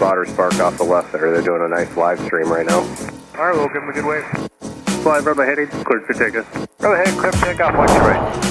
spotter spark off the left there. They're doing a nice live stream right now. All right, we'll give them a good wave. Fly Bravo headed, cleared for takeoff. Go ahead, clear for takeoff, watch your right.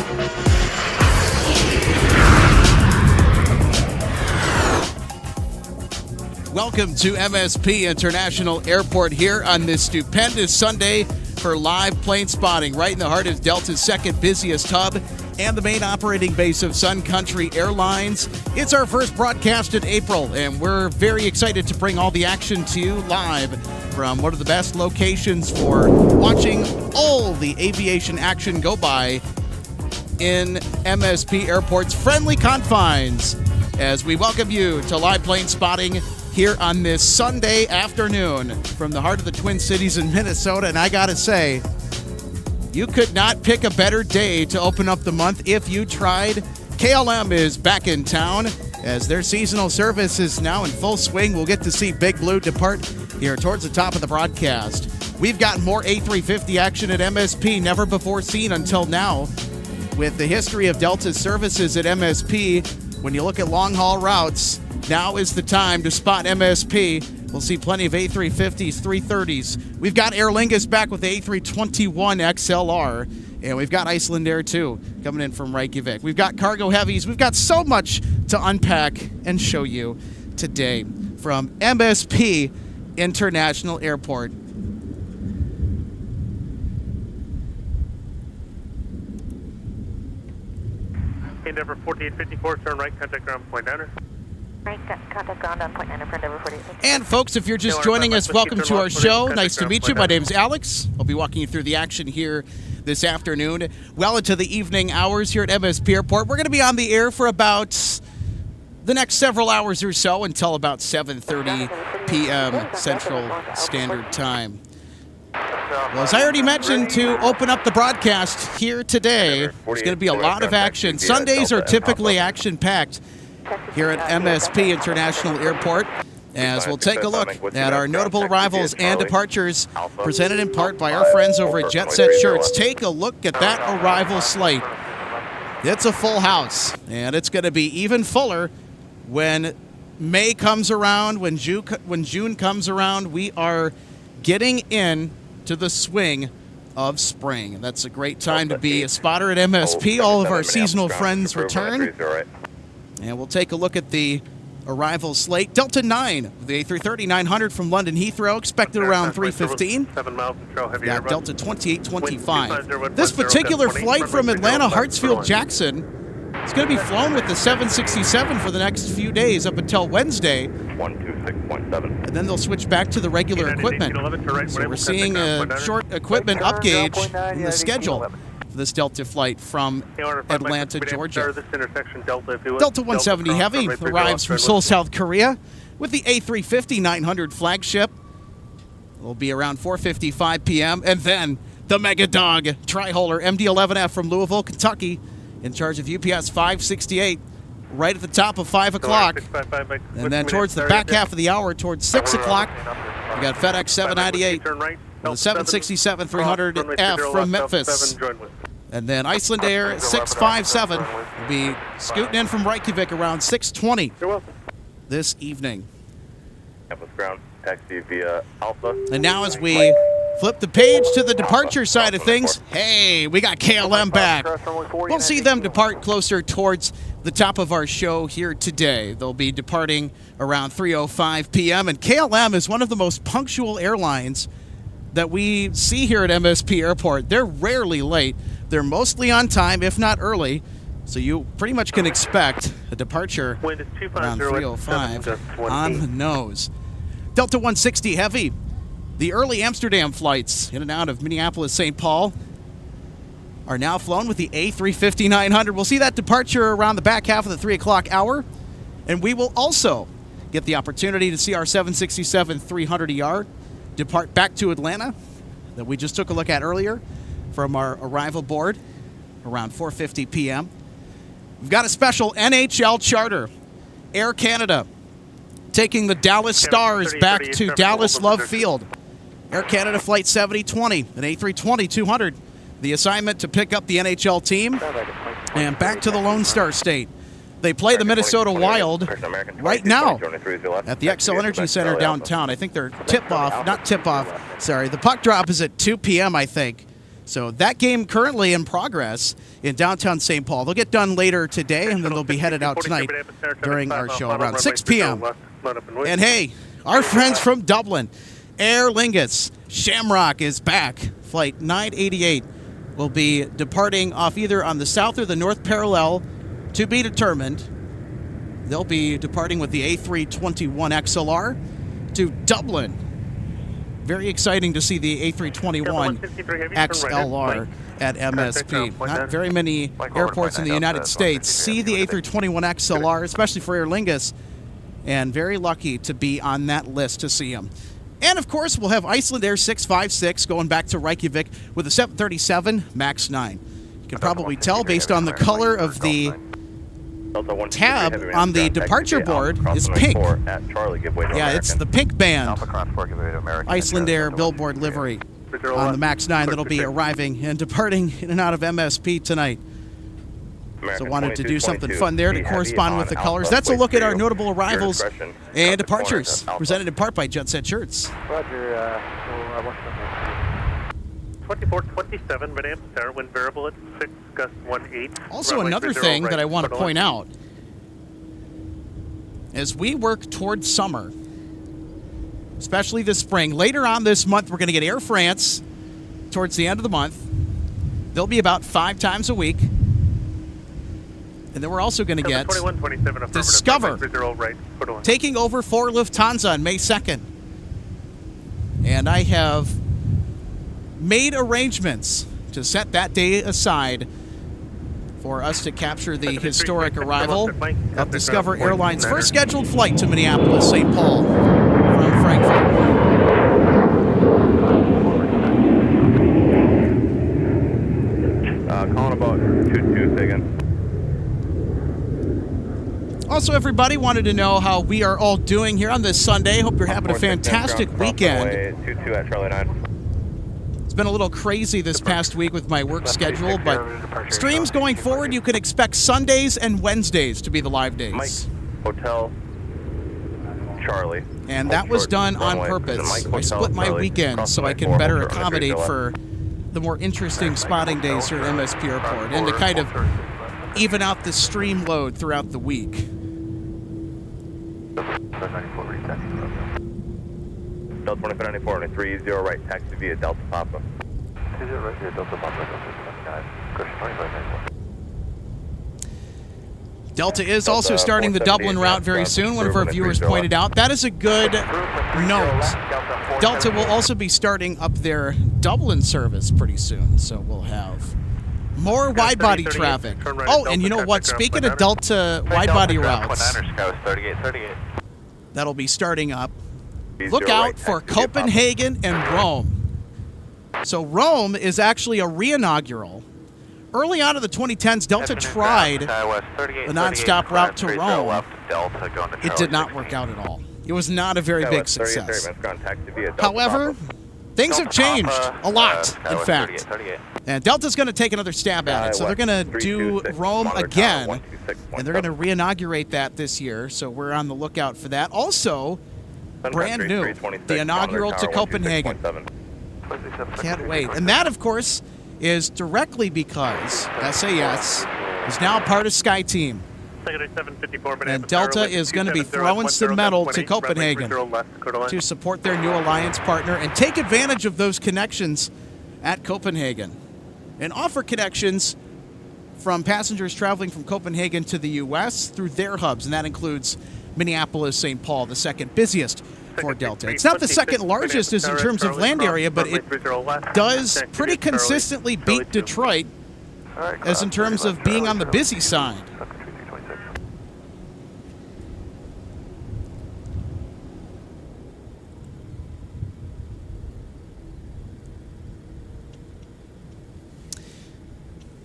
Welcome to MSP International Airport here on this stupendous Sunday for live plane spotting right in the heart of Delta's second busiest hub and the main operating base of Sun Country Airlines. It's our first broadcast in April, and we're very excited to bring all the action to you live from one of the best locations for watching all the aviation action go by in MSP Airport's friendly confines as we welcome you to live plane spotting here on this Sunday afternoon from the heart of the Twin Cities in Minnesota. And I gotta say, you could not pick a better day to open up the month if you tried. KLM is back in town as their seasonal service is now in full swing. We'll get to see Big Blue depart here towards the top of the broadcast. We've got more A350 action at MSP, never before seen until now. With the history of Delta's services at MSP, when you look at long-haul routes, now is the time to spot MSP. We'll see plenty of A350s, 330s. We've got Aer Lingus back with the A321 XLR, and we've got Iceland Air too coming in from Reykjavik. We've got cargo heavies. We've got so much to unpack and show you today from MSP International Airport. Endeavor 4854, turn right, contact ground point downer. Right, contact ground on point 9 for Endeavor 4854. And folks, if you're just joining us, welcome to our show. Nice to meet you. My name's Alex. I'll be walking you through the action here this afternoon. Well into the evening hours here at MSP Airport. We're going to be on the air for about the next several hours or so until about 7:30 p.m. Central Standard Time. Well, as I already mentioned, to open up the broadcast here today, there's going to be a lot of action. Sundays are typically action-packed here at MSP International Airport, as we'll take a look at our notable arrivals and departures presented in part by our friends over at Jet Set Shirts. Take a look at that arrival slate. It's a full house, and it's going to be even fuller when May comes around, when June comes around. We are getting in to the swing of spring. That's a great time to be a spotter at MSP. All of our seasonal friends return. And we'll take a look at the arrival slate. Delta 9, the A330-900 from London Heathrow, expected around 3:15. 7 miles control, heavy Got Delta 2825. This particular flight from Atlanta Hartsfield Jackson is going to be flown with the 767 for the next few days up until Wednesday. 126.7. And then they'll switch back to the regular equipment. So we're seeing a short equipment upgauge in the schedule for this Delta flight from Atlanta, Georgia. Delta 170 Heavy arrives from Seoul, South Korea with the A350-900 flagship. It'll be around 4:55 p.m. And then the Mega Dog Tri-Holer MD-11F from Louisville, Kentucky, in charge of UPS 568. Right at the top of 5 o'clock. And then towards the back half of the hour, towards 6 o'clock, we got FedEx 798, the 767-300F from Memphis. And then Iceland Air 657 will be scooting in from Reykjavik around 6:20 this evening. Ground taxi via Alpha. And now as we flip the page to the departure side of things, hey, we got KLM back. We'll see them depart closer towards the top of our show here today. They'll be departing around 3:05 p.m. And KLM is one of the most punctual airlines that we see here at MSP Airport. They're rarely late. They're mostly on time, if not early. So you pretty much can expect a departure around 3:05 on the nose. Delta 160 Heavy. The early Amsterdam flights in and out of Minneapolis, St. Paul are now flown with the A350-900. We'll see that departure around the back half of the 3 o'clock hour. And we will also get the opportunity to see our 767-300ER depart back to Atlanta that we just took a look at earlier from our arrival board around 4:50 p.m. We've got a special NHL charter. Air Canada taking the Dallas Stars back to Dallas Love Field. Air Canada Flight 7020, an A320-200. The assignment to pick up the NHL team and back to the Lone Star State They play the Minnesota Wild right now at the Xcel Energy Center downtown. I think their the puck drop is at 2 p.m., I think. So that game currently in progress in downtown St. Paul. They'll get done later today, and then they'll be headed out tonight during our show around 6 p.m. And hey, our friends from Dublin, Aer Lingus Shamrock is back. Flight 988 will be departing off either on the south or the north parallel, to be determined. They'll be departing with the A321 XLR to Dublin. Very exciting to see the A321 XLR at MSP. Not very many airports in the United States see the A321 XLR, especially for Aer Lingus, and very lucky to be on that list to see them. And, of course, we'll have Iceland Air 656 going back to Reykjavik with a 737 MAX 9. You can probably tell based on the color of the tab on the departure board is pink. Yeah, it's the pink band. Iceland Air billboard livery on the MAX 9 that'll be arriving and departing in and out of MSP tonight. So wanted to do something fun there to correspond with the colors. That's a look at our notable arrivals and departures, presented in part by Jet Set Shirts. Roger, 2427, Minneapolis Air, wind variable at 6, gust 18. Also, another thing that I want to point out, as we work towards summer, especially this spring, later on this month, we're going to get Air France towards the end of the month. They'll be about 5 times a week. And then we're also going to get Discover taking over for Lufthansa on May 2nd. And I have made arrangements to set that day aside for us to capture the historic arrival of Discover Airlines' first scheduled flight to Minneapolis, St. Paul from Frankfurt. Calling about 22 seconds. Also, everybody wanted to know how we are all doing here on this Sunday. Hope you're having a fantastic weekend. It's been a little crazy this past week with my work schedule, but streams going forward, you can expect Sundays and Wednesdays to be the live days. Hotel Charlie. And that was done on purpose. I split my weekends so I can better accommodate for the more interesting spotting days here at MSP Airport and to kind of even out the stream load throughout the week. Delta 2594 on a 30 right, taxi via Delta Papa. 30 right via Delta Papa, Delta 2594. Delta is also starting the Dublin route very soon. One of our viewers pointed out. That is a good note. Delta will also be starting up their Dublin service pretty soon, so we'll have more wide-body traffic. Oh, and you know what? Speaking of Delta wide-body routes, that'll be starting up. Look out for Copenhagen and Rome. So Rome is actually a re-inaugural. Early on in the 2010s, Delta tried the nonstop route to Rome. It did not work out at all. It was not a very big success. However, things have changed a lot, in fact. And Delta's going to take another stab at it. So they're going to do Rome again, and they're going to re-inaugurate that this year. So we're on the lookout for that. Also, brand new, the inaugural to Copenhagen. Can't wait. And that, of course, is directly because SAS is now part of SkyTeam. And Delta is going to be throwing some metal to Copenhagen to support their new alliance partner and take advantage of those connections at Copenhagen and offer connections from passengers traveling from Copenhagen to the U.S. through their hubs, and that includes Minneapolis, St. Paul, the second busiest for Delta. It's not the second largest in terms of land area, but it does pretty consistently beat Detroit as in terms of being on the busy side.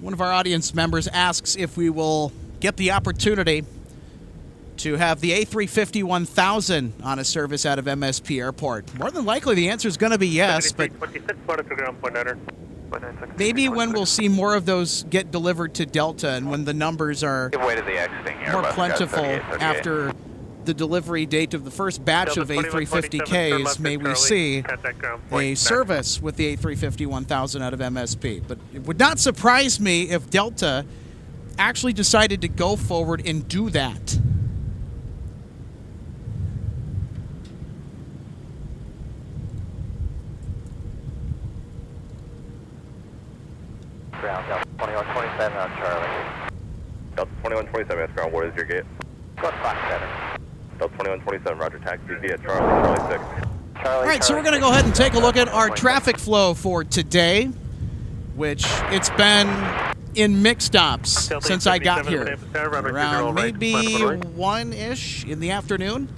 One of our audience members asks if we will get the opportunity to have the A350-1000 on a service out of MSP Airport. More than likely, the answer is going to be yes, but maybe when we'll see more of those get delivered to Delta and when the numbers are Give way to the exiting more Airbus, plentiful 38. after the delivery date of the first batch of A350Ks, may we see a service with the A350-1000 out of MSP. But it would not surprise me if Delta actually decided to go forward and do that. Ground Delta 2127 on Charlie. Delta 2127, that's ground. What is your gate? Code 57. Delta 2127, roger. Taxi via Charlie 6. All right, so we're going to go ahead and take a look at our traffic flow for today, which it's been in mixed stops since I got here. Around maybe 1-ish in the afternoon.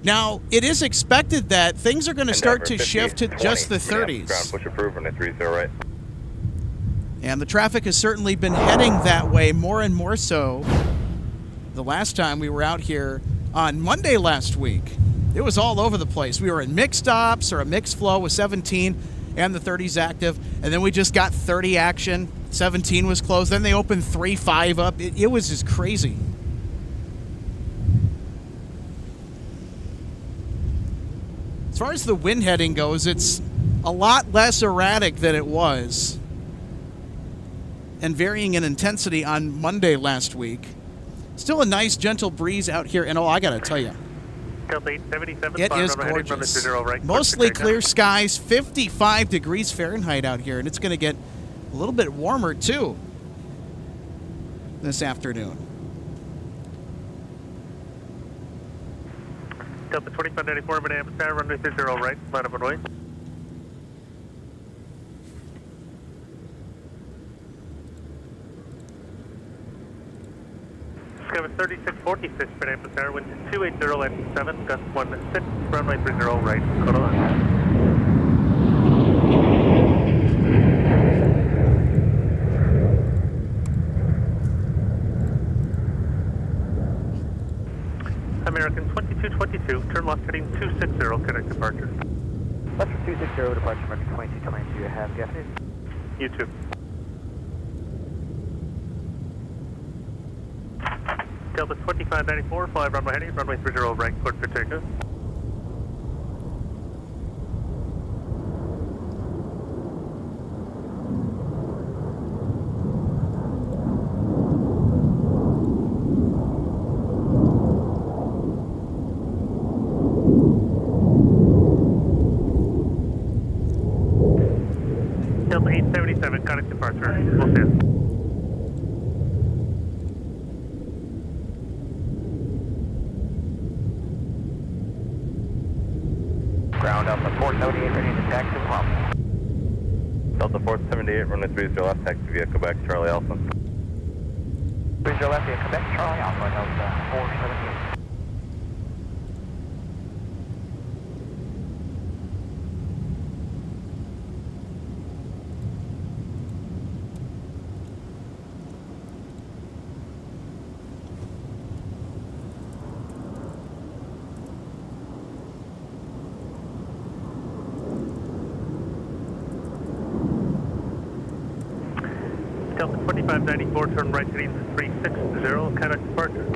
Now, it is expected that things are going to start to shift to just the 30s. Ground push approved, runway 30 right. And the traffic has certainly been heading that way more and more so. The last time we were out here on Monday last week, it was all over the place. We were in mixed stops or a mixed flow with 17 and the 30s active, and then we just got 30 action. 17 was closed. Then they opened 3-5 up. It was just crazy. As far as the wind heading goes, it's a lot less erratic than it was and varying in intensity on Monday last week. Still a nice, gentle breeze out here. And, I got to tell you, it is gorgeous. Mostly clear skies, 55 degrees Fahrenheit out here. And it's going to get a little bit warmer, too, this afternoon. Delta 2594, Minneapolis, runway 30 right, line up runway. Discover 3646, Minneapolis, wind 280 and 7, gust 16, runway 30 right, code on. American 2222, turn left heading 260, connect departure. Left for 260, departure American 2222, have gas news. You too. Delta 2594, fly runway heading, runway 30 right, cleared for takeoff. Delta 877, connect departure. We'll see you. Ground Delta 478, ready to taxi pump. Delta 478, runway 30 left, taxi via Quebec, Charlie Alpha. 30 left via Quebec, Charlie Alpha, Delta 478. Delta 2594, turn right heading 360, connect departure.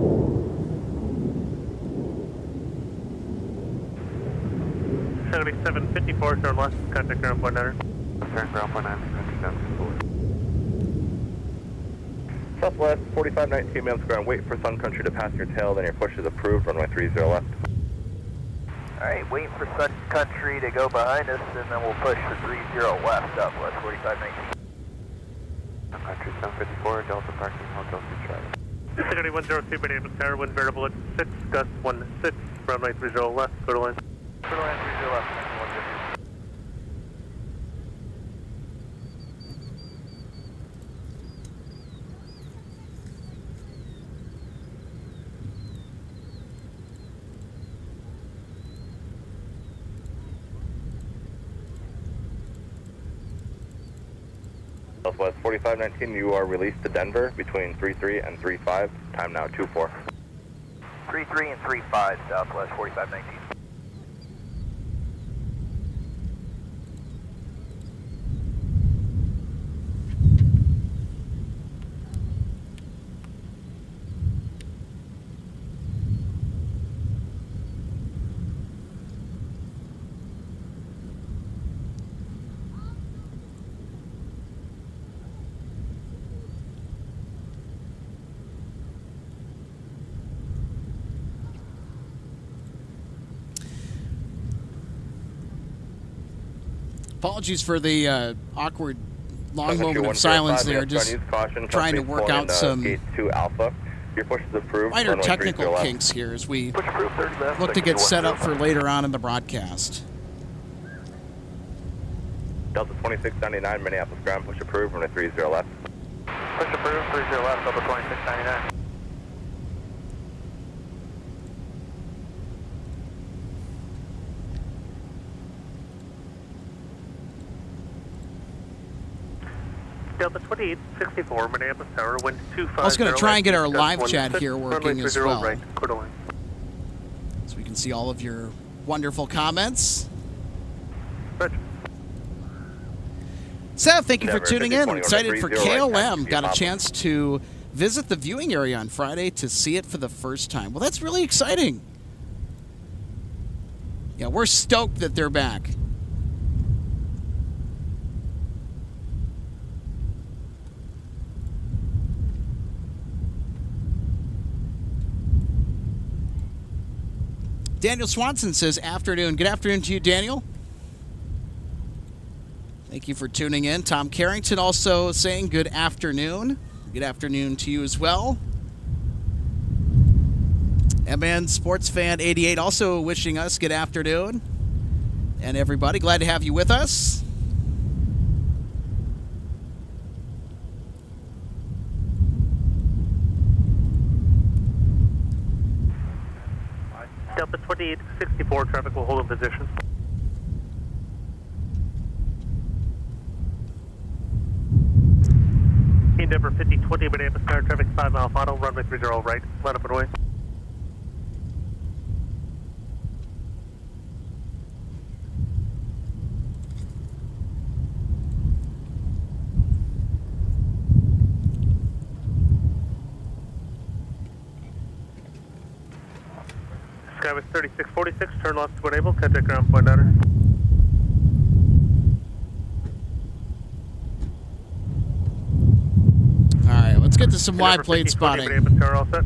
Seventy 754, turn left, contact ground point 9. Turn ground point 9, Southwest 4519, Mams ground, wait for Sun Country to pass your tail, then your push is approved, runway 30 left. Alright, waiting for Sun Country to go behind us, and then we'll push for 30 left, Southwest 4519. Sun Country 754, Delta parking, Hotel 2 Charlie. Security 102, Minneapolis, wind variable at 6, gust 16, runway 30 left, go to line. Go to line 30 left, 150. Southwest 4519, you are released to Denver between 33 and 35, time now 24. 33 and 35, Southwest 4519. Apologies for the awkward long Sun Country moment of silence 105, there. yes, Just use caution. trying to work out some Gate 2 Alpha. Your push is approved. minor Runway technical 30 left. kinks here as we Push approved 30 left. look to get set up for later on in the broadcast. Delta 2699, Minneapolis ground, push approved, runway 30 left. Push approved 30 left, Delta 2699. Delta 2864, Minneapolis Tower, wind 250. I was going to try and get our gust live 16, chat here working runway as 30 well, right, quarter line. so we can see all of your wonderful comments. Roger. Seth, thank you for Endeavor tuning in. 5020 Excited for 30 right, KLM. taxi Got a Papa. chance to visit the viewing area on Friday to see it for the first time. Well, that's really exciting. Yeah, we're stoked that they're back. Daniel Swanson says afternoon. Good afternoon to you, Daniel. Thank you for tuning in. Tom Carrington also saying good afternoon. Good afternoon to you as well. MN Sports Fan 88 also wishing us good afternoon. And everybody, glad to have you with us. Delta 2864, traffic will hold in position. Endeavor 5020, Minneapolis Tower, traffic 5 mile final, runway 30 right, line up and away. Skyway 3646, turn left to enable, contact ground point outer. All right, let's get to some live plane 5020, spotting. Minneapolis Tower, all set.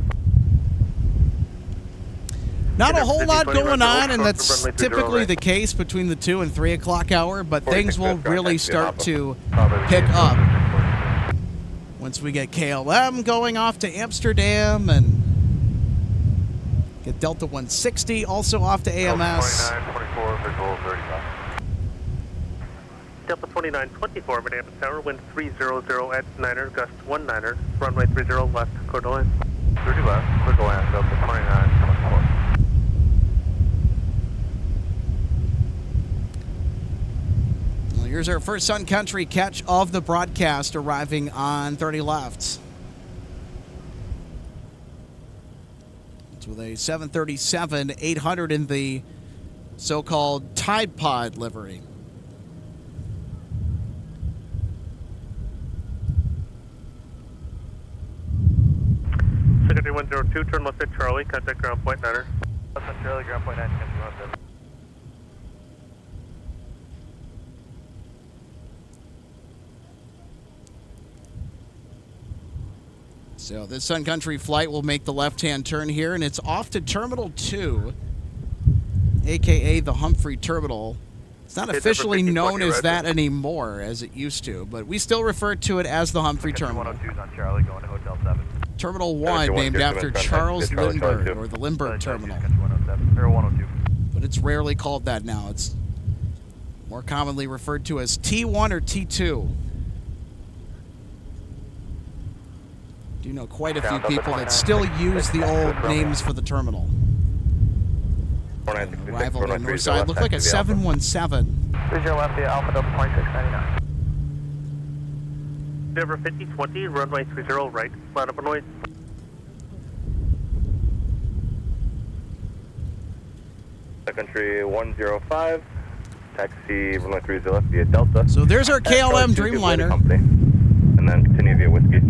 Not a Endeavor whole lot 5020, going runway on, and short that's from runway 30 typically right. the case between the 2 and 3 o'clock hour, but 46 things will West, really taxi start Papa. to Probably pick gate up 4. once we get KLM going off to Amsterdam and get Delta 160 also off to AMS. 29, 24, visual 35. Delta 2924, Minneapolis Tower, wind 300 at 9er, gust 19er, runway 30 left, quarter line. 30 left, clear to land, Delta 2924. Well, here's our first Sun Country catch of the broadcast arriving on 30 left. It's with a 737-800 in the so-called Tide Pod livery. Secretary 102, turn left at Charlie, contact ground point 9er. Left on Charlie, ground point 9, country 107. So this Sun Country flight will make the left-hand turn here, and it's off to Terminal 2, a.k.a. the Humphrey Terminal. It's not officially known as that anymore, as it used to, but we still refer to it as the Humphrey Terminal. 102's on Charlie, going to Hotel 7. Terminal 1, named after Charles Lindbergh, or the Lindbergh Terminal. Country 107, or 102. But it's rarely called that now. It's more commonly referred to as T1 or T2. Do you know quite a few people that still use the old names for the terminal? Arrival on the north side. Looked like a 717. 30 left, the Alpha Delta 2699. Endeavor 5020, runway 30 right, line up and away. Sun Country 105, taxi runway 30 left via Delta. So there's our KLM Charlie 2, give way to Dreamliner. company. And then continue via Whiskey.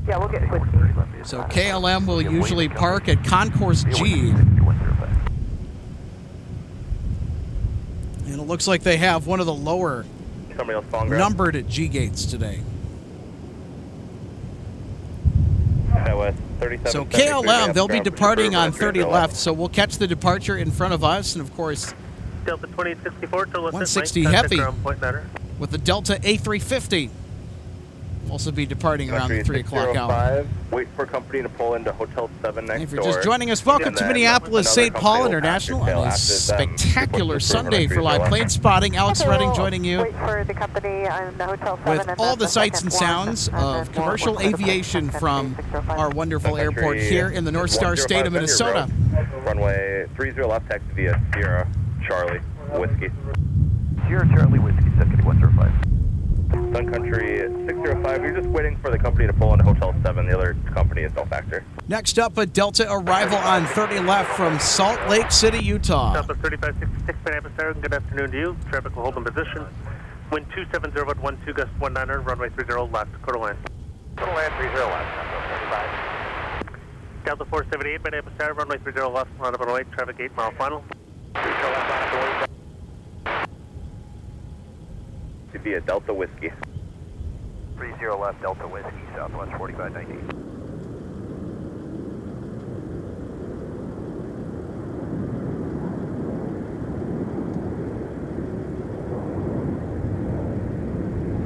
Yeah, we'll get whiskey. So KLM will usually park at Concourse G. And it looks like they have one of the lower Somebody else falling ground. numbered G gates today. West 37. So KLM, they'll be departing on 30 left, so we'll catch the departure in front of us, and of course, Delta 2864, turn left 160 at Mike, heavy. ground point 9er. With the Delta A350. Also be departing around the 3 o'clock hour. Wait for company to pull into Hotel 7 next door. If you're just joining us, welcome to Minneapolis St. Paul International on a spectacular Sunday for live plane spotting. Alex Redding joining you Wait for the company on the Hotel 7 with all the sights and sounds of commercial aviation from our wonderful airport here in the North Star State of Minnesota. Runway 30 left, taxi via Sierra Charlie Whiskey. Sierra Charlie Whiskey, Sun 105. Sun Country 605. You're just waiting for the company to pull into Hotel 7. The other company is no factor. Next up, a Delta arrival on 30 left from Salt Lake City, Utah. Delta 3566, Minneapolis Airport. Good afternoon to you. Traffic will hold in position. Wind 270 at 12 gust 19er, runway 30 left, quarter line. Quarter line 30 left, 35. Delta 478, Minneapolis Airport, runway 30 left, roundabout 08, traffic 8 mile final. 30 left, roundabout 08. To be a Delta Whiskey. 30 left, Delta Whiskey, Southwest 4519.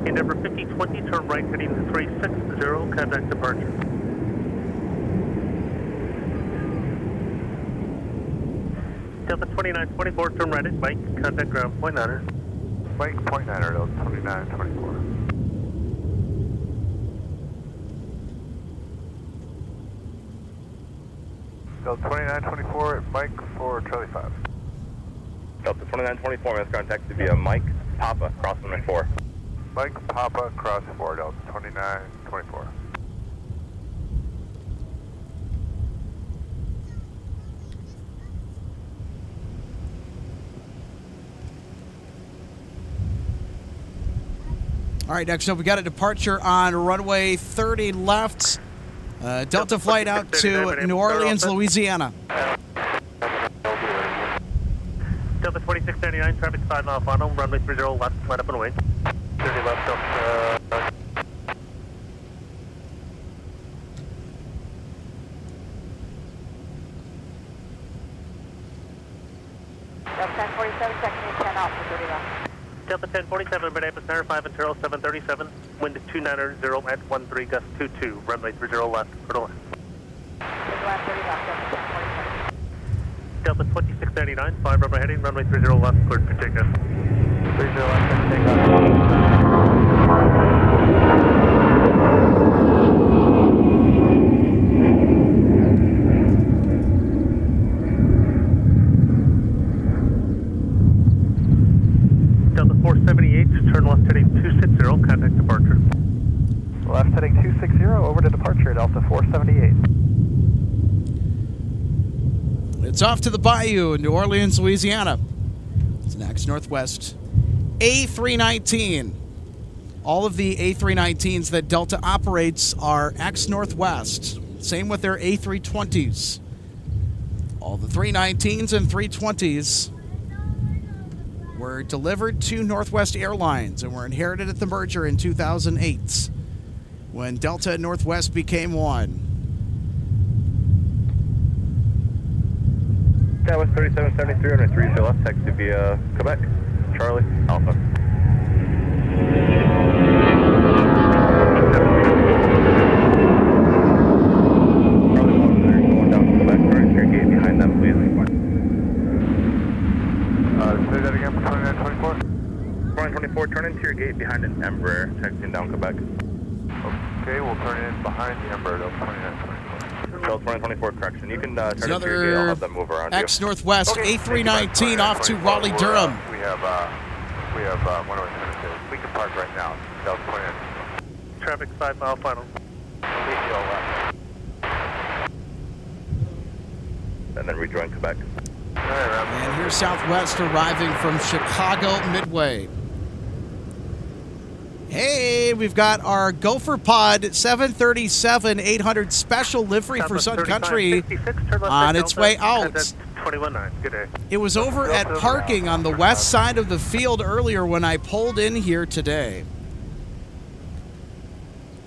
Endeavor 5020, turn right heading to 360, contact departure. Delta 2924, turn right at Mike, contact ground point 9er. Mike, point 9er, Delta 2924. Delta 2924 at Mike for Charlie 5. Delta 2924, minutes contact to via Mike Papa, crossing runway 4. Mike Papa, cross 4, Delta 2924. All right, next up, we got a departure on runway 30 left. Delta flight out to New Orleans, Louisiana. Delta 2699, traffic 5 mile final, runway 30 left, let up and away. 30 left, Delta. Delta 1047, checking in 10 out for 30 left. Delta 1047, Minneapolis Air 5 and 737, wind 290 at 13 gust 22, runway 30 left, quarter line. 30 left, 30 left, Delta Delta 1047. 2699, 5 runway heading, runway 30 left, cleared for takeoff. 30 left, takeoff. Delta 478, turn left heading 260, contact departure. Left heading 260, over to departure, Delta 478. It's off to the Bayou in New Orleans, Louisiana. It's next Northwest A319. All of the A319s that Delta operates are ex-Northwest. Same with their A320s. All the 319s and 320s were delivered to Northwest Airlines and were inherited at the merger in 2008 when Delta and Northwest became one. That was 3773 on a 30 left, taxi via Quebec, Charlie, Alpha. Charlie 1, they're going down to Quebec, turn into your gate behind them, please. Say that again for 2924. 2924, turn into your gate behind an Embraer, taxiing down Quebec. Okay, we'll turn in behind the Embraer, Delta 2924. Delta 2024, correction. You can turn into your gate, I'll Another have them move around you. ex-Northwest A319 off to Raleigh, Durham. We have 102. We can park right now. Delta 2924. Traffic 5 mile final. And then rejoin Quebec. And here's Southwest arriving from Chicago Midway. Hey, we've got our Gopher Pod 737-800 special livery for Sun Country on its way out. 219. Good day. It was over at parking on the west side of the field earlier when I pulled in here today.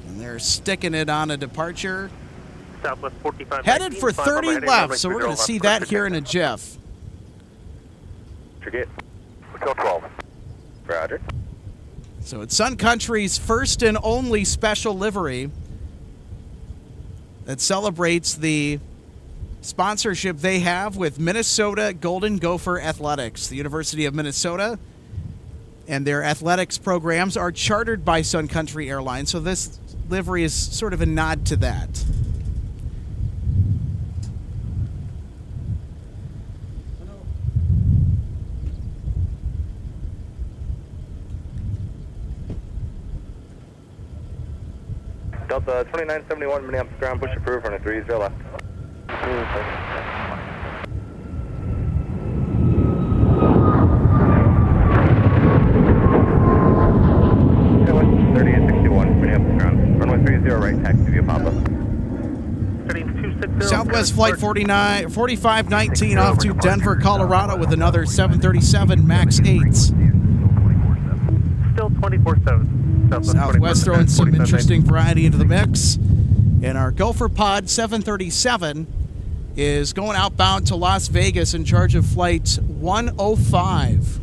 And they're sticking it on a departure. Southwest 45. Headed for 30 left, so we're going to see that here in a jiff. Your gate. Still 12. Roger. So it's Sun Country's first and only special livery that celebrates the sponsorship they have with Minnesota Golden Gopher Athletics. The University of Minnesota and their athletics programs are chartered by Sun Country Airlines, so this livery is sort of a nod to that. Delta 2971 Minneapolis ground, push approved, runway 30 left. West 3861 Minneapolis ground, runway 30 right, taxi via Papa. Southwest Flight 4519 off to Denver, Colorado with another 737 MAX 8s. Still 24/7. Southwest throwing some interesting variety into the mix. And our Gopher Pod 737 is going outbound to Las Vegas in charge of Flight 105.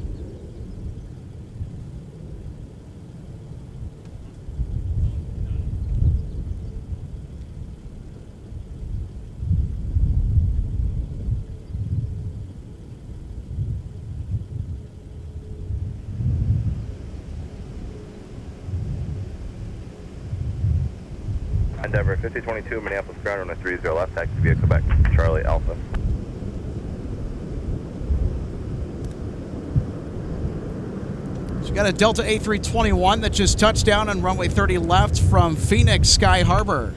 Endeavor 5022 Minneapolis ground, runway 30 left, taxi via Quebec, Charlie Alpha. So you got a Delta A321 that just touched down on runway 30 left from Phoenix Sky Harbor.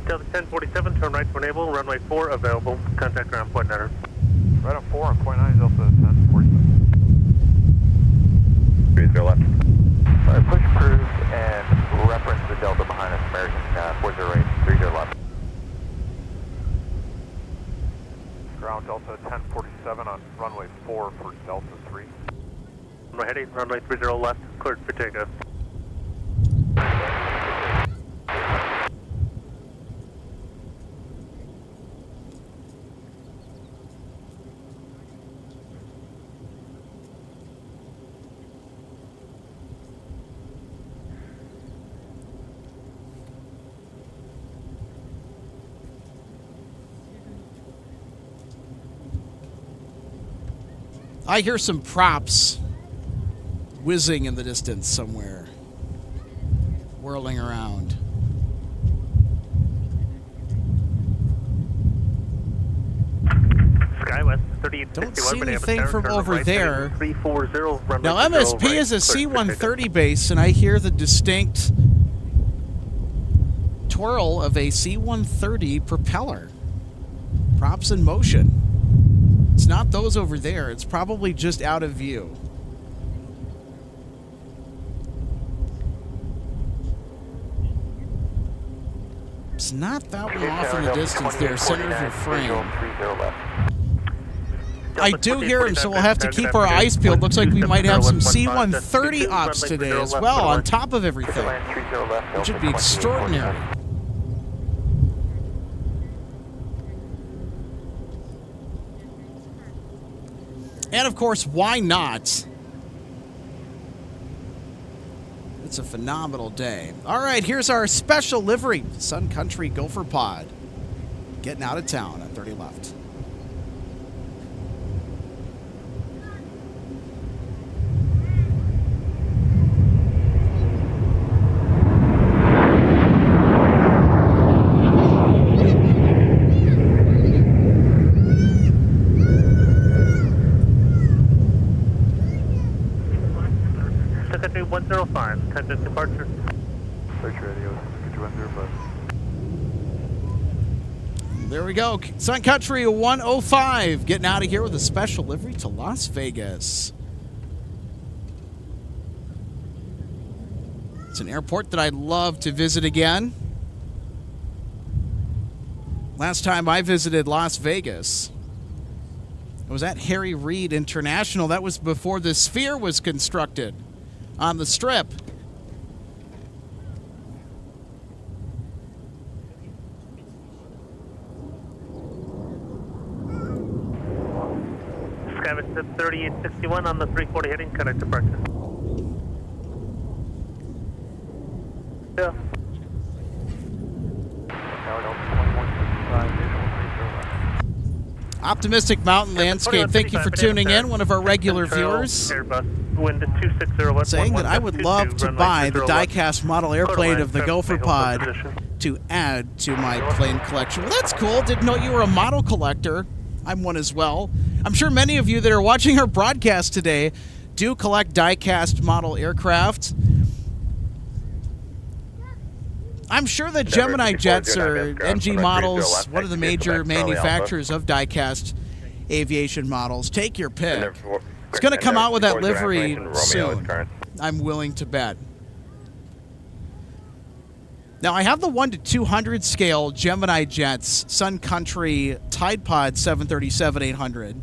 Delta 1047, turn right to enable, runway 4 available, contact ground point enter. Right on 4 on point 9, Delta 1047. 30 left. Push approved and reference the Delta behind us, American 408, 30 left. Ground Delta 1047 on runway 4 for Delta 3. Runway heading, runway 30 left, cleared for takeoff. I hear some props whizzing in the distance somewhere, whirling around. SkyWest 3861. Don't see anything from over there. 340, Now, MSP is a C-130 base, and I hear the distinct twirl of a C-130 propeller. Props in motion. It's not those over there. It's probably just out of view. It's not that way off in the distance there, center of your frame. I do hear him, so we'll have to keep our eyes peeled. Looks like we might have some C-130 ops today as well, on top of everything, which would be extraordinary. And, of course, why not? It's a phenomenal day. All right, here's our special livery, Sun Country Gopher Pod. Getting out of town at 30 left. Sun Country 105, 10 minutes departure. Search radio, could you enter, but... There we go. Sun Country 105 getting out of here with a special livery to Las Vegas. It's an airport that I'd love to visit again. Last time I visited Las Vegas, it was at Harry Reid International. That was before the Sphere was constructed on the Strip. Skywest 3861 on the 340 heading, connect departure. Yeah. Optimistic Mountain Landscape, thank you for tuning in, one of our regular viewers. Airbus, wind 260 Saying that I would love to buy the die-cast model airplane of the Gopher Pod to add to my plane collection. Well, that's cool. Didn't know you were a model collector. I'm one as well. I'm sure many of you that are watching our broadcast today do collect die-cast model aircraft. I'm sure that Gemini jets are NG models, one of the major manufacturers of die-cast aviation models. Take your pick. It's going to come out with that livery soon. I'm willing to bet. Now, I have the 1:200 scale Gemini jets, Sun Country Tide Pod 737-800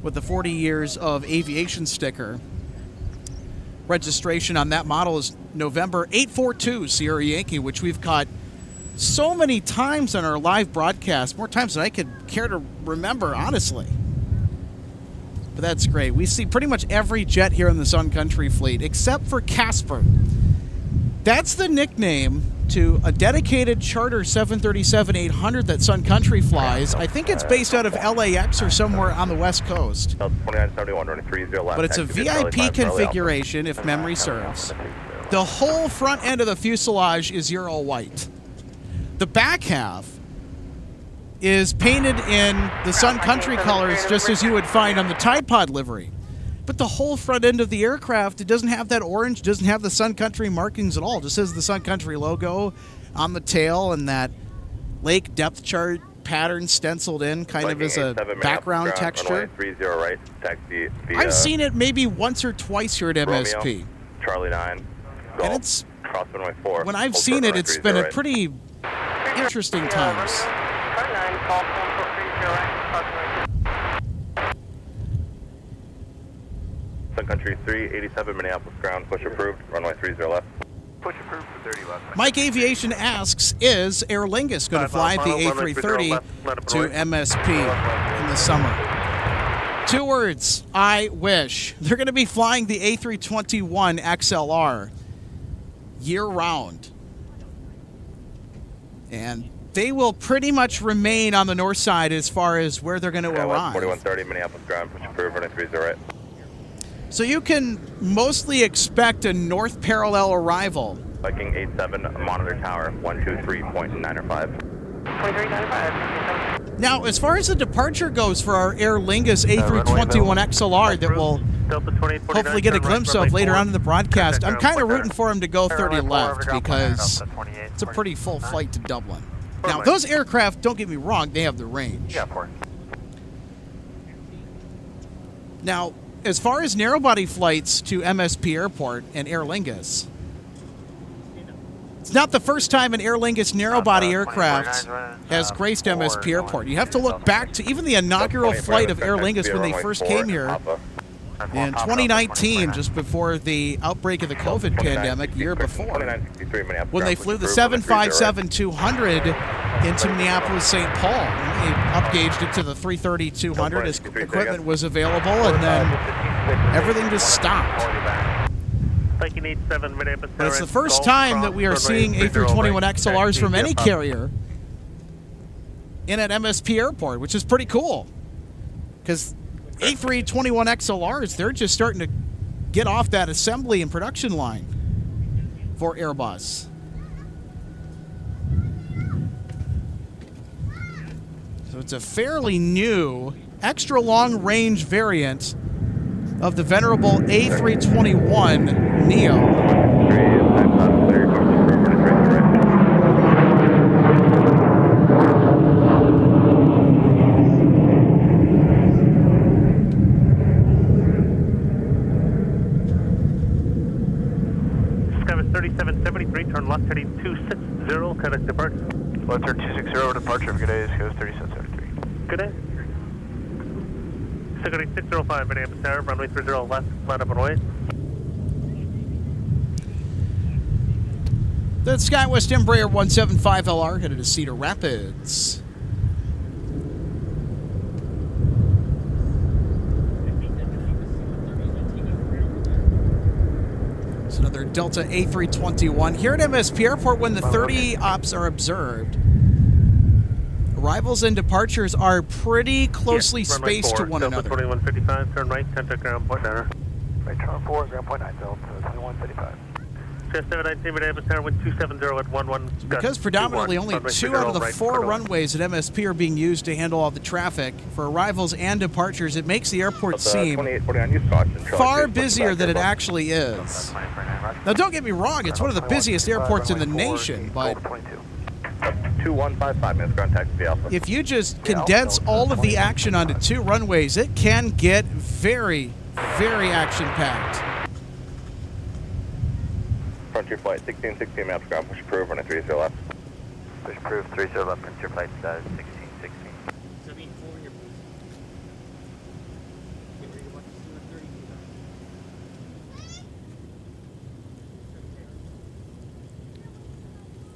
with the 40 years of aviation sticker. Registration on that model is November 842 Sierra Yankee, which we've caught so many times on our live broadcast, more times than I could care to remember, honestly. But that's great. We see pretty much every jet here in the Sun Country fleet, except for Casper. That's the nickname to a dedicated charter 737-800 that Sun Country flies. I think it's based out of LAX or somewhere on the West Coast. But it's a VIP configuration, if memory serves. The whole front end of the fuselage is Euro white. The back half is painted in the Sun Country colors, just as you would find on the Tide Pod livery. But the whole front end of the aircraft, it doesn't have that orange, doesn't have the Sun Country markings at all. It just says the Sun Country logo on the tail and that lake depth chart pattern stenciled in kind of as a background texture. I've seen it maybe once or twice here at MSP. Charlie 9. And it's, when I've seen it, it's been a pretty interesting times. Sun Country 387 Minneapolis ground, push approved, runway 30 left. Push approved for 30 left. Mike Aviation asks, is Aer Lingus going to fly the A330 to MSP in the summer? 2 words, I wish. They're going to be flying the A321 XLR year-round. And they will pretty much remain on the north side as far as where they're going to arrive. 4130 Minneapolis ground, push approved, runway 30 right. So you can mostly expect a north parallel arrival. Viking 87, monitor tower, 123.905. 2395. Now, as far as the departure goes for our Aer Lingus A321 XLR that we'll hopefully get a glimpse of later on in the broadcast, I'm kind of rooting for him to go 30 left because it's a pretty full flight to Dublin. Now, those aircraft, don't get me wrong, they have the range. Yeah, 4. Now, as far as narrow-body flights to MSP Airport and Aer Lingus, it's not the first time an Aer Lingus narrow-body aircraft has graced MSP Airport. You have to look back to even the inaugural flight of Aer Lingus when they first came here in 2019, just before the outbreak of the COVID pandemic, year before, when they flew the 757-200 into Minneapolis, St. Paul. They upgauged it to the 330-200 as equipment was available, and then everything just stopped. But it's the first time that we are seeing A321 XLRs from any carrier in at MSP Airport, which is pretty cool. Because A321 XLRs, they're just starting to get off that assembly and production line for Airbus. So it's a fairly new, extra long range variant of the venerable A321 Neo. Skywest 3773, turn left heading 260, connect departure. Left turn 260, departure. Good day, Skywest 3773. Good day. Security 605 Minneapolis Tower, runway 30 left, line up and away. The SkyWest Embraer 175LR headed to Cedar Rapids. Delta A321. Here at MSP Airport, when the 30 ops are observed, arrivals and departures are pretty closely spaced to one Delta another. 2155, turn right, contact ground point 9. Right, turn 4, ground point 9, Delta 2155. Just 719 Minneapolis, tower wind 270 at 11. Because predominantly only 2 out of the 4 runways at MSP are being used to handle all the traffic for arrivals and departures, it makes the airport seem far busier than it actually is. Now, don't get me wrong, it's one of the busiest airports in the nation, but 2155 minutes, ground taxi Alpha. if you just condense all of the action onto 2 runways, it can get very, very action-packed. Frontier flight 1616 maps, ground push approved, runway 30 left. Push approved, 30 left, Frontier flight 1616.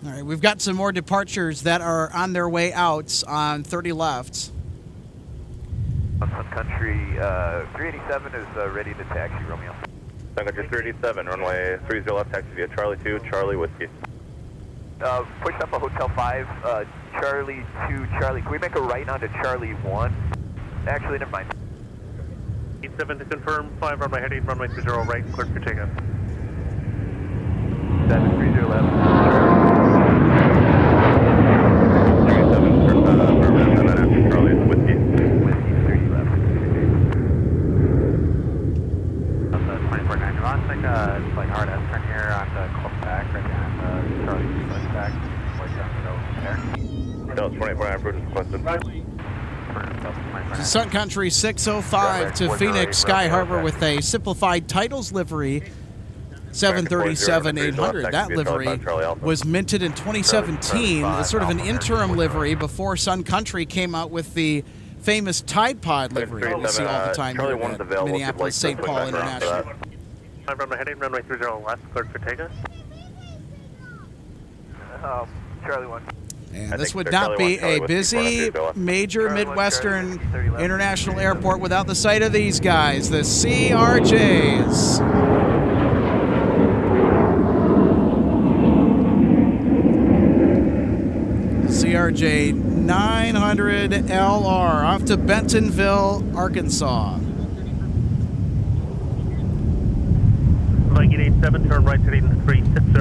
All right, we've got some more departures that are on their way out on 30 left. Sun Country 387 is ready to taxi, Romeo. Sun Country 387, runway 30 left, taxi via Charlie 2, Charlie Whiskey. Push up a Hotel 5, Charlie 2, Charlie. Can we make a right onto Charlie 1? Actually, never mind. 87 to confirm, 5 runway heading, runway 30 right, clear for takeoff. 730 left, Charlie Whiskey. Whiskey 30 left. On the 24-9, you want to take a like hard S turn here on the club back right behind the Charlie push back, way down the road there. Delta 24-9, prudence requested. Sun Country 605 to Phoenix Sky Harbor with a simplified titles livery 737-800. That livery was minted in 2017 as sort of an interim livery before Sun Country came out with the famous Tide Pod livery we see all the time here at Minneapolis St. Paul International. 5 runway heading, runway 30 left, clear for takeoff. Charlie 1. And this would not be a busy, major Midwestern international airport without the sight of these guys, the CRJs. CRJ 900 LR off to Bentonville, Arkansas. Viking 87, turn right heading 360.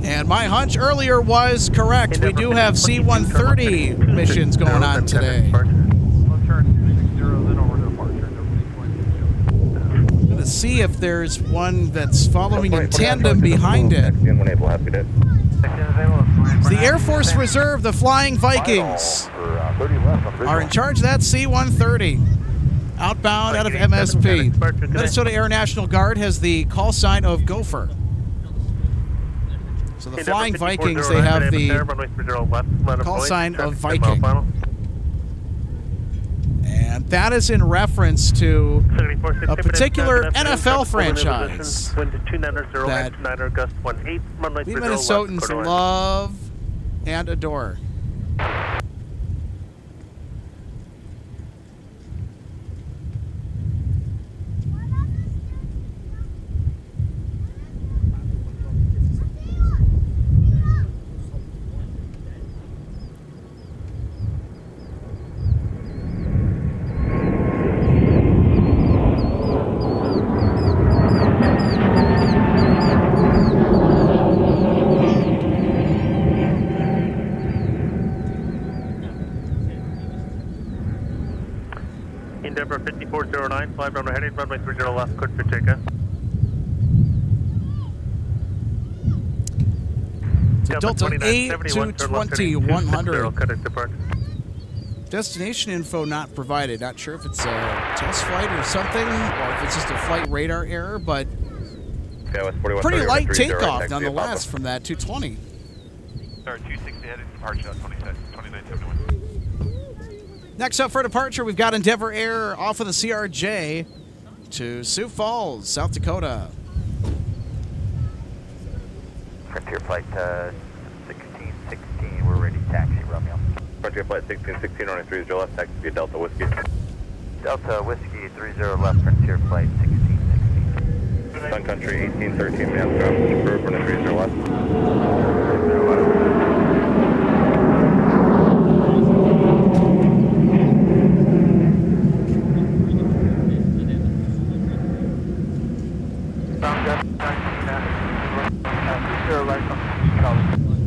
And my hunch earlier was correct. We do have C-130 missions going on today. Left turn 260, then over to departure. I'm going to see if there's one that's following in tandem behind it. The Air Force Reserve, the Flying Vikings, are in charge of that C-130. Outbound out of MSP. Minnesota Air National Guard has the call sign of Gopher. So the Flying Vikings, they have the call sign of Viking. And that is in reference to a particular NFL franchise that we Minnesotans love and adore. Endeavor 5409, 5 runway heading, runway 30 left, cleared for takeoff. Delta A220-100. Destination Destination info not provided. Not sure if it's a test flight or something, or if it's just a flight radar error, but pretty light takeoff nonetheless from that 220. Sir, 260 heading departure, 2971. Next up for departure, we've got Endeavor Air off of the CRJ to Sioux Falls, South Dakota. Frontier flight 1616, we're ready to taxi, Romeo. Frontier flight 1616, runway 30 left, taxi via Delta Whiskey. Delta Whiskey 30 left, Frontier flight 1616. Sun Country 1813 Minneapolis ground, push approved, runway 30 left.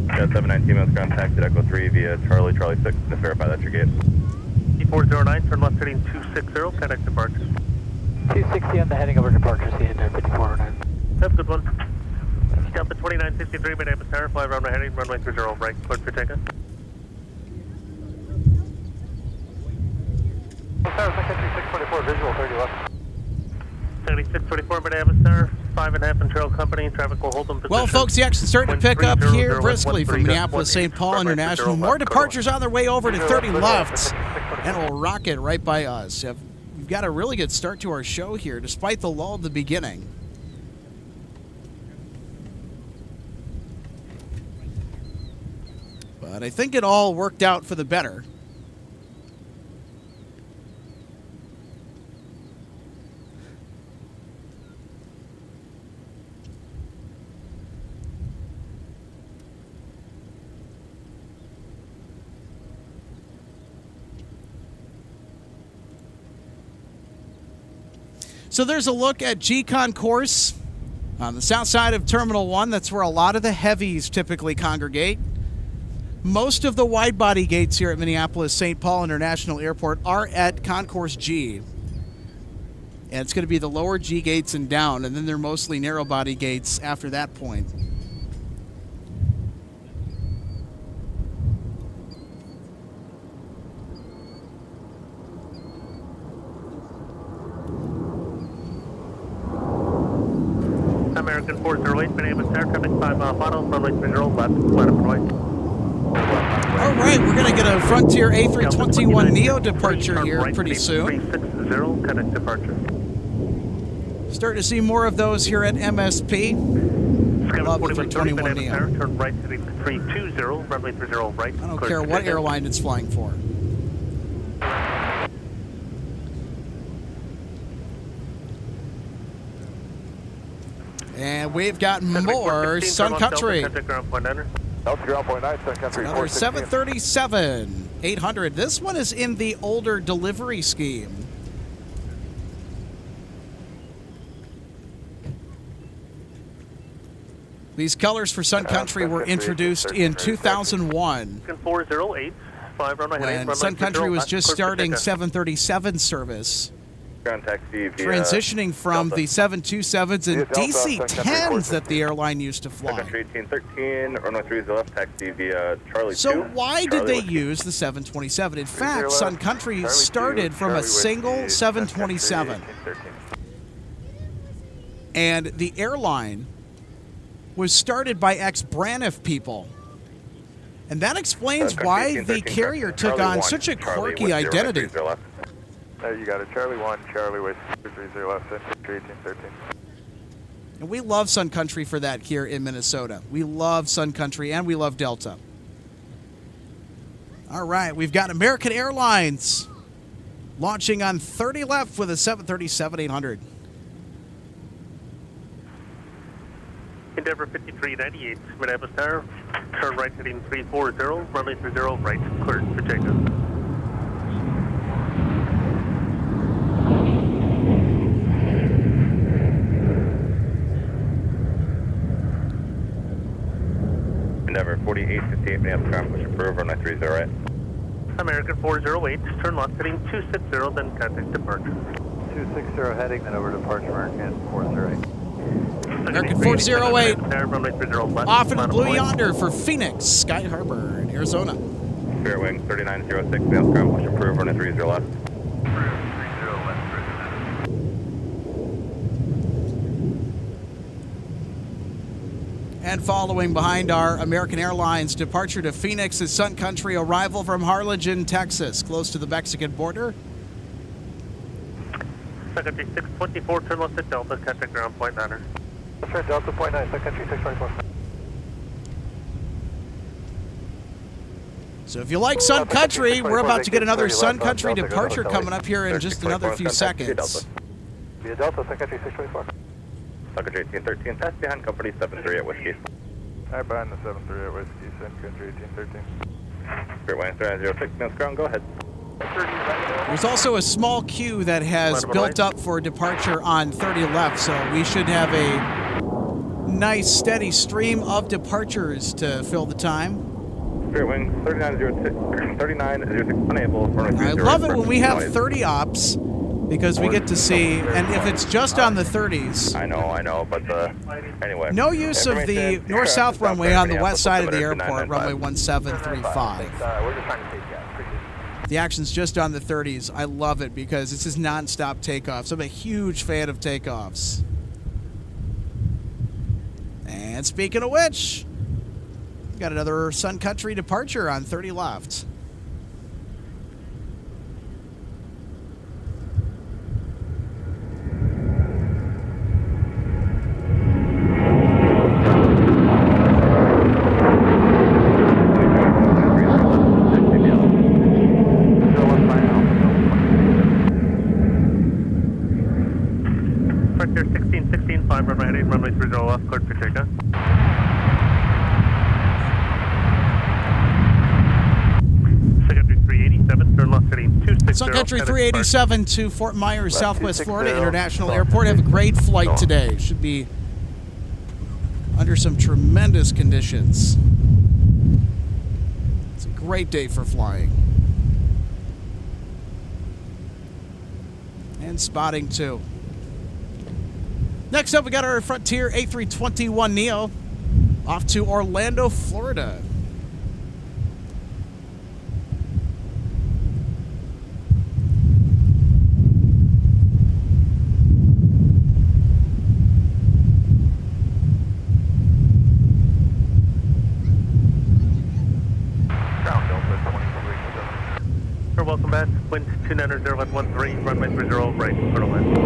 Got 719 minutes ground, taxi to Echo 3 via Charlie 6, to verify that's your gate. E409, turn left heading 260, contact departure. 260 on the heading over departure, see you there, 5409. Have a good one. Delta 2963, Minneapolis Tower, fly runway heading, runway 30 right, cleared for takeoff. Tower, Sun Country 624, visual 30 left. 7624, Minneapolis Tower, 5.5 and trail company, traffic will hold them position. Well, folks, the action's starting to pick up here briskly from 13, Minneapolis St. Paul International. More departures on their way over to 30 left, and we'll rocket right by us. We've got a really good start to our show here, despite the lull at the beginning. But I think it all worked out for the better. So there's a look at G-Con course on the south side of Terminal 1. That's where a lot of the heavies typically congregate. Most of the wide-body gates here at Minneapolis St. Paul International Airport are at Concourse G. And it's going to be the lower G gates and down, and then they're mostly narrow-body gates after that point. American 408, Minneapolis Tower, traffic 5 auto, runway 30 left, line up right. All right, we're going to get a Frontier A321neo departure here pretty soon. 360, connect departure. Starting to see more of those here at MSP. Love the 321neo. Turn right heading 320, runway 30 right. I don't care what airline it's flying for. And we've got more Sun Country. Delta ground point 9, Sun Country. Another 737-800. This one is in the older delivery scheme. These colors for Sun Country were introduced in 2001 408, 5 runway heading, when Sun Country was just starting 737 service, Ground taxi via transitioning from the 727s and DC-10s that the airline used to Sun fly. Country 1813, runway 30 left, taxi via Charlie 2. So why did Charlie they with- use the 727? In fact, Sun Country started from a single 727. And the airline was started by ex-Braniff people. And that explains why the carrier took on such a quirky identity. There you got it, Charlie 1, Charlie with 30 left, Sun Country 1813. And we love Sun Country for that here in Minnesota. We love Sun Country and we love Delta. All right, we've got American Airlines launching on 30 left with a 737-800. Endeavor 5398, Minneapolis Tower, turn right heading 340, runway 30 right, cleared for takeoff. Endeavor 4858, Minneapolis ground, push approved, runway 30 right. American 408, turn left heading 260, then contact departure. 260 heading, then over departure, American 408. American 408 runway 30 left, off in the line Blue up right. Yonder for Phoenix Sky Harbor in Arizona. Spirit wing 3906, Minneapolis ground, push approved, runway 30 left. And following behind our American Airlines departure to Phoenix is Sun Country arrival from Harlingen, Texas, close to the Mexican border. Sun Country 624, turn left at Delta, contact ground point 9. That's right, Delta point 9, Sun Country 624. So if you like Sun Country, we're about to get another Sun Country departure coming up here in just another few seconds. Via Delta, Sun Country 624. Sun Country 1813, pass behind company 73 at Whiskey. Alright, behind the 73 at Whiskey, Sun Country 1813. Spirit Wing 3906, Minutes ground, go ahead. There's also a small queue that has built up for departure on 30 left, so we should have a nice steady stream of departures to fill the time. Spirit Wing 3906, unable. I love it when we have 30 ops because we get to see, and if it's just on the 30s. I know, but anyway. No use of the north-south runway on the west side of the airport, runway 1735. We're just trying to take gas. Appreciate it. The action's just on the 30s. I love it because this is non-stop takeoffs. I'm a huge fan of takeoffs. And speaking of which, we got another Sun Country departure on 30 left. Frontier 1616, 5 runway heading, runway 30 left, cleared for takeoff. Sun Country 387, turn left heading 260. Sun Country 387 to Fort Myers, Southwest Florida International Airport. Have a great flight today. Should be under some tremendous conditions. It's a great day for flying. And spotting too. Next up, we got our Frontier A321neo off to Orlando, Florida. Ground Delta 23. Sir, welcome back. Wind 290-113, runway 30 right, clear to land.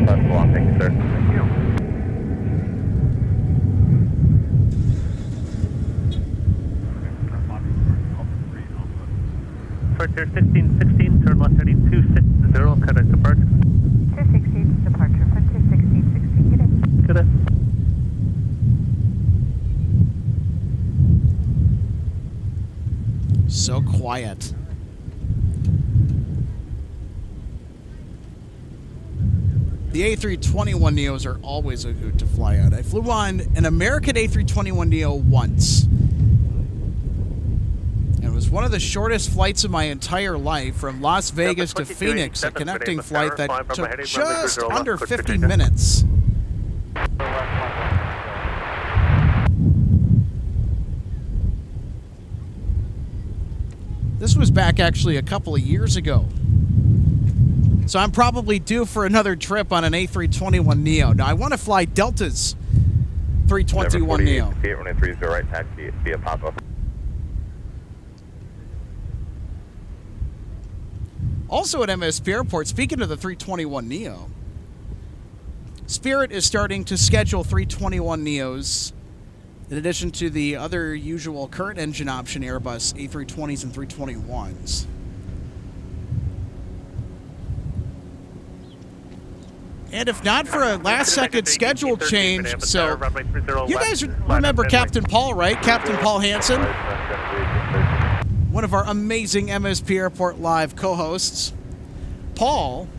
That's long, thank you, sir. Thank you. Frontier 1616, turn left heading 260, contact departure. 260 departure, Frontier 1616, get in. Good day. So quiet. The A321neos are always a hoot to fly on. I flew on an American A321neo once. And it was one of the shortest flights of my entire life from Las Vegas to Phoenix, a connecting flight that took just under 50 minutes. This was back actually a couple of years ago. So I'm probably due for another trip on an A321neo. Now, I want to fly Delta's 321neo. Runway 30 right, taxi via Papa. Also at MSP Airport, speaking of the 321neo, Spirit is starting to schedule 321neos in addition to the other usual current engine option Airbus A320s and 321s. And if not for a last-second schedule change, so you guys remember Captain Paul, right? Captain Paul Hansen, one of our amazing MSP Airport Live co-hosts. Paul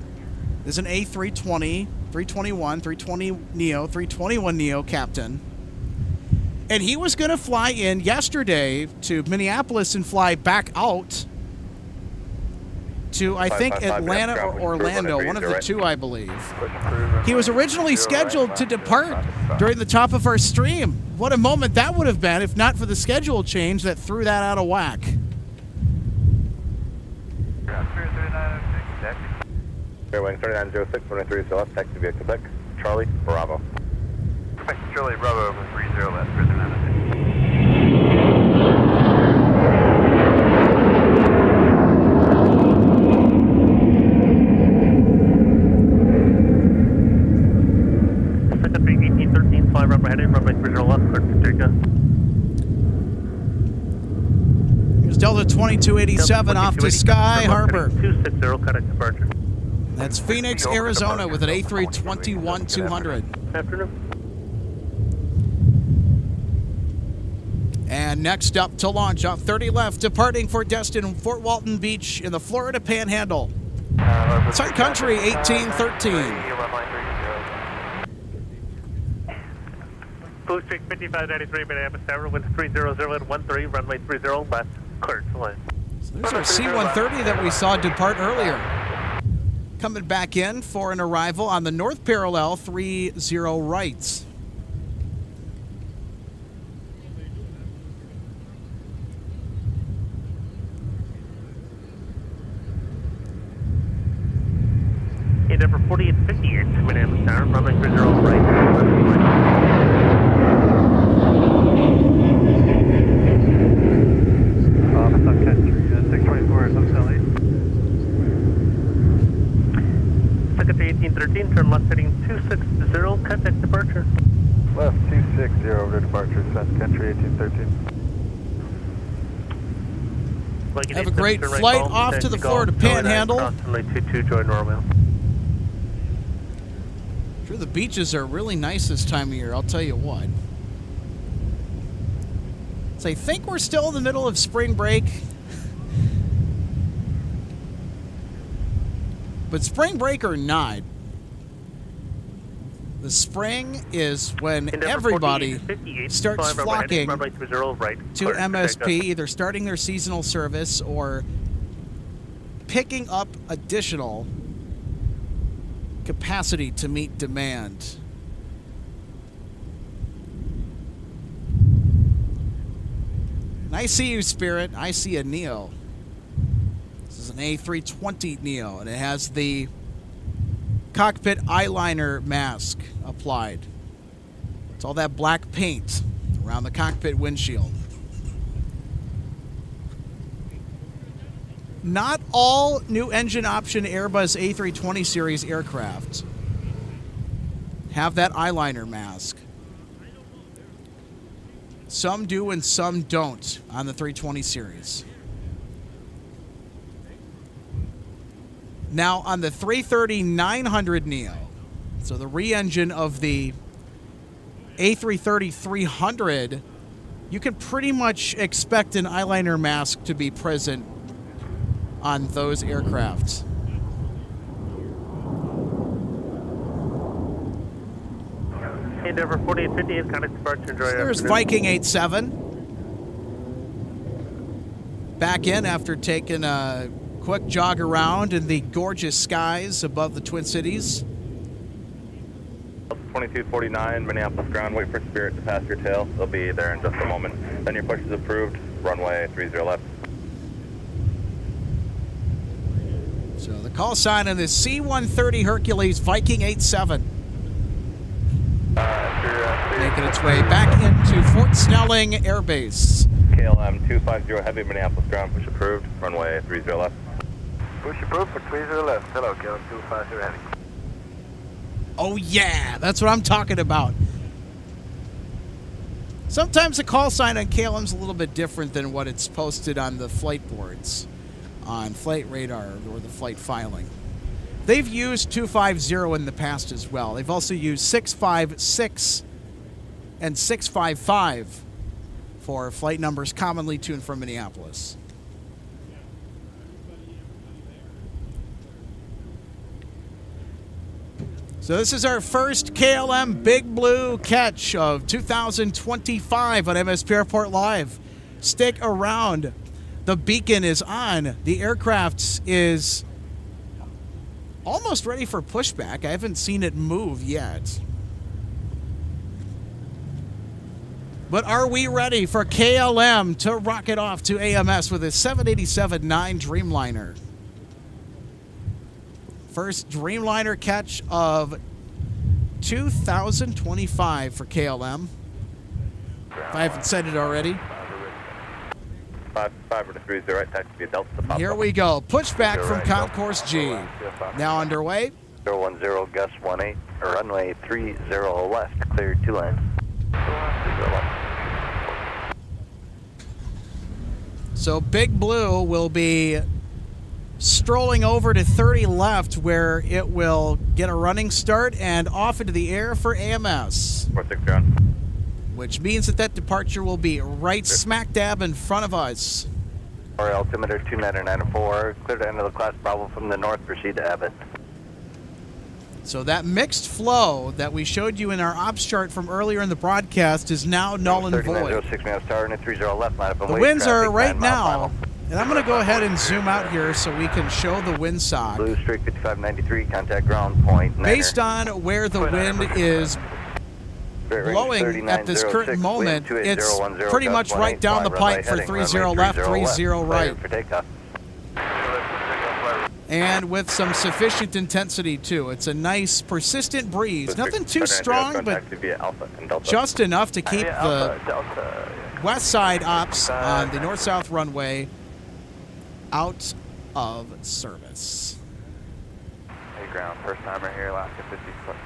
is an A320, 321, 320neo, 321neo captain. And he was going to fly in yesterday to Minneapolis and fly back out to, I think, Atlanta or Orlando, one of the two, I believe. He was originally scheduled to depart during the top of our stream. What a moment that would have been if not for the schedule change that threw that out of whack. Airwing 3906, runway 30 left, taxi via Quebec, Charlie, Bravo. Quebec, Charlie, Bravo, 30 left, 3906. Second 1813, 5 runway heading, runway 30 left, cleared for takeoff. Here's Delta 2287 off to Sky Harbor. 260, contact departure. That's Phoenix, Arizona with an A321-200. Afternoon. And next up to launch off 30 left, departing for Destin, Fort Walton Beach in the Florida Panhandle. Sun Country 1813. Blue Streak 5593, Minneapolis Tower, wind 300 at 13, runway 30 left, clear to land. So there's our C-130 that we saw depart earlier. Coming back in for an arrival on the north parallel, 30 right. Endeavor 4858, Minneapolis Tower, runway 30 right. Sun Country, 624, Sun Sally. Sun Country 1813, turn left heading 260, contact departure. Left 260 over departure, Sun Country 1813. Have a great flight off to the Florida Panhandle. Runway 22, join Norwell. Sure, the beaches are really nice this time of year, I'll tell you what. So I think we're still in the middle of spring break. But spring break or not, the spring is when everybody starts flocking to MSP, either starting their seasonal service or picking up additional capacity to meet demand. And I see you, Spirit. I see a Neo. This is an A320 Neo, and it has the cockpit eyeliner mask applied. It's all that black paint around the cockpit windshield. Not all new engine option Airbus A320 series aircraft have that eyeliner mask. Some do and some don't on the 320 series. Now on the 330-900 Neo, so the re-engine of the A330-300, you can pretty much expect an eyeliner mask to be present on those aircrafts. Endeavor 4858, contact departure, enjoy. There's Viking 87. Back in after taking a quick jog around in the gorgeous skies above the Twin Cities. 2249, Minneapolis ground, wait for Spirit to pass your tail. They'll be there in just a moment. Then your push is approved, runway 30 left. So the call sign on this C-130 Hercules Viking 87. Making its way back into Fort Snelling Air Base. KLM 250 heavy, Minneapolis ground, push approved, runway 30 left. Push approved for 30 left. Hello, KLM 250 heavy. Oh yeah, that's what I'm talking about. Sometimes the call sign on KLM's a little bit different than what it's posted on the flight boards, on Flight Radar or the flight filing. They've used 250 in the past as well. They've also used 656 and 655 for flight numbers commonly to and from Minneapolis. So this is our first KLM Big Blue catch of 2025 on MSP Airport Live. Stick around. The beacon is on. The aircraft is almost ready for pushback. I haven't seen it move yet. But are we ready for KLM to rocket off to AMS with a 787-9 Dreamliner? First Dreamliner catch of 2025 for KLM. If I haven't said it already. 530, right, taxi Delta. Here we go. Pushback from Concourse G. Now underway. 010, Gus 18, runway 30 left, cleared 2 lanes. So Big Blue will be strolling over to 30 left, where it will get a running start and off into the air for AMS. 46 ground. Which means that departure will be right smack dab in front of us. Or altimeter 29904, clear to enter the class Bravo from the north, proceed to Abbott. So that mixed flow that we showed you in our ops chart from earlier in the broadcast is now null and void. 3906 Minneapolis Tower and 30 left, line up and The wait, winds are traffic, right 9 mile now, final. and I'm going to go ahead and zoom out here so we can show the windsock. Blue straight 5593, contact ground point. Based on where the wind is blowing at this current moment, it's pretty much right down the pipe for 30 left, 30 right. And with some sufficient intensity, too. It's a nice, persistent breeze. Nothing too strong, but just enough to keep the west side ops on the north-south runway out of service. Hey, ground, first timer here, last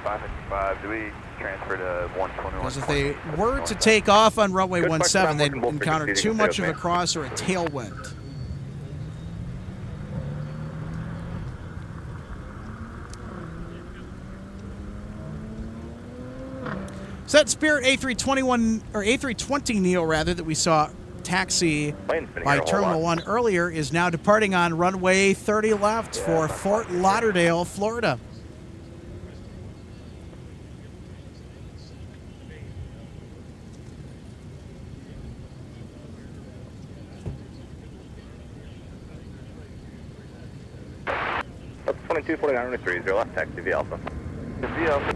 555. Do we transfer to 121? Because if they were to take off on runway 17, they'd encounter too much of a cross or a tailwind. So that Spirit A321 or A320 Neo rather that we saw taxi by Terminal 1 earlier is now departing on runway 30 left for Fort Lauderdale, Florida. That's 2249 left, taxi V Alpha. V Alpha.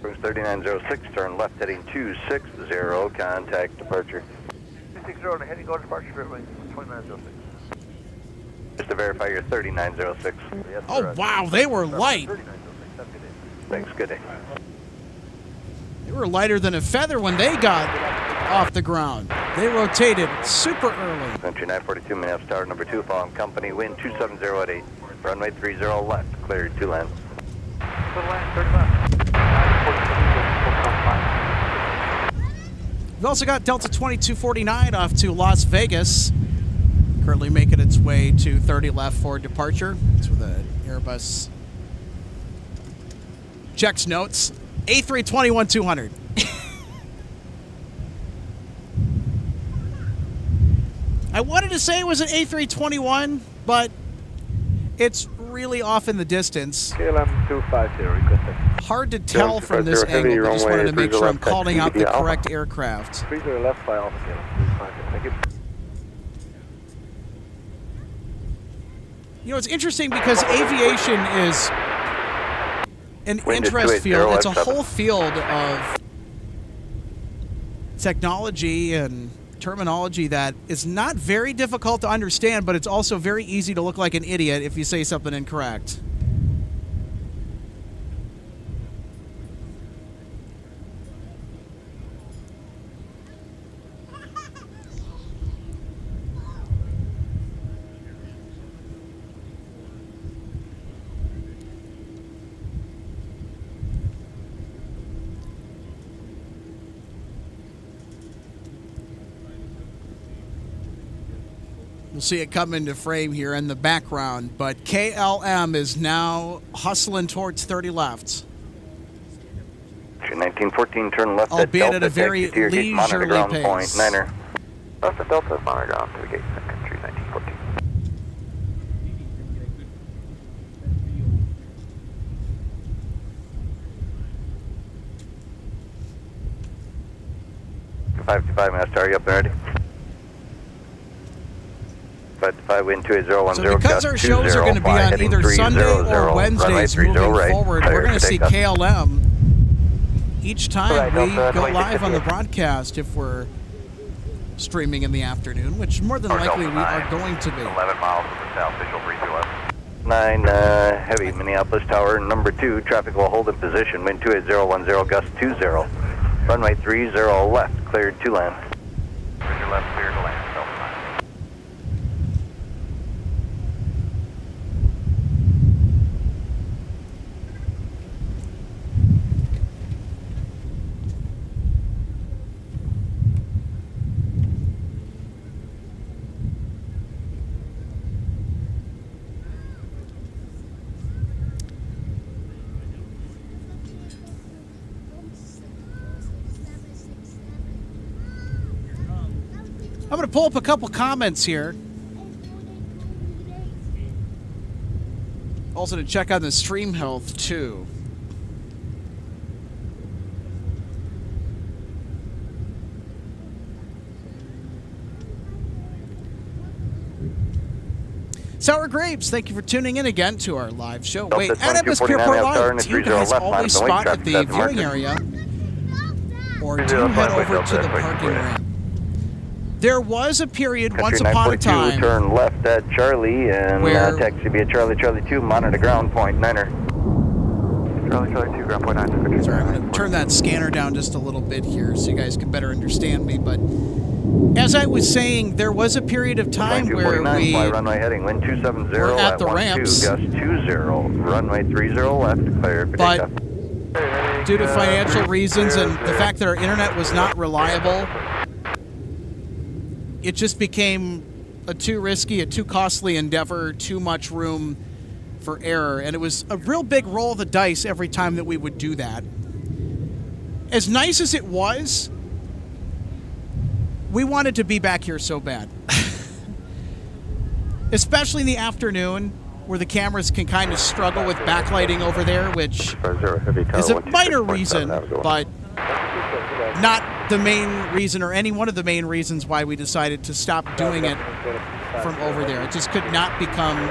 Cruise 3906, turn left heading 260, contact departure. 260, heading go departure for 2906. Just to verify your 3906. Yes, oh, wow, they were light. 3906, thanks, good day. They were lighter than a feather when they got off the ground. They rotated super early. Country 942, Minneapolis Tower number 2, following company, wind 270 at 8. Runway 30 left, cleared 2 lands. 30 left. We've also got Delta 2249 off to Las Vegas, currently making its way to 30 left for departure. It's with an Airbus. Checks notes. A321-200. I wanted to say it was an A321, but it's really off in the distance. KLM 250, requesting. Hard to tell from this angle. I just wanted to make sure I'm calling out the correct aircraft. 30 left by Alpha KLM. Thank you. You know, it's interesting because aviation is an interest field. It's a whole field of technology and terminology that is not very difficult to understand, but it's also very easy to look like an idiot if you say something incorrect. We'll see it come into frame here in the background, but KLM is now hustling towards 30 left. 1914, turn left albeit Delta, at a very leisurely pace. Point, Niner. Left at Delta, monitor ground to the gate, Sun Country 1914. Minutes, are you up and ready? 5 wind 28010. So because our shows are going to be on either Sunday or Wednesdays moving forward, we're going to see KLM each time we go live on the broadcast if we're streaming in the afternoon, which more than likely we are going to be. 11 miles from the south, visual 32 left. 9 heavy, Minneapolis Tower, number 2, traffic will hold in position, wind 28010, gust 20. Runway 30 left, cleared to land. Roger left, clear to land, Delta 9. I'm going to pull up a couple comments here. Also to check on the stream health, too. Sour Grapes, thank you for tuning in again to our live show. Wait, at MSP Airport Live, do you guys always spot at the viewing area? Or do you head over to the parking ramp? There was a period once upon a time. Turn left at Charlie and taxi via Charlie 2, monitor ground point 9er. Charlie 2, ground point 9. Sorry, I'm going to turn that scanner down just a little bit here so you guys can better understand me. But as I was saying, there was a period of time where we fly runway heading, wind 270 were at the ramps. Gust 20, runway 30 left, clear. But due to financial reasons and the fact that our internet was not reliable, it just became a too risky, a too costly endeavor, too much room for error. And it was a real big roll of the dice every time that we would do that. As nice as it was, we wanted to be back here so bad. Especially in the afternoon, where the cameras can kind of struggle with backlighting over there, which is a minor reason, but not the main reason or any one of the main reasons why we decided to stop doing it from over there. It just could not become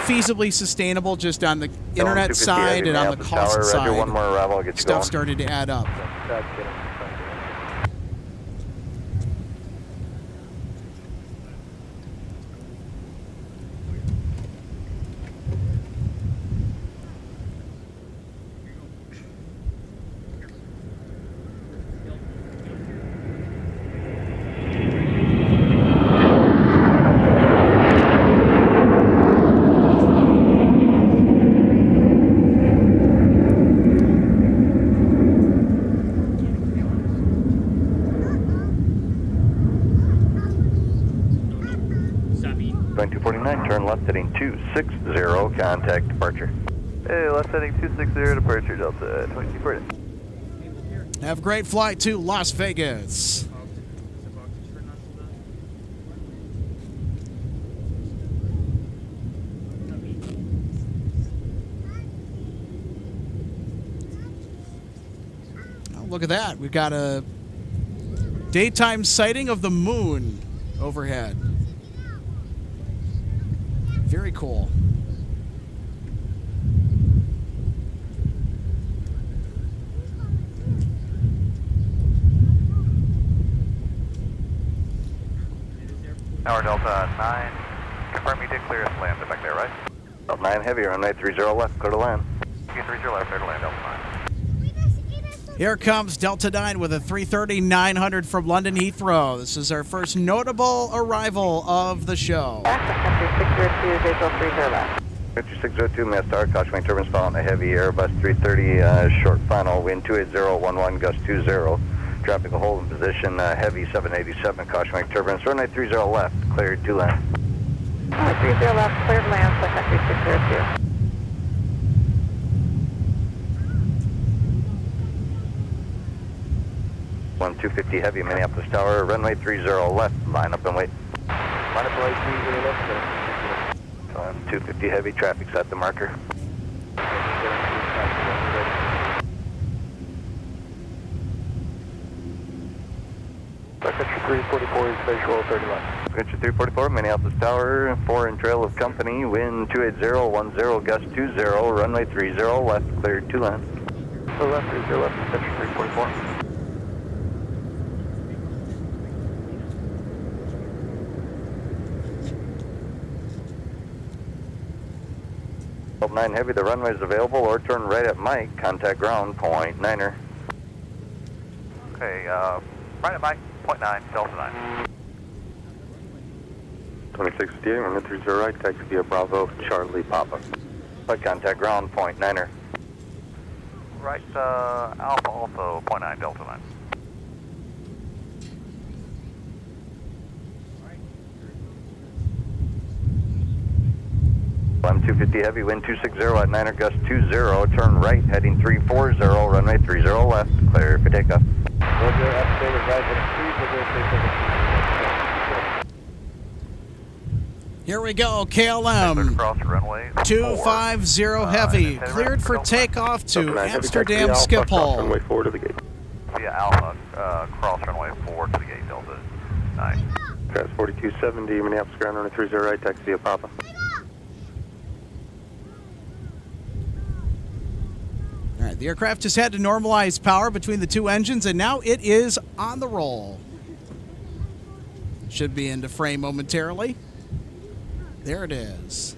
feasibly sustainable just on the internet side and on the cost side. Stuff started to add up. Heading 260, contact departure. Hey, left heading 260, departure Delta 2240. Have a great flight to Las Vegas. Oh, look at that. We've got a daytime sighting of the moon overhead. Very cool. Tower Delta 9, confirm you did clear us land back there, right? Delta 9 heavy, runway 30 left, clear to land. 30 left, clear to land, Delta 9. Here comes Delta 9 with a 330-900 from London Heathrow. This is our first notable arrival of the show. Country 602, visual 30 left. Country 602, Mass Tower, caution turbines following a heavy Airbus 330, short final, wind 28011, gust 20. Traffic will hold in position, heavy 787, caution turbines, runway 30 left, cleared to land. 30 left, cleared land, Sun Country 602. One 250 heavy, Minneapolis Tower, runway 30 left, line up and wait. Line up and wait, 30 left. 250 heavy, traffic's at the marker. Country 344 is visual 30 left. Country 344, Minneapolis Tower, 4 in trail of company, wind 28010, gust 20, runway 30 left, cleared to land. So left 30 left, Country 344. 9 Heavy, the runway is available, or turn right at Mike, contact ground, point 9er. Okay, right at Mike, point 9, Delta 9. 2658, runway 30 right, taxi via Bravo, Charlie Papa. Mike, contact ground, point 9er. Right, Alpha also, point 9, Delta 9. I'm 250 Heavy, wind 260 at 9er, gust 20, turn right, heading 340, runway 30 left, clear for takeoff. Roger, updated right, heading 3, Here we go, KLM across runway 250 Heavy, cleared for takeoff to Amsterdam Schiphol. Runway 4 to the gate. via Alpha, cross runway 4 to the gate, Delta 9. Pass 4270, Minneapolis ground, runway 30 right, taxi via Papa. All right, the aircraft just had to normalize power between the two engines, and now it is on the roll. Should be into frame momentarily. There it is.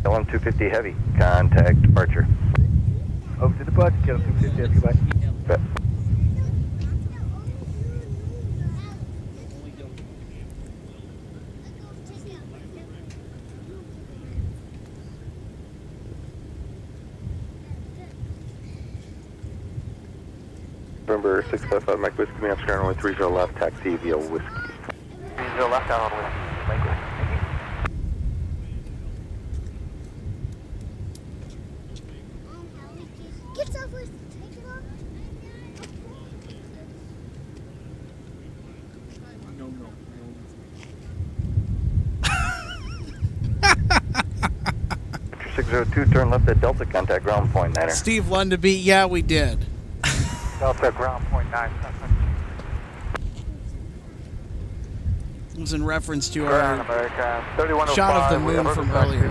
LM 250 Heavy, contact departure. Over to the bus, get 250 Heavy, goodbye. Bet. November 655 Mike Whiskey, Minneapolis ground, runway 30 left, taxi via Whiskey. 30 left out on Whiskey, Mike Whiskey. Get Southwest, take it off. No. 602, turn left at Delta, contact ground, point 9er. Steve Lundaby, yeah, we did. Delta ground, point 9. It was in reference to Ground, our America, 3105. shot of the moon from earlier.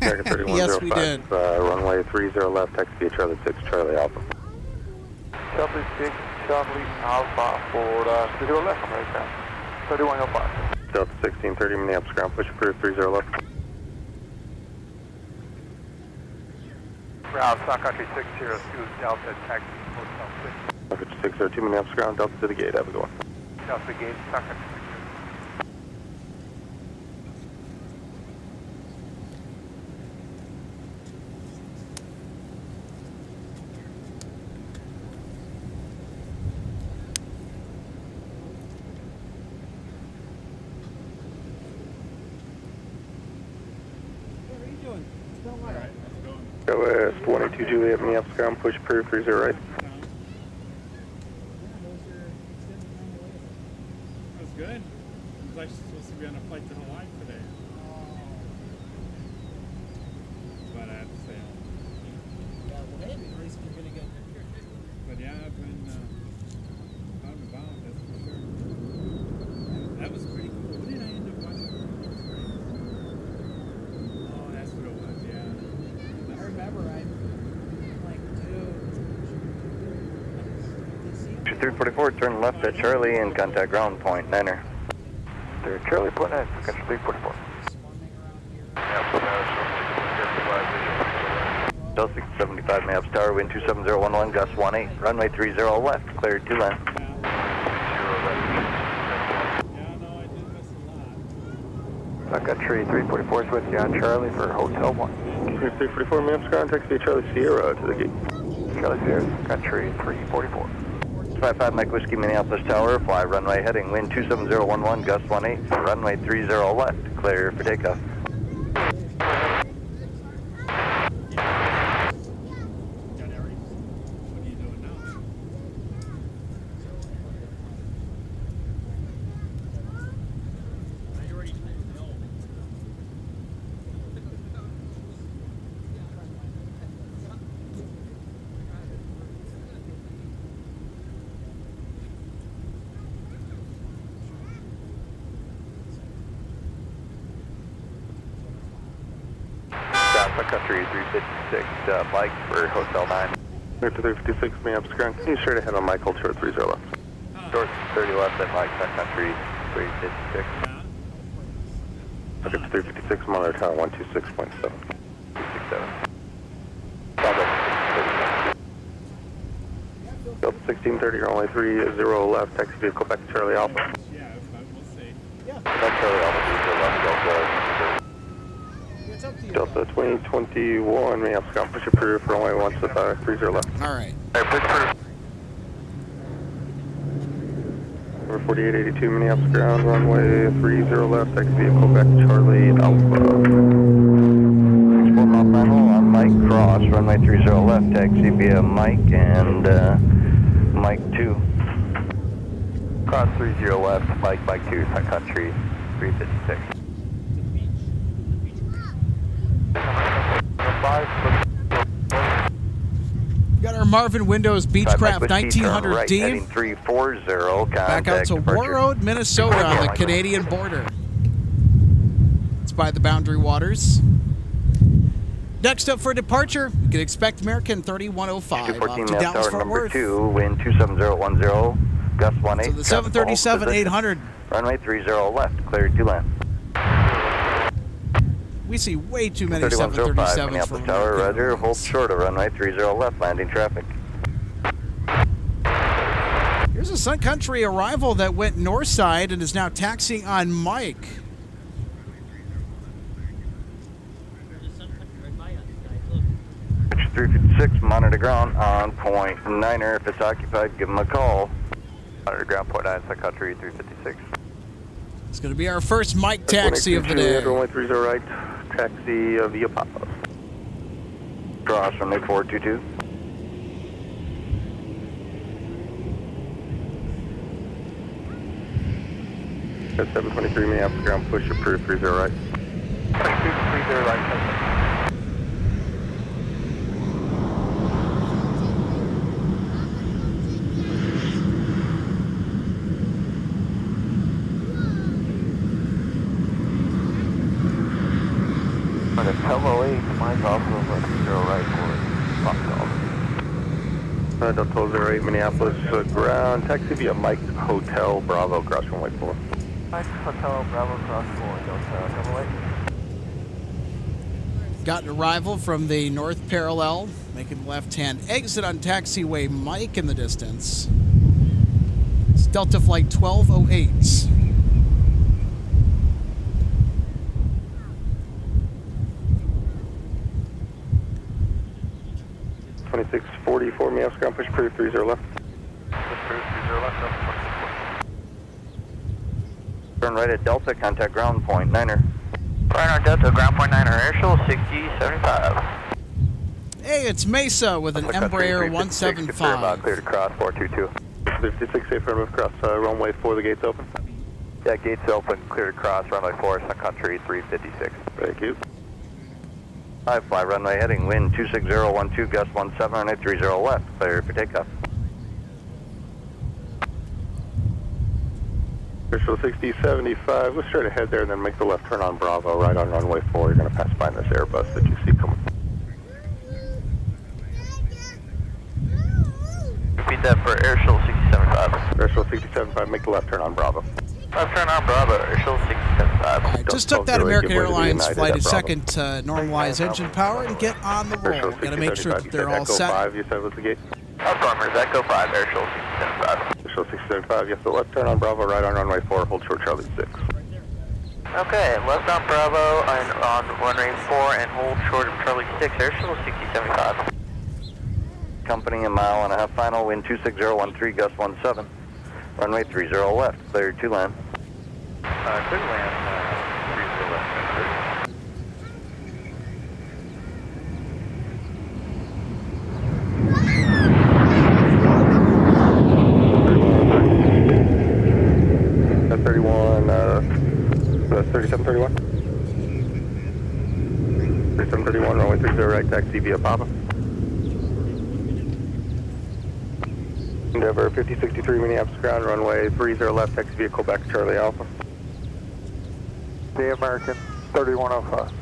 American 3105, Yes, we did. Runway 30 left, taxi via Charlie 6, Charlie Alpha. Charlie 6, Charlie Alpha for 30 left, America, 3105. Delta 1630, Minneapolis ground, push approved, 30 left. Ground, Sun Country 602, Delta, taxi, Hotel 6. 602, Minneapolis ground, Delta to the gate, have a good one. Delta gate, Sun Country 602. Go West 182 Juliet, Minneapolis ground, push approved, 30 right. That's good. I was actually supposed to be on a flight to Hawaii today. But I have to stay home. Yeah, well, hey, at least you're going to get... But yeah, I've been out and about, that's for sure. That was pretty cool. What did I end up watching? Oh, that's what it was, yeah. I remember, I'm like, dude. 344, turn left at Charlie and contact ground, point 9er. There, Charlie, point 9, country 344. Delta 675, Minneapolis Tower, wind 27011, gust 18, runway 30 left, cleared to land. Yeah, no, I did miss a lot. Sun Country 344 is with you on Charlie for Hotel 1. 344, Minneapolis ground, taxi via Charlie Sierra to the gate. Charlie Sierra, Sun Country 344. 655 Mike Whiskey, Minneapolis Tower, fly runway heading, wind 27011, gust 18, runway 30 left, clear for takeoff. What are you doing now? Are you ready? No. Sun Country 356, Mike for Hotel 9. Clear to 356, Minneapolis ground. Can you straight ahead on Mike, hold short 30 left. Short 30 left at Mike, Sun Country 356. Look at 356, monitor tower 126.7. 267. Delta 1630, runway 30 left, taxi vehicle back to Charlie Alpha. Yeah, we'll see. Back Charlie Alpha 30 left, It's up to you. Delta 2021, Minneapolis ground, push approved for runway 30 left. All right. Alright, push approved. Number 4882, Minneapolis ground, runway 30 left, taxi vehicle back to Charlie Alpha. 64 mile final on Mike, cross, runway 30 left, taxi via Mike and Mike 2. Cross 30 left, Mike 2, Sun Country 356. We got our Marvin Windows Beechcraft Right, 1900D heading 340, back out to departure. Warroad, Minnesota on the Canadian border. It's by the Boundary Waters. Next up for departure, you can expect American 3105 off 214 to now Dallas tower Fort number Worth. 2, wind 27010, gust 18. So the 737-800. Runway 30 left, cleared to land. We see way too many 3105, 737s Minneapolis from Tower, American roger, hold Airlines. short of runway 30 left, landing traffic. Here's a Sun Country arrival that went north side and is now taxiing on Mike. 356, monitor ground on point 9er. If it's occupied, give them a call. Monitor ground point 9, Sun Country 356. It's going to be our first Mike taxi of the day. Runway 30 right, taxi via Papa. Cross runway 422. At 723, Minneapolis ground, push approved 30 right. 30 right. Hello 8, Mike also left 0 right for Foxcall. Delta 08, Minneapolis ground, taxi via Mike Hotel Bravo, cross runway 4. Mike Hotel Bravo cross 4, Delta 08. Got an arrival from the north parallel, making the left-hand exit on taxiway Mike in the distance. It's Delta Flight 1208. 2644, Minneapolis ground, push approved 30 left. Turn right at Delta, contact ground point 9er. Right on Delta, ground point 9er, airshow 6075. Hey, it's Mesa with an Embraer 175. Clear to cross 422. 56, safe runway cross, runway 4, the gate's open. Yeah, gates open, clear to cross runway 4, Sun Country 356. Thank you. High fly runway heading, wind 26012, gust 17, runway 30 left, clear for takeoff. Official 6075, go straight ahead there and then make the left turn on Bravo, right on runway 4. You're going to pass by this Airbus that you see coming. Repeat that for airshow 675. Official 6075, make the left turn on Bravo. Left turn on Bravo, airshow 675. I just took that American Airlines flight a second to normalize engine power and get on the roll. Got to make sure that they're all set. Echo 5, you said was the gate. Affirmers, Echo 5, airshow 675. Official 675, yes, the left turn on Bravo, right on runway 4, hold short Charlie 6. Okay, left on Bravo and on runway 4 and hold short of Charlie 6, airshow 6075. company, a mile and a half final, wind 26013, gust 17. Runway 30 left, clear to land. Clear land, 30 left. That's 31, 3731. 3731, runway 30 right, taxi via Papa. Endeavor 5063 Minneapolis ground, runway 30 left, taxi vehicle back to Charlie Alpha. The American 3105.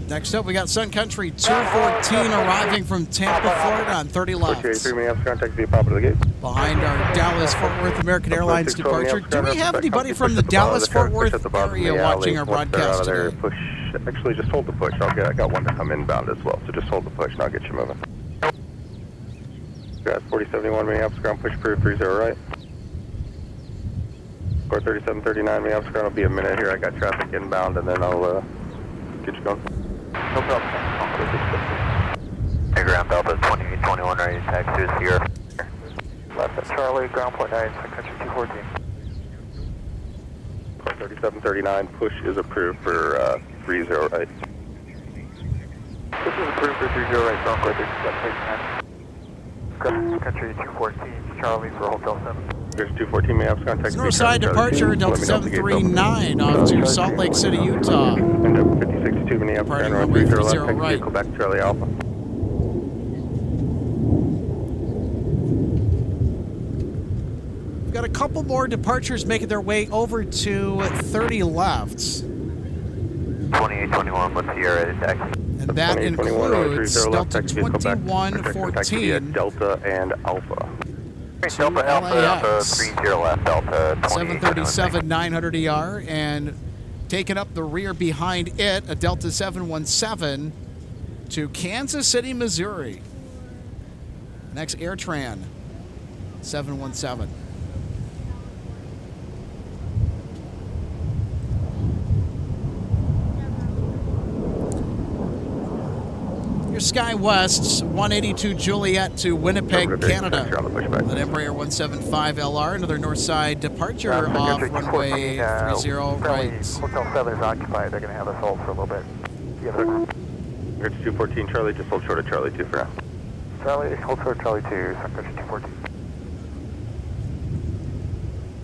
Next up, we got Sun Country 214 arriving from Tampa, Florida on 30 left. 4883 Minneapolis ground, taxi via Papa to the gate. Behind our Dallas-Fort Worth American Airlines departure. Do we have anybody from the Dallas-Fort Worth area watching our broadcast today? Push. Actually, just hold the push. I got one to come inbound as well, so just hold the push and I'll get you moving. Got 4071 Minneapolis ground, push approved 30 right. Score 3739 Minneapolis ground will be a minute here. I got traffic inbound and then I'll get you going. No problem. Hey, ground Delta 2821, ready to taxi to Sierra. Left at Charlie, ground point 9, Sun Country 214. 3739, push is approved for 30 right. This is approved for 30 right, ground point 3739. Sun Country 214, Charlie for Hotel 7. There's 214 Minneapolis contact. Northside departure, Delta 739 off to Salt Lake City, Utah. And 5062 Minneapolis Departing runway 30 left, taxi right. vehicle back to Charlie Alpha. We've got a couple more departures making their way over to 30 left. 2821, what's Sierra taxi? And that 2821, includes 30 left, Delta taxi vehicle back. Taxi via 2114. Delta and Alpha. Delta Alpha, Delta 30 left, Delta 737 900 ER, and taking up the rear behind it, a Delta 717 to Kansas City, Missouri. Next, AirTran 717. Your SkyWest 182 Juliet to Winnipeg, Canada. That Embraer 175LR, another Northside departure off runway 30 right. Hotel 7 is occupied. They're going to have us hold for a little bit. Here's 214 Charlie, just hold short of Charlie 2 for now. Charlie, hold short of Charlie 2, Sun Country 214.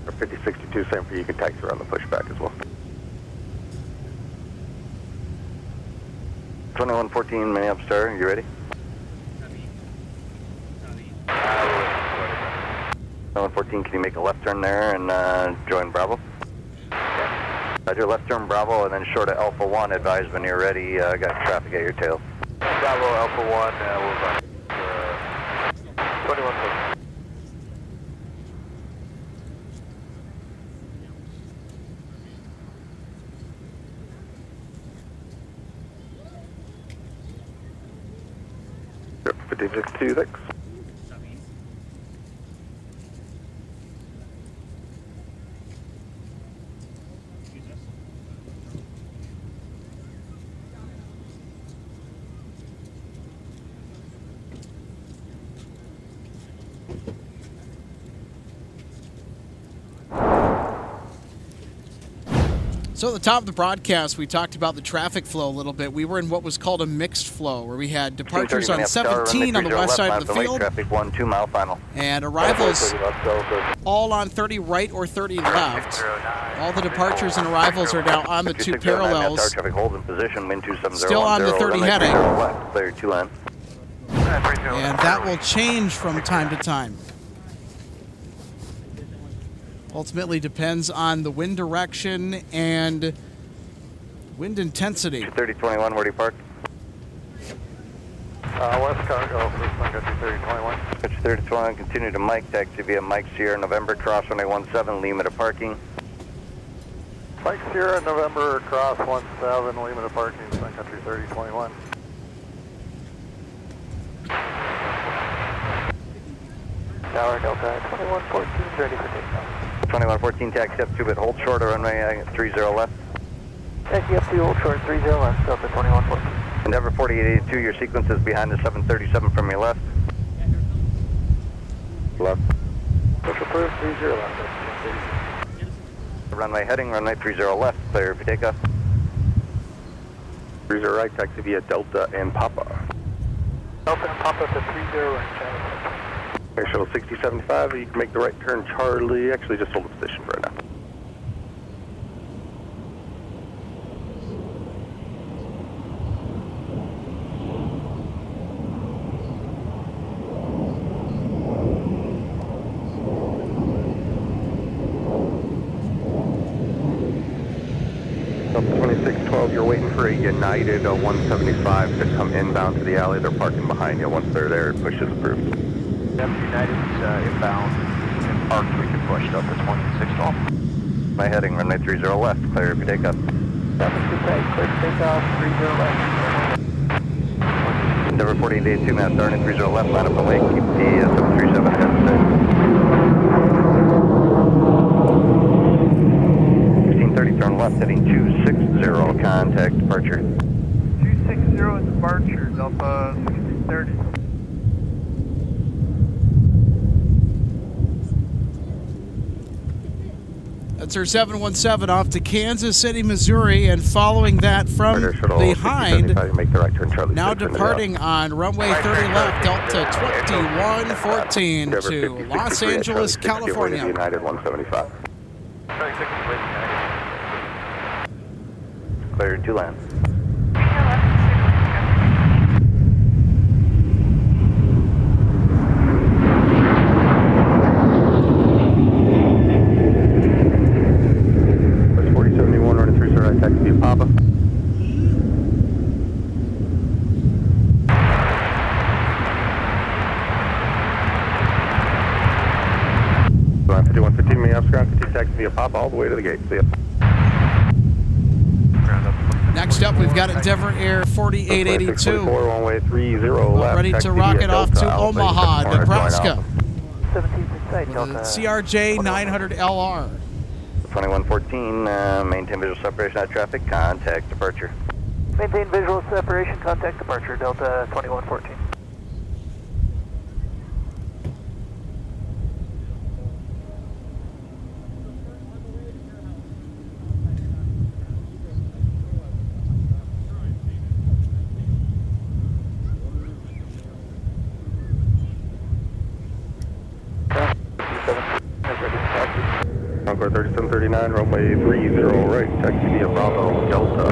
Or 5062, same for you, can taxi around the pushback as well. 2114 Minneapolis Star, you ready? 2114, can you make a left turn there and join Bravo? Roger, left turn Bravo and then short of Alpha 1, advise when you're ready, got traffic at your tail. Bravo, Alpha 1, we'll run 2114. 5062, thanks. So at the top of the broadcast, we talked about the traffic flow a little bit. We were in what was called a mixed flow, where we had departures on 17 on the west side of the field, traffic 1 2 mile final. and arrivals all on 30 right or 30 left. All the departures and arrivals are now on the two parallels, Traffic hold in position, wind 270. still on the 30 heading, Clear 2 line. and that will change from time to time. Ultimately depends on the wind direction and wind intensity. 3021, where do you park? West Cargo, Sun Country 3021. Pitch 3021, continue to Mike, taxi via Mike Sierra, November, cross runway 17, Lima to parking. Mike Sierra, November, cross 17, Lima to parking, Sun Country 3021. Tower Delta 2114, ready for takeoff. 2114, taxi up 2 bit, hold short of runway 30 left. Taxi up 2, hold short 30 left, Delta 2114. Endeavor 4882, your sequence is behind the 737 from your left. Left. Push approved, 30 left. Runway heading, runway 30 left, clear for takeoff. 30 right, taxi via Delta and Papa. Delta and Papa to 30 right, channel. Air Shuttle 6075, you can make the right turn, Charlie. Actually, just hold the position for right now. Delta 2612, you're waiting for a United 175 to come inbound to the alley. They're parking behind you. Once they're there, push is approved. Yep, United's inbound and parked. We can push Delta 2612. My heading, runway 30 left, clear for takeoff. Delta 28, clear to takeoff, 30 left. Endeavor 4882, mass starting 30 left, line up the wake, keep the 737 ahead. 1630, turn left, heading 260, contact departure. 260 is departure, Delta 1630. That's our 717 off to Kansas City, Missouri, and following that from Air Shuttle behind, 6075, you make the right turn, Charlie. now 6 into the departing on runway 30 left, Delta 2114 Endeavor to 5063 Los at Angeles, Charlie 60, avoiding California. the United 175. Clear to land. Push 4071, running 30 right, taxi via Papa. Line 5115, Minneapolis, ground 50, taxi via Papa all the way to the gate. See ya. Next up, we've got Endeavor Air 4882, one way 30 left. ready taxi to via rocket off Delta, to Alpha, Omaha, corner, join Nebraska, Alpha. 17th in sight, with Delta. a CRJ 900LR. 2114, maintain visual separation out of traffic, contact departure. Maintain visual separation, contact departure, Delta 2114. Concord 3739, runway 30 right, taxi via Bravo, Delta.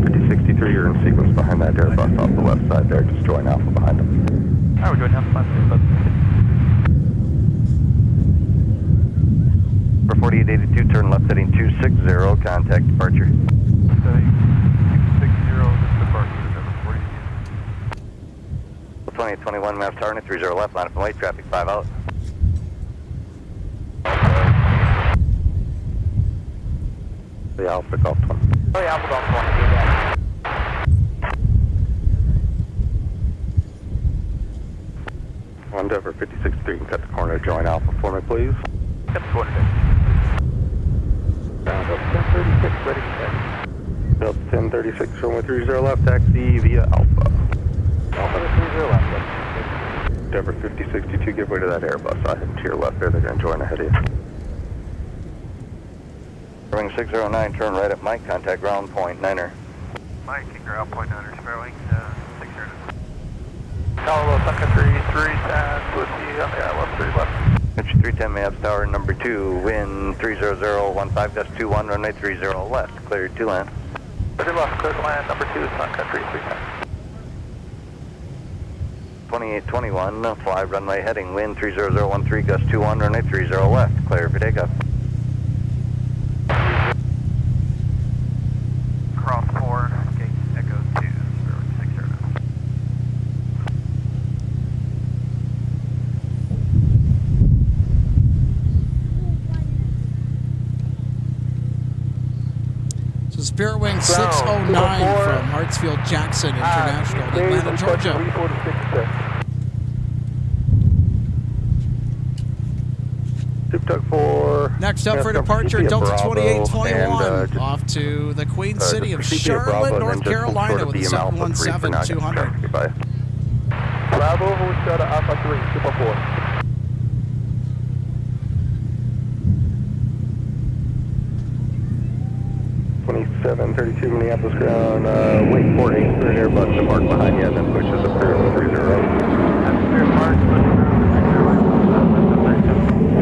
5063, you're in sequence behind that Airbus off the left side there. Just join Alpha behind them. Alright, we're doing Alpha. For 4882, turn left, heading 260, contact departure. 2021, mass target 30 left, line up and wait, traffic 5 out. The Alpha Golf 20. Oh yeah, Alpha Golf 20, Endeavor 5063, you can cut the corner, join Alpha for me, please. Cut the corner. Round up 1036, ready to check. Delta 1036, runway 30 left, taxi via Alpha. Alpha to 30 left. Endeavor 5062, give way to that Airbus. I head to your left there, they're going to join ahead of you. Ring 609, turn right at Mike, contact ground point, Niner. Mike, ground point 9er, Sparrowing, 609. Hello, Sun Country 310, with you on the left, 3 left. Country 310, Maps Tower number 2, wind 30015, gust 21, runway 30 left, cleared to land. 30 left, clear to land, number 2, Sun Country 310. 2821, fly runway heading, wind 30013, gust 21, runway 30 left, clear for takeoff. Cross 4, gate echo 2, 609. So Spirit Wing 609 from Hartsfield Jackson International, Atlanta, Georgia. 3466. Soup Tug 4. Next Next up for departure, Delta 2821, off to the Queen City of Charlotte, North Carolina with a 717-200. Bravo, hold short of Alpha 3, Super 4. 2732 Minneapolis ground, wait for a third Airbus to park behind you, and then pushes approved 30.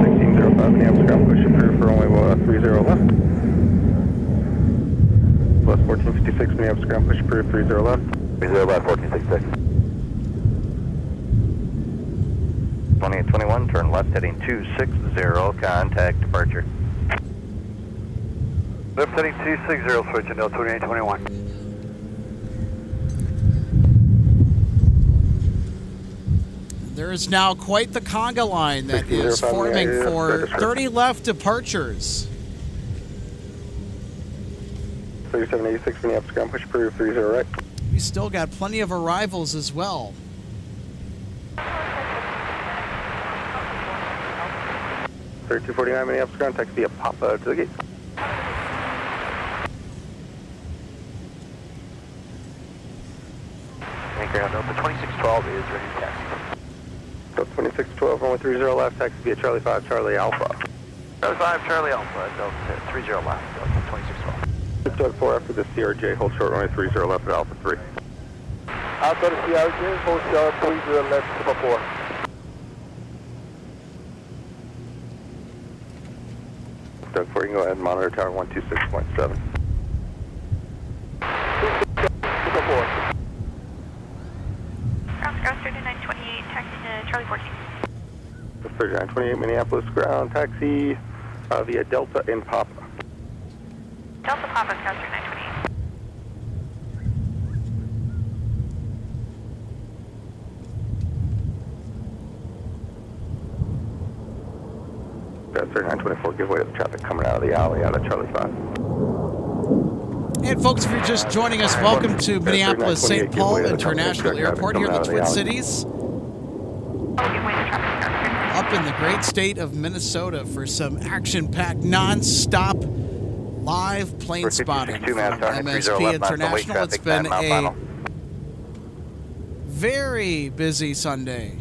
1605 Minneapolis ground, push approved for only 30 left. Plus 1456 Minneapolis ground, push approved 30 left. 30 left, 1466. 2821, turn left heading 260, contact departure. Left heading 260, switching Delta 2821. There is now quite the conga line that is forming for 30 left departures. 3786 Minneapolis ground, push approved 30 right. We still got plenty of arrivals as well. 3249 Minneapolis ground, taxi via Papa to the gate. Ground Delta 2612 is ready to taxi. Delta 2612, runway 30 left, taxi via Charlie 5, Charlie Alpha. Charlie 5, Charlie Alpha, Delta 30 left, Delta 2612. Doug 4 after the CRJ, hold short runway 30 left at Alpha 3. After the CRJ, hold short 30 left, Super 4. Doug 4, you can go ahead and monitor tower 126.7. Super 4. Ground 3928, taxi to Charlie 14. 3928 Minneapolis ground, taxi via Delta and Papa. Delta Papa, Ground 3928. That's 3924, give way to the traffic coming out of the alley out of Charlie 5. And folks, if you're just joining us, welcome to Minneapolis St. Paul International Airport here in the Twin Cities. Up in the great state of Minnesota for some action-packed, non-stop live plane spotting from MSP International. It's been a very busy Sunday.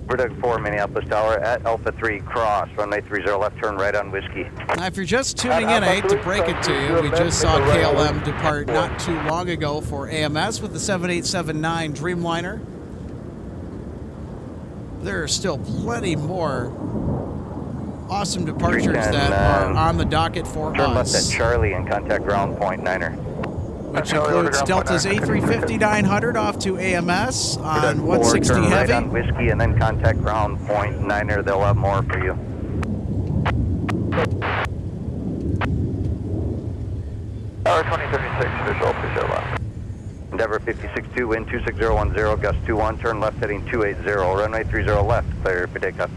Doug 4, Minneapolis Tower at Alpha 3, cross, runway 30 left, turn right on Whiskey. Now, if you're just tuning in, I hate to break it to you, we just saw KLM depart not too long ago for AMS with the 7879 Dreamliner. There are still plenty more awesome departures that are on the docket for turn us. left at Charlie and contact ground point Niner. Which includes Delta's A350-900 off to AMS on 160 turn Heavy. Right on Whiskey and then contact ground point Niner. They'll have more for you. Tower 2036, visual, please left. Endeavor 562, wind 26010, gust 21, turn left heading 280, runway 30 left, clear for takeoff.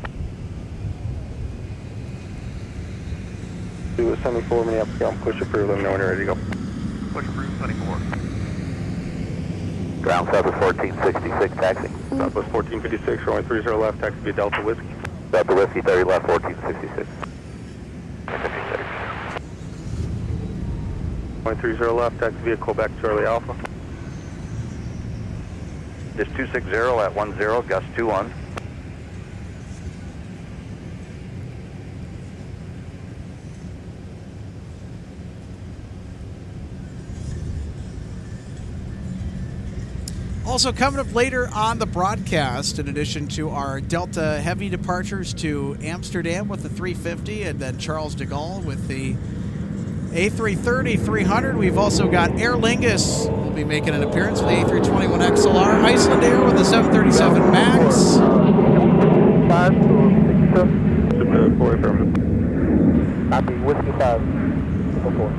74 Minneapolis ground, push approved, let me know when you're ready to go. Push approved, 24. Ground Southwest 1466, taxi. Southwest 1456, runway 30 left, taxi via Delta Whiskey. Delta Whiskey 30 left, 1466. 56. Runway 30 left, taxi via Quebec Charlie Alpha. Just 260 at 10, gust 21. Also coming up later on the broadcast, in addition to our Delta Heavy departures to Amsterdam with the 350 and then Charles de Gaulle with the A330-300, we've also got Aer Lingus will be making an appearance with the A321XLR, Iceland Air with the 737 MAX. 5 to Submitted 4 affirmative. Copy, Whiskey 5, Super 4.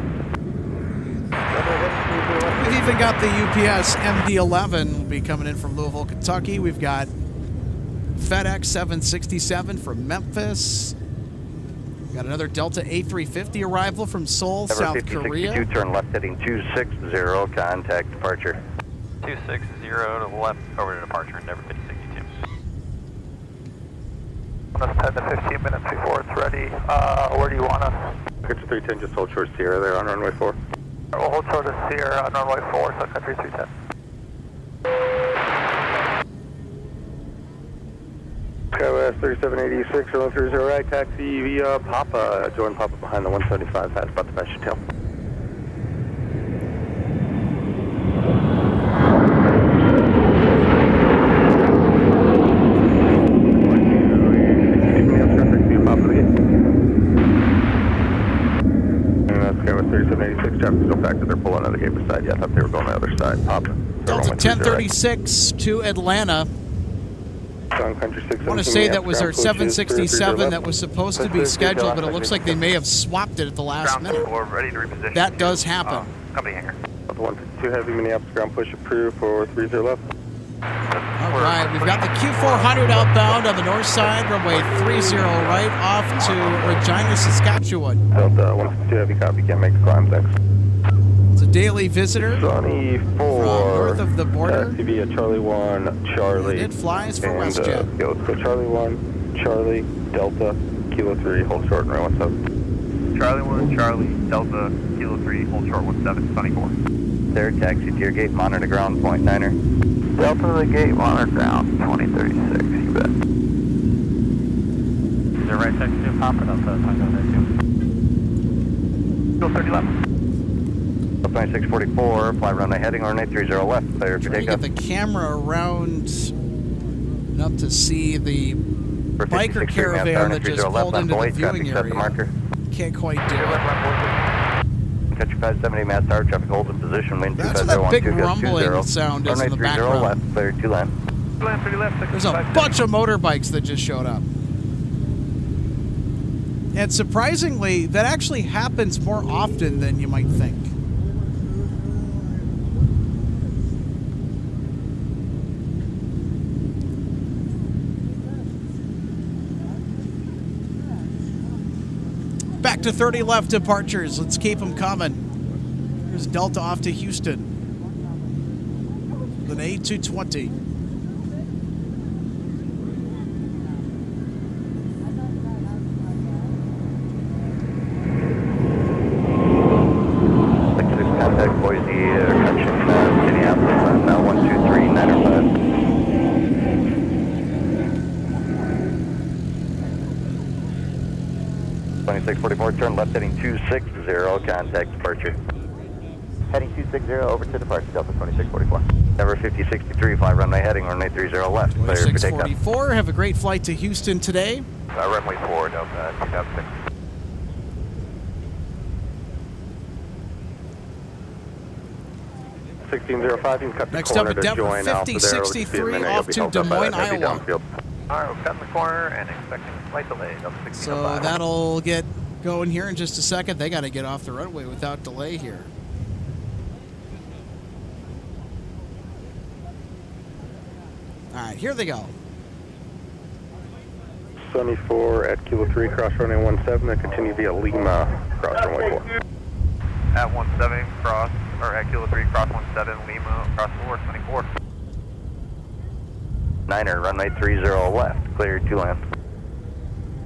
We've even got the UPS MD-11 will be coming in from Louisville, Kentucky. We've got FedEx 767 from Memphis. We've got another Delta A350 arrival from Seoul, South Korea. Turn left heading 260, contact departure. 260 to the left over to departure, Endeavor 5062. That's 10 to 15 minutes before it's ready. Where do you want us? Picture 310, just hold short Sierra there on runway 4. We'll hold short of Sierra on runway 4, Sun Country 310. SkyWest 3786, runway 30 right, taxi via Papa. Join Papa behind the 175, fast about to pass your tail. Traffic still back to their pulling on the gate beside you. I thought they were going the other side. Papa. Delta 1036 to Atlanta. Sun Country 6. I want to say that was our 767 that was supposed to be scheduled, but it looks like they may have swapped it at the last minute. Ready to reposition. That does happen. Company hangar. 152 heavy, Minneapolis ground push approved for 30 left. All right, we've got the Q400 outbound on the north side, runway 30 right, off to Regina, Saskatchewan. Delta 152 heavy, copy, can't make the climb, thanks. It's a daily visitor Sunny 4. from north of the border. TV at Charlie 1, Charlie. And it flies for and, WestJet. Yeah, let's go Charlie 1, Charlie, Delta, Kilo 3, hold short and run 17. Charlie 1, Charlie, Delta, Kilo 3, hold short 17, Sunny 4. There, taxi to your gate, monitor ground, point 9er. Delta to the gate, monitor ground, 2036, you bet. Is there right taxi to Papa? Delta, I'll go there too. Go 30 left. 2644, fly runway heading, runway 30 left, clear for Trying to takeoff. get the camera around enough to see the For biker 56 caravan that 30 just left, pulled into the left, viewing traffic set the marker. area. Can't quite do it. Country 570, mass tower, traffic holds in position, wind That's what that 25012, big rumbling 20. sound is Runway in the 30 background. left, clear 2 land. Land 30 left. There's a bunch of motorbikes that just showed up. And surprisingly, that actually happens more often than you might think. Back to 30 left departures. Let's keep them coming. Here's Delta off to Houston. With an A220. Contact Boise, correction, Minneapolis, now 123, 905. Turn left heading 260, contact departure. Heading 260 over to departure, Delta 2644. Number 5063, fly runway heading, runway 30 left, clear for takeoff. 2644, have a great flight to Houston today. Runway 4, Delta 2006. Next up at Denver, 5063 off to Des Moines, Iowa. All right, we're cutting the corner and expecting a slight delay. So that'll get going here in just a second. They got to get off the runway without delay here. All right, here they go. Sunny 4 at Kilo 3, cross runway 17, and continue via Lima, cross runway 4. At 17, cross, or at Kilo 3, cross 17, Lima, cross 4, 24. 9er, runway 30 left, clear 2 land.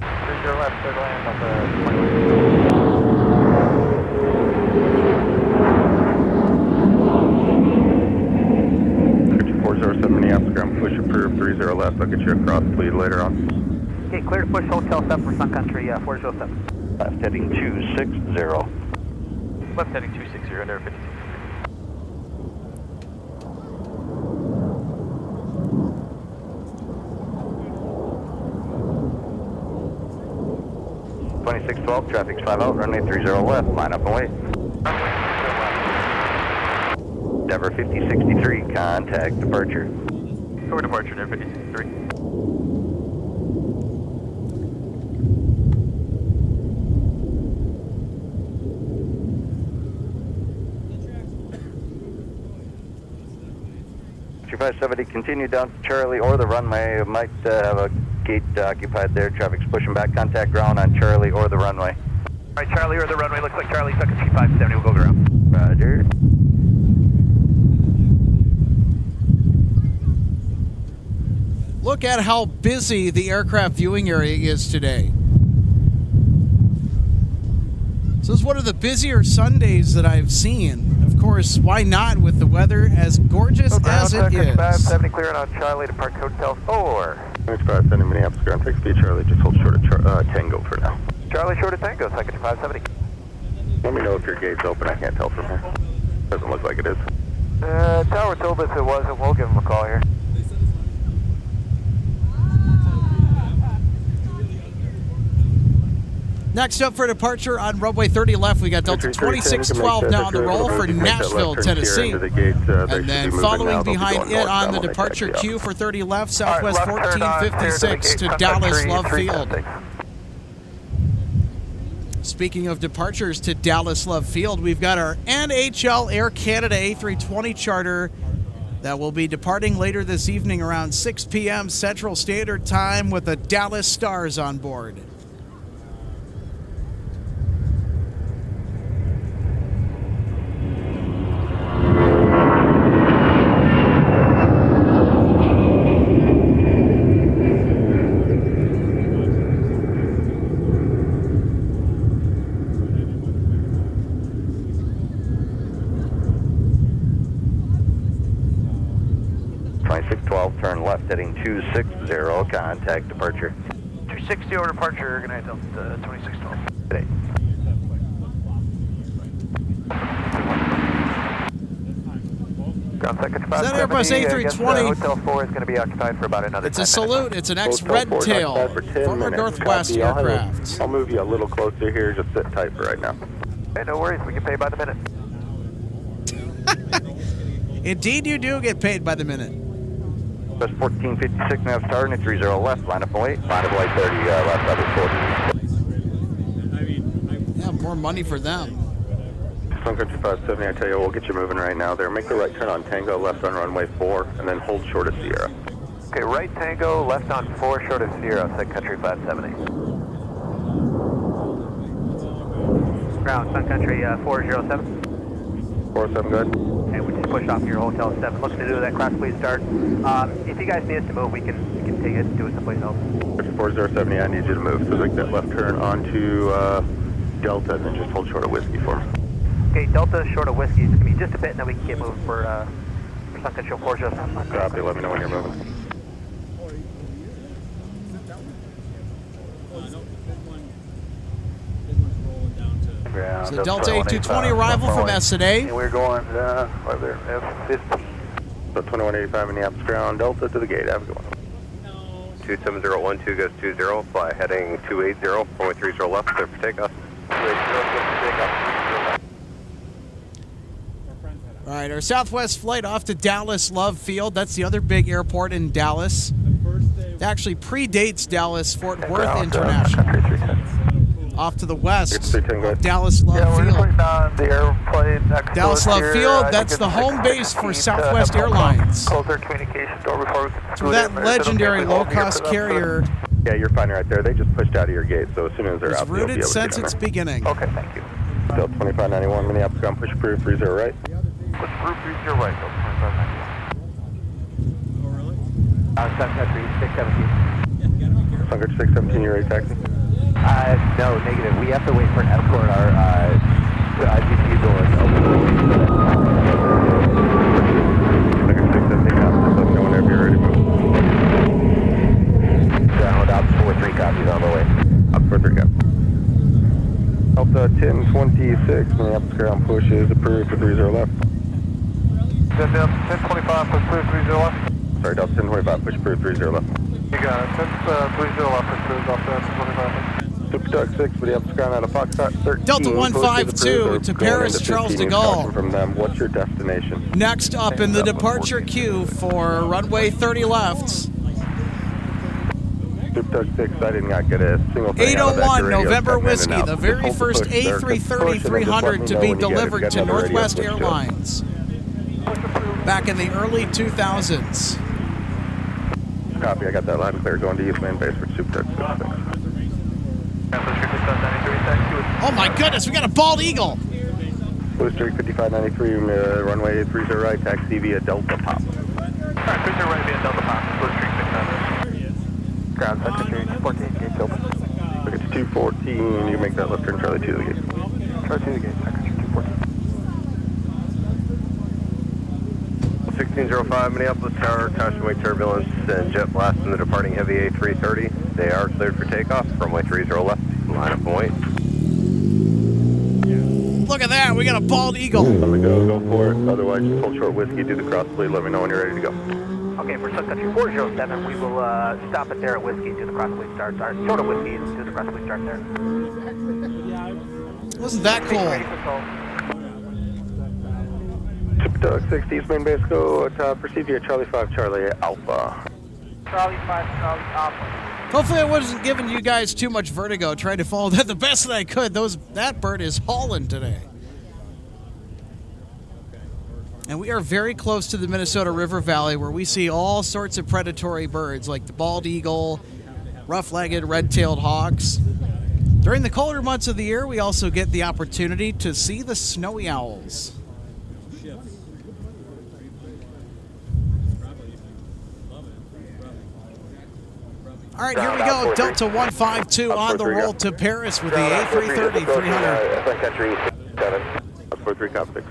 30 left, third land on the 21. 407 Minneapolis ground push approved, 30 left. I'll get you across the lead later on. Okay, clear to push Hotel 7 for Sun Country, 407. Left heading 260. Left heading 260, under 56. Traffic's 5 out, runway 30 left, line up and wait. Denver 5063, contact departure. Over departure, Denver 5063. Country 570, continue down to Charlie or the runway. Might have a gate occupied there. Traffic's pushing back. Contact ground on Charlie or the runway. All right, Charlie or the runway. Looks like Charlie, Sun Country 570. We'll go ground. Roger. look at how busy the aircraft viewing area is today. So this is one of the busier Sundays that I've seen. Of course, why not with the weather as gorgeous as it is. 570 clearing on Charlie to Park Hotel 4. Next 570 Minneapolis ground, take speed Charlie, just hold short of Tango for now. Charlie short of Tango, second to 570. Let me know if your gate's open, I can't tell from here. Doesn't look like it is. Tower told us it wasn't, we'll give him a call here. Next up for departure on runway 30 left, we got Delta 2612 now on the roll for Nashville, Tennessee. And then following behind it on the departure queue for 30 left, Southwest 1456 to Dallas Love Field. Speaking of departures to Dallas Love Field, we've got our NHL Air Canada A320 charter that will be departing later this evening around 6 p.m. Central Standard Time with the Dallas Stars on board. Turn left heading 260, contact departure. 260 over departure, good night, Delta 2612. Good night. Is that Airbus A320? Hotel 4 is going to be occupied for about another It's a salute. It's an ex-Red Tail, former Northwest aircraft. I'll move you a little closer here, just sit tight for right now. Hey, no worries, we can pay by the minute. Indeed you do get paid by the minute. Bus 1456, nav starting at 30 left, line up and wait. Line up and wait 30 left, Yeah, more money for them. Sun Country 570, I tell you, we'll get you moving right now there. Make the right turn on Tango, left on runway 4, and then hold short of Sierra. Okay, right Tango, left on 4, short of Sierra, Sun Country 570. Ground, Sun Country 407. 47, good. And we just pushed off your Hotel 7. Looking to do that crash please start. If you guys need us to move, we can take it and do it someplace else. 4070, I need you to move. So make that left turn onto Delta and then just hold short of Whiskey for me. Okay, Delta short of Whiskey. It's going to be just a bit and then we can get moving for Sun Country 407. Copy, let me know when you're moving. So Delta A220 arrival from SNA. We're going, right there, F-15. So 2185 Minneapolis ground, Delta to the gate, have a good one. 27012 goes 20, fly heading 280, runway 30 left, clear for takeoff. All right, our Southwest flight off to Dallas Love Field. That's the other big airport in Dallas. It actually predates Dallas Fort Worth International. Off to the west of Dallas Love Field. Dallas Love Field, that's the home base for Southwest Airlines. Closer communication door before we So that legendary low-cost carrier. Yeah, you're fine right there. They just pushed out of your gate, so as soon as they're It's out, you'll be able rooted to since get in its there. beginning. Okay, thank you. Delta 2591 Minneapolis ground, push approved, 30 right. Push approved, 30 right, Delta 2591. Oh, really? Sun Country 617. Sun Country 617, you're ready, taxi? No, negative. We have to wait for an escort. Our GPU door is open. Sun Country 617, just let me know whenever you're ready to move. Ground out 43 copies on the way. Up for 3 cap. Delta 1026, Minneapolis ground, push is approved for 30 left. Delta 1025, push approved, 30 left. Sorry, Delta 1025, push approved, 30 left. You got it. 30 left, push approved, off that 1025. Super Duck 6, Minneapolis ground out of Foxtrot 13. Delta 152 to Paris Charles de Gaulle. From them, what's your destination? Next up in the departure queue for runway 30 left. Super Duck 6, I did not get a single thing out of that 801 radio November stuff in and Whiskey, out. the Just very hold the first push there. Just push and then just let me A330-300 know to when be you get it. delivered If to you got another radio, Northwest switch to it. Airlines back in the early 2000s. Copy, I got that line clear going to East Main Base for Super Duck 6. Oh my goodness, we got a bald eagle. Blue Streak 5593, runway 30 right, taxi via Delta Pop. Alright, cruiser right via Delta Pop, Blue Streak 600. Ground Sun Country 214, gates open. Look, it's 214. You make that left turn, Charlie 2 to the gate. Charlie 2 to the gate, Sun Country 214. 1605 Minneapolis Tower, caution wake turbulence and jet blast in the departing heavy A330. They are cleared for takeoff. Runway 30 left, line up and wait. Look at that. We got a bald eagle. On the go for it. Otherwise, just hold short whiskey, do the cross bleed. Let me know when you're ready to go. Okay, for Sun Country 407, we will stop it there at whiskey, do the cross bleed start. Or short of whiskey, do the cross bleed start there. Wasn't that Ready cool? for call. Dog 60, main base go. Proceed via Charlie 5, Charlie Alpha. Charlie 5, Charlie Alpha. Hopefully I wasn't giving you guys too much vertigo trying to follow that the best that I could. That bird is hauling today. And we are very close to the Minnesota River Valley where we see all sorts of predatory birds like the bald eagle, rough-legged red-tailed hawks. During the colder months of the year, we also get the opportunity to see the snowy owls. All right, here we go. Delta 152 on the roll to Paris with the A330 300. Sun Country 7. 43 cop 6.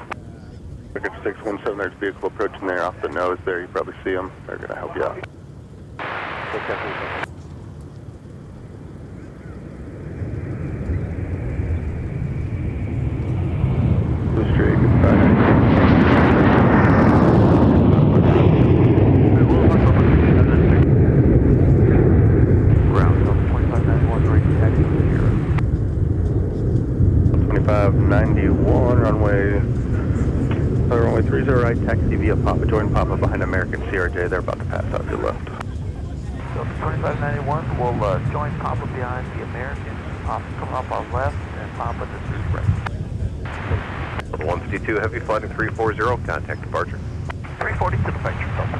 Look at 617. There's a vehicle approaching there off the nose there. You probably see them. They're going to help you out. Blue straight. Goodbye. Ground, 2591, right, taxi here. 2591, runway 30 right, taxi via Papa. Join Papa behind American CRJ. They're about to pass out to your left. So 2591, we'll join Papa behind the American. Papa come up on left, and Papa to 30 right. 152 heavy flighting 340, contact departure. 340 to departure, Delta.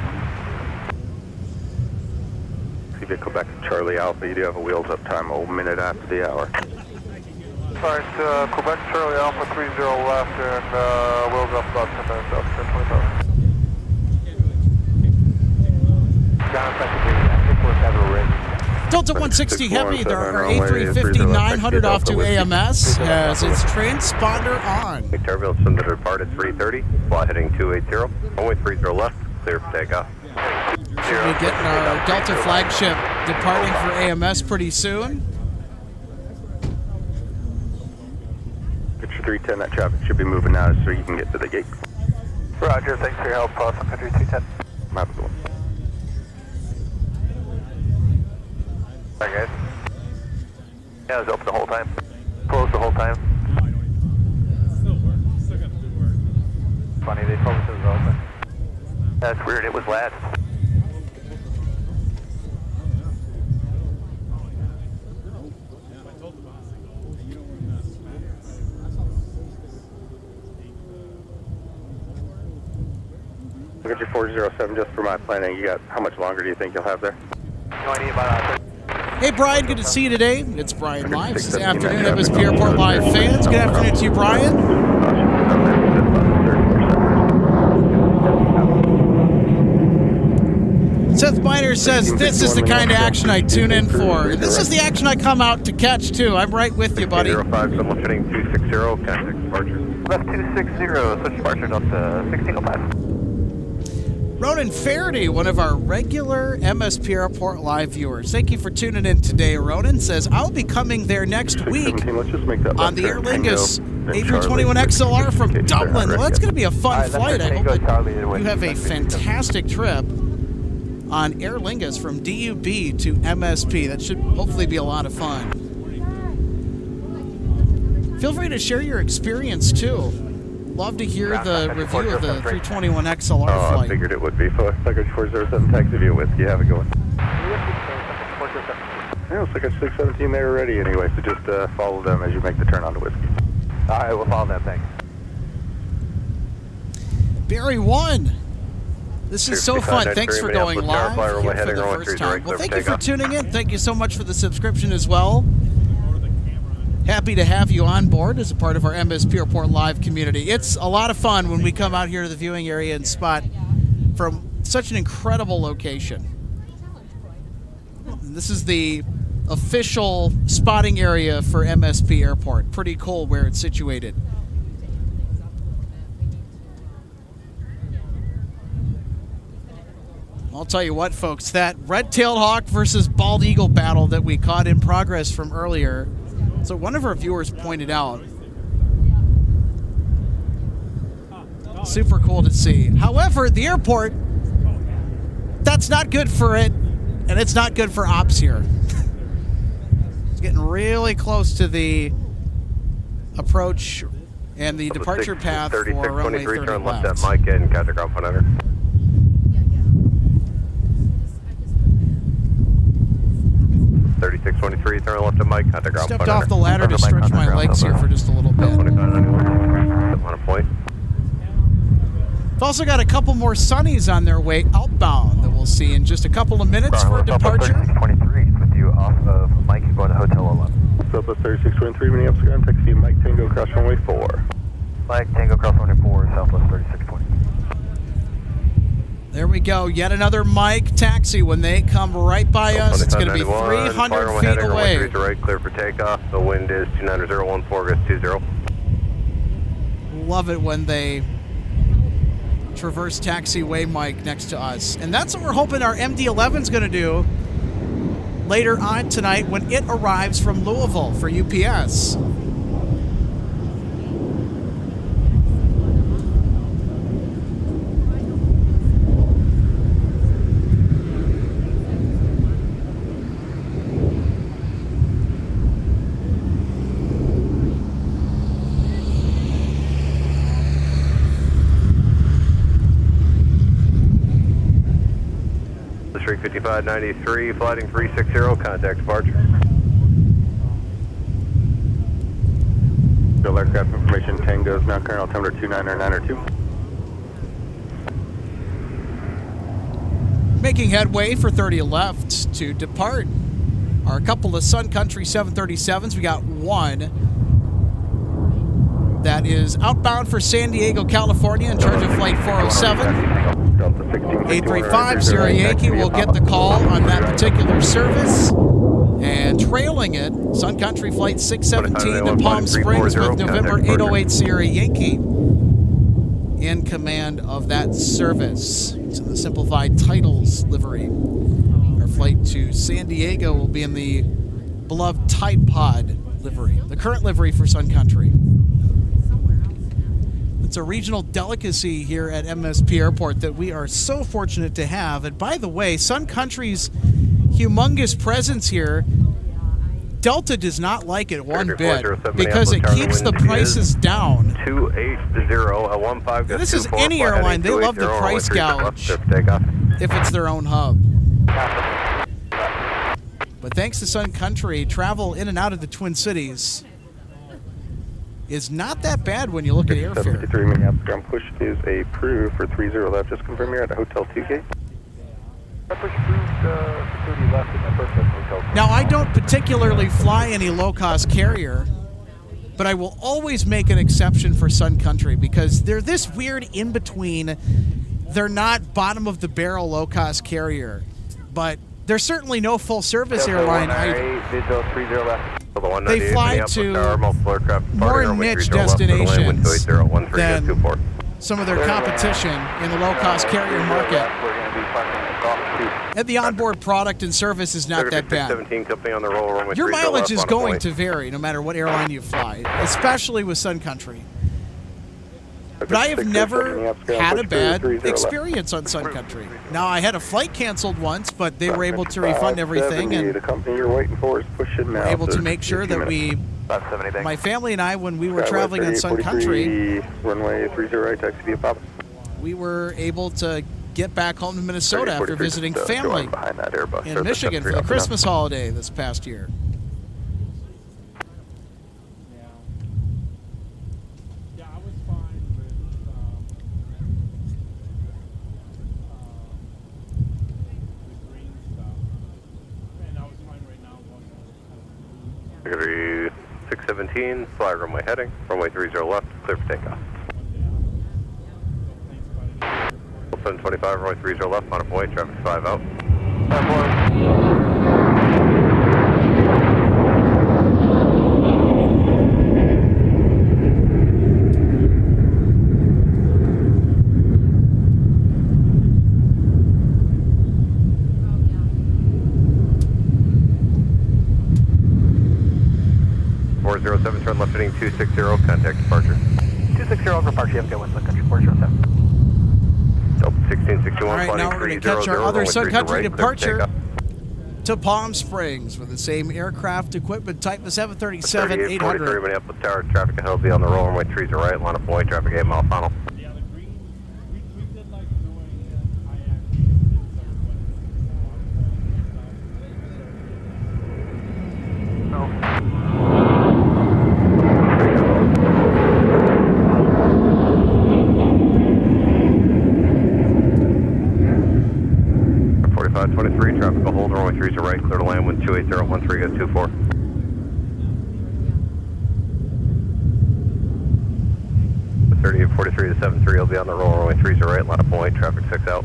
Vehicle back to Charlie Alpha. You do have a wheels up time a minute after the hour. Alright, Quebec Charlie Alpha 30 left, and wheels up about 10 minutes after 25. John, secondary, I think we're better ready. Delta 160 Heavy, there are A350 900 off to AMS, has its transponder on. Turbulence in the departed 330, flight heading 280, runway 30 left, clear for takeoff. Should be getting our Delta flagship departing for AMS pretty soon. Picture 310, that traffic should be moving now so you can get to the gate. Roger, thanks for your help, Sun Country 210. Have a good one. Hi, guys. Yeah, it was open the whole time. Closed the whole time. Still got to do work. Funny, they told us it was open. That's weird, it was last. Look at your 407 just for my planning. You got, how much longer do you think you'll have there? No idea about Hey Brian, good to see you today. It's Brian Live this afternoon, MSP Airport Live fans. Good afternoon to you, Brian. Seth Miner says, this is the kind of action I tune in for. This is the action I come out to catch, too. I'm right with you, buddy. 05, someone heading 260, contact departure. Left 260, switch departure up to 1605. Ronan Faraday, one of our regular MSP Airport Live viewers. Thank you for tuning in today, Ronan. Says, I'll be coming there next week Let's just make that on the Aer Lingus A321XLR from Dublin. Well, that's going to be a fun flight. I hope that you have a fantastic trip on Aer Lingus from DUB to MSP. That should hopefully be a lot of fun. Feel free to share your experience, too. Love to hear the review of the 321XLR flight. I figured it would be. Luggage 407, taxi via whiskey. Have a good one. Yeah, it's like a 617 there already anyway, so just follow them as you make the turn onto whiskey. All right, we'll follow that, thanks. Barry 1. This is so fun. Thanks for going live here for the first time. Well, thank you for tuning in. Thank you so much for the subscription as well. Happy to have you on board as a part of our MSP Airport Live community. It's a lot of fun when we come out here to the viewing area and spot from such an incredible location. This is the official spotting area for MSP Airport. Pretty cool where it's situated. I'll tell you what, folks, that red-tailed hawk versus bald eagle battle that we caught in progress from earlier. So one of our viewers pointed out. Super cool to see. However, the airport, that's not good for it, and it's not good for ops here. It's getting really close to the approach and the departure path for runway 30 turn left. left at Mike and catch the ground 100. 3623, turn left at Mike, contact ground. Stepped off the ladder to stretch my legs here for just a little bit. 2591, on a point. We've also got a couple more sunnies on their way outbound that we'll see in just a couple of minutes for departure. 3623 with you off of Mike going to Hotel 11. Southwest 3623, Minneapolis ground, taxi Mike Tango, cross runway 4. Mike Tango, cross runway 4, Southwest 3620. There we go. Yet another Mike taxi. When they come right by us, it's going to be 300 feet away. Right, clear for takeoff. The wind is 29014, gust 20. Love it when they traverse taxiway Mike next to us. And that's what we're hoping our MD-11 is going to do later on tonight when it arrives from Louisville for UPS. District 5593, flighting 360, contact departure. Bill aircraft information, Tango's now current altimeter 29992. Making headway for 30 left to depart. Are a couple of Sun Country 737s. We got one that is outbound for San Diego, California in charge of flight 407. 835 Sierra Yankee will get the call on that particular service. And trailing it, Sun Country Flight 617 to Palm Springs with November 808 Sierra Yankee in command of that service. It's in the simplified titles livery. Our flight to San Diego will be in the beloved Tide Pod livery, the current livery for Sun Country. It's a regional delicacy here at MSP Airport that we are so fortunate to have. And by the way, Sun Country's humongous presence here, Delta does not like it one bit because it keeps the prices down. 280 at 15. This is any airline. They love the price gouge if it's their own hub. But thanks to Sun Country, travel in and out of the Twin Cities is not that bad when you look at airfare. 753 Minneapolis ground push is approved for 30 left. Just confirm you're at the Hotel 2 gate. Push approved for 30 left in the first Hotel 2. Now, I don't particularly fly any low-cost carrier, but I will always make an exception for Sun Country because they're this weird in-between. They're not bottom-of-the-barrel low-cost carrier, but they're certainly no full-service airline either. They fly to more niche destinations than some of their competition in the low-cost carrier market. And the onboard product and service is not that bad. Your mileage is going to vary no matter what airline you fly, especially with Sun Country. But I have never had a bad experience on Sun Country. Now, I had a flight canceled once, but they were able to refund everything and the company you're waiting for is pushing now. were able to make sure that my family and I, when we were traveling on Sun Country, runway 30 right, taxi via Papa. we were able to get back home to Minnesota after visiting family in Michigan for the Christmas holiday this past year. Secretary 617, fly runway heading, runway 30 left, clear for takeoff. 725, runway 30 left, on a way, traffic 5 out. 260, contact departure. 260 over departure, you have a good one, Sun Country 407. Delta 1661, All right, now we're going to catch our other Sun Country departure to Palm Springs with the same aircraft equipment type, the 737-800. 43 Minneapolis Tower, traffic ahead will be on the roll, runway 30 right, line up point, traffic 8 mile final. Yeah, the green, we did like knowing high No. 4523, traffic will hold, runway 30 right, clear to land, wind 28013, goes 24. The 3843 to 73 will be on the roll, runway 30 right, line up point, traffic 6 out.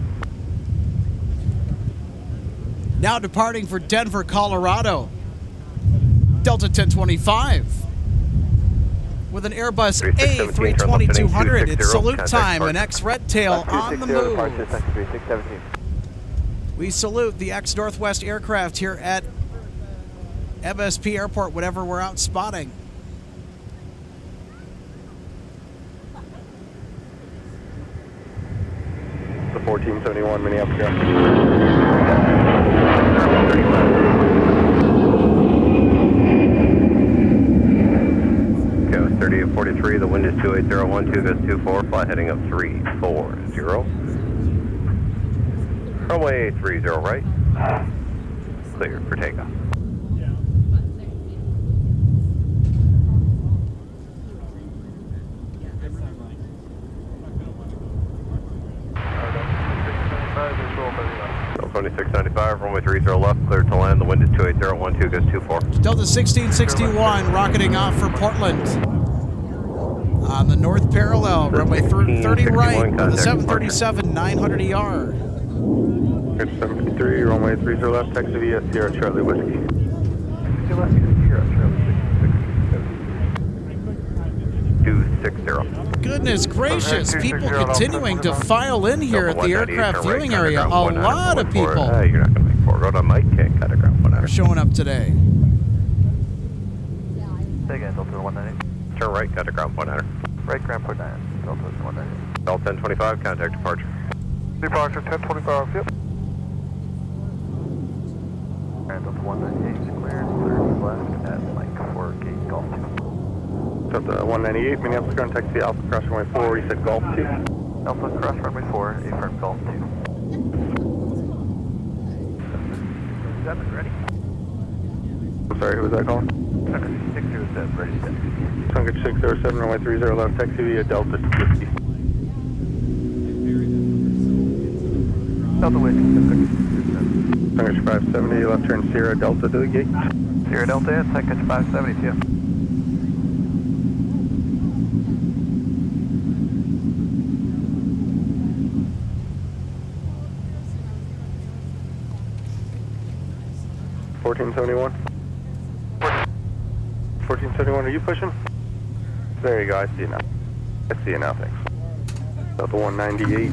Now departing for Denver, Colorado. Delta 1025 with an Airbus A320-200. It's salute time, an ex-Red Tail on the move. We salute the ex-Northwest aircraft here at MSP Airport whenever we're out spotting. The 1471 Minneapolis Airport. Okay, 3843, the wind is 28012, goes 24, fly heading up 340. Runway 30 right, clear for takeoff. Delta 2695, runway 30 left, clear to land, the wind is 28012, goes 24. Delta 1661 rocketing off for Portland. On the north parallel, runway 30 right with the 737-900ER. 753, runway 30 left, taxi via Sierra Charlie Whiskey. Sierra Charlie 260. Goodness gracious, people continuing to file in here at the aircraft viewing area. A lot of people You're not going to make 4. Go to Mike, can't cut a ground 1 are showing up today. Say again, Delta 198. Turn right, cut a ground 100. Right, ground point 9, Delta 198. Delta 1025, contact departure. Departure 1025, yep. And Delta 198 is clearance, clearance left at Mike for gate Golf 2. Delta 198, Minneapolis ground taxi Alpha cross runway 4, you said Golf 2. Alpha cross runway 4, affirm Golf 2. 7 ready. I'm sorry, who was that calling? Sun Country 607, ready to taxi. Sun Country 607, runway 30 left, taxi via Delta 50. Delta Wick, Sun Country 607. Sun Country 570, left turn Sierra Delta to the gate. Sierra Delta, Sun Country 570 to you. $1471. 1471, are you pushing? There you go, I see you now. I see you now, thanks. Delta 198,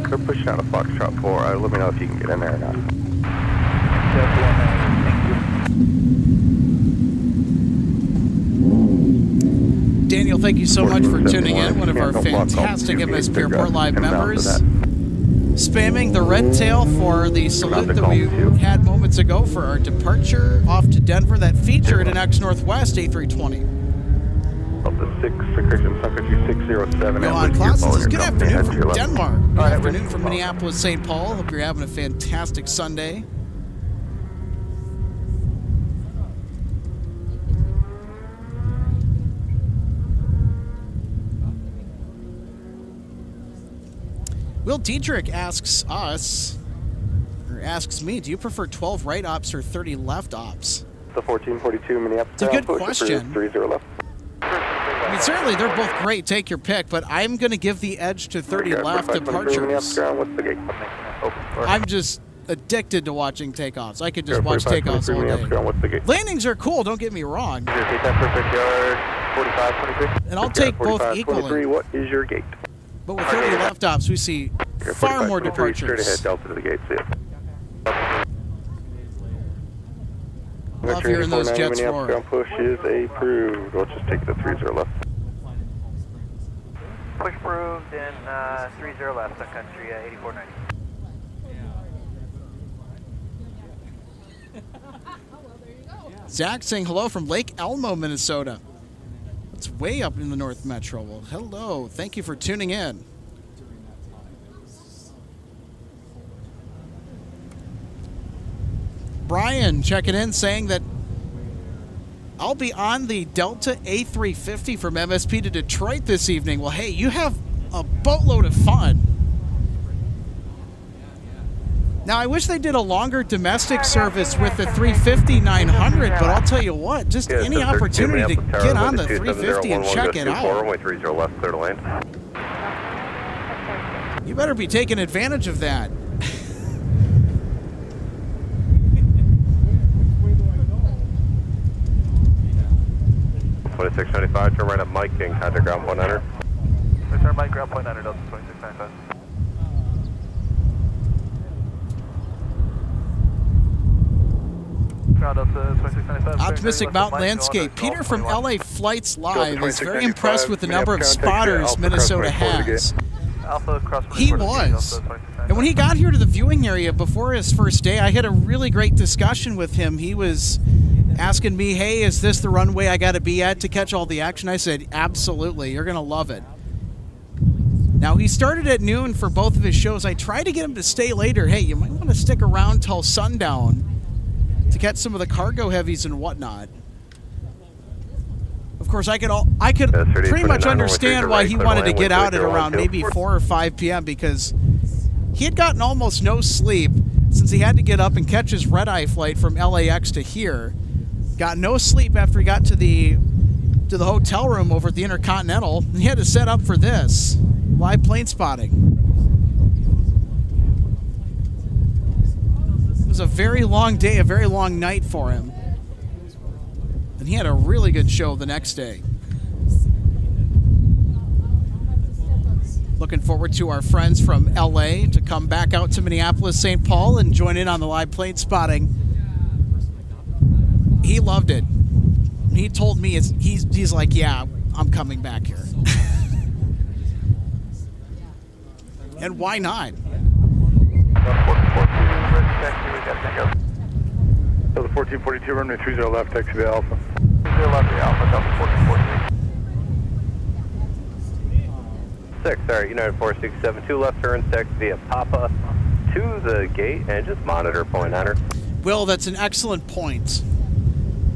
they're pushing out a Foxtrot 4. Let me know if you can get in there or not. Delta 198, Daniel, thank you so much for tuning in. One of our fantastic MSP Airport Live members. Spamming the red tail for the salute that we had moments ago for our departure off to Denver that featured an ex-Northwest A320. Delta 6, Sun Country 607. Johan Clausen says, good afternoon from Denmark. Good afternoon from Minneapolis, St. Paul. Hope you're having a fantastic Sunday. Will Diedrich asks us, or asks me, do you prefer 12 right ops or 30 left ops? The 1442 Minneapolis. It's a good question. 30 left. I mean, certainly they're both great. Take your pick, but I'm going to give the edge to 30 left departures. What's the gate? I'm just addicted to watching takeoffs. I could just watch takeoffs all day. What's the gate? Landings are cool, don't get me wrong. Take that perfect yard, 4523. And I'll take both equally. What is your gate? But with 30 left ops, we see far more departures. Straight ahead, Delta to the gate, see ya. Love hearing those jets Minneapolis roar. ground push is approved. We'll just take it to 30 left. Push approved and 30 left, Sun Country 8490. Zach saying hello from Lake Elmo, Minnesota. It's way up in the North Metro. Well, hello. Thank you for tuning in. Brian checking in saying that I'll be on the Delta A350 from MSP to Detroit this evening. Well, hey, you have a boatload of fun. Now, I wish they did a longer domestic service with the 350-900, but I'll tell you what, just any opportunity to get on the 350 and check it out. Runway 30 left, clear to land. You better be taking advantage of that. 2695, turn right at Mike and contact ground point 900. Turn Mike, ground point 900, Delta 2695. Ground Delta 2695. Optimistic Mountain Landscape. Peter from LA Flights Live is very impressed with the number of spotters Minnesota has. He was. And when he got here to the viewing area before his first day, I had a really great discussion with him. He was asking me, hey, is this the runway I got to be at to catch all the action? I said, absolutely. You're going to love it. Now, he started at noon for both of his shows. I tried to get him to stay later. Hey, you might want to stick around till sundown to catch some of the cargo heavies and whatnot. Of course, I could pretty much understand why he wanted to get out at around maybe 4 or 5 p.m. because he had gotten almost no sleep since he had to get up and catch his red-eye flight from LAX to here. Got no sleep after he got to the hotel room over at the Intercontinental. And he had to set up for this live plane spotting. It was a very long day, a very long night for him. And he had a really good show the next day. Looking forward to our friends from LA to come back out to Minneapolis, St. Paul, and join in on the live plane spotting. He loved it. He told me he's like, yeah, I'm coming back here. And why not? Delta 1442, runway 30 left, taxi to Alpha. 30 left, Alpha, Delta 1442. 6, sorry, United 4672 left turn, taxi via Papa to the gate and just monitor point 900. Will, that's an excellent point.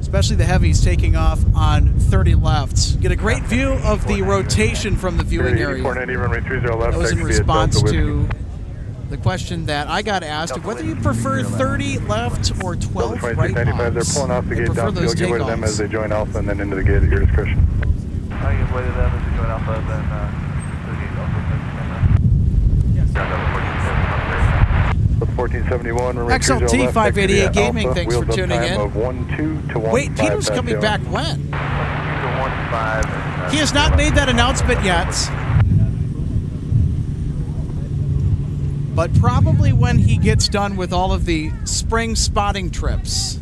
Especially the heavies taking off on 30 left. Get a great view of the rotation from the viewing area. That was in response to the question that I got asked of whether you prefer 30 left or 12 right They're pulling off the gate downfield. Give way to them as they join Alpha and then into the gate at your discretion. I give way to them as they join Alpha and then to the gate also. The 1471, XLT 588 Gaming, thanks for tuning in. Of 12 to 15. Wait, Peter's coming back when? 1 to 15. He has not made that announcement yet. But probably when he gets done with all of the spring spotting trips.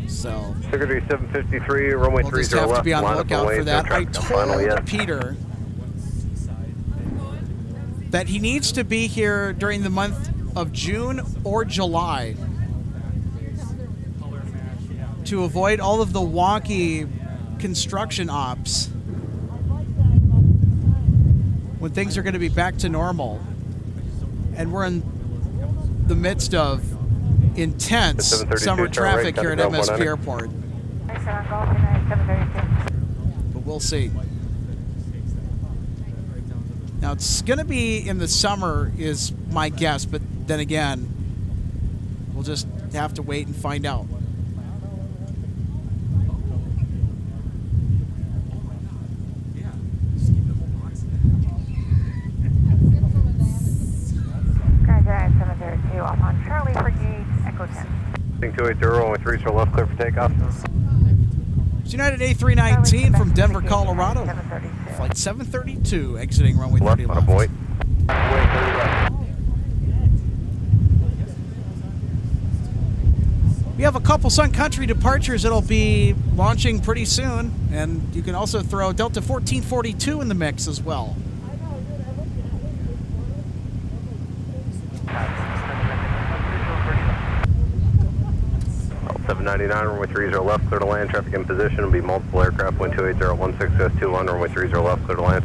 So Secretary 753, runway 30 we'll just have left. to be on the line up lookout away, for that. no I traffic on final, told yes. Peter that he needs to be here during the month of June or July to avoid all of the wonky construction ops when things are going to be back to normal. And we're in the midst of intense summer traffic here at MSP Airport. But we'll see. Now, it's going to be in the summer is my guess, but then again, we'll just have to wait and find out. Skydive 702 off on Charlie for gate, Echo 10. 280, runway 30 left, clear for takeoff. It's United A319 from Denver, Colorado. Flight 732 exiting runway 30 Left, on a left. point. We have a couple Sun Country departures that'll be launching pretty soon, and you can also throw Delta 1442 in the mix as well. 799, runway 30 left, clear to land. Traffic in position will be multiple aircraft. Wind 28016S21, runway 30 left, clear to land.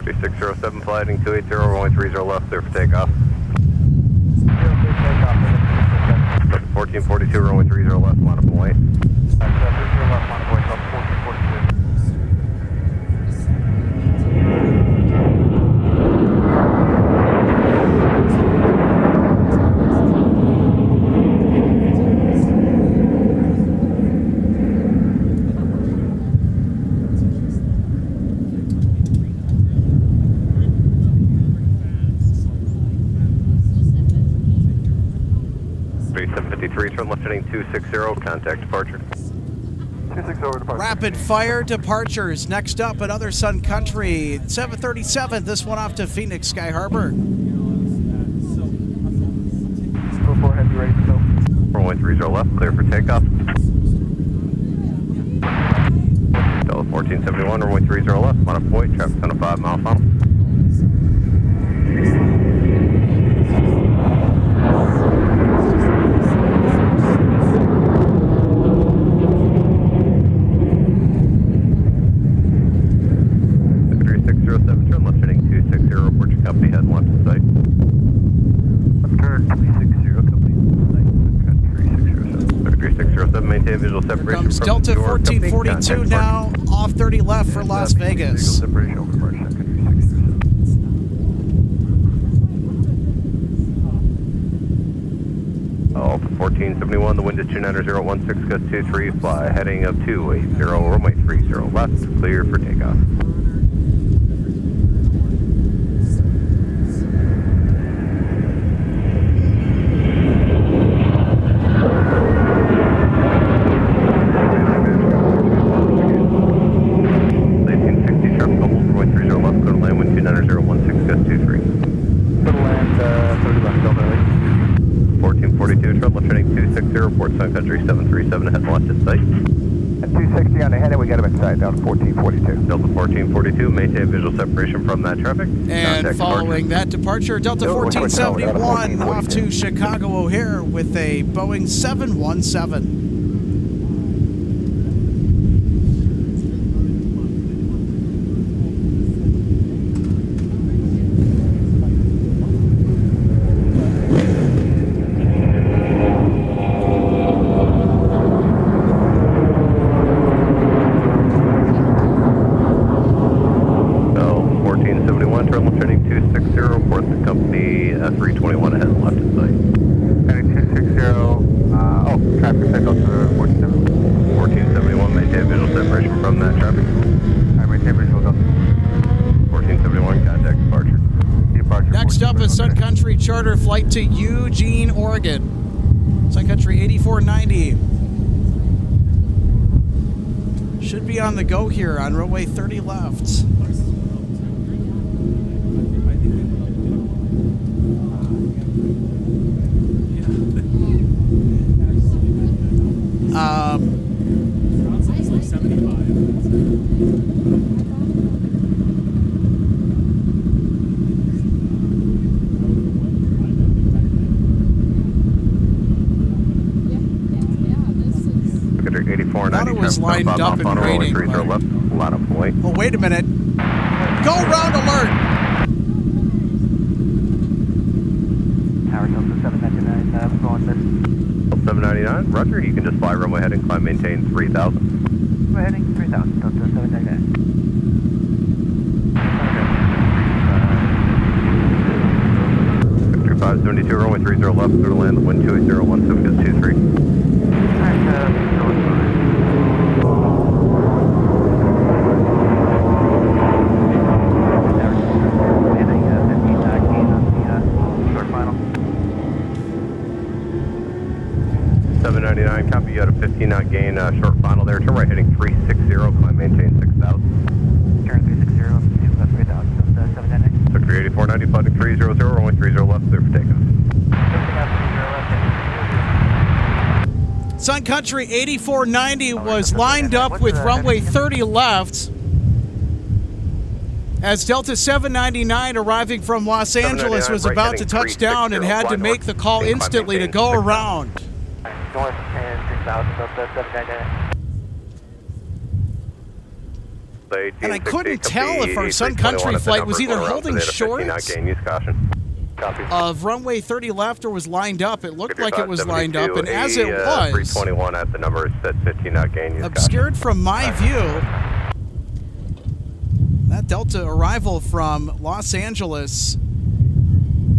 3607, flighting 280, runway 30 left, clear for takeoff. 1442, runway 30 left, line up and wait. 3753, turn left heading 260, contact departure. 260 over departure. Rapid fire departures. Next up, another Sun Country. 737, this one off to Phoenix Sky Harbor. 04 heavy ready to go. Runway 30 left, clear for takeoff. Delta 1471, runway 30 left, line up and wait, traffic on a 5-mile funnel. Here comes Delta 1442 now, off 30 left for Las Vegas. Alpha 1471, the wind is 29016, gust 23, fly heading of 280, runway 30 left, clear for takeoff. Sun Country 737 ahead and left at site. At 260 on the heading, we got him at site down to 1442. Delta 1442, maintain visual separation from that traffic. And contact following that departure, Delta 1471 off to Chicago O'Hare with a Boeing 717. Sun Country charter flight to Eugene, Oregon. Sun Country 8490. Should be on the go here on runway 30 left. Was lined up and waiting. Oh, wait a minute. Go round alert. Tower Delta 799, going this. 799, roger. You can just fly runway heading, climb, maintain 3000. Runway heading 3000, Delta 799. 572, runway 30 left, clear to land, wind 28017, gust 23. Copy, you had a 15 knot gain, short final there. Turn right heading 360, climb maintain 6,000. Turn 360, left 3,000, 798. Took 8490, flighting 300, runway 30 left, clear for takeoff. Sun Country 8490 was lined up with runway 30 left as Delta 799 arriving from Los Angeles was about to touch down and had to make the call instantly to go around. North and 6,000, Delta 799. And I couldn't tell if our Sun Country flight was either holding short of runway 30 left or was lined up. It looked like it was lined up, and as it was, 321 at the number said 15 knot gain. Obscured from my view, that Delta arrival from Los Angeles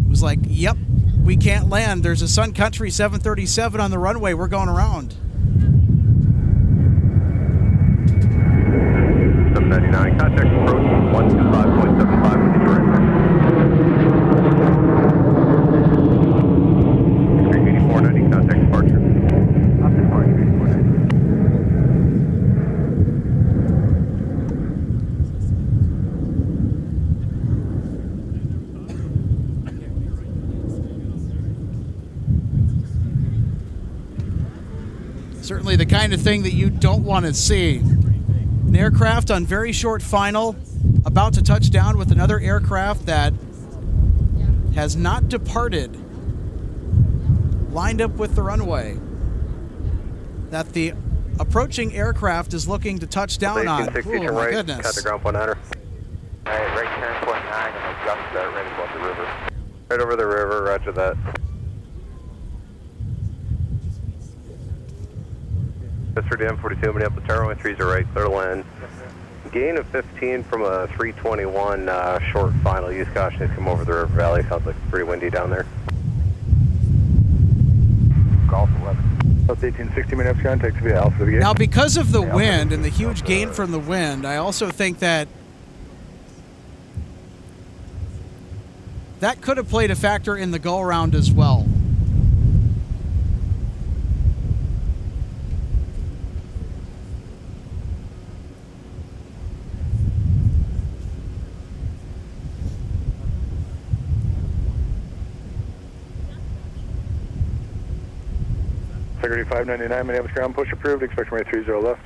was like, yep, we can't land. There's a Sun Country 737 on the runway. We're going around. 799, contact approach 125.75 with the direct. 8490, contact departure. Certainly the kind of thing that you don't want to see. An aircraft on very short final, about to touch down with another aircraft that has not departed, lined up with the runway that the approaching aircraft is looking to touch down on. Oh my goodness. Cut the ground point 9er. Alright, right turn point 9 and adjust right above the river. Right over the river, roger that. Mr. DM 42, Minneapolis Airlines 308, clear land. Gain of 15 from a 321 short final. Use caution as come over the river valley. Sounds like it's pretty windy down there. Golf 11. South 1860 Minneapolis contact via Alpha again. Now, because of the wind and the huge gain from the wind, I also think that that could have played a factor in the go-around as well. Security 599, Minneapolis ground, push approved, expect runway 30 left.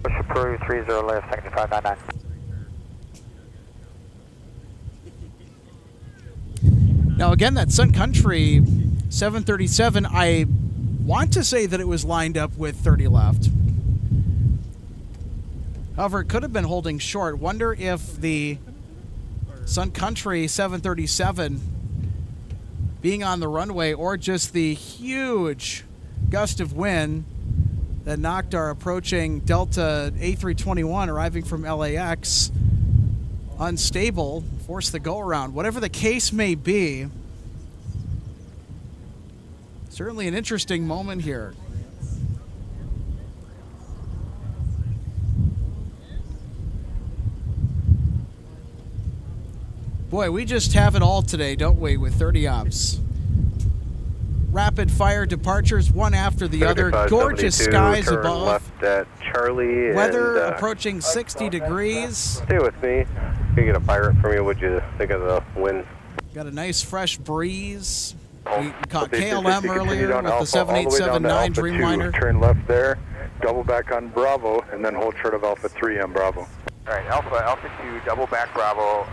Push approved, 30 left, Security 599. Now, again, that Sun Country 737, I want to say that it was lined up with 30 left. However, it could have been holding short. Wonder if the Sun Country 737 being on the runway or just the huge gust of wind that knocked our approaching Delta A321 arriving from LAX unstable, forced the go-around. Whatever the case may be, certainly an interesting moment here. Boy, we just have it all today, don't we, with 30 ops. Rapid fire departures, one after the other. Gorgeous skies above. Left at Charlie. Weather and, approaching 60 degrees. Stay with me. Can you get a pirate from you? What'd you think of the wind? Got a nice fresh breeze. We caught KLM earlier with the 7879 Dreamliner. Turn left there, double back on Bravo, and then hold short of Alpha 3 on Bravo. Alright, Alpha 2, double back Bravo,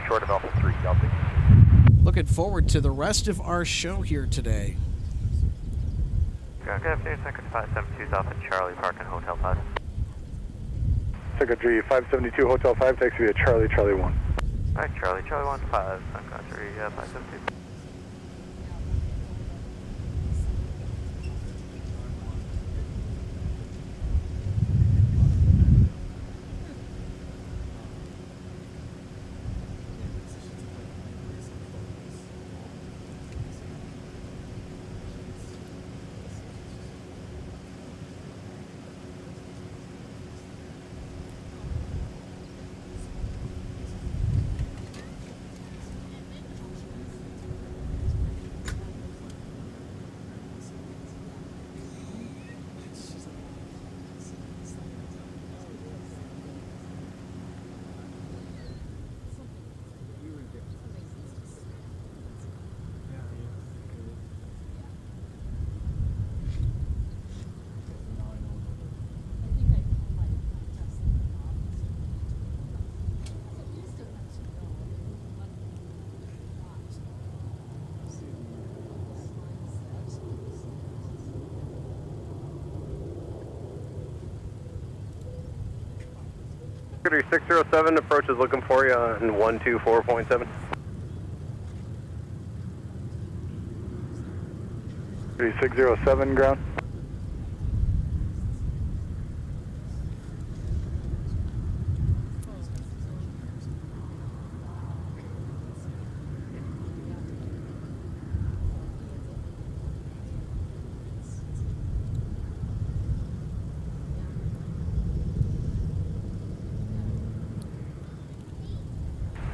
short of Alpha 3, Delta. Looking forward to the rest of our show here today. Good afternoon, Secretary 572 South and Charlie, Park and Hotel 5. Secretary 572 Hotel 5, taxi via Charlie, Charlie 1. Alright, Charlie 15, Sun Country 572. Secretary 607, approach is looking for you on 124.7. 607 ground.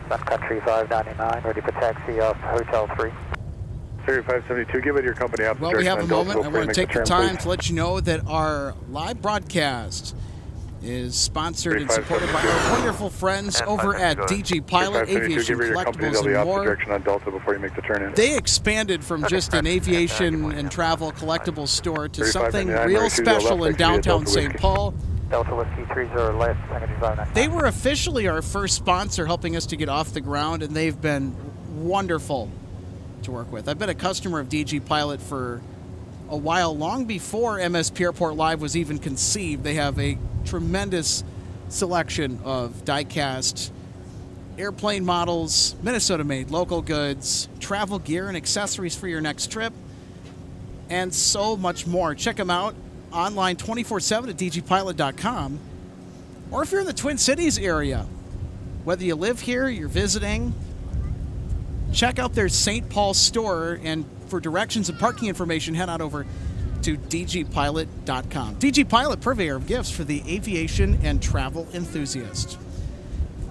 Sun Country 599, ready for taxi off Hotel 3. 3572, give it your company out. Well, we have a moment. I want to take the time to let you know that our live broadcast is sponsored and supported by our wonderful friends over at DG Pilot, Aviation, Collectibles, and more. Direction on Delta before you make the turn in. They expanded from just an aviation and travel collectibles store to something real special in downtown St. Paul. Delta Whiskey 30 left, They were officially our first sponsor, helping us to get off the ground, and they've been wonderful to work with. I've been a customer of DG Pilot for a while, long before MSP Airport Live was even conceived. They have a tremendous selection of die-cast airplane models, Minnesota-made local goods, travel gear and accessories for your next trip, and so much more. Check them out online 24/7 at dgpilot.com. Or if you're in the Twin Cities area, whether you live here, you're visiting, check out their St. Paul store, and for directions and parking information, head on over to dgpilot.com. DG Pilot, purveyor of gifts for the aviation and travel enthusiast.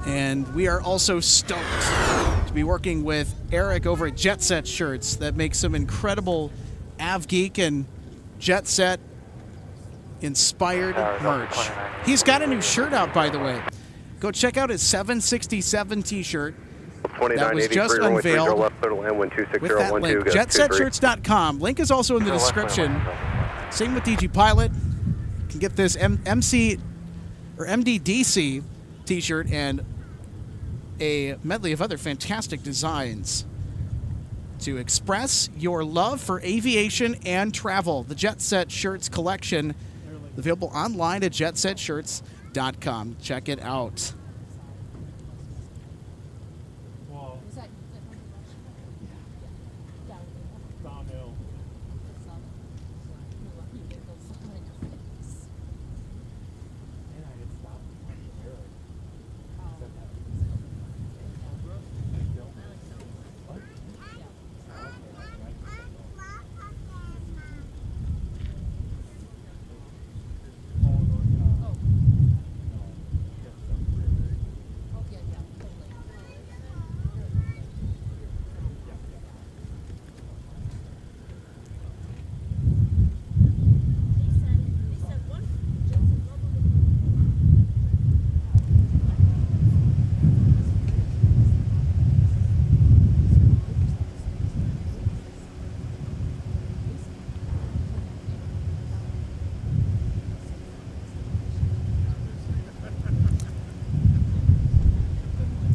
And we are also stoked to be working with Eric over at Jet Set Shirts that makes some incredible AvGeek and Jet Set inspired merch. He's got a new shirt out, by the way. Go check out his 767 t-shirt that was just unveiled with that link, jetsetshirts.com. Link is also in the description. Same with DG Pilot. You can get this MC or MDDC t-shirt and a medley of other fantastic designs to express your love for aviation and travel. The Jet Set Shirts collection, available online at jetsetshirts.com. Check it out.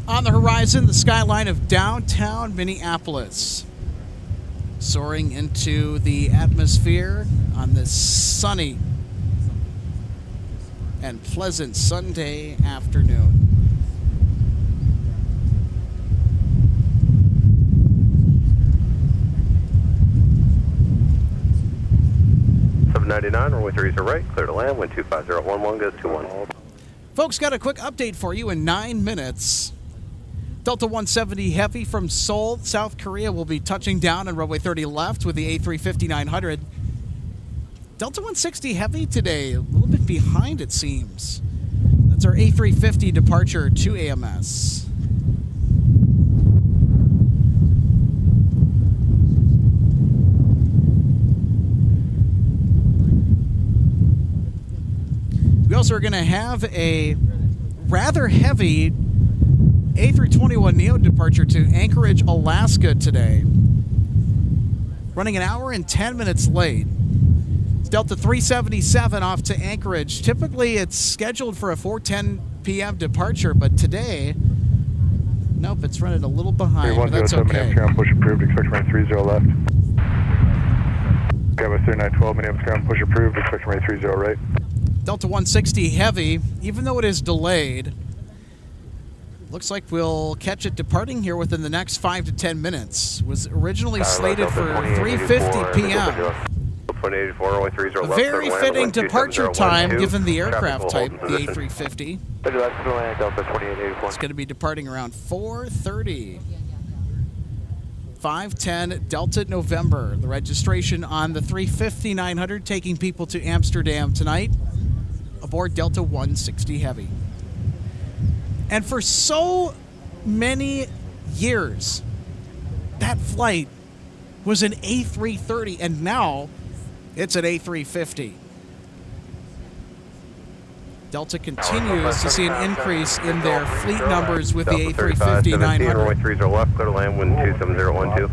On the horizon, the skyline of downtown Minneapolis, soaring into the atmosphere on this sunny and pleasant Sunday afternoon. runway 30 right, clear to land, wind 25011, goes 21. Folks, got a quick update for you in 9 minutes. Delta 170 Heavy from Seoul, South Korea will be touching down on runway 30 left with the A350-900. Delta 160 Heavy today, a little bit behind it seems. That's our A350 departure to AMS. We also are going to have a rather heavy A321neo departure to Anchorage, Alaska today. Running an hour and 10 minutes late. It's Delta 377 off to Anchorage. Typically it's scheduled for a 4:10 p.m. departure, but today, nope, it's running a little behind, but that's okay. Minneapolis, push approved, expect runway 30 left. Gabus 3912, Minneapolis, push approved, expect runway 30 right. Delta 160 Heavy, even though it is delayed, Looks like we'll catch it departing here within the next 5 to 10 minutes. Was originally slated for 3:50 p.m. 2084, runway 30 A left. very clear to land, fitting wind departure 270, time 12. given the Traffic aircraft will type, hold the in position. A350. Clear left to land, Delta 2884. It's going to be departing around 4:30. 510 Delta November. The registration on the 350-900 taking people to Amsterdam tonight aboard Delta 160 Heavy. And for so many years, that flight was an A330, and now it's an A350. Delta continues to see an increase in their fleet numbers with the A350-900. Runway 30 left, clear to land, wind 27012.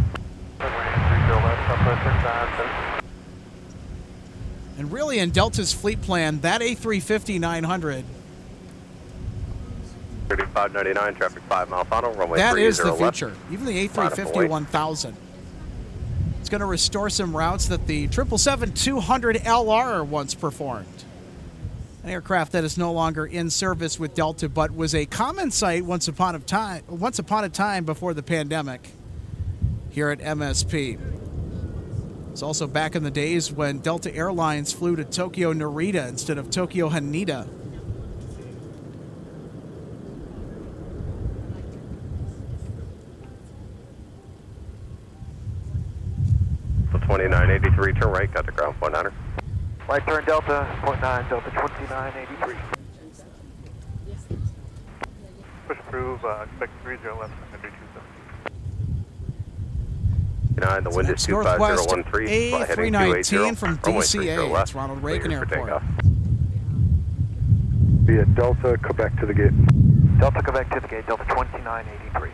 And really, in Delta's fleet plan, that A350-900, 3599, traffic 5 mile final, runway 30 that is the left. future. Even the A350-1000. It's going to restore some routes that the 777-200LR once performed. An aircraft that is no longer in service with Delta, but was a common sight once upon a time before the pandemic here at MSP. It's also back in the days when Delta Airlines flew to Tokyo Narita instead of Tokyo Haneda. So 2983, turn right, got the ground 1900. Right turn Delta, 0.9, Delta 2983. Push approve, expect 30 left, and do 29, the wind is Northwest 25013. fly heading A319 from 280, runway 30 DCA. left, It's Ronald Reagan clear for Airport. takeoff. Via Delta, Quebec to the gate. Delta, go back to the gate, Delta 2983.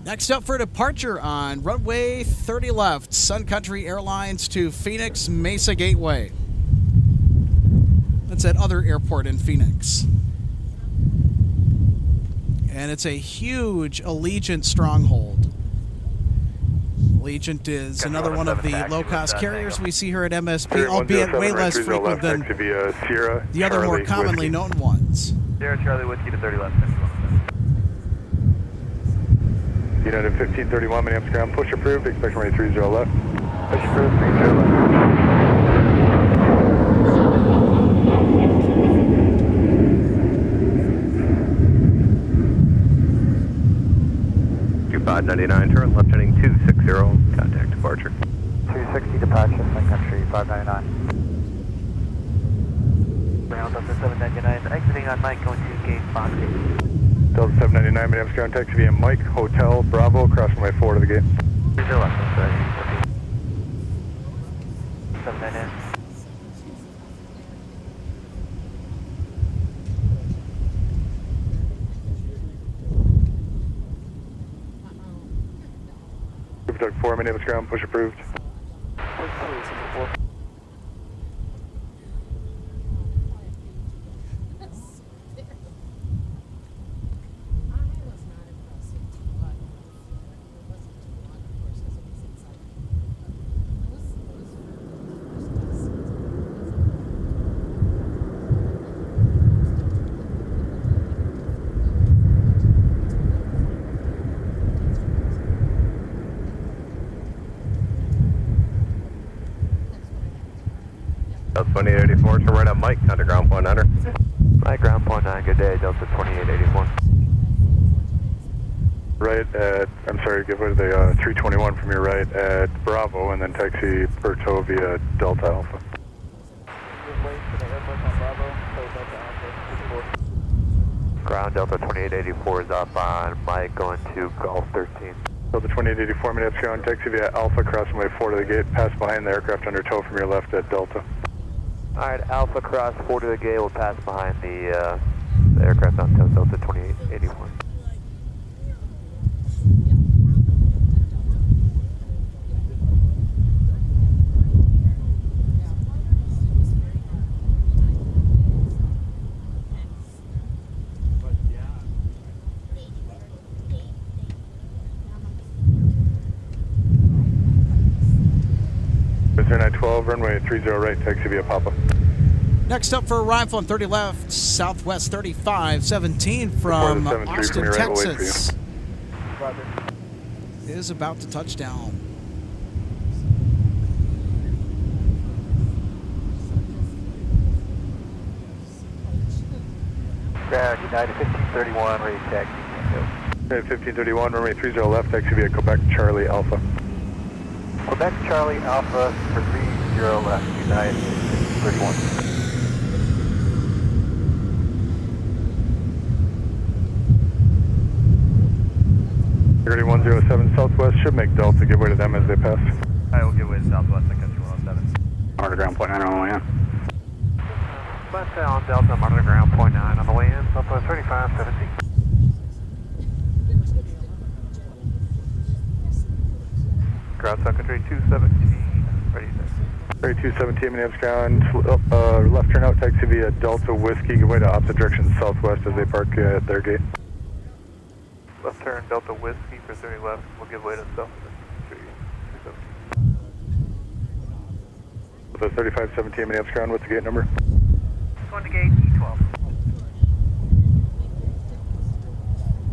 Next up for departure on runway 30 left, Sun Country Airlines to Phoenix Mesa Gateway. That's that other airport in Phoenix. And it's a huge Allegiant stronghold. Allegiant is another one of the low-cost carriers we see here at MSP, albeit way less frequent than the other more commonly known ones. Sierra Charlie Whiskey to 30 left. United 1531, Minneapolis ground, push approved, expect runway 30 left. Push approved, 30 left. $2599, turn left heading 260, contact departure. 260 departure, Sun Country 599. Ground Delta 799, exiting on Mike, going to gate box 8. Delta 799, Minneapolis ground, taxi via Mike, Hotel, Bravo, cross runway 4 to the gate. 30 left, 799. Super 4, Minneapolis ground, push approved. Delta 2884, turn right on Mike, underground 900. Mike, ground 9, good day, Delta 2884. Right at, I'm sorry, give way to the 321 from your right at Bravo, and then taxi Puerto via Delta Alpha. Ground Delta 2884 is up on Mike, going to Golf 13. Delta 2884, Minneapolis ground, taxi via Alpha, cross runway 4 to the gate, pass behind the aircraft under tow from your left at Delta. Alright, Alpha cross 4 to the gate, we'll pass behind the aircraft on tow, Delta 2881. 3912, runway 30 right, taxi via Papa. Next up for arrival on 30 left, Southwest 3517 from Austin, right, Texas. Is about to touch down. Ground United 1531, ready to taxi. United 1531, runway 30 left, taxi via Quebec Charlie Alpha. Quebec Charlie Alpha for 30 left, United 31. 3107 Southwest should make Delta give way to them as they pass. I will give way to Southwest, Sun Country 107. Monitor ground point 9 on the way in. West on Delta, monitor ground point 9 on the way in, Southwest 3517. Ground Sun Country 217, ready to 3217 Minneapolis ground, left turn out, taxi via Delta Whiskey, give way to opposite direction southwest as they park at their gate. left turn, Delta Whiskey for 30 left, we'll give way to Southwest 217. The 3517 Minneapolis ground, what's the gate number? Going to gate E12.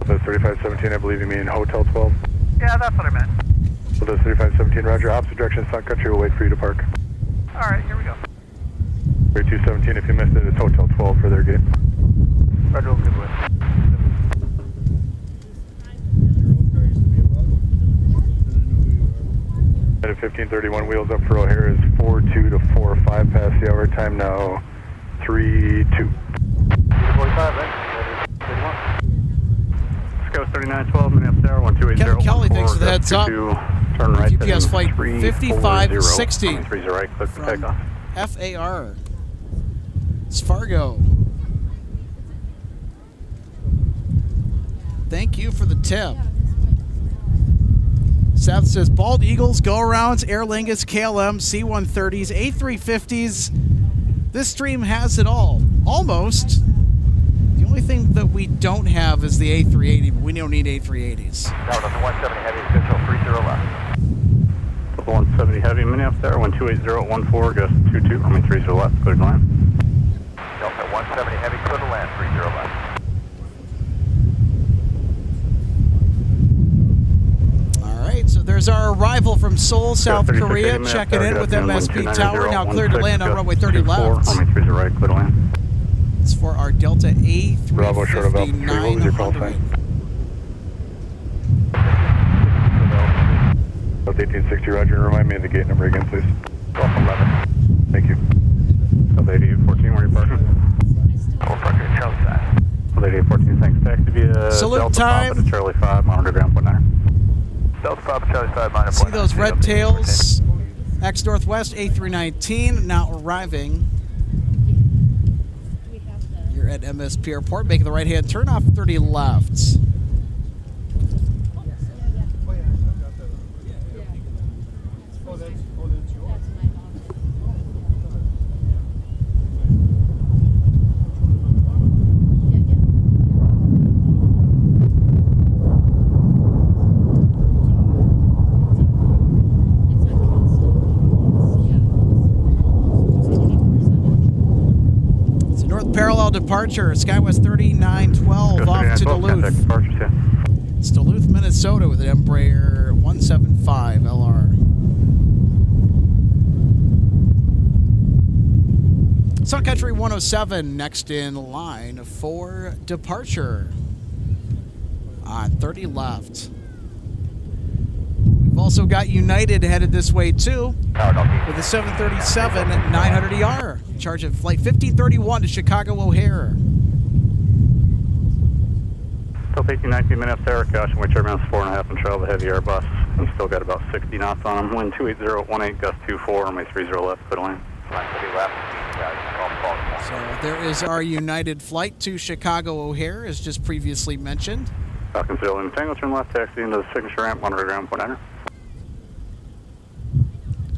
The 3517, I believe you mean Hotel 12. Yeah, that's what I meant. So the 3517, roger, opposite direction, Sun Country will wait for you to park. Alright, here we go. 3217, if you missed it, it's Hotel 12 for their gate. Roger, we'll give way. At 1531, wheels up for O'Hare is 42 to 45 past the hour, time now 32. 45, right? 31. Scout 3912, Minneapolis Air, 1280. Kevin Kelly, thanks for the heads up. Turn right. UPS flight 5560 30 right, click for from takeoff. FAR. It's Fargo. Thank you for the tip. Seth says bald eagles, go-arounds, Aer Lingus, KLM, C-130s, A350s. This stream has it all. Almost. The only thing that we don't have is the A380, but we don't need A380s. Now on the 170 heavy, official 30 left. 170 heavy, Minneapolis Air, 128014, gust 22, runway 30 left, clear to land. Delta 170 heavy, clear to land, 30 left. All right, so there's our arrival from Seoul, South Korea, checking in with MSP Tower, now cleared to land on runway 30 left. Runway 30 right, clear to land. It's for our Delta Bravo, short of Alpha 3, what was your call A350-900. sign? Delta 1860, roger, remind me of the gate number again, please. Golf 11. Thank you. Delta 8814, where are you parking? We're parking at Charlie side. Delta 8814, thanks. Taxi via Salute Delta time. Papa to Charlie 5, monitor ground point 9. Delta Papa Charlie side, minor See those red tails? X Northwest A319 now arriving. You're at MSP Airport, making the right-hand turn off 30 left. Parallel departure, SkyWest 3912 off to Duluth. It's Duluth, Minnesota with an Embraer 175 LR. Sun Country 107 next in line for departure on 30 left. We've also got United headed this way too with a 737 900ER. In charge of flight 1531 to Chicago O'Hare. Delta 1819 minutes Air, caution, which airman's 4.5 and trail the heavy Airbus. And still got about 60 knots on them. Wind 28018, gust 24, runway 30 left, clear to land. So there is our United flight to Chicago O'Hare, as just previously mentioned. Falcon Field in Tango, turn left, taxi into the signature ramp, monitor ground point 9.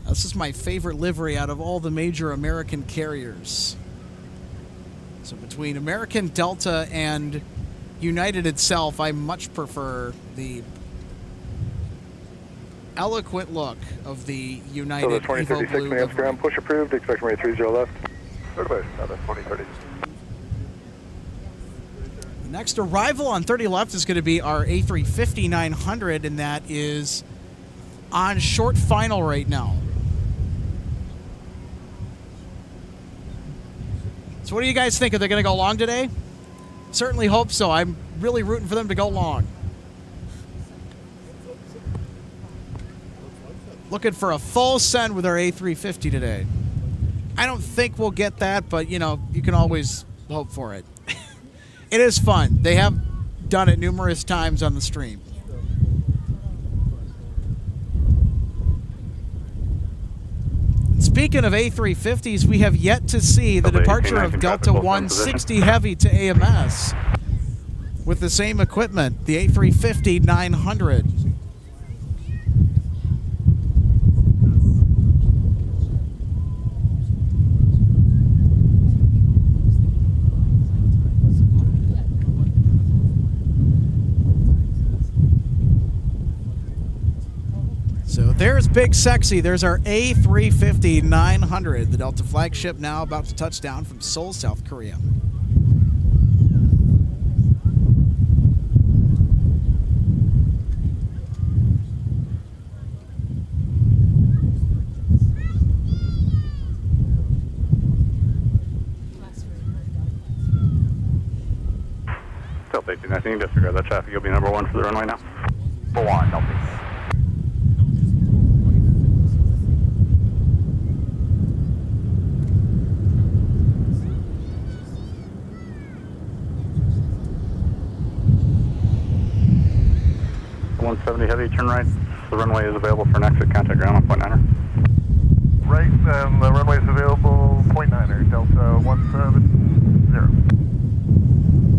This is my favorite livery out of all the major American carriers. So between American, Delta, and United itself, I much prefer the eloquent look of the So United the Evo 2036 Blue Minneapolis livery. ground, push approved, expect runway 30 left. Certified, 2030. The next arrival on 30 left is going to be our A350-900, and that is on short final right now. So what do you guys think? Are they going to go long today? Certainly hope so. I'm really rooting for them to go long. Looking for a full send with our A350 today. I don't think we'll get that, but, you know, you can always hope for it. It is fun. They have done it numerous times on the stream. Speaking of A350s, we have yet to see the departure of Delta 160 Heavy to AMS with the same equipment, the A350-900. So there's Big Sexy. There's our A350-900, the Delta flagship, now about to touch down from Seoul, South Korea. Delta 1819, disregard that traffic. You'll be number 1 for the runway now. Go on, Delta. Heavy, turn right. The runway is available for an exit. Contact ground on point 9er. Right, the runway is available, point 9er, Delta 170.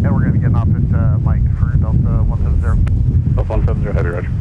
And we're going to get off at Mike for Delta 170. Delta 170, heavy, roger.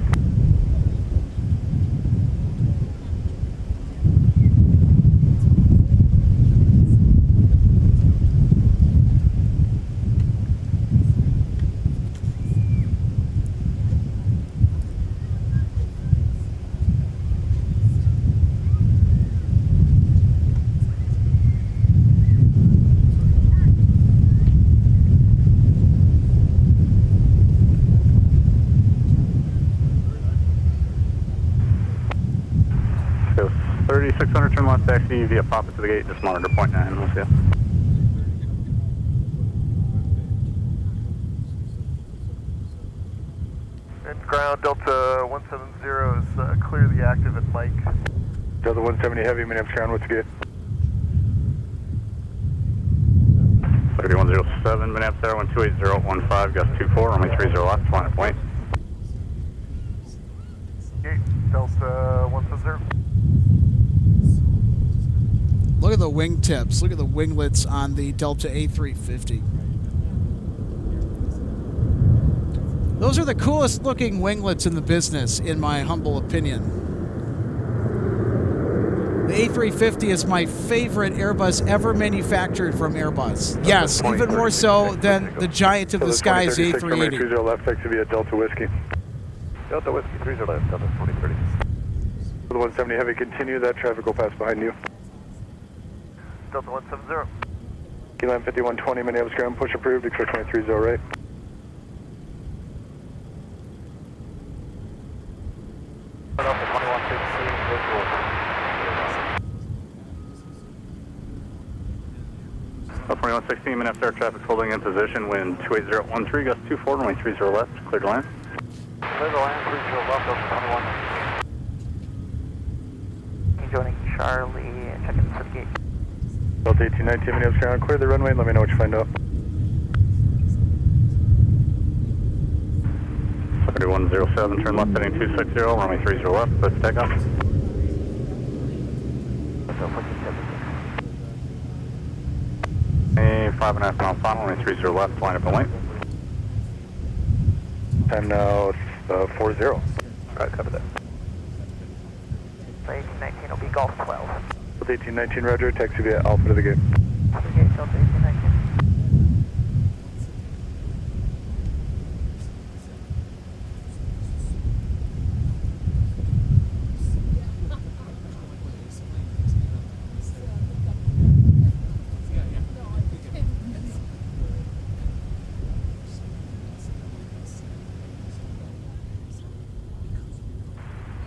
So 3600, turn left, taxi via pop it to the gate, just monitor point 9, we'll see you. And ground, Delta 170 is clear the active at Mike. Delta 170 Heavy, Minneapolis ground, what's the gate? 3107, Minneapolis Air, 128.015, gust 24, runway 30 left, flying at point. Gate, Delta 170. Look at the wingtips. Look at the winglets on the Delta A350. Those are the coolest looking winglets in the business, in my humble opinion. The A350 is my favorite Airbus ever manufactured from Airbus. Yes, even more so than the giant of the skies, the A380. 30 left, taxi via Delta Whiskey. Delta Whiskey, 30 left, Delta 2030. The 170 Heavy, continue, that traffic will pass behind you. Delta 170. Keyline 5120, Minneapolis ground, push approved, expect 230 right. Delta 2115, visual. 2116, Minneapolis Air traffic holding in position, wind 28013, gust 24, runway 30 left, clear to land. Clear to land, 30 left, Delta 21. Joining Charlie and checking for the gate. Delta 1819, Minneapolis ground, clear the runway, let me know what you find out. 3107, turn left heading 260, runway 30 left, let's take off. A 5.5 mile final, runway 30 left, line up and wait. Time now, 40. Alright, cover that. 1819 will be Golf 12. Delta 1819, roger, taxi via Alpha to the gate. Okay, Delta 1819.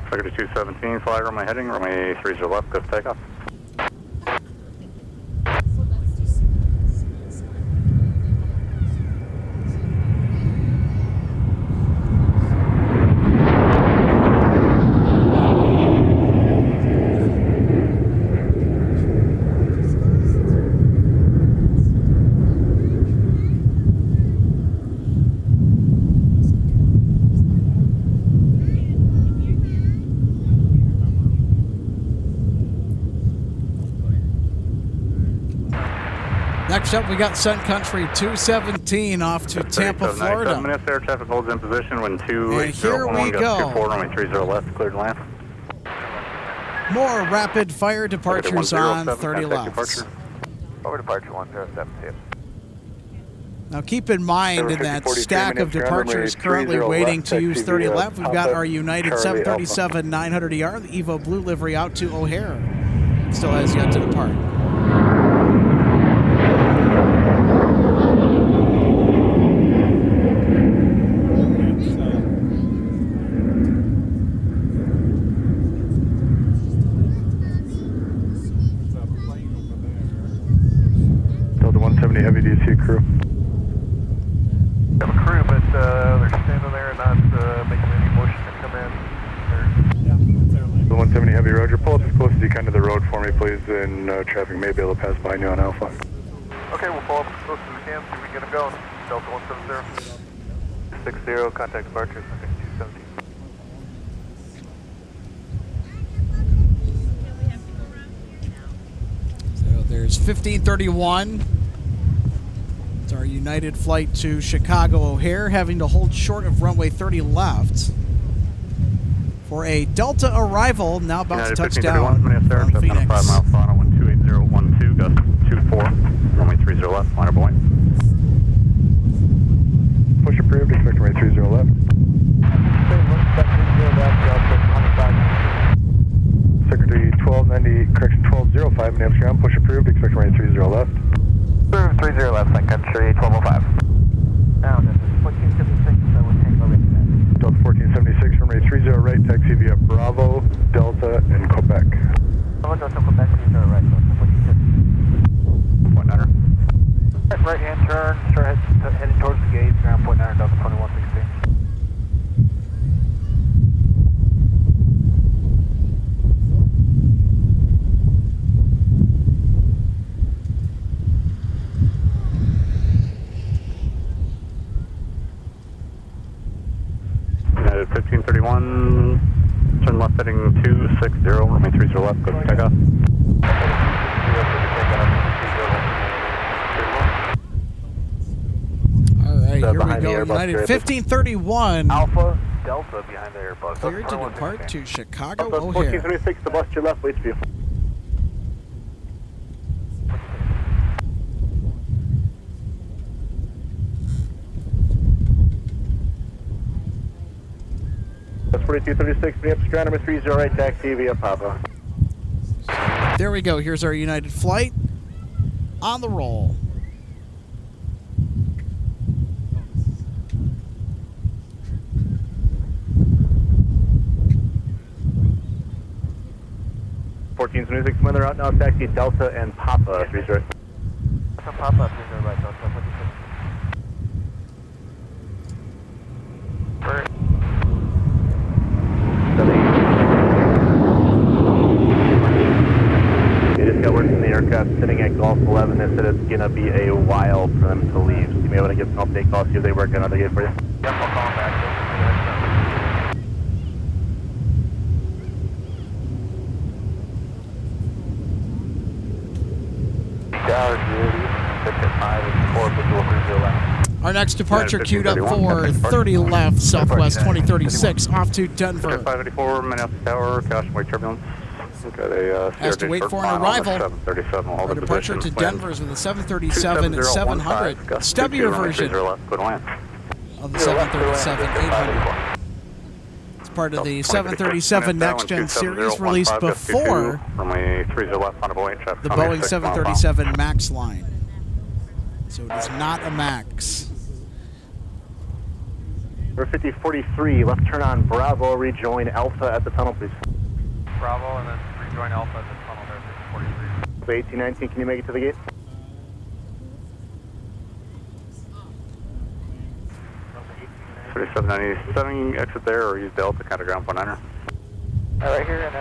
Secretary 217, fly runway heading, runway 30 left, go for takeoff. Next up, we got Sun Country 217 off to Tampa, Florida. 7 minutes, air traffic holds in position when 2801 goes 24, runway 30 left, cleared to land. More rapid fire departures on 30 left. Over departure 107. Now keep in mind, in that stack of departures currently waiting to use 30 left, we've got our United 737-900ER, the Evo Blue livery, out to O'Hare. Still has yet to depart. Heavy DC crew. We have a crew, but they're standing there and not making any motion to come in. The 170 Heavy, Roger. Pull up as close as you can to the road for me, please, and traffic may be able to pass by you on Alpha. Okay, we'll pull up as close as we can, see if we can get them going. Delta 170. 60, contact departure, 217. So there's 1531. It's our United flight to Chicago O'Hare, having to hold short of runway 30 left for a Delta arrival, now about to touch down from Phoenix. 5 mile final, 128.012, gust 24, runway 30 left, liner point. Push approved, expect runway 30 left. Secretary 1290, correction 1205, Minneapolis ground, push approved, expect runway 30 left. Approved 30 left, Sun Country 1205. Now, this is 1476, so we'll take over to Delta 1476, runway 30 right, taxi via Bravo, Delta, and Quebec. Delta, Quebec, 30 right, Delta 1476. Point 9er. Right hand turn, start heading towards the gate, ground point 9, Delta 2116. United 1531, turn left heading 260, runway 30 left, go to takeoff. All right, here we go. United 1531. Alpha, Delta behind the Airbus. Cleared to depart to Chicago Delta O'Hare. 1426, the bus to your left, waits for you. That's 4236, Minneapolis ground number 30 right, taxi via Papa. There we go. Here's our United flight on the roll. Weather out now, taxi Delta and Papa 30. Delta Papa 30 right, Delta 26. They just got word from the aircraft sitting at Gulf 11. They said it's going to be a while for them to leave. So you may be able to get some update calls, see if they work another gate for you. Yep, I'll call them back. Our next departure queued up for 30 left, Southwest 2036, off to Denver. 584, Minneapolis Tower, caution turbulence. Has to wait for an arrival. Our departure to Denver is with the 737-700, stubbier version of the 737-800. It's part of the 737 Next Gen series released before the Boeing 737 MAX line. So it is not a MAX. We're 5043, left turn on Bravo, rejoin Alpha at the tunnel, please. Bravo, and then rejoin Alpha at the tunnel there, 43. So 1819, can you make it to the gate? Exit there or use Delta, kind of ground point niner. Right here, and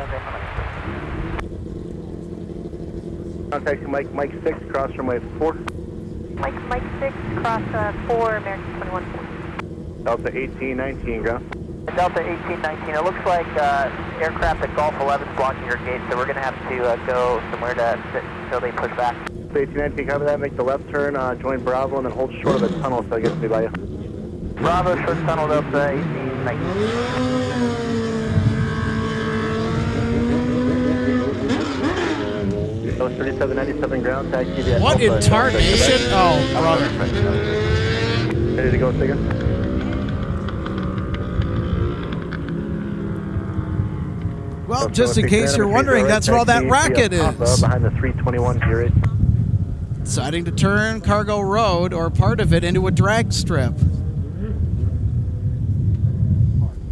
contact Mike 6, cross runway 4. Mike 6, cross 4, American 21. Delta 1819, ground. Delta 1819, it looks like aircraft at Golf 11 is blocking your gate, so we're going to have to go somewhere to sit until they push back. So 1819, cover that, make the left turn, join Bravo, and then hold short of the tunnel so I get to be by you. Bravo, short tunnel, Delta 1819. So 3797 ground, taxi via What Alpha, in tarnation? Oh, brother. Ready to go, Siga? Well, just in case you're wondering, that's where all that racket is. Behind the 321 gear 8. Deciding to turn Cargo Road or part of it into a drag strip.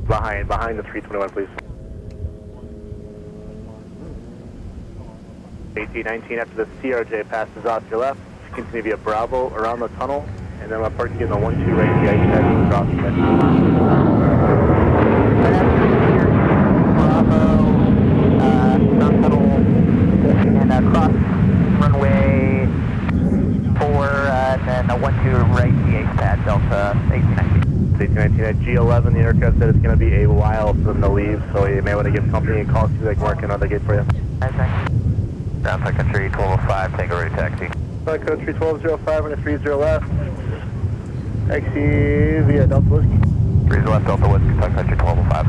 Behind the 321, please. 1819, after the CRJ passes off your left, continue via Bravo around the tunnel, and then we'll park you in the 1-2 right, the ice heading across from it. Bravo, Sun Tunnel, and cross runway 4, and then a 1-2 right, the ace pad, Delta 1819. 1819 at G11, the aircraft said it's going to be a while for them to leave, so you may want to give company a call, see if they can work another gate for you. Ground Sun Country 1205, take a ready taxi. Sun Country 1205 and a 30 left. Taxi via Delta Whiskey. 30 left, Delta Whiskey, Sun Country 1205.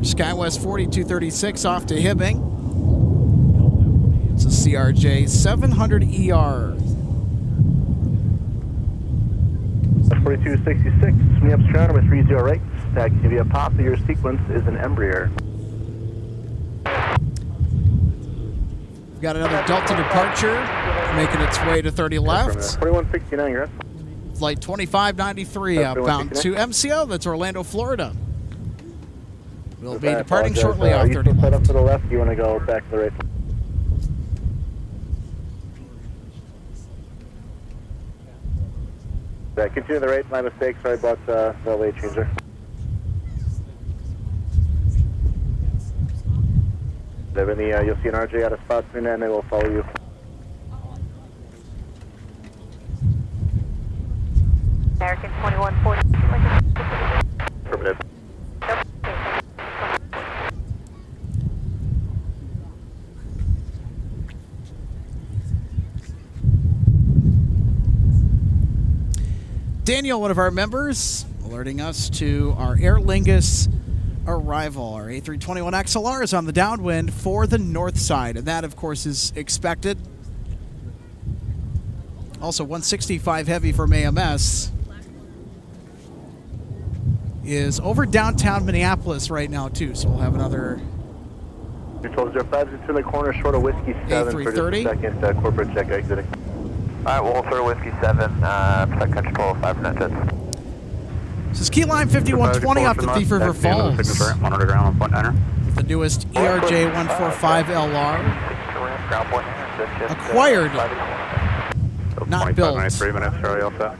SkyWest 4236 off to Hibbing. It's a CRJ 700ER. 4266, swing up Stroud with 30 right. Taxi via Papa, your sequence is an Embraer. We've got another Delta departure making its way to 30 left. 4169, you're up. Flight 2593 outbound to MCO, that's Orlando, Florida. We'll be departing shortly off 30 left. Set up left. to the left, you want to go back to the right? Continue to the right, my mistake, sorry about the late changer. You'll see an RJ out of spot soon and they will follow you. American 2140. Affirmative. Daniel, one of our members, alerting us to our Aer Lingus arrival. Our A321 XLR is on the downwind for the north side, and that, of course, is expected. Also, 165 Heavy from AMS is over downtown Minneapolis right now, too, so we'll have another 1205 is in the corner short of Whiskey 7 for just a second, corporate check exiting. Alright, we'll throw Whiskey 7, Sun Country 1205 net jets. This is key line 5120 off the Thief River Falls. Monitor ground on point niner. The newest ERJ 145 LR. Acquired, not built, 93 minutes, Charlie Alpha.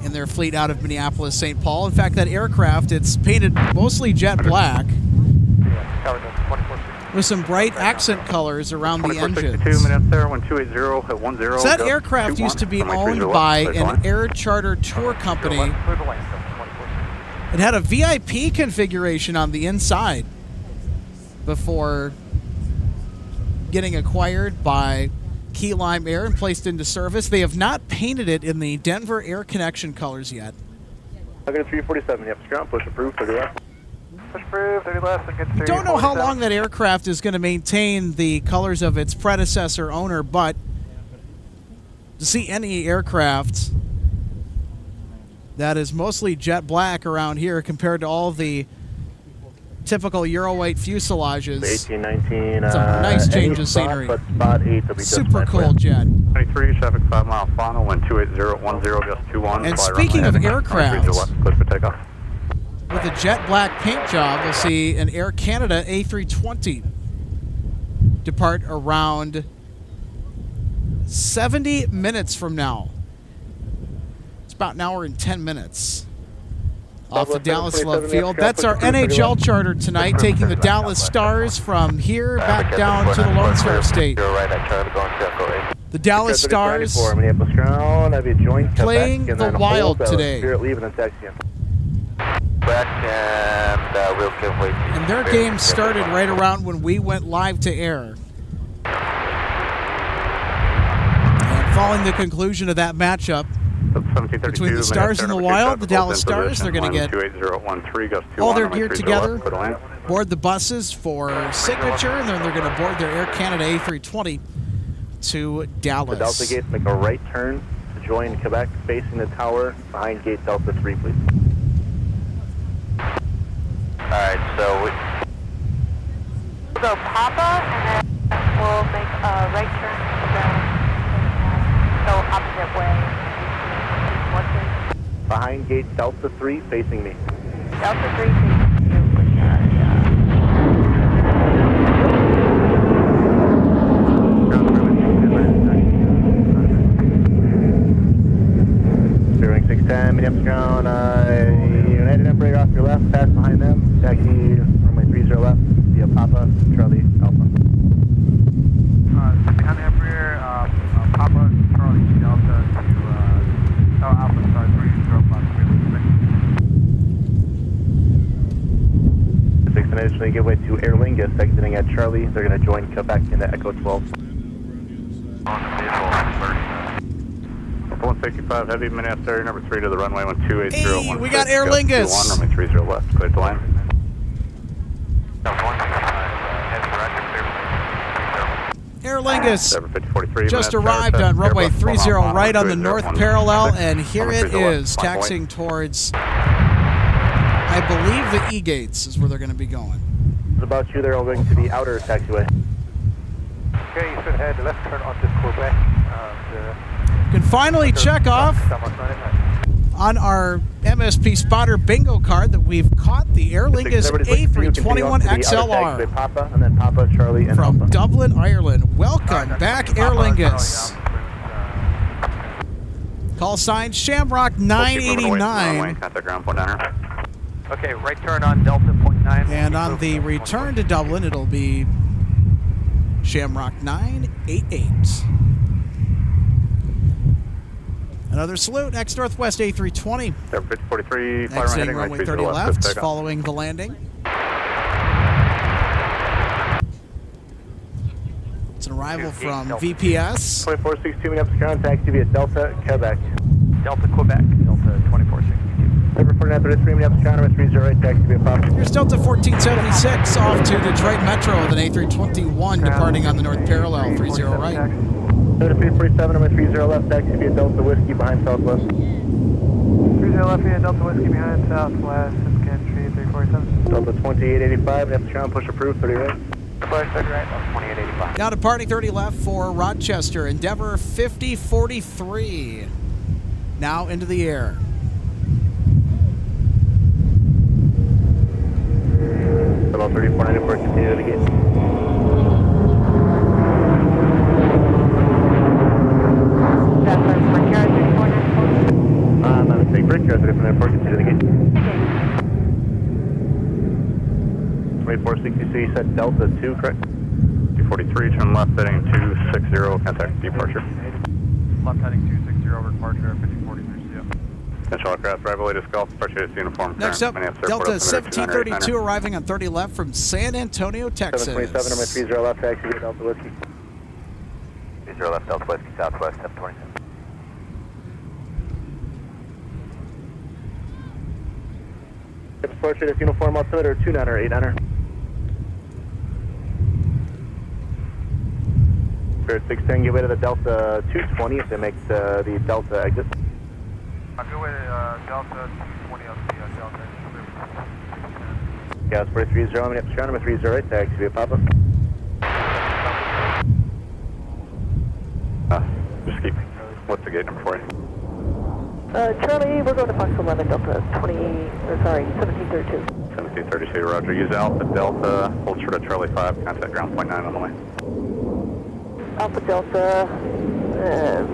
in their fleet out of Minneapolis, St. Paul. In fact, that aircraft, it's painted mostly jet black with some bright accent colors around the engines. 2 minutes there, 1280 at 10. So that aircraft used to be owned by an air charter tour company. It had a VIP configuration on the inside before getting acquired by Key Lime Air and placed into service. They have not painted it in the Denver Air Connection colors yet. I'm going to 347, yep, ground, push approved, 30 left. Push approved, 30 left, and get Don't know how long that aircraft is going to maintain the colors of its predecessor owner, but to see any aircraft that is mostly jet black around here compared to all the typical Euro white fuselages. 1819. It's a nice change of scenery. But spot 8 will be Super cool jet. 23, traffic 5 mile final, wind 28010, gust 21. And fly speaking runway of heading, aircraft, 23 left, clear for takeoff. with a jet black paint job, we'll see an Air Canada A320 depart around 70 minutes from now. It's about an hour and 10 minutes off the Dallas Love Field. That's our NHL charter tonight, taking the Dallas Stars from here back down to the Lone Star State. The Dallas Stars playing the Wild today. And their game started right around when we went live to air. And following the conclusion of that matchup between the Stars and the Wild, the Dallas Stars, they're going to get all their gear together, board the buses for signature, and then they're going to board their Air Canada A320 to Dallas. The Delta gates make a right turn to join Quebec, facing the tower behind gate Delta 3, please. Alright, so we'll go Papa, and then we'll make a right turn to go opposite way. Behind gate Delta 3, facing me. Delta 3, facing you. Steering 610, Minneapolis ground, United Embraer off your left, pass behind them, taxi runway 30 left, via Papa, Charlie, Alpha. Behind the Embraer, Papa, Charlie, Delta to Alpha Star 30 left, 6 initially give way to Aer Lingus, exiting at Charlie. They're going to join Quebec into Echo 12. On the vehicle, 165 heavy, Minneapolis area number 3 to the runway 128. Hey, we got Aer Lingus. Runway 30 left, clear to land. Aer Lingus just arrived on runway 30 right on the north parallel, and here it is, taxiing towards, I believe, the E-gates is where they're going to be going. What about you? They're all going to the outer taxiway. Okay, you should head left turn onto Quebec. Can finally check off on our MSP spotter bingo card that we've caught the Aer Lingus A321 XLR Papa, and then Papa, Charlie, and from Alpha. Dublin, Ireland. Welcome back, Aer Lingus. Call sign Shamrock 989. Okay, right turn on Delta 0.9. And on the return to Dublin, it'll be Shamrock 988. Another salute, X Northwest A320. 43, Exiting runway 30 left, following the landing. It's an arrival from VPS. 2462 Minneapolis ground, taxi via Delta, Quebec. Delta Quebec, Delta 2462. Number 4933 Minneapolis ground, number 30, taxi via Papa. Here's Delta 1476 off to Detroit Metro with an A321 departing on the north parallel, 30 right. 347, number 30 left, taxi via Delta Whiskey behind Southwest. 30 left via Delta Whiskey behind Southwest, Sun Country 347. Delta 2885, Minneapolis ground, push approved, 30 right. Push 30 right, 2885. Now departing 30 left for Rochester, Endeavor 5043. Now into the air. About 3494, continue to the gate. My mistake, Brickyard 3494, continue to the gate. 2460, you said Delta 2, correct? 243, turn left, heading 260, contact departure. Left heading 260 over departure, 5043 CO. Central aircraft, driver latest golf, departure is uniform. Next up, Delta 1732 arriving on 30 left from San Antonio, Texas. 727, number 30 left, taxi via Delta Whiskey. 30 left, Delta Whiskey, Southwest, 727. Departure is uniform altimeter 29er, 89er. Spirit 610, give way to the Delta 220 if they make the Delta exit. I'll go with Delta 220 up the Delta. Sportscast 430, Minneapolis, number 30, right, taxi via Papa. Just keep. What's the gate number for you? Charlie, we're going to Fox 11 Delta 1732. 1732, roger. Use Alpha Delta, hold short of Charlie 5, contact ground point 9 on the way. Alpha Delta,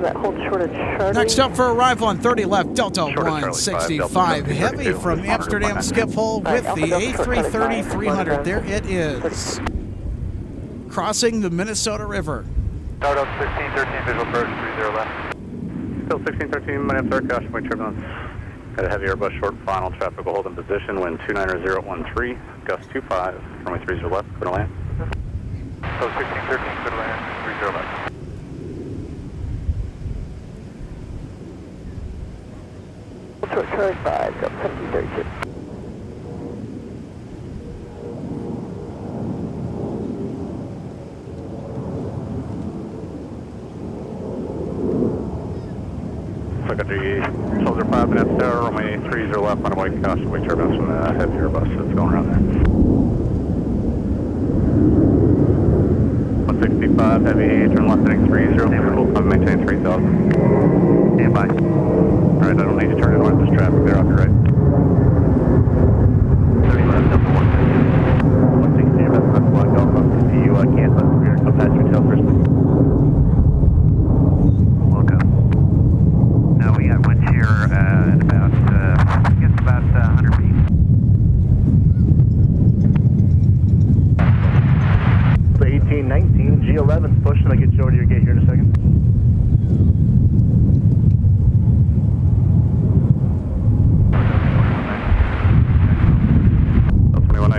that holds short of Charlie. Next up for arrival on 30 left, Delta Short of Charlie 165. 5, Delta Heavy 32, from Amsterdam Schiphol with Alpha the Delta short A330 5, 300. There it is. Crossing the Minnesota River. Start up 1613, visual approach 30 left. Still 1613, Minneapolis Air, caution point turbulence. Got a heavy Airbus short final, traffic will hold in position, wind 29013, gust 25, runway 30 left, clear to land. So 1613, clear to land, 30 left. Short Charlie 5, Delta 1732. Sun Country, Soldier 5 minutes there, runway 30 left, on away, caution, wake turbulence from the heavy Airbus that's going around there. 165, heavy, turn left heading 30, we'll come maintain 3000. Stand by. Alright, I don't need to turn in north, there's traffic there, I'll be right. 30 left, Delta 160, that's not flying Delta. If you can't let the spirit come past your tail first. Welcome. Now we got winds here at about, I guess about 100 feet. The 1819, G11's pushing. I'll get you over to your gate here in a second.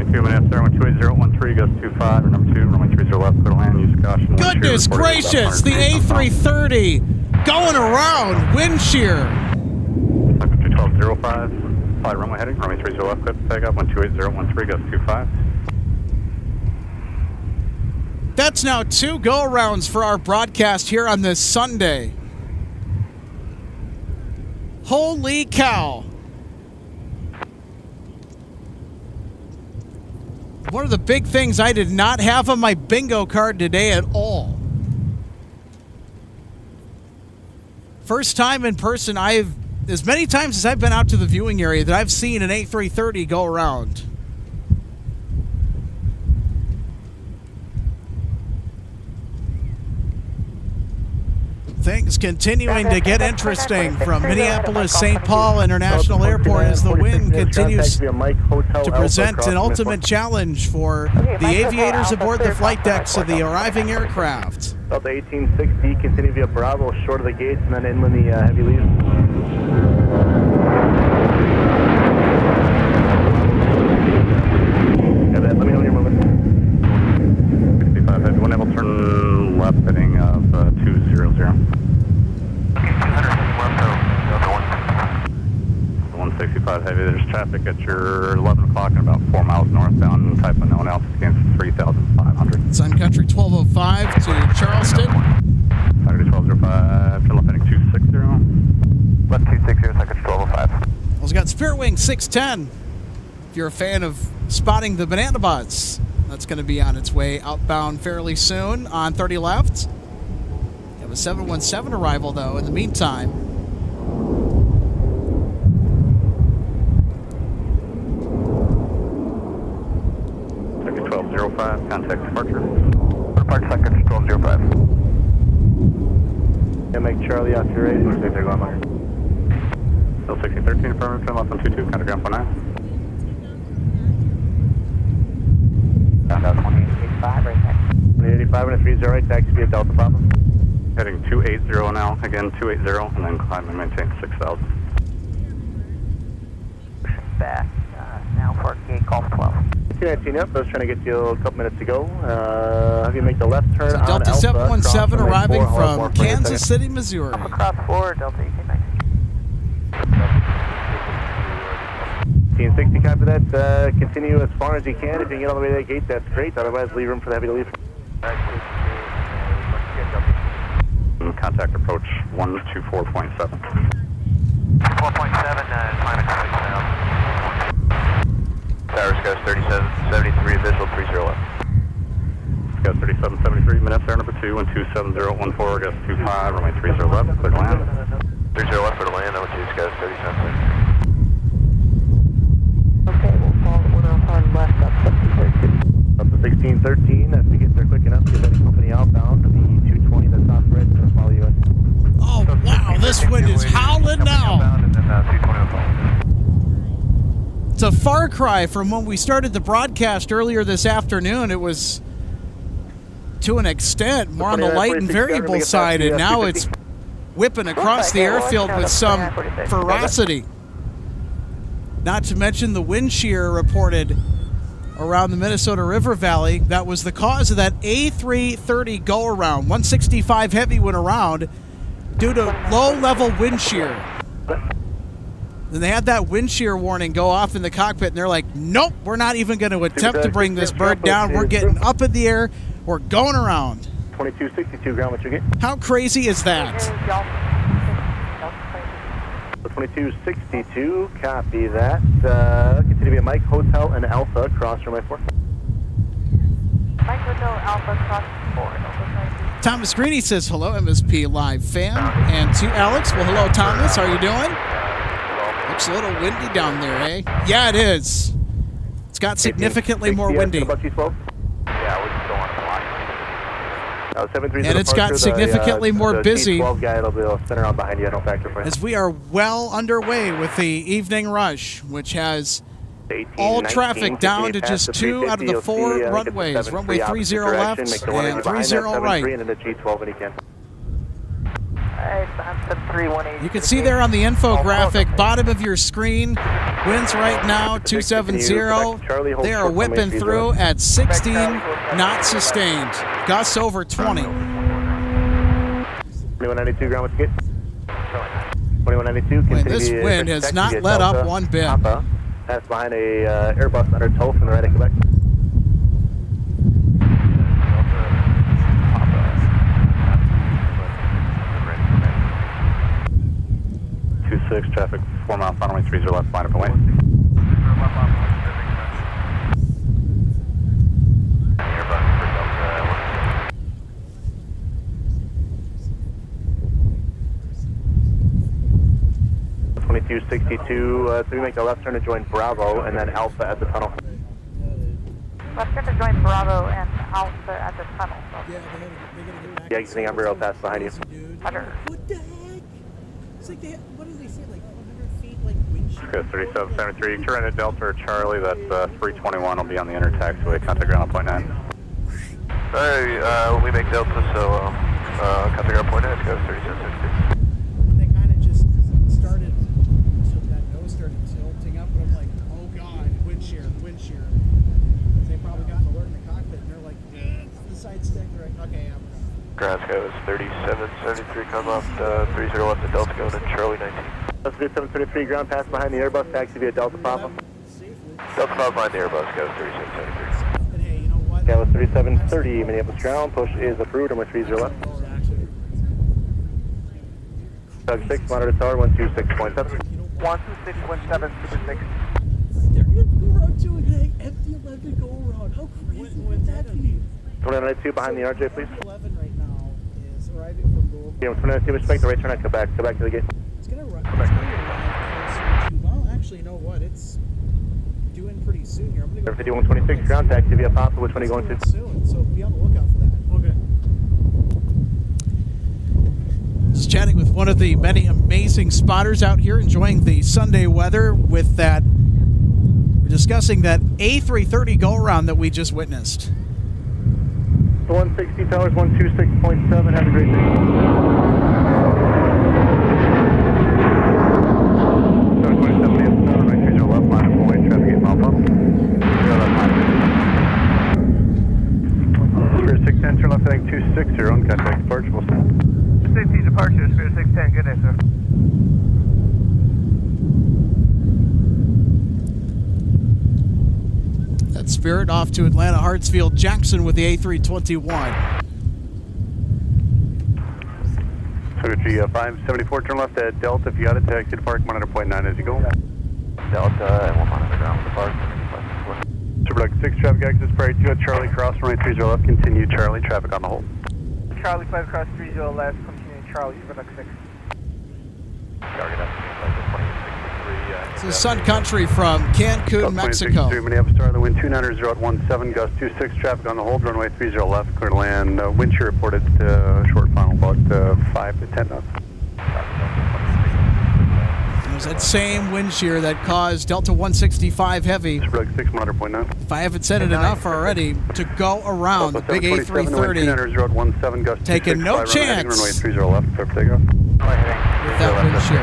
Minutes there, 28013, gust 25, or number 2, runway 30 left, clear to land, use caution. Goodness gracious, the A330 going around, wind shear. Sun Country 1205, fly runway heading, runway 30 left, clear to take up, 28013, gust 25. That's now 2 go-arounds for our broadcast here on this Sunday. Holy cow. One of the big things I did not have on my bingo card today at all. First time in person, as many times as I've been out to the viewing area that I've seen an A330 go around. Things continuing to get interesting from Minneapolis St. Paul International Airport as the wind continues to present an ultimate challenge for the aviators aboard the flight decks of the arriving aircraft. Delta 1860, continue via Bravo, short of the gates, and then in when the heavy leaves. Got that, let me know when you're moving. 65 heavy, one will turn left heading of 200. Okay, 200, left, Delta 165 heavy, there's traffic at your 11 o'clock and about 4 miles northbound, type unknown, altitude against 3,500. Sun Country 1205 to Charleston. Sun Country 1205, turn left heading 260. Left 260, Sun Country 1205. Well, it's got Spirit Wing 610. If you're a fan of spotting the banana bots, that's going to be on its way outbound fairly soon on 30 left. You have a 717 arrival, though, in the meantime. Second 1205, contact departure. Depart Sun Country 1205. Yeah, make Charlie out to your right. Looks like they're going longer. Still 1613, affirmative, turn left on 22, contact ground point 9. Found out 2085 right there. 2085 and a 30 right, taxi via Delta Papa. Heading 280 now, again 280, and then climb and maintain 6,000. Back, now for gate golf 12. 219, yep, I was trying to get you a couple minutes to go. Have you make the left turn So on Delta Alpha, 717 cross arriving runway 4, hold from more for a Kansas second. City, Missouri. Alpha cross 4, Delta 1819. 1860, copy that. Continue as far as you can. If you can get all the way to that gate, that's great. Otherwise, leave room for the heavy to leave. Contact approach 124.7. 4.7, climate 27. Tower, Sky 3773, visual 30 left. Sky 3773, Minneapolis Air number 2, 127014, gust 25, runway 30 left, clear to land. 30 left for the land, number 2, Sky 3773. Okay, we'll follow the 105 left up 1613. Up to 1613, if we get there quick enough, get that company outbound. The 220 that's off red is going to follow you in. Oh, wow, this wind is howling now. And then 220 will follow. It's a far cry from when we started the broadcast earlier this afternoon. It was, to an extent, more on the light and variable side, and now it's whipping across the airfield with some ferocity. Not to mention the wind shear reported around the Minnesota River Valley. That was the cause of that A330 go-around. 165 heavy went around due to low-level wind shear. Then they had that wind shear warning go off in the cockpit, and they're like, nope, we're not even going to attempt to bring this bird down. We're getting up in the air. We're going around. 2262, ground, what you get? How crazy is that? 2262, copy that. Continue to be a Mike Hotel and Alpha, cross runway 4. Mike Hotel Alpha, cross 4. Thomas Greeny says, hello, MSP Live fan. And to Alex, well, hello, Thomas. How are you doing? Looks a little windy down there, eh? Yeah, it is. It's got significantly more windy. Yeah, we just don't want to fly. And it's got significantly more busy. T12 guy, it'll be spin around behind you, no factor for you. As we are well underway with the evening rush, which has 18, all 19, traffic down to just 2 out of the 4 runways. Runway 30 left and 30 right. And then the G12 when he can. You can see there on the infographic, bottom of your screen, winds right now, 270. They are whipping through at 16, not sustained. Gusts over 20. 2192, ground, what's good? 2192. This wind has not let up one bit. That's behind a Airbus under tow from the right of Quebec. 26, traffic 4 mile final runway 30 left, line up and wait. Uh, 2262, 3 make a left turn to join Bravo and then Alpha at the tunnel. Left turn to join Bravo and Alpha at the tunnel. Yeah, exiting on barrel pass behind you. What the heck? It's like what did they say, like 100 feet, like wind shear? Sky 3773, turn at Delta or Charlie, that's 321, will be on the inner taxiway, contact ground on point 9. Sorry, we make Delta, so contact ground point 9, Sky 3773. They kind of just started, so that nose started tilting up, and I'm like, oh god, wind shear. They probably got an alert in the cockpit, and they're like, the side stick, they're like, okay, I'm going. Ground Sky was 3773, come off 30 left at Delta going to Charlie 19. That's 3773, ground pass behind the Airbus, taxi via Delta Papa. Delta Papa behind the Airbus, Sky was 3773. And hey, you know what? Sky was 3730, Minneapolis ground, push is approved, and we're 30 left. Doug 6, monitor tower, 126.7. 126.7, Super 6. They're going to go around to an empty 11 go around. How crazy would that be? 2992 behind the RJ, please. 11 right now is arriving from Louisville. Yeah, 2992, respect the right turn at Quebec. Quebec to the gate. It's going to run. Well, actually, you know what? It's doing pretty soon here. I'm going to go. 5126, ground taxi via Papa. Which one are you going to? Soon, so be on the lookout for that. Okay. Just chatting with one of the many amazing spotters out here enjoying the Sunday weather with that. We're discussing that A330 go-around that we just witnessed. 160 towers, 126.7. Have a great day. Left line of point, traffic getting off up. Spirit 610, turn left heading 260, on contact departure, we'll send. 60 departure, Spirit 610, good day, sir. That's Spirit off to Atlanta Hartsfield Jackson with the A321. Secretary 574, turn left at Delta, if you got it, taxi to park, monitor point 9 as you go. Delta, and we'll monitor ground with the park. Superduck 6 traffic access prior to Charlie cross runway 30 left, continue Charlie, traffic on the hold. Charlie 5 cross 30 left, continue Charlie, Superduck 6. Target up, This is Sun Country from Cancun, Mexico. Minneapolis Star, the wind 290 at 17, gust 26, traffic on the hold, runway 30 left, clear to land. Wind shear reported short final about 5 to 10 knots. It was that same wind shear that caused Delta 165 Heavy. Superduck 6, 100.9. If I haven't said it enough already, to go around the big A330, taking no chance runway 30 left, clear for takeoff. with that wind shear.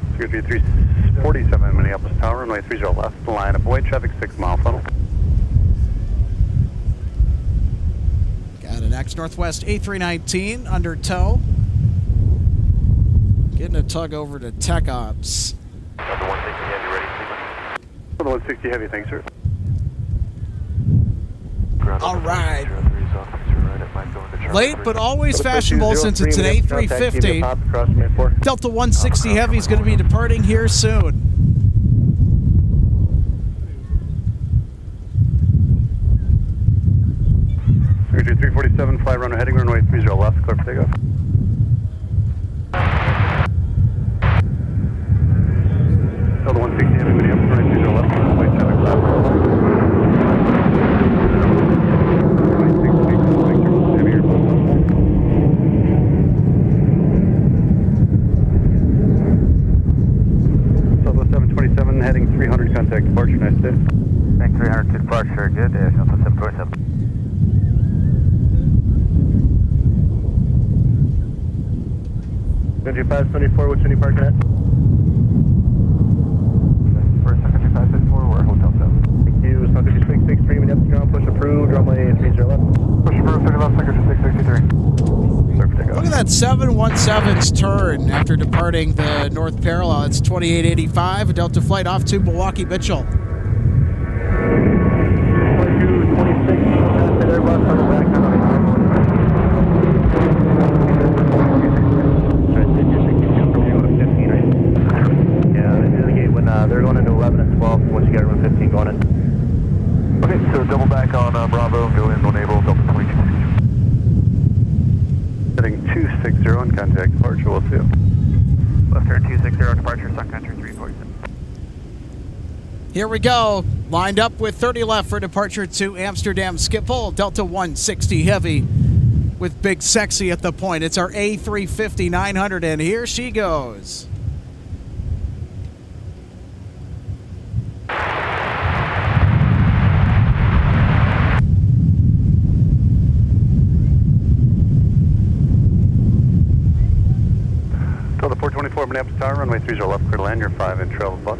It's going to be 347 Minneapolis Tower, runway 30 left, line of avoid traffic 6 mile funnel. Got an X Northwest A319 under tow. Getting a tug over to Tech Ops. Delta 160 Heavy, ready, sequence. Delta 160 Heavy, thanks, sir. All right. Late, but always fashionable since it's an A350. Delta 160 Heavy is going to be departing here soon. We're going to do 347, fly runway heading, runway 30 left, clear for takeoff. Delta 160 Heavy, Minneapolis, runway 30 left, runway traffic left. Heading 300, contact departure, nice day. Heading 300 to departure, good day, Delta 747. Country 574, what's your parking at? First, Country 574, we're Hotel 7. Thank you, Sun Country 663, Minneapolis ground, push approved, runway 30 left. Push approved, 30 left, Country 663. Look at that 717's turn after departing the North Parallel. It's 2885, a Delta flight off to Milwaukee Mitchell. 26, Airbus on the back, yeah, they indicate when they're going into 11 and 12, once you get room 15 going in. Okay, so double back on Bravo, go in, enable, Delta 22. Heading 260 on contact departure, we'll see you. Left turn 260, departure, Sun Country 347. Here we go. Lined up with 30 left for departure to Amsterdam Schiphol. Delta 160 Heavy with Big Sexy at the point. It's our A350 900, and here she goes. Delta 424, Minneapolis Tower, runway 30 left, clear to land, your 5 in travel bus.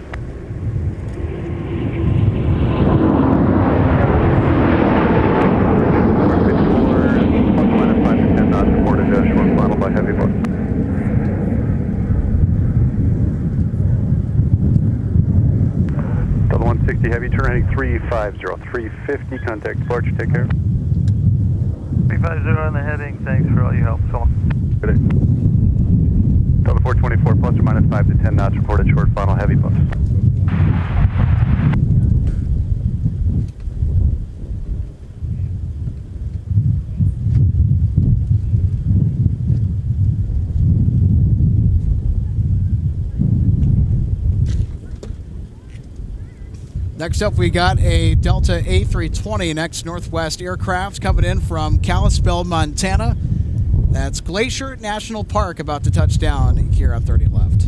Delta 160 Heavy, turn heading 350, 350, contact departure, take care. 350 on the heading, thanks for all your help, so long. Good day. Delta 424, plus or minus 5 to 10 knots, reported short final heavy bus. Next up, we got a Delta A320 next Northwest aircraft coming in from Kalispell, Montana. That's Glacier National Park about to touch down here on 30 left.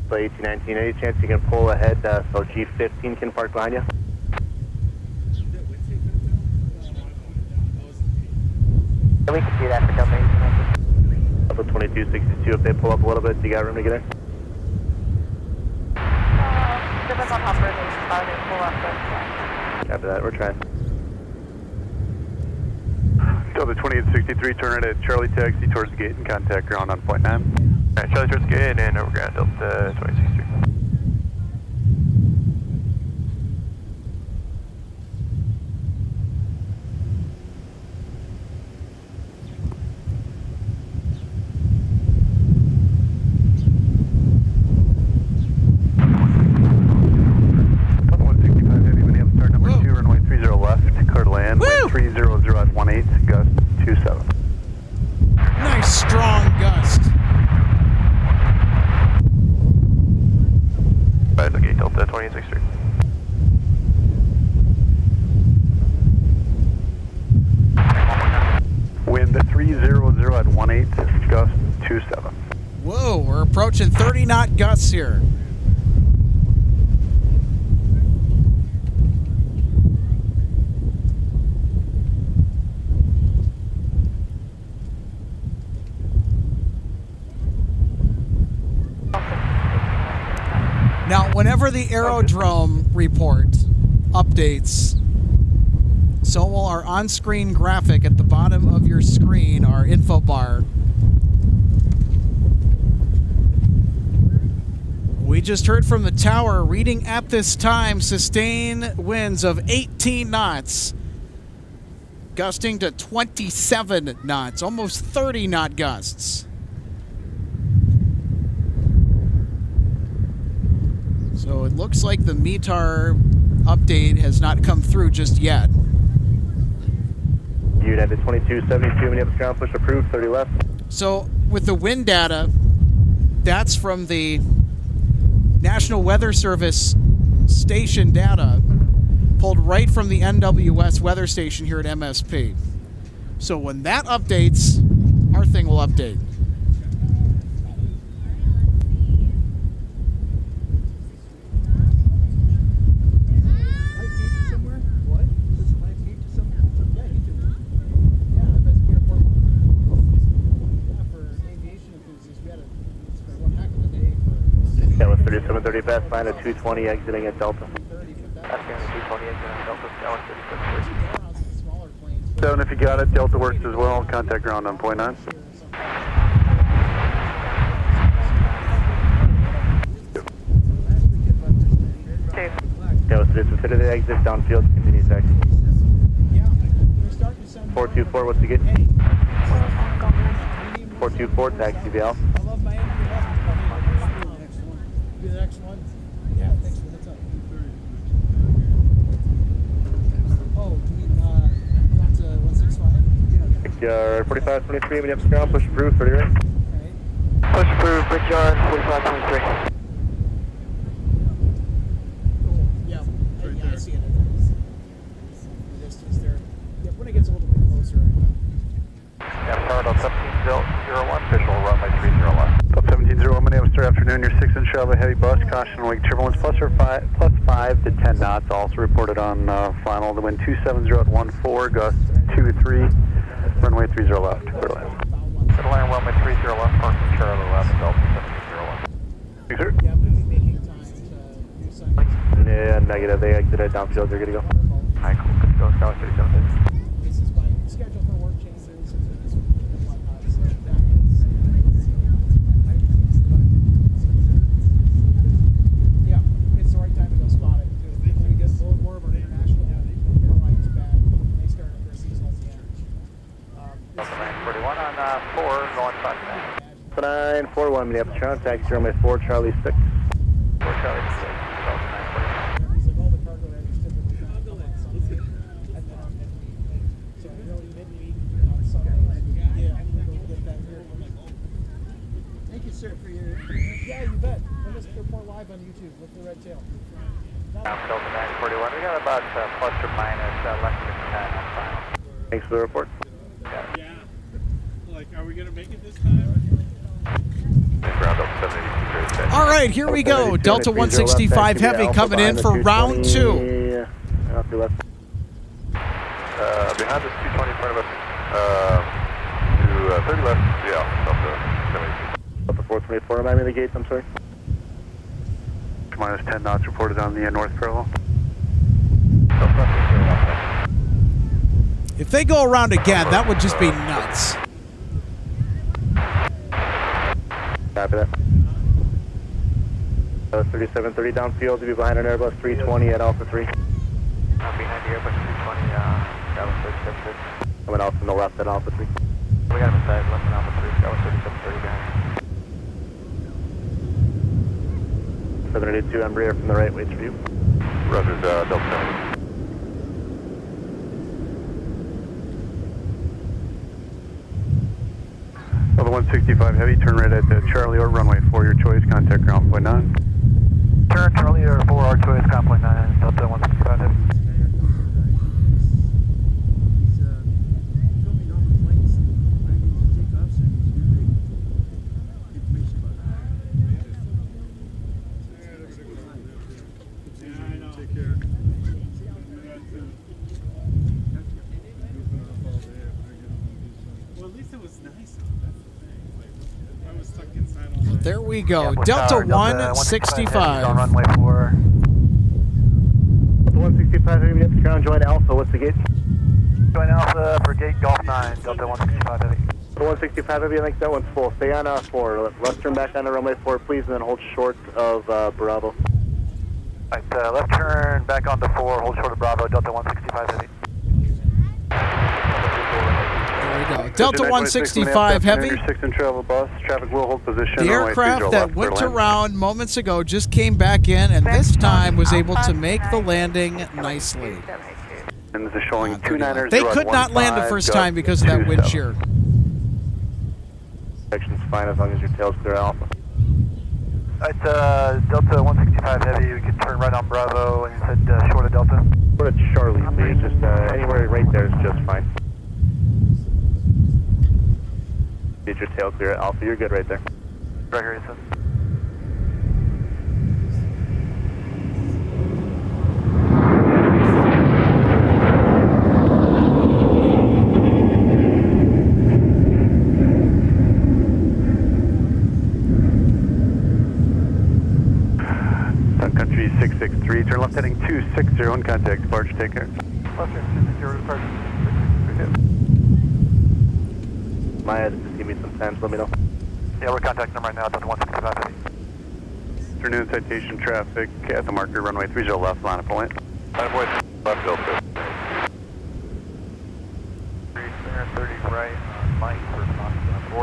So 1819, any chance you can pull ahead so G15 can park behind you? And we can see that for Delta 18. Delta 2262, if they pull up a little bit, you got room to get in? Depends on hospitalization, how they pull up, but yeah. After that, we're trying. Delta 2863, turn right at Charlie taxi towards the gate and contact ground on point 9. Alright, Charlie towards the gate and over ground, Delta 2263. 2863. Wind 300 at 18, gust 27. Whoa, we're approaching 30 knot gusts here. Now, whenever the aerodrome report updates, so will our on-screen graphic at the bottom of your screen, our info bar. We just heard from the tower, reading at this time sustained winds of 18 knots, gusting to 27 knots, almost 30 knot gusts. So it looks like the METAR update has not come through just yet. United 2272, Minneapolis ground push approved, 30 left. So with the wind data, that's from the National Weather Service station data pulled right from the NWS weather station here at MSP. So when that updates, our thing will update. That was 3730 fast line at 220 exiting at Delta. Seven, if you got it, Delta works as well. Contact ground on point 9. That was 3730 exit downfield, continue taxi. 424, what's the gate? 424, taxi to Alpha. The next one? Yeah, thanks for the time. Oh, you mean, Delta 165? Yeah. 4523, Minneapolis ground, push approved, 30 right. Right. Push approved, bridge yard, 4523. Cool. Yeah, I see it. The distance there. Yeah, when it gets a little bit closer. Yeah, start on 1701, official runway 30 left. Up 1701, Minneapolis, afternoon. Your 6-inch Chevrolet heavy bus. Caution wing turbulence plus 5 to 10 knots. Also reported on final. The wind 270 at 14, gust 23. Runway 30 left. Clear land. Clear land, runway 30 left, parking Charlie left, Delta 1701. Thanks, sir. Yeah, we'll be making time to do something. Yeah, negative. They exited downfield. They're good to go. Alright, cool. Good to go. Scout 3750. This is my schedule for work changes and whatnot. So that yeah, it's the right time to go spotting too. When we get a little more of our international airlines back, they start their season at the end. Delta 941 on 4, going 5 941, Minneapolis ground, taxi runway 4, Charlie 6. 4 Charlie 6, Delta 941. He's like, all the cargo that is typically done on Sunday, and then on midweek. So really midweek on Sunday. Yeah, I'm gonna go get that here. Thank you, sir, for your. Yeah, you bet. When this report live on YouTube with the red tail. Delta 941, we got about plus or minus less than 10 on final. Thanks for the report. Yeah. Like, are we gonna make it this time? Ground Delta 782, All right, here we go. Delta 165 Heavy coming in for round 2. Yeah, off your left. Behind us, 220 in front of us, to 30 left, yeah, Delta 782. Delta 424, remind me of the gates, I'm sorry. Minus 10 knots reported on the north parallel. If they go around again, that would just be nuts. Copy that. 3730 downfield to be behind an Airbus 320 at Alpha 3. Behind the Airbus 320, Dallas 3730. Coming out from the left at Alpha 3. We got him inside, left and Alpha 3, Dallas 3730 behind. 782 Embraer from the right, waits for you. Roger, Delta 782. Delta 165 Heavy, turn right at Charlie or runway 4, your choice. Contact ground point 9. Turn Charlie or 4 choice, complement 9, Delta 165 heavy. There we go. Delta 165. On runway 4. 165 heavy up to ground, join Alpha. What's the gate? Join Alpha for gate Golf 9, Delta 165 heavy. 165 heavy, I think that one's full. Stay on 4. Left turn back on runway 4, please, and then hold short of Bravo. Alright, left turn back onto 4, hold short of Bravo, Delta 165 heavy. There we go. Delta 165 heavy. 6 in travel bus. Traffic will hold position. The aircraft that went around moments ago just came back in, and this time was able to make the landing nicely. And this is showing 2-9ers. They could not land the first time because of that wind shear. Section's fine as long as your tail's clear Alpha. Alright, Delta 165 heavy, we could turn right on Bravo, and you said short of Delta? Short of Charlie, please. Just anywhere right there is just fine. Get your tail clear at Alpha, you're good right there. Right here, you said. Sun Country 663, turn left heading 260 on contact, departure, take care. Left turn 260, departure. Maya, just give me some time, let me know. Yeah, we're contacting them right now, Delta 165 heavy. Afternoon citation traffic at the marker, runway 30 left, line up point. Line boys, left Delta. 30 right on Mike for Fox 4.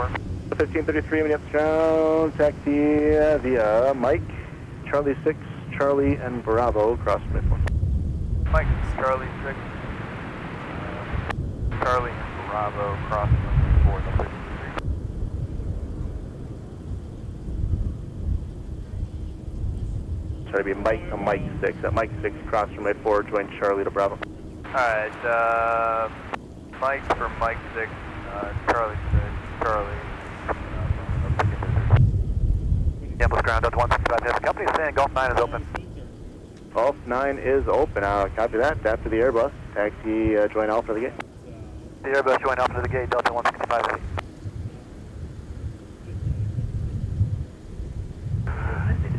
1533, minutes down, taxi via Mike, Charlie 6, Charlie and Bravo, cross midpoint. Mike, Charlie 6, Charlie and Bravo, cross 4, the 53. Try to be Mike to Mike 6. At Mike 6, cross from mid 4, join Charlie to Bravo. Alright, Mike for Mike 6, Charlie 6, Charlie. Minneapolis ground, Delta 165 heavy. Company saying Golf 9 is open. Golf 9 is open. Copy that. After the Airbus, taxi join Alpha to the gate. The Airbus join Alpha to the gate, Delta 165 heavy.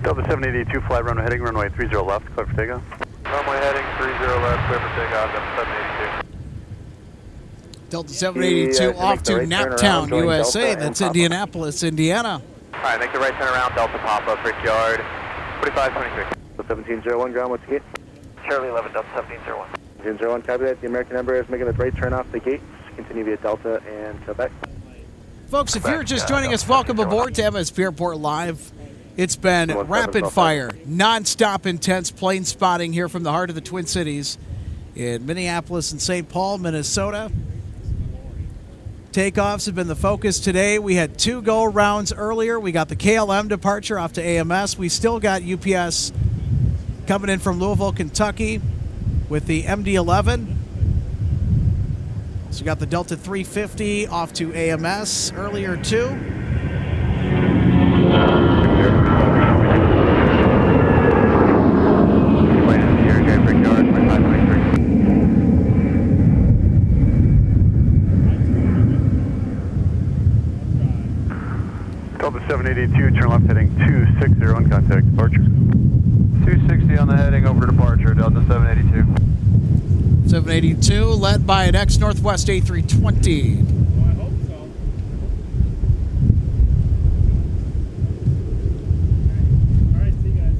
Delta 782, fly runway heading, runway 30 left, clear for takeoff. Runway heading 30 left, clear for takeoff, Delta 782. Delta 782 off to Naptown, USA. That's Indianapolis, Indiana. Alright, make the right turn around, Delta pop-up, Brickyard, 4523. 1701, ground, what's the gate? Charlie 11, Delta 1701. 1701, copy that. The American number is making the right turn off the gates. Continue via Delta and Quebec. Folks, if you're just joining us, welcome aboard to MSP Airport Live. It's been rapid fire, non-stop intense plane spotting here from the heart of the Twin Cities in Minneapolis and St. Paul, Minnesota. Takeoffs have been the focus today. We had 2 go-rounds earlier. We got the KLM departure off to AMS. We still got UPS coming in from Louisville, Kentucky with the MD-11. So we got the Delta 350 off to AMS earlier too. Delta 782, turn left heading 260 on contact, departure. 260 on the heading over departure, Delta 782. 782 led by an ex-Northwest A320. Well, I hope so. All right, see you guys.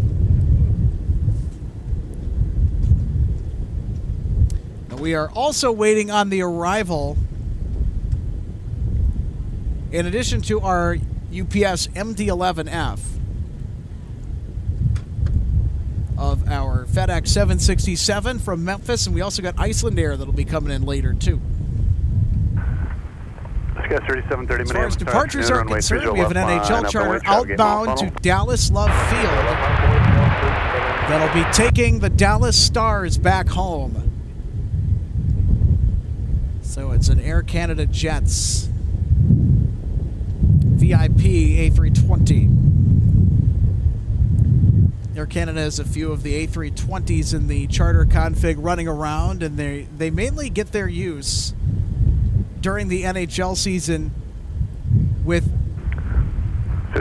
Now we are also waiting on the arrival, in addition to our UPS MD-11F, of our FedEx 767 from Memphis, and we also got Iceland Air that'll be coming in later too. Sky 3730 As far as departures are concerned, we have an NHL charter outbound to Dallas Love Field. that'll be taking the Dallas Stars back home. So it's an Air Canada Jets VIP A320. Air Canada has a few of the A320s in the charter config running around, and they mainly get their use during the NHL season with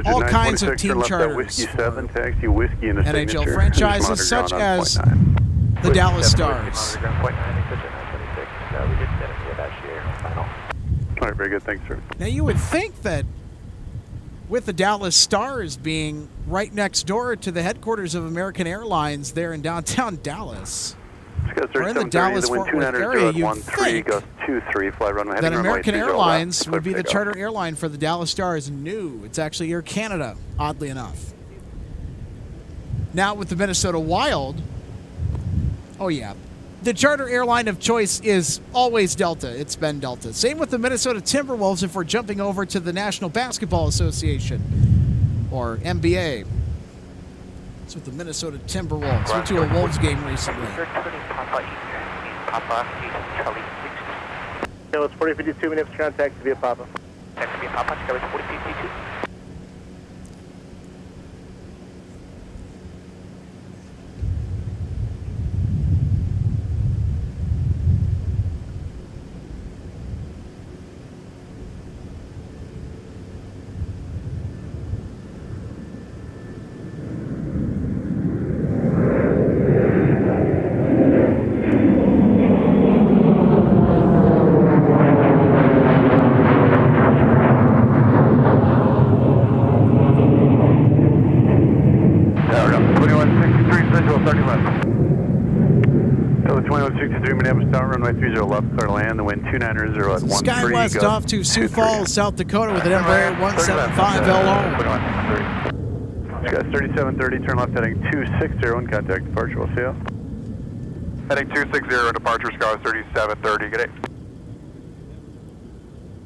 all kinds of team charters. Whiskey 7, taxi whiskey in a NHL signature. franchises such as the Dallas Stars. All right, very good. Thanks, sir. Now, you would think that with the Dallas Stars being right next door to the headquarters of American Airlines there in downtown Dallas, or in the Dallas-Fort Worth area, you'd think that American Airlines would be the charter airline for the Dallas Stars. No, it's actually Air Canada, oddly enough. Now, with the Minnesota Wild, oh yeah, the charter airline of choice is always Delta. It's been Delta. Same with the Minnesota Timberwolves if we're jumping over to the National Basketball Association, or NBA. It's with the Minnesota Timberwolves. Went to a Wolves game recently. So it's 4052, minutes contact via Papa. Next via Papa, Discovery 4052. Sky west off to Sioux Falls, South Dakota with an Embraer 175 LO. Sky 3730, turn left heading 260 and contact departure. We'll see you. Heading 260, departure, Sky 3730, good day.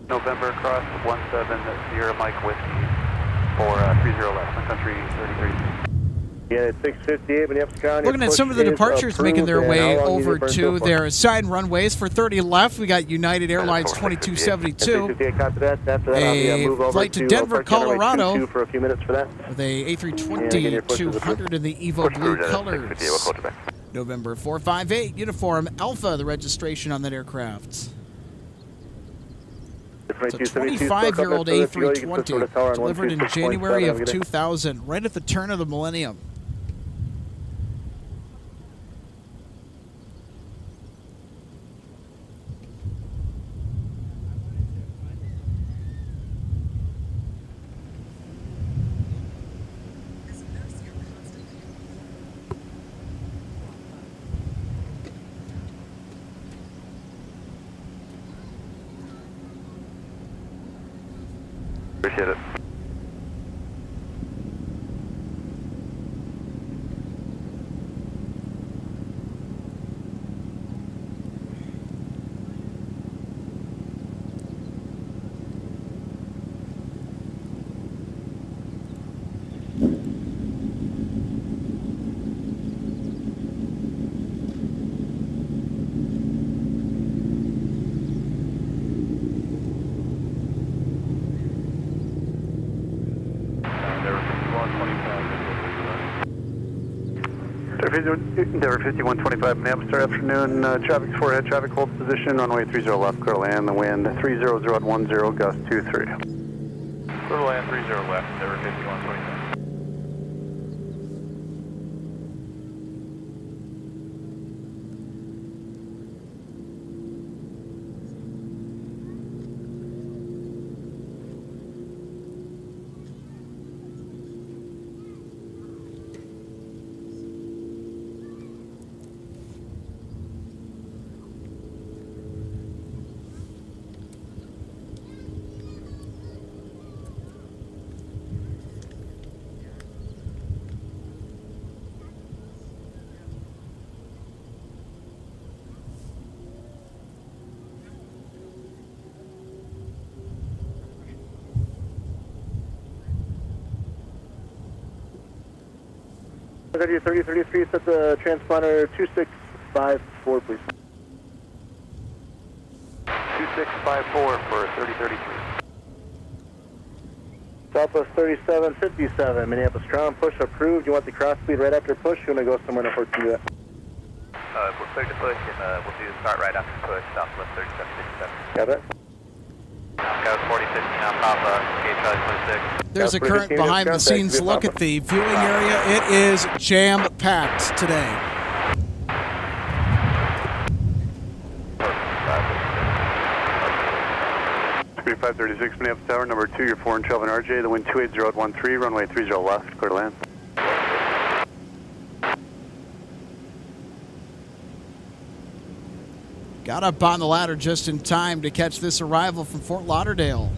November cross 17 Sierra Mike Whiskey for 30 left, Sun Country 33. Yeah, it's 658 Minneapolis County. Looking at some of the departures making their way over to their assigned runways. For 30 left, we got United Airlines 2272. A flight to Denver, Colorado for a few minutes for that. with a A320-200 in the Evo Blue colors. November 458, Uniform Alpha, the registration on that aircraft. It's a 25-year-old A320 delivered in January of 2000, right at the turn of the millennium. Appreciate it. Endeavor 5125 Minneapolis, afternoon. Traffic's forehead, traffic holds position, runway 30 left, clear to land, the wind 300 at 10, gust 23. Clear to land 30 left, Endeavor 5125. 3033, set the transponder 2654, please. 2654 for 3033. Southwest 3757, Minneapolis ground, push approved. You want the cross speed right after push? You want to go somewhere in to do that? We're clear to push, and we'll do the start right after push, Southwest 3757. Got it? Go 4050 now, Papa, gate Charlie 26. There's a current behind-the-scenes look at the viewing area. It is jam-packed today. Speed 536, Minneapolis Tower, number 2, you're 4 and 12 in RJ, the wind 28013, runway 30 left, clear to land. Got up on the ladder just in time to catch this arrival from Fort Lauderdale.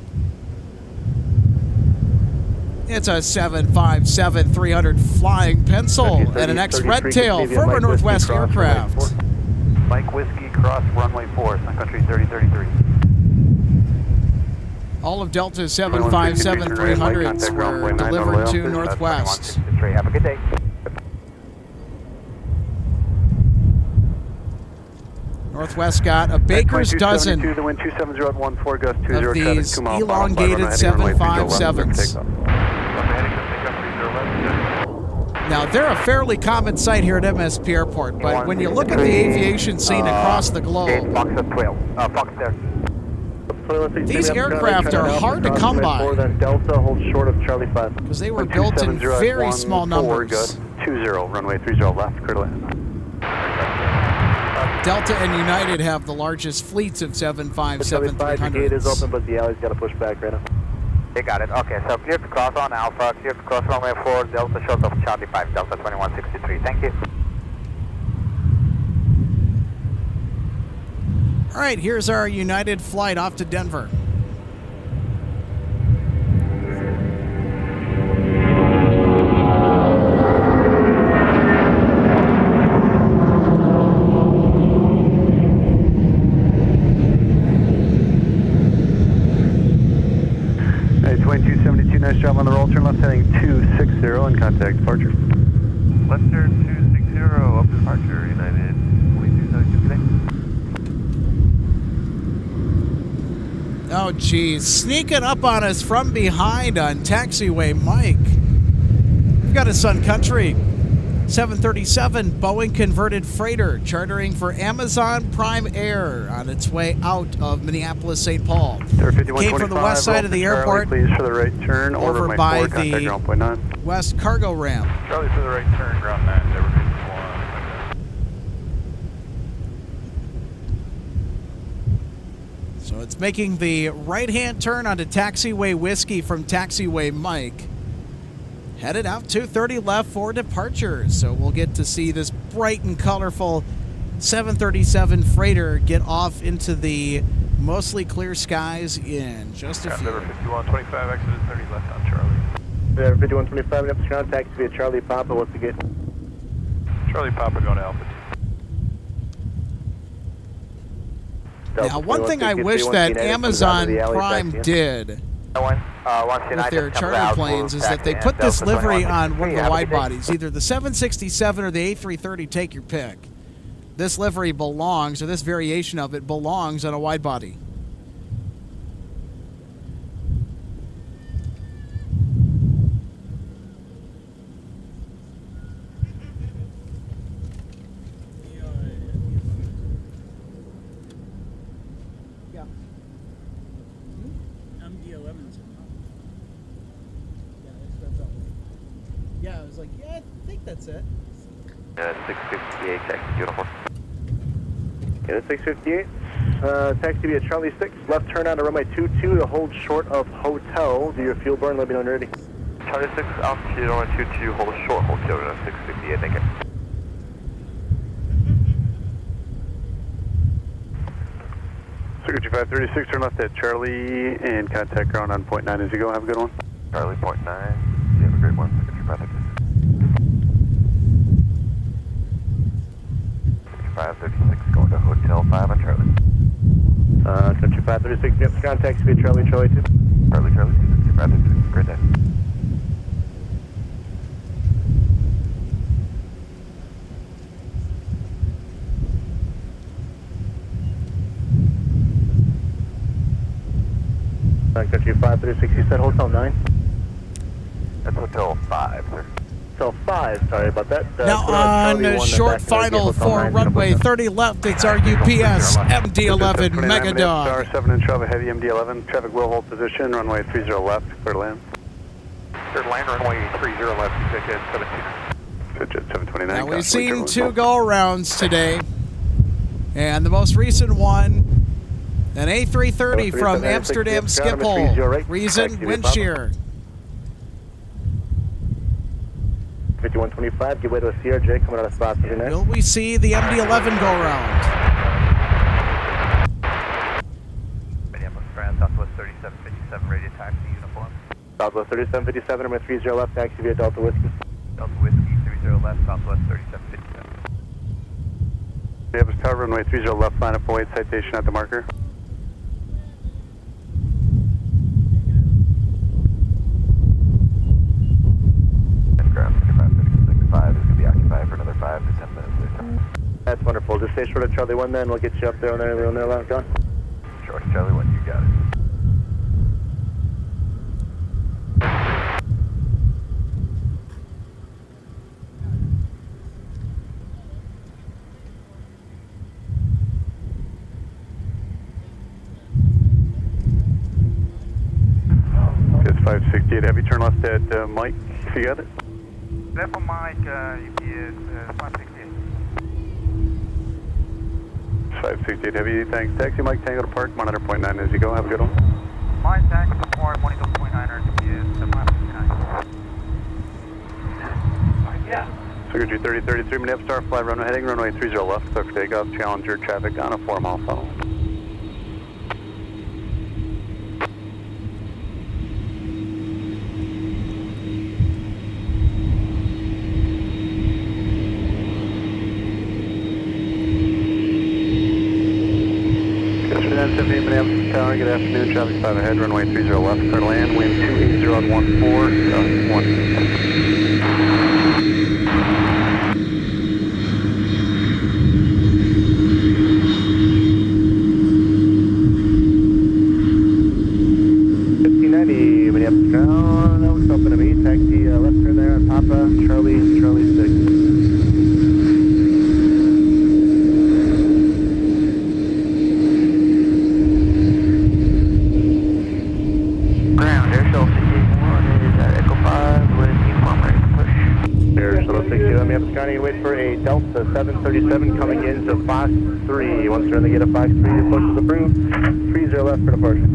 It's a 757-300 flying pencil and an ex-red tail from a Northwest aircraft. Mike Whiskey, cross runway 4, Sun Country 3033. All of Delta's 757-300s were delivered to Northwest. Have a good day. Northwest got a baker's dozen the wind 27014, gust 20, of these elongated 757s. Now, they're a fairly common sight here at MSP Airport, but when you look at the aviation scene across the globe, these aircraft are hard to come by because they were built in very small numbers. 20, runway 30 left, clear to land. Delta and United have the largest fleets of 757-300s. The gate is open, but the alley's got to push back right now. They got it. Okay, so clear to cross on Alpha, clear to cross runway 4, Delta short of Charlie 5, Delta 2163. Thank you. All right, here's our United flight off to Denver. Nice job on the roll. Turn left heading 260 and contact departure. Left turn 260, up departure, United 2272 today. Oh, geez. Sneaking up on us from behind on taxiway Mike. We've got a Sun Country 737 Boeing converted freighter chartering for Amazon Prime Air on its way out of Minneapolis, St. Paul. Came from the west side of the airport, please for the right turn, over by the west cargo ramp. Charlie for the right turn, ground 9, Denver 51. So it's making the right-hand turn onto taxiway Whiskey from taxiway Mike. Headed out 230 left for departure. So we'll get to see this bright and colorful 737 freighter get off into the mostly clear skies in just a few. Denver 5125, exit 30 left on Charlie. Denver 5125, up to contact via Charlie Papa. What's the gate? Charlie Papa going to Alpha. Now, one thing I wish that Amazon Prime did with their charter planes is that they put this livery on one of the wide bodies, either the 767 or the A330, take your pick. This livery belongs, or this variation of it belongs on a wide body. Yeah, I was like, yeah, I think that's it. 658, taxi uniform. Yeah, 658. Taxi via Charlie 6, left turn onto runway 22 to hold short of hotel. Do your fuel burn, let me know when you're ready. Charlie 6, altitude on 22, hold short, hold kilo, 658, thank you. Security 536, turn left at Charlie and contact ground on point 9 as you go. Have a good one. Charlie point 9, you have a great one. Security 536, going to Hotel 5 on Charlie. Country 536, yep, contact via Charlie 2. Charlie, Security 536, great day. Sun Country 536, you said Hotel 9? That's Hotel 5, sir. Hotel 5, sorry about that. Now on a short final for runway 30 left, it's our UPS MD-11 Mega Dog. Star 7 in Travel Heavy MD-11, traffic will hold position, runway 30 left, clear to land. Third land, runway 30 left, ticket 729. Now we've seen 2 go-arounds today, and the most recent one, an A330 from Amsterdam Schiphol. Reason, wind shear. 5125, give way to a CRJ coming out of spot 39. Will we see the MD-11 go-round? Minneapolis, France, Southwest 3757, radio taxi uniform. Southwest 3757, runway 30 left, taxi via Delta Whiskey. Delta Whiskey, 30 left, Southwest 3757. Minneapolis Tower, runway 30 left, line up await citation at the marker. That's wonderful. Just stay short of Charlie 1 then. We'll get you up there on there. We're on there, John. Short of Charlie 1, you got it. It's 568 heavy, turn left at Mike, if you got it. Left on Mike, UPS 568. 568 heavy, thanks. Taxi Mike Tango to Park, monitor .9 as you go. Have a good one. Mike Tango to Park, monitor .9er, UPS 569. Yeah. Secretary 3033, Minneapolis Star, fly runway heading, runway 30 left, clear for takeoff, Challenger traffic on a 4-mile funnel. Minneapolis Tower, good afternoon, traffic 5 ahead, runway 30 left, clear to land, wind 280 at 14, gust 1. Minneapolis ground, that looks open to me. Taxi left turn there on Papa, Charlie 6. County, wait for a Delta 737 coming into Fox 3. Once they're in the gate of Fox 3, your push is approved. 30 left for departure.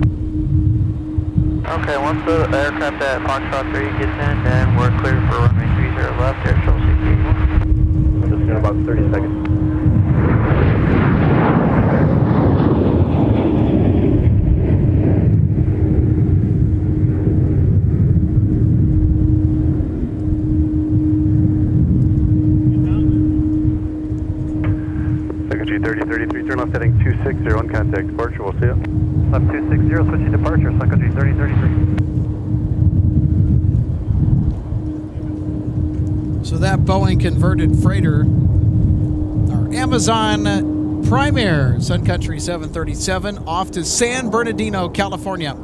Okay, once the aircraft at Foxtrot 3 gets in, then we're clear for runway 30 left, air show 681. Just in about 30 seconds. Turn left heading 260 on contact departure, we'll see you. Left 260, switching departure, Sun Country 3033. So that Boeing converted freighter, our Amazon Prime Air Sun Country 737, off to San Bernardino, California.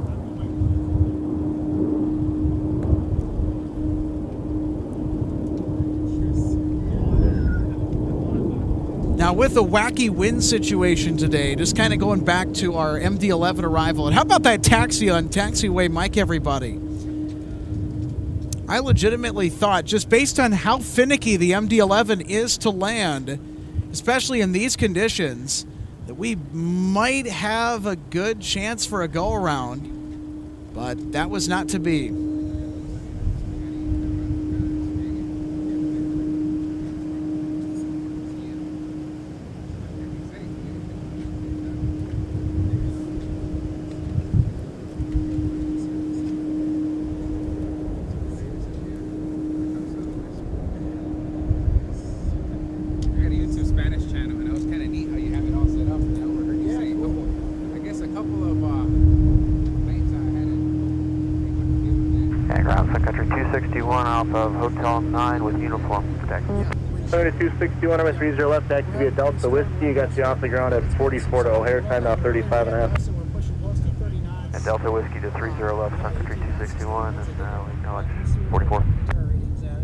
Now, with a wacky wind situation today, just kind of going back to our MD-11 arrival. And how about that taxi on taxiway Mike, everybody? I legitimately thought, just based on how finicky the MD-11 is to land, especially in these conditions, that we might have a good chance for a go-around. But that was not to be. Off of Hotel 9 with uniform protection. 261, I'm at 30 left, taxi via Delta Whiskey. You got you off the ground at 44 to O'Hare, time now 35 and a half. At Delta Whiskey to 30 left, Sun Country 261, and we acknowledge 44. I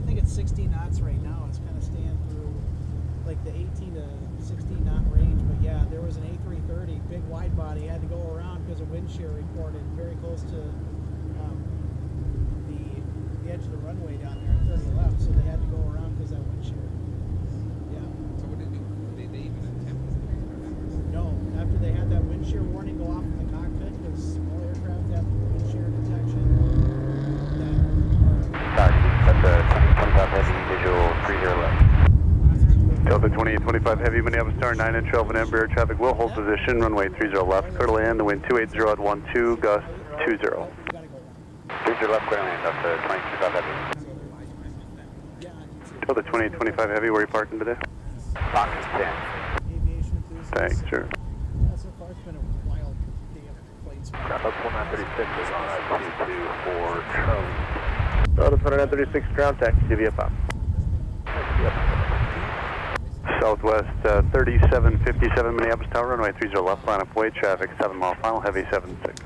think it's 16 knots right now. It's kind of staying through like the 18 to 16 knot range. But yeah, there was an A330, big wide body, had to go around because of wind shear reported very close to the edge of the runway down there at 30 left. So they had to go around because of that wind shear. Yeah. So what did they even attempt? No, after they had that wind shear warning go off in the cockpit, because all aircraft have wind shear detection. That's a 25 heavy, visual 30 left. Delta 2825 heavy, Minneapolis Star 9 and 12 and Embraer traffic will hold position, runway 30 left, clear to land, the wind 280 at 12, gust 20. 30 left, clear to land, up to 22.5 heavy. Delta 2825 heavy, where are you parking today? Box 10. Aviation enthusiasts. Thanks, sir. Yeah, so far it's been a wild day of planes. Up 1936 is on 224 Charlie. Delta 2936 ground taxi, give you a pop. Southwest 3757 Minneapolis Tower, runway 30 left, line of way, traffic 7 mile final, heavy 76.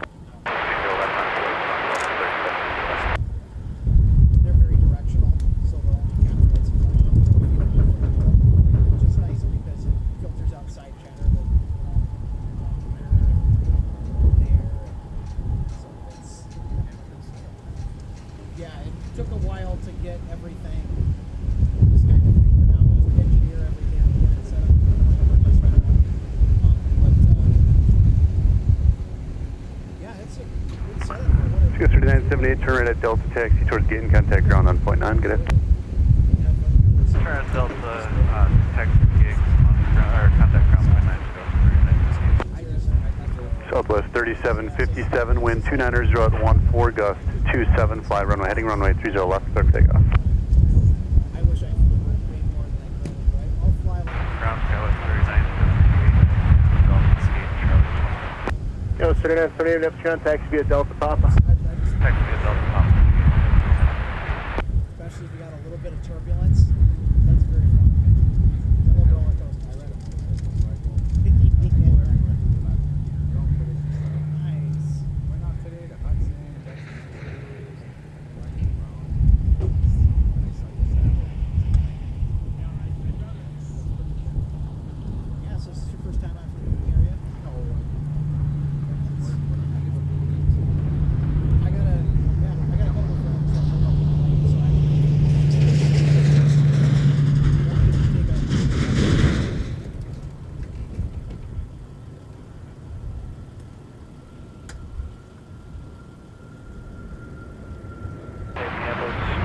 They're very directional, so they'll capture which is nice because it filters out side chatter that so it's yeah, it took a while to get everything just kind of figured out, just engineer everything and get it set up yeah, it's a good setup for what it 3978, turn right at Delta taxi towards gate and contact ground on point 9, good day. Turn at Delta, taxi gig, or contact ground point 9. Southwest 3757, wind 290 at 14, gust 27, fly runway, heading runway 30 left, clear for takeoff. I wish I could have worked way more than I could, right? I'll fly like Ground scale at 39, Yo, 3978, Neptune, taxi via Delta Papa. taxi via Delta Papa. especially if you got a little bit of turbulence. That's very fun. A little roller coaster. I read it. Nice. Went out today to Hudson. Yeah, so this is your first time out from the area? I got a couple of friends that are up in the lane, so I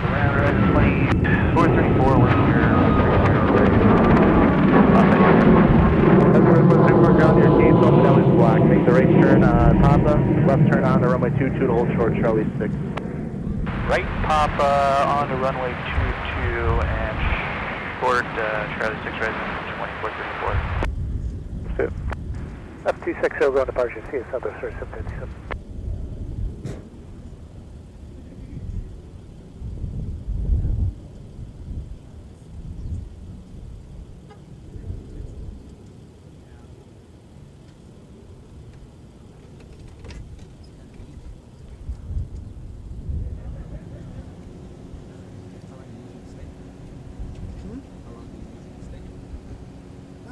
Ground right 2434, we're here. Ground your seat, so belly's blocked. Make the right turn on Papa, left turn on the runway 22 to hold short Charlie 6. Right Papa on the runway 22 and short Charlie 6 resident 2434. Up 260 on departure, see you Southwest 3757.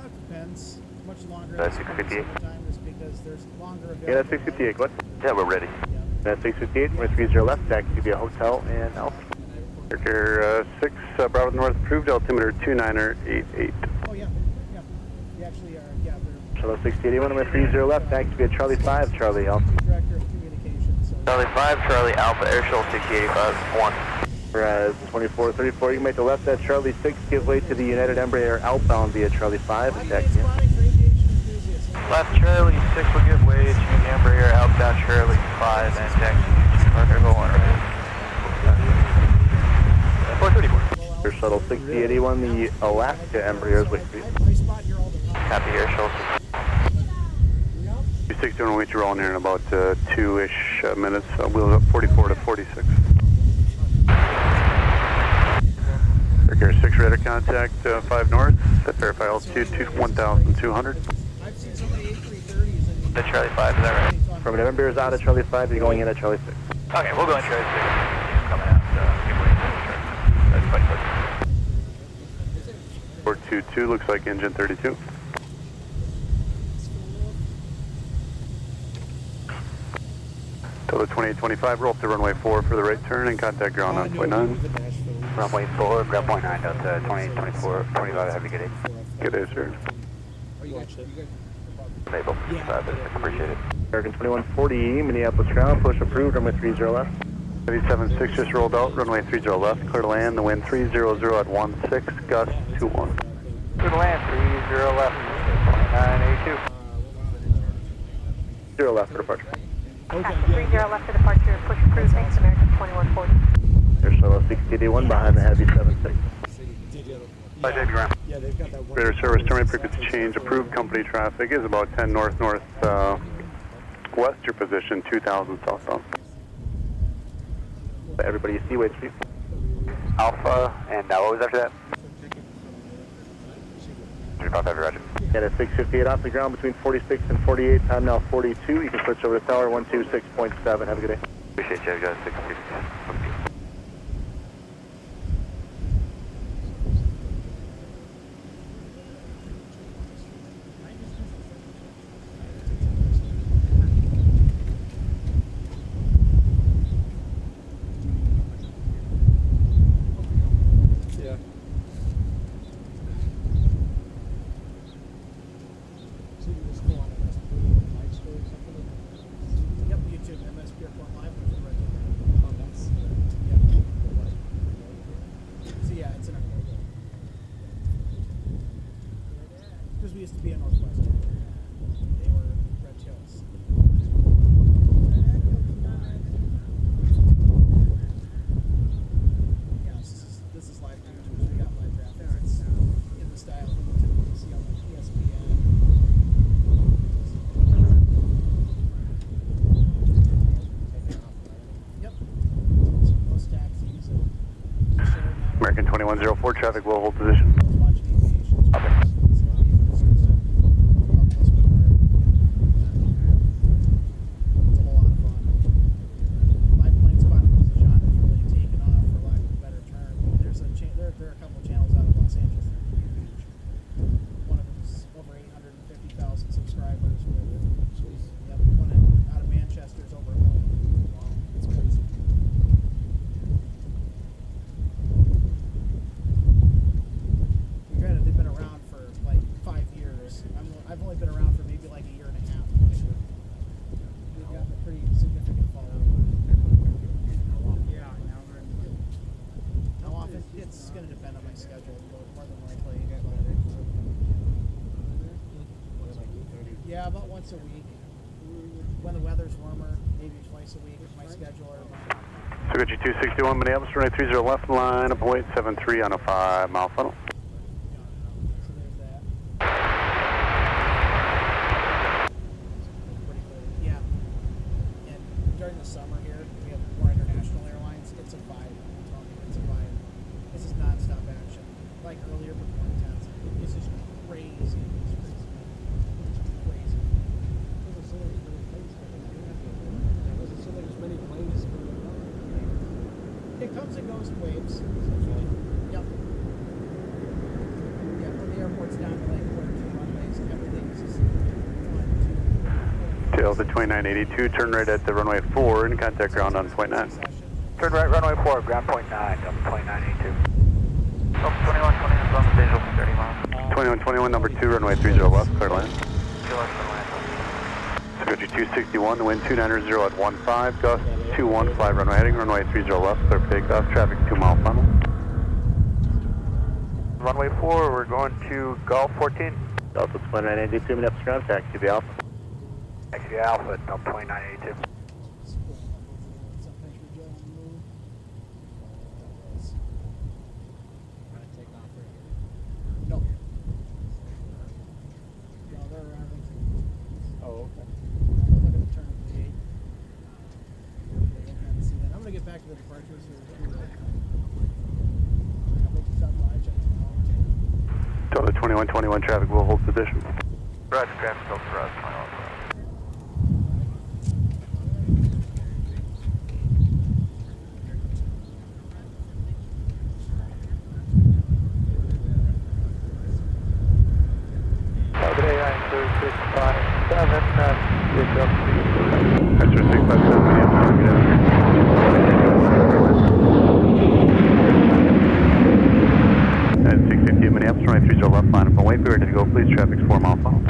it depends. Much longer. That's than 658. summertime just because there's longer available. Yeah, that's 658, what? Yeah, we're ready. That's 658, we're 30 left, taxi via hotel and Alpha. Circular 6, Bravo North, approved, altimeter 2988. Oh, yeah. Yeah. We actually are, yeah, they're Charlie 681, we're 30 left, taxi via Charlie 5, Charlie Alpha. director of communications. So Charlie 5, Charlie Alpha, Airshell 685, 1. Whereas 2434, you can make the left at Charlie 6, give way to the United Embraer outbound via Charlie 5 and taxi. spotting for aviation enthusiasts. Left Charlie 6 will give way to the Embraer outbound Charlie 5 and taxi to Parker Hill on right. 434. Air Shuttle 6081, the Alaska Embraer is waiting for you. I spot here all the time. Copy Airshell 260 will wait you rolling here in about 2-ish minutes. Wheels up 44 to 46. Circular 6 radar contact 5 north. Set verify altitude 1,200. I've seen so many A330s and Charlie 5, is that right? Affirmative. Embraer is out at Charlie 5. You're going in at Charlie 6. Okay, we'll go in Charlie 6. Coming out. That's quite quick. 422 looks like engine 32. Delta 2825, roll up to runway 4 for the right turn and contact ground on point 9. Runway 4, grab point 9, Delta 2824, 25, have a good day. Good day, sir. Mabel, appreciate it. American 2140, Minneapolis ground, push approved, runway 30 left. 776 just rolled out, runway 30 left, clear to land, the wind 300 at 16, gust 21. Clear to land, 30 left, 2982. 0 left for departure. 30 left for departure, push approved, thanks American 2140. There's solo 681 behind the heavy 76. Bye, Dave Graham. Yeah, they've got that one. Radar service, terminate frequency change, approved company traffic is about 10 north-north west, your position 2000 southbound. Everybody you see, wait street. Alpha, and what was after that? 35 Roger. At a 658 off the ground between 46 and 48, time now 42. You can switch over to tower 126.7. Have a good day. Appreciate you, guys. 660. Yep, YouTube, MSP Airport Live. Oh, that's, so yeah, it's in our because we used to be in Northwestern. They were Red Hills. Yeah, this is live YouTube. We got live graphics. It's in the style of what you typically see on the ESPN. Yep. Most taxis and American 2104 traffic will hold position. watching aviation. Okay. It's a whole lot of fun. Live plane spotting as a genre has really taken off, for lack of a better term. There's there are a couple channels out of Los Angeles that are huge. One of them's over 850,000 subscribers. Yep, one out of Manchester's over 1 million. Wow, it's crazy. Granted, they've been around for like 5 years. I've only been around for maybe like a year and a half. We've gotten a pretty significant following. How often? It's going to depend on my schedule more than likely. Yeah, about once a week. When the weather's warmer, maybe twice a week. My schedule or my So got you 261 Minneapolis, runway 30 left, line up weight 73 on a 5-mile funnel. So there's that. Pretty cool. Yeah. And during the summer here, we have more international airlines. It's a vibe. It's a vibe. This is non-stop action. Like earlier before intense. This is crazy. It's crazy. It comes and goes in waves. Yep. Yeah, when the airport's down to like 1 or 2 runways, everything's just 1, 2. Delta 2982, turn right at the runway 4 and contact ground on point 9. Turn right, runway 4, ground point 9, Delta 2982. Oh, 2120 on the visual, 30 miles. 2121, number 2, runway 30 left, clear to land. So got you 261, the wind 290 at 15, gust 215, runway heading, runway 30 left, clear for takeoff, traffic 2-mile funnel. Runway 4, we're going to Golf 14. Delta 2982, Minneapolis ground, taxi to Alpha. Taxi to Alpha, Delta 2982. No. No, they're around. Oh, okay. I'm going to turn the gate. I'm going to get back to the departures here. Delta 2121 traffic will hold position. Roger, traffic over for us, 21. Extra 657 Minneapolis, good afternoon. At 658 Minneapolis, runway 30 left, line up and wait. Be ready to go, please. Traffic's 4 mile final.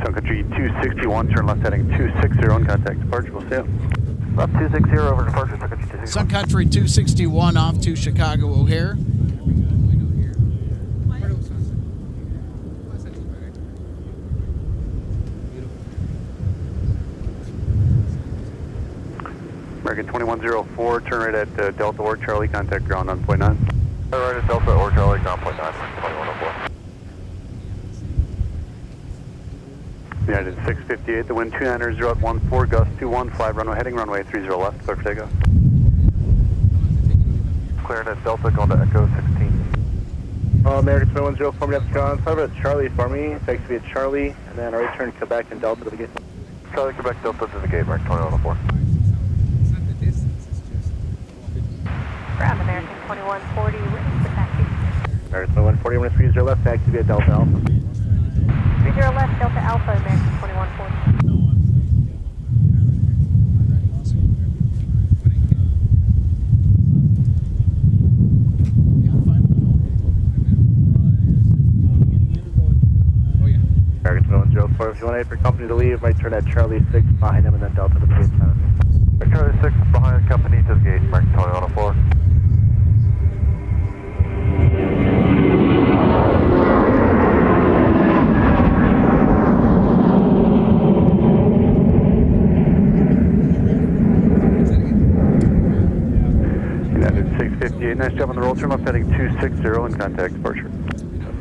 Sun Country 261, turn left heading 260 and contact departure. We'll see you. Left 260 over departure, Sun Country 261. Sun Country 261 off to Chicago O'Hare. American 2104, turn right at Delta or Charlie, contact ground on point 9. Right at Delta or Charlie, ground point 9, 2104. United 658, the wind 290 at 14, gust 215, runway heading runway 30 left, clear for takeoff. Clearing at Delta, going to Echo 16. American 2104, Minneapolis, ground. Fly at Charlie for me. Taxi at Charlie, and then right turn Quebec and Delta to the gate. Charlie, Quebec, Delta to the gate, American 2104. Ground American 2140, witness the taxi. American 2140, when 30 left, taxi via Delta Alpha. 30 left, Delta Alpha, American 2140. American 2104, if you want to wait for company to leave, right turn at Charlie 6 behind him and then Delta to the gate. Charlie 6 behind company to the gate, American 2104. United 658, nice job on the roll, turn left heading 260 and contact departure.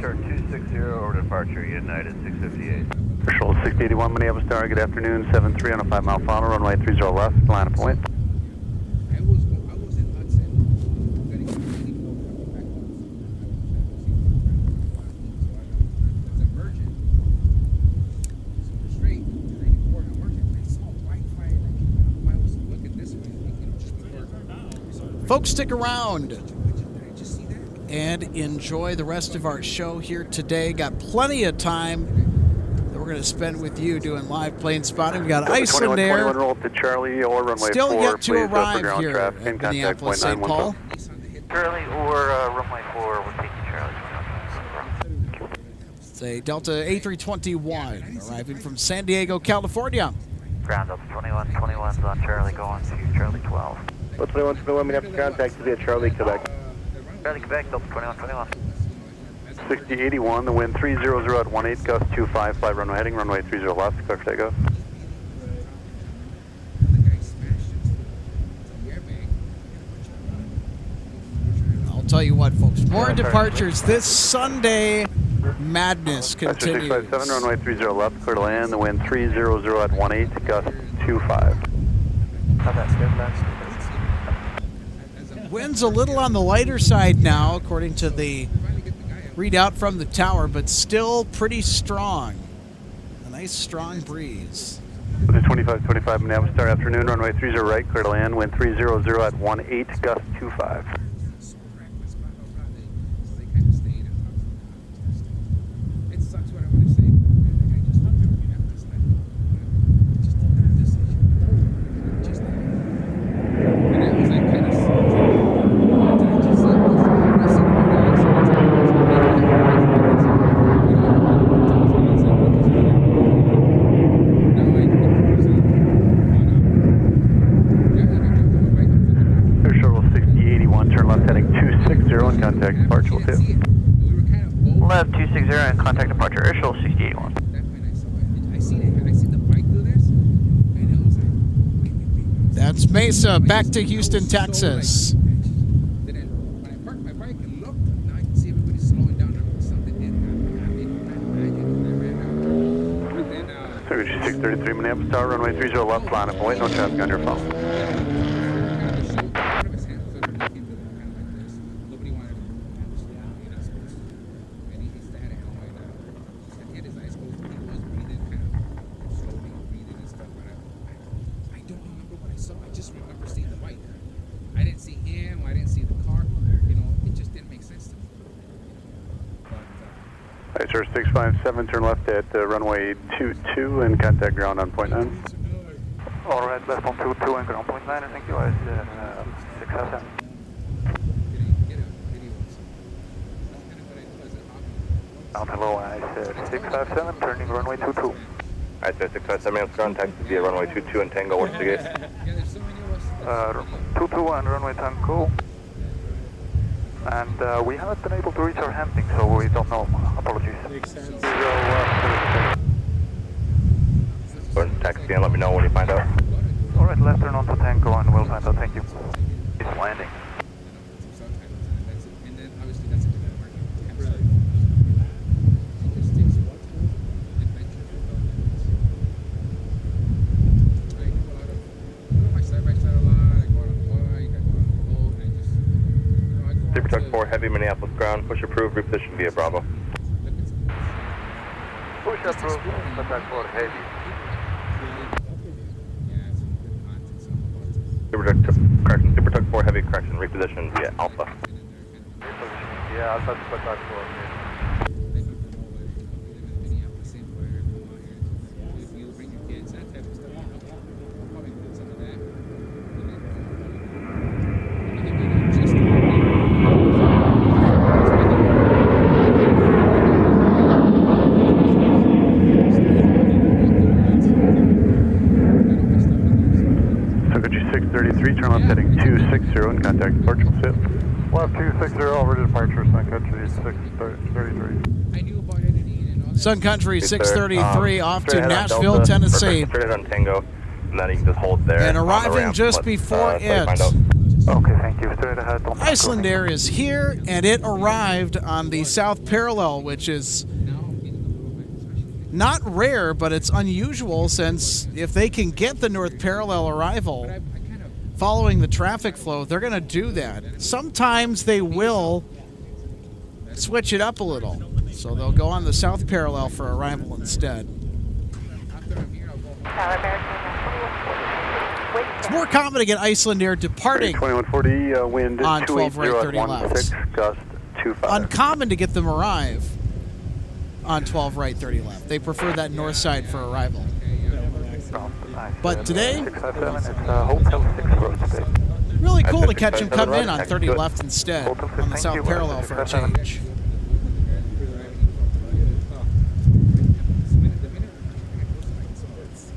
Turn 260 over departure, United 658. Control 681 Minneapolis Tower, good afternoon, 73 on a 5 mile final, runway 30 left, line up and wait. Folks, stick around and enjoy the rest of our show here today. Got plenty of time that we're going to spend with you doing live plane spotting. We got ice in there. 21 roll to Charlie or runway Still 4, yet to please, arrive ground here traffic, at contact Minneapolis, point St. Paul. Charlie or runway 4, we're taking Charlie. It's a Delta A321 arriving from San Diego, California. Ground Delta 2121's on Charlie, going to Charlie 12. 2121, Minneapolis, ground taxi via Charlie, Quebec. Charlie, Quebec, Delta 2121. 6081, the wind 300 at 18, gust 25, flight runway heading, runway 30 left, clear for takeoff. I'll tell you what, folks, more departures this Sunday. Madness continues. 657, runway 30 left, clear to land, the wind 300 at 18, gust 25. Wind's a little on the lighter side now, according to the readout from the tower, but still pretty strong. A nice strong breeze. The 2525 Minneapolis Star, afternoon, runway 30 right, clear to land, wind 300 at 18, gust 25. Contact departure, we'll see. Left 260 and contact departure, Airshell 6081. That's Mesa, back to Houston, Texas. Service 633 Minneapolis Tower, runway 30 left, line up, wait, no traffic on your phone. Hi, sir, 657, turn left at runway 22 and contact ground on point 9. All right, left on 22 and ground point 9, thank you. I said 657. Hello, I said 657, turning runway 22. I said 657, contact via runway 22 and Tango, what's the gate? 22 and runway Tango. And we haven't been able to reach our handling, so we don't know. Apologies. Makes sense. Go ahead and taxi and let me know when you find out. All right, left turn on to Tango and we'll find out. Thank you. It's landing. Super Truck 4, heavy Minneapolis ground, push approved, reposition via Bravo. Push approved, Super 4 heavy. Super Truck 4, heavy correction, reposition via Alpha. Yeah, Alpha Super 4. Turn left heading 260 and contact departure fit. Left 260 over to departure, Sun Country 633. Sun Country 633 off to Straight ahead on Nashville, Delta, Tennessee. Straight ahead on Tango, and then you can just hold there. And on the arriving ramp, just let, before let you it. find out. Okay, thank you. Straight ahead. On Iceland Air is here, and it arrived on the South Parallel, which is not rare, but it's unusual since if they can get the North Parallel arrival following the traffic flow, they're going to do that. Sometimes they will switch it up a little, so they'll go on the South Parallel for arrival instead. It's more common to get Iceland Air departing 2140, wind on 12 right, 30 280 left. 16, gust 25. Uncommon to get them arrive on 12 right, 30 left. They prefer that north side for arrival. But today, really cool to catch him come in on 30 left instead on the South Parallel for a change.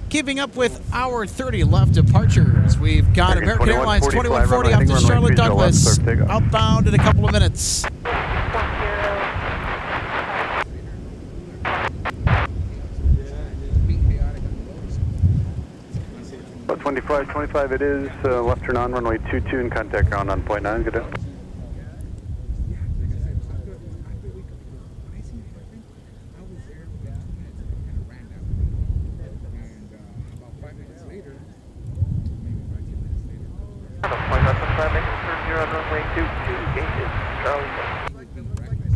Keeping up with our 30 left departures, we've got American Airlines 2140 off to Charlotte Douglas, outbound in a couple of minutes. 25 it is, left turn on runway 22 and contact ground on point 9, good day.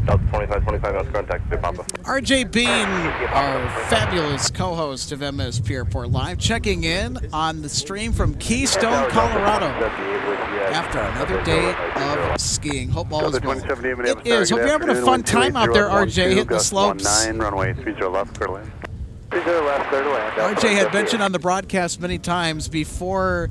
Delta 2525, that's contact via Papa. RJ Bean, our fabulous co-host of MSP Airport Live, checking in on the stream from Keystone, Colorado, after another day of skiing. Hope all is well. It is. Hope you're having a fun time out there, RJ, hitting the slopes. 19, runway 30 left, clear to land. 30 left, clear to land. RJ had mentioned on the broadcast many times before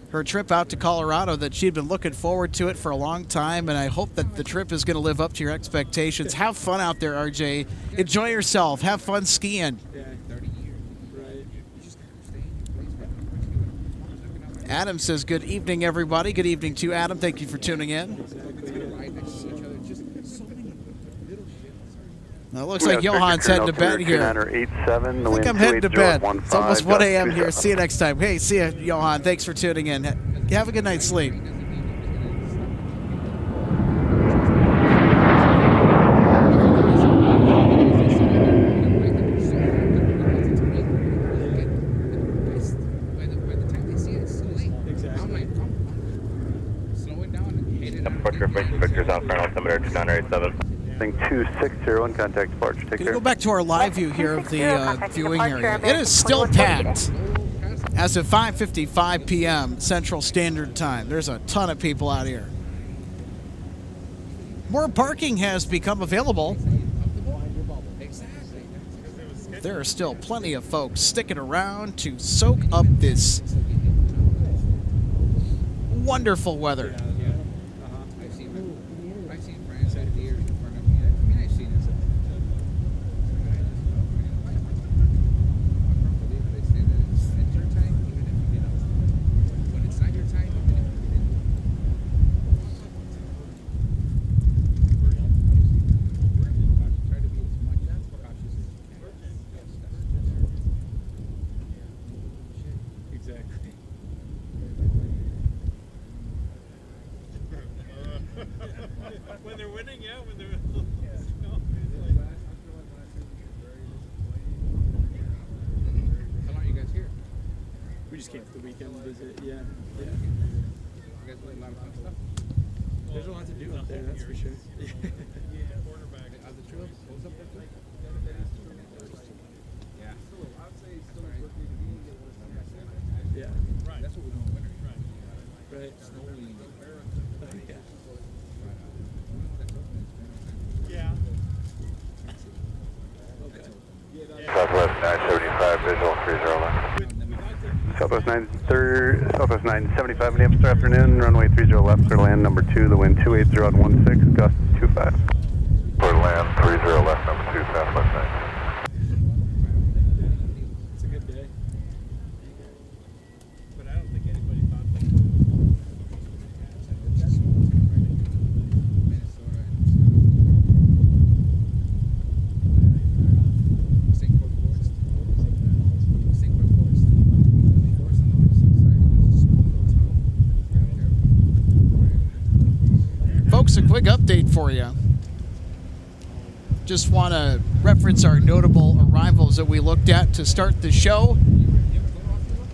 her trip out to Colorado that she'd been looking forward to it for a long time, and I hope that the trip is going to live up to your expectations. Have fun out there, RJ. Enjoy yourself. Have fun skiing. Adam says, good evening, everybody. Good evening to Adam. Thank you for tuning in. Now, it looks like Johan's heading to bed here. I think I'm heading to bed. It's almost 1 a.m. here. See you next time. Hey, see you, Johan. Thanks for tuning in. Have a good night's sleep. Victor's on front altimeter 2987. 260 and contact departure. Take care. Go back to our live view here of the viewing area. It is still packed as of 5:55 p.m. Central Standard Time. There's a ton of people out here. More parking has become available there are still plenty of folks sticking around to soak up this wonderful weather. I've seen France had deer in front of me. I mean, I've seen it. They say that it's winter time, even if you get out. When it's not your time, even if you get in. Try to be as much cautious as you can. Exactly. When they're winning, yeah. When they're How long are you guys here? we just came for the weekend to visit. Yeah. You guys doing a lot of fun stuff? There's a lot to do up there, that's for sure. Quarterback. Are the trails closed up there too? Yeah. Yeah. Right. That's what we do in winter. Right. Snowing. Yeah. Yeah. Southwest 975, visual 301. Southwest 975, Minneapolis, afternoon, runway 30 left, clear to land number 2, the wind 280 at 16, gust 25. Clear to land 30 left, number 2, Southwest 9. It's a good day. But I don't think anybody thought Folks, a quick update for you. Just want to reference our notable arrivals that we looked at to start the show.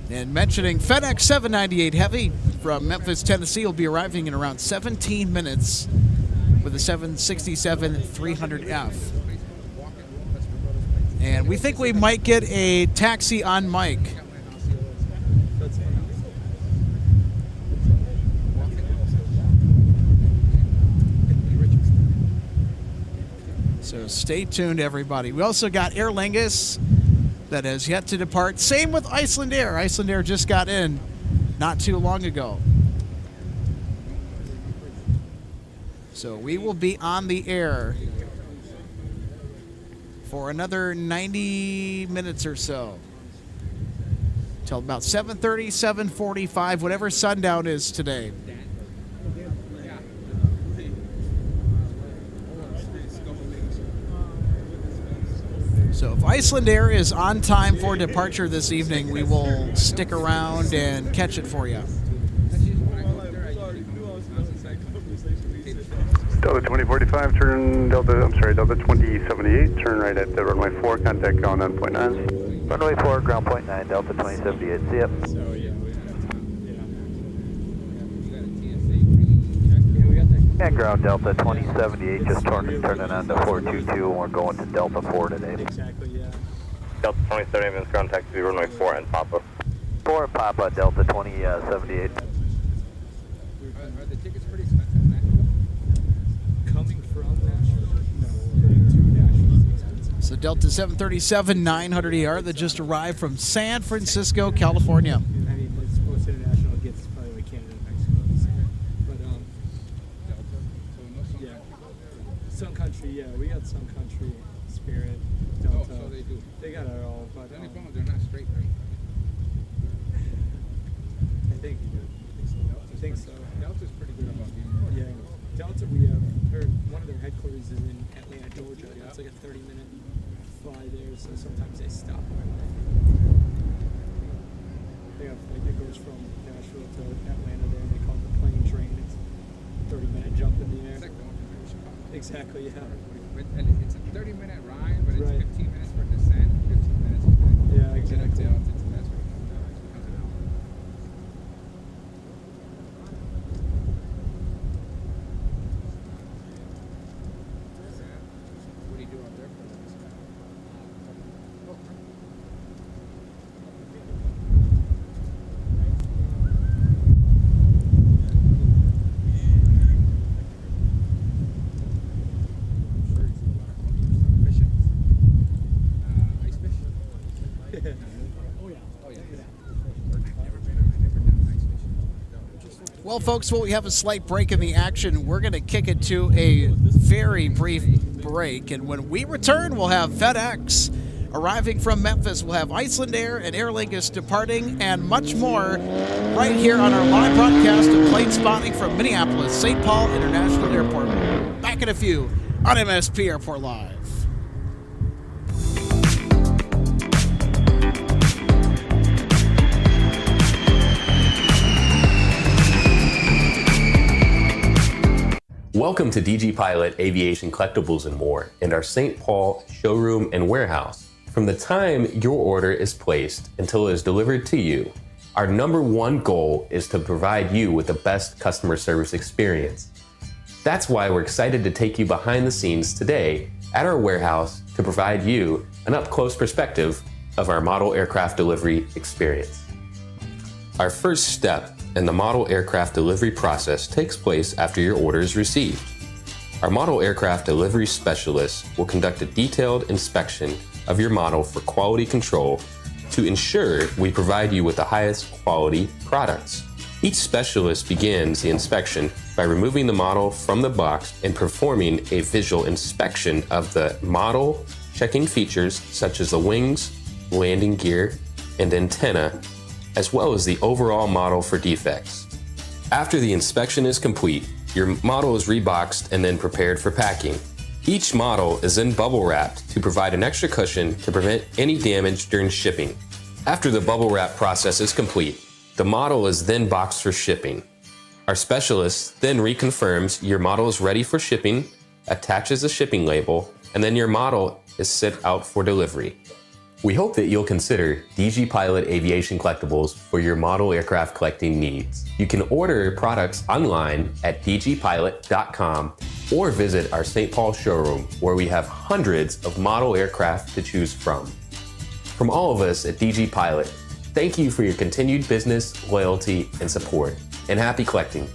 And mentioning FedEx 798 Heavy from Memphis, Tennessee will be arriving in around 17 minutes with a 767-300F. And we think we might get a taxi on mic. So stay tuned, everybody. We also got Aer Lingus that has yet to depart. Same with Iceland Air. Iceland Air just got in not too long ago. So we will be on the air for another 90 minutes or so. Till about 7:30, 7:45, whatever sundown is today. So if Iceland Air is on time for departure this evening, we will stick around and catch it for you. Delta 2045, Delta 2078, turn right at the runway 4, contact ground 9.9. Runway 4, ground point 9, Delta 2078. See ya. And ground Delta 2078, just turning on to 422, and we're going to Delta 4 today. exactly, yeah. Delta 2078, contact to runway 4 and Papa. 4 Papa, Delta 2078. Are the tickets pretty expensive, Nashville? Coming from Nashville? No, getting to Nashville is expensive. So Delta 737-900ER that just arrived from San Francisco, California. I mean, it's most international gets probably like Canada and Mexico. But, yeah. Sun Country, yeah, we got Sun Country, Spirit, Delta. Oh, so they do. They got it all, but The only problem is they're not straight, right? I think so. Delta's pretty good about being Yeah, Delta, we have one of their headquarters is in Atlanta, Georgia. It's like a 30-minute fly there, so sometimes they stop. They have like it goes from Nashville to Atlanta there, and they call it the plane train. It's a 30-minute jump in the air. It's like going from Chicago. Exactly, yeah. And it's a 30-minute ride, but it's Right. 15 minutes for descent, 15 minutes for back. Yeah, exactly. That's what it becomes an hour. What do you do out there for this? Fishing? Ice fish? Well, folks, we have a slight break in the action. We're going to kick it to a very brief break. And when we return, we'll have FedEx arriving from Memphis. We'll have Iceland Air and Aer Lingus departing, and much more right here on our live broadcast of plane spotting from Minneapolis, St. Paul International Airport. Back in a few on MSP Airport Live. Welcome to DG Pilot Aviation Collectibles and More and our St. Paul showroom and warehouse. From the time your order is placed until it is delivered to you, our number one goal is to provide you with the best customer service experience. That's why we're excited to take you behind the scenes today at our warehouse to provide you an up-close perspective of our model aircraft delivery experience. Our first step in the model aircraft delivery process takes place after your order is received. Our model aircraft delivery specialist will conduct a detailed inspection of your model for quality control to ensure we provide you with the highest quality products. Each specialist begins the inspection by removing the model from the box and performing a visual inspection of the model, checking features such as the wings, landing gear, and antenna, as well as the overall model for defects. After the inspection is complete, your model is reboxed and then prepared for packing. Each model is then bubble wrapped to provide an extra cushion to prevent any damage during shipping. After the bubble wrap process is complete, the model is then boxed for shipping. Our specialist then reconfirms your model is ready for shipping, attaches a shipping label, and then your model is sent out for delivery. We hope that you'll consider DG Pilot Aviation Collectibles for your model aircraft collecting needs. You can order products online at dgpilot.com or visit our St. Paul showroom, where we have hundreds of model aircraft to choose from. From all of us at DG Pilot, thank you for your continued business, loyalty, and support, and happy collecting.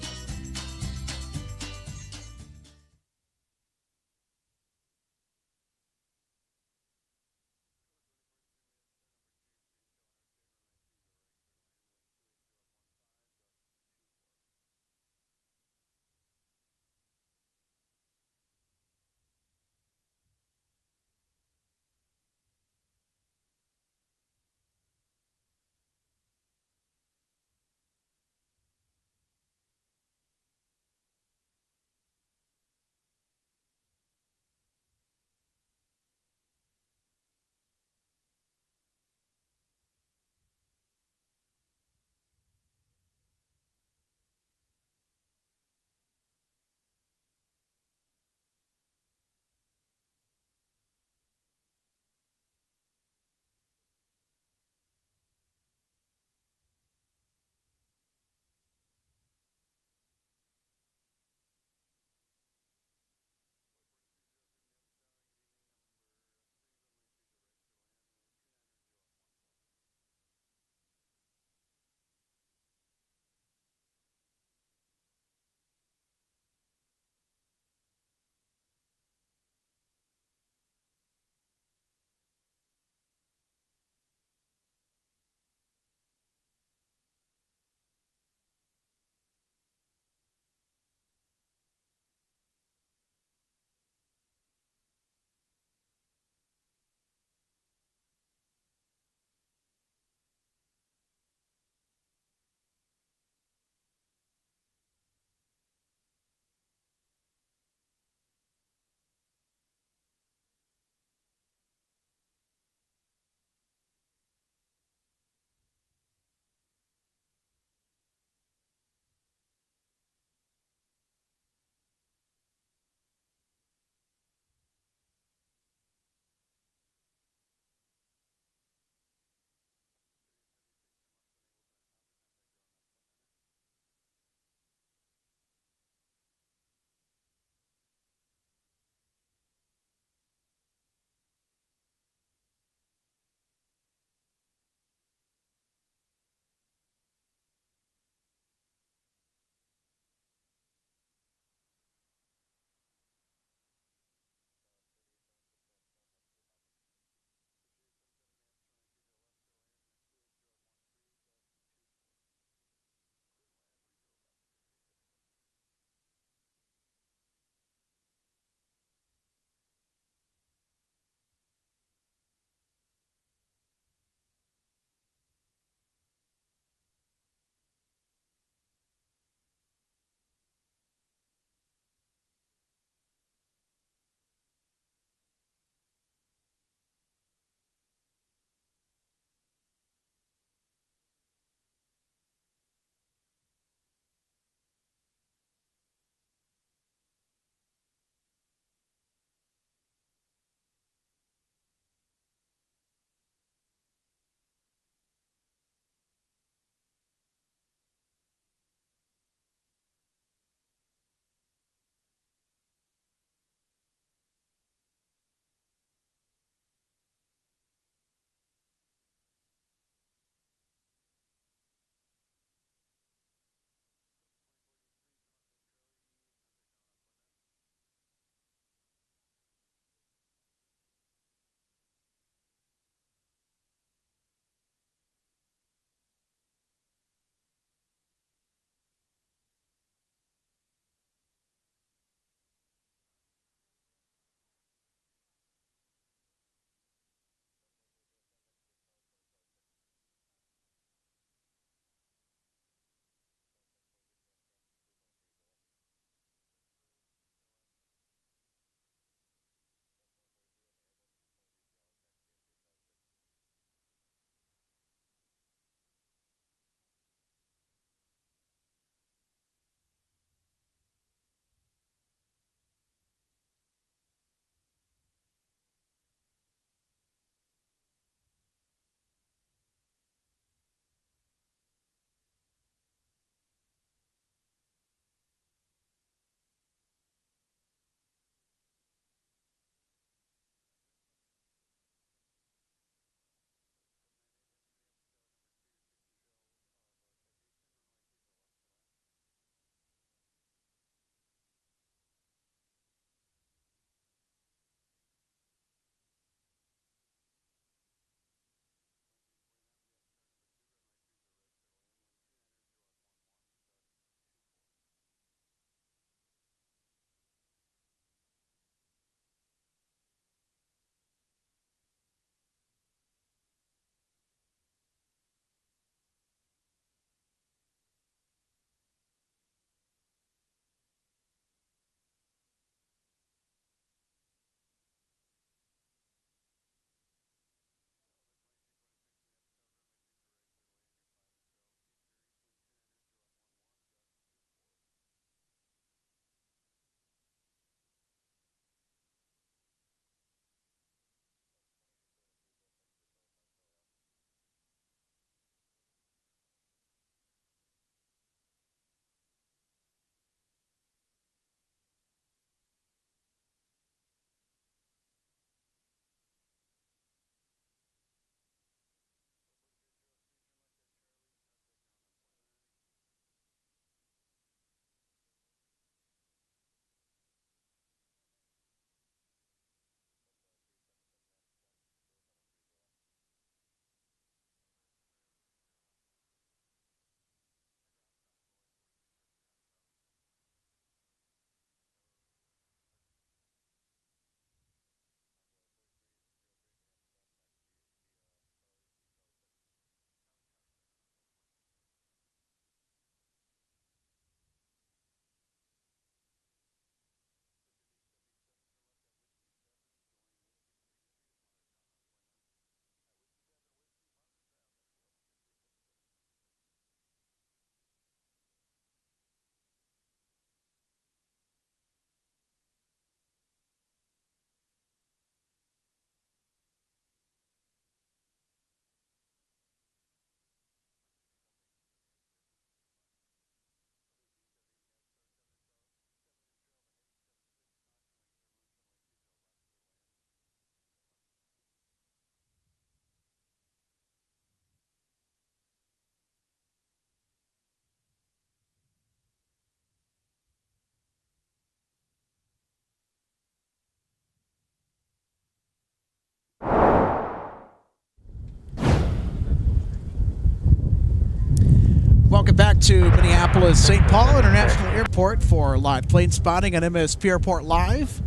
Welcome back to Minneapolis St. Paul International Airport for live plane spotting on MSP Airport Live.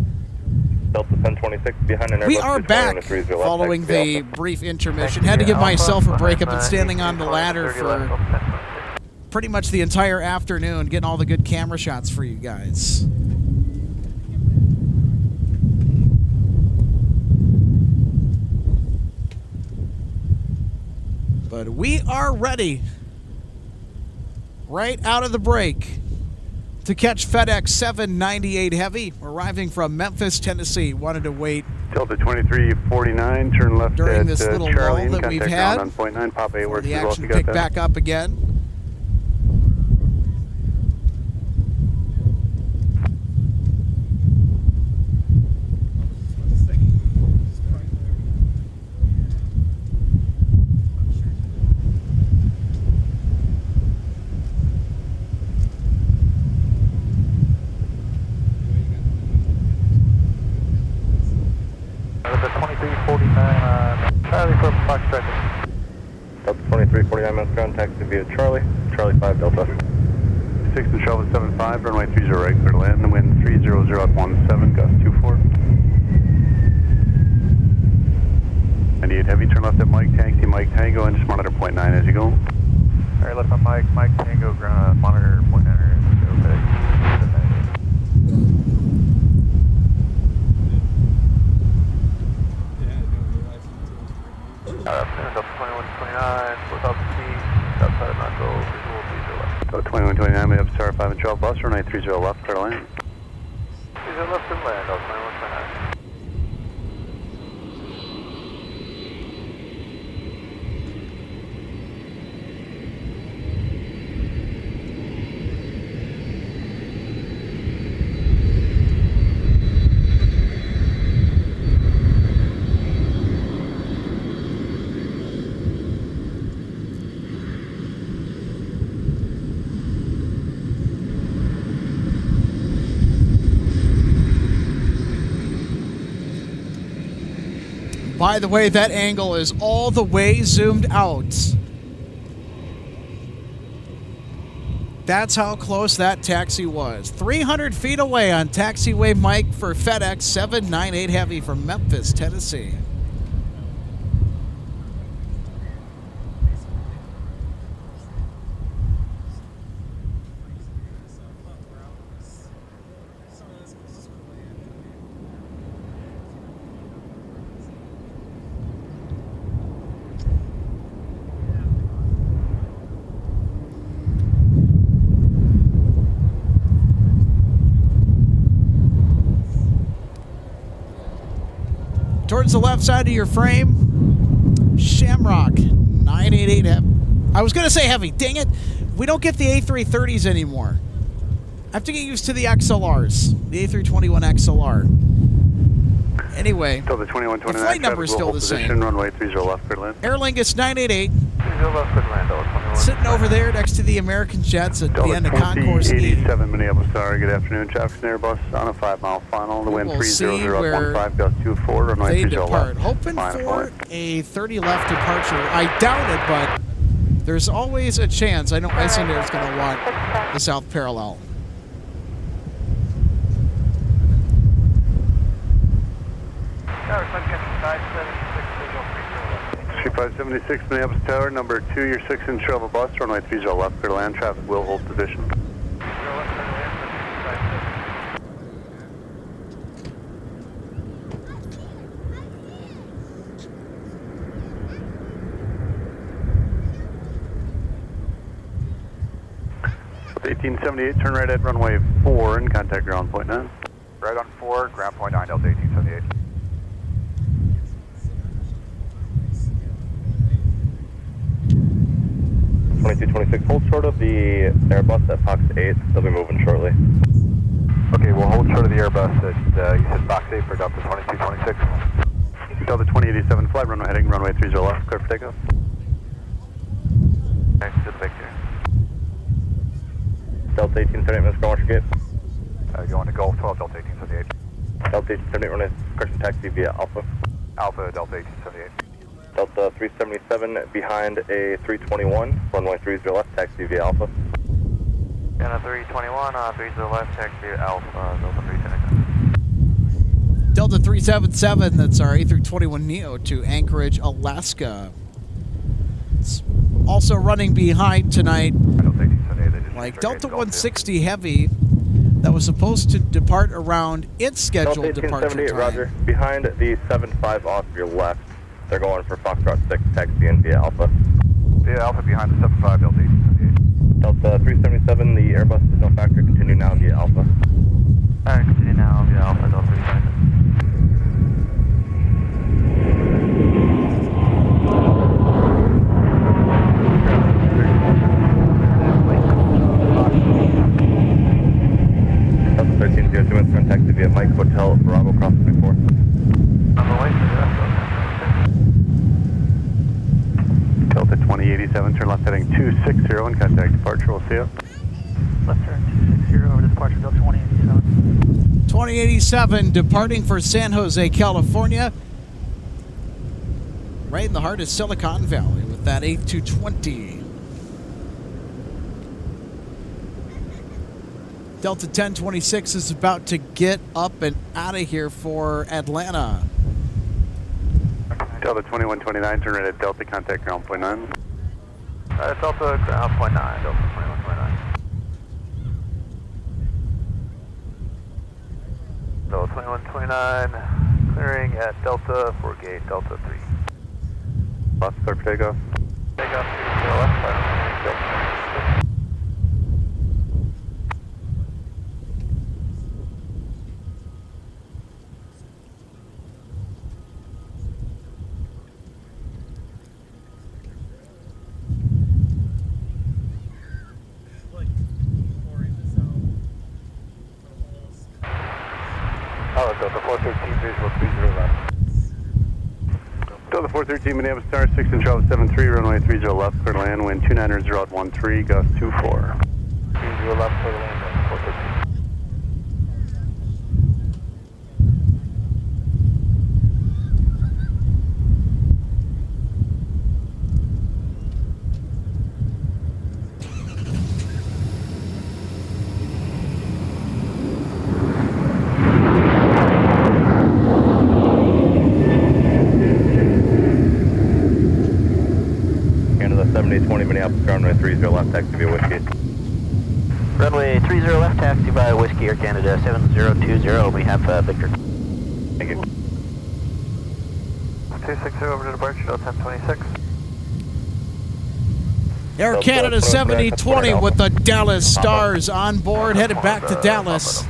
Delta 1026 behind an Airbus We are 220 back on a 30 left, following taxi the Alpha. brief intermission. Had to give myself a break. I've been standing on the ladder for pretty much the entire afternoon, getting all the good camera shots for you guys. But we are ready, right out of the break, to catch FedEx 798 Heavy, arriving from Memphis, Tennessee. Wanted to wait Delta 2349, turn left during at this little Charlie, lull that we've contact had ground on 0.9, Pop 8 for works the as well if action you to got pick that. back up again. Delta 2349, Charlie for Foxtrot. Delta 2349 minutes ground, taxi via Charlie, Charlie 5 Delta. 6 and Shelby 75, runway 30 right, clear to land, the wind 300 at 17, gust 24. 98 Heavy, turn left at Mike, taxi Mike Tango, and just monitor 0.9 as you go. Alright, left on Mike, Mike Tango, ground, monitor 0.9 as you go, okay. Afternoon, Delta 2129, 4,000 feet, outside of Knoxville, visual 30 left. Delta 2129, we have Star 5 and 12 bus, runway 30 left, clear to land. 30 left and land, Delta 2129. By the way, that angle is all the way zoomed out. That's how close that taxi was. 300 feet away on taxiway Mike for FedEx 798 Heavy from Memphis, Tennessee. Towards the left side of your frame, Shamrock 988 Heavy. I was going to say Heavy. Dang it. We don't get the A330s anymore. I have to get used to the XLRs, the A321 XLR. Anyway, Delta 2129, the flight number is still the same. Runway 30 left, clear to land. Aer Lingus 988. 30 left, good land, Delta 2129. Sitting over there next to the American Jets at the end of Concourse E. 87 Minneapolis Star, good afternoon. Traffic's an Airbus on a 5-mile final. The wind We'll see 300 at 15, gust 24, runway they 30 depart. left. Hoping Final for flight. a 30 left departure. I doubt it, but there's always a chance. I know Icelandair is going to want the south parallel. Tower, Sun Country 576, visual 30 left. Street 576 Minneapolis Tower, number 2, your 6-inch travel bus, runway 30 left, clear to land. Traffic will hold position. 30 left, clear to land, Sun Country 576. With 1878, turn right at runway 4 and contact ground 0.9. Right on 4, ground point 9, Delta 1878. Hold short of the Airbus at Fox 8. They'll be moving shortly. Okay, we'll hold short of the Airbus at, you said Fox 8 for Delta 2226. Delta 2087 flight, runway heading, runway 30 left, clear for takeoff. Thanks, good picture. Delta 1878 minutes, ground gate. Going to Gulf 12, Delta 1878. Delta 1878 runway, correction taxi via Alpha. Alpha, Delta 1878. Delta 377 behind a 321, runway 30 left, taxi via Alpha. Delta 321, 30 left, taxi via Alpha, Delta 377. Delta 377, that's our A321neo to Anchorage, Alaska. It's also running behind tonight, like Delta 160 Heavy, that was supposed to depart around its scheduled departure time. Roger. Behind the 75 off your left. They're going for Foxtrot 6, taxi in via Alpha. Via Alpha behind the 75, Delta 1878. Delta 377, the Airbus is no factor, continue now via Alpha. Alright, continue now via Alpha, Delta 377. Delta 1302, instrument taxi via Mike Hotel, Bravo, cross 24. On the way to the Delta 2087, turn left heading 260 and contact departure. We'll see you. Left turn 260 over to departure, Delta 2087. 2087 departing for San Jose, California. Right in the heart of Silicon Valley with that 8220. Delta 1026 is about to get up and out of here for Atlanta. Delta 2129, turn right at Delta, contact ground point 9. Delta ground point 9, Delta 2129. Delta 2129, clearing at Delta for gate Delta 3. Bus, clear for takeoff. Takeoff 30 left, Delta 26. Delta 413, visual 30 left. Delta 413, Minneapolis Star, 6 and travel 73, runway 30 left, clear to land, wind 29er, 013, gust 24. 30 left, clear to land, Delta 413. Canada 7820, Minneapolis, runway 30 left, taxi via Whiskey. Runway 30 left, taxi by Whiskey Air Canada 7020. We have Victor. Thank you. 260 over to departure, Delta 1026. Air Canada 7020 with the Dallas Stars on board, headed back to Dallas.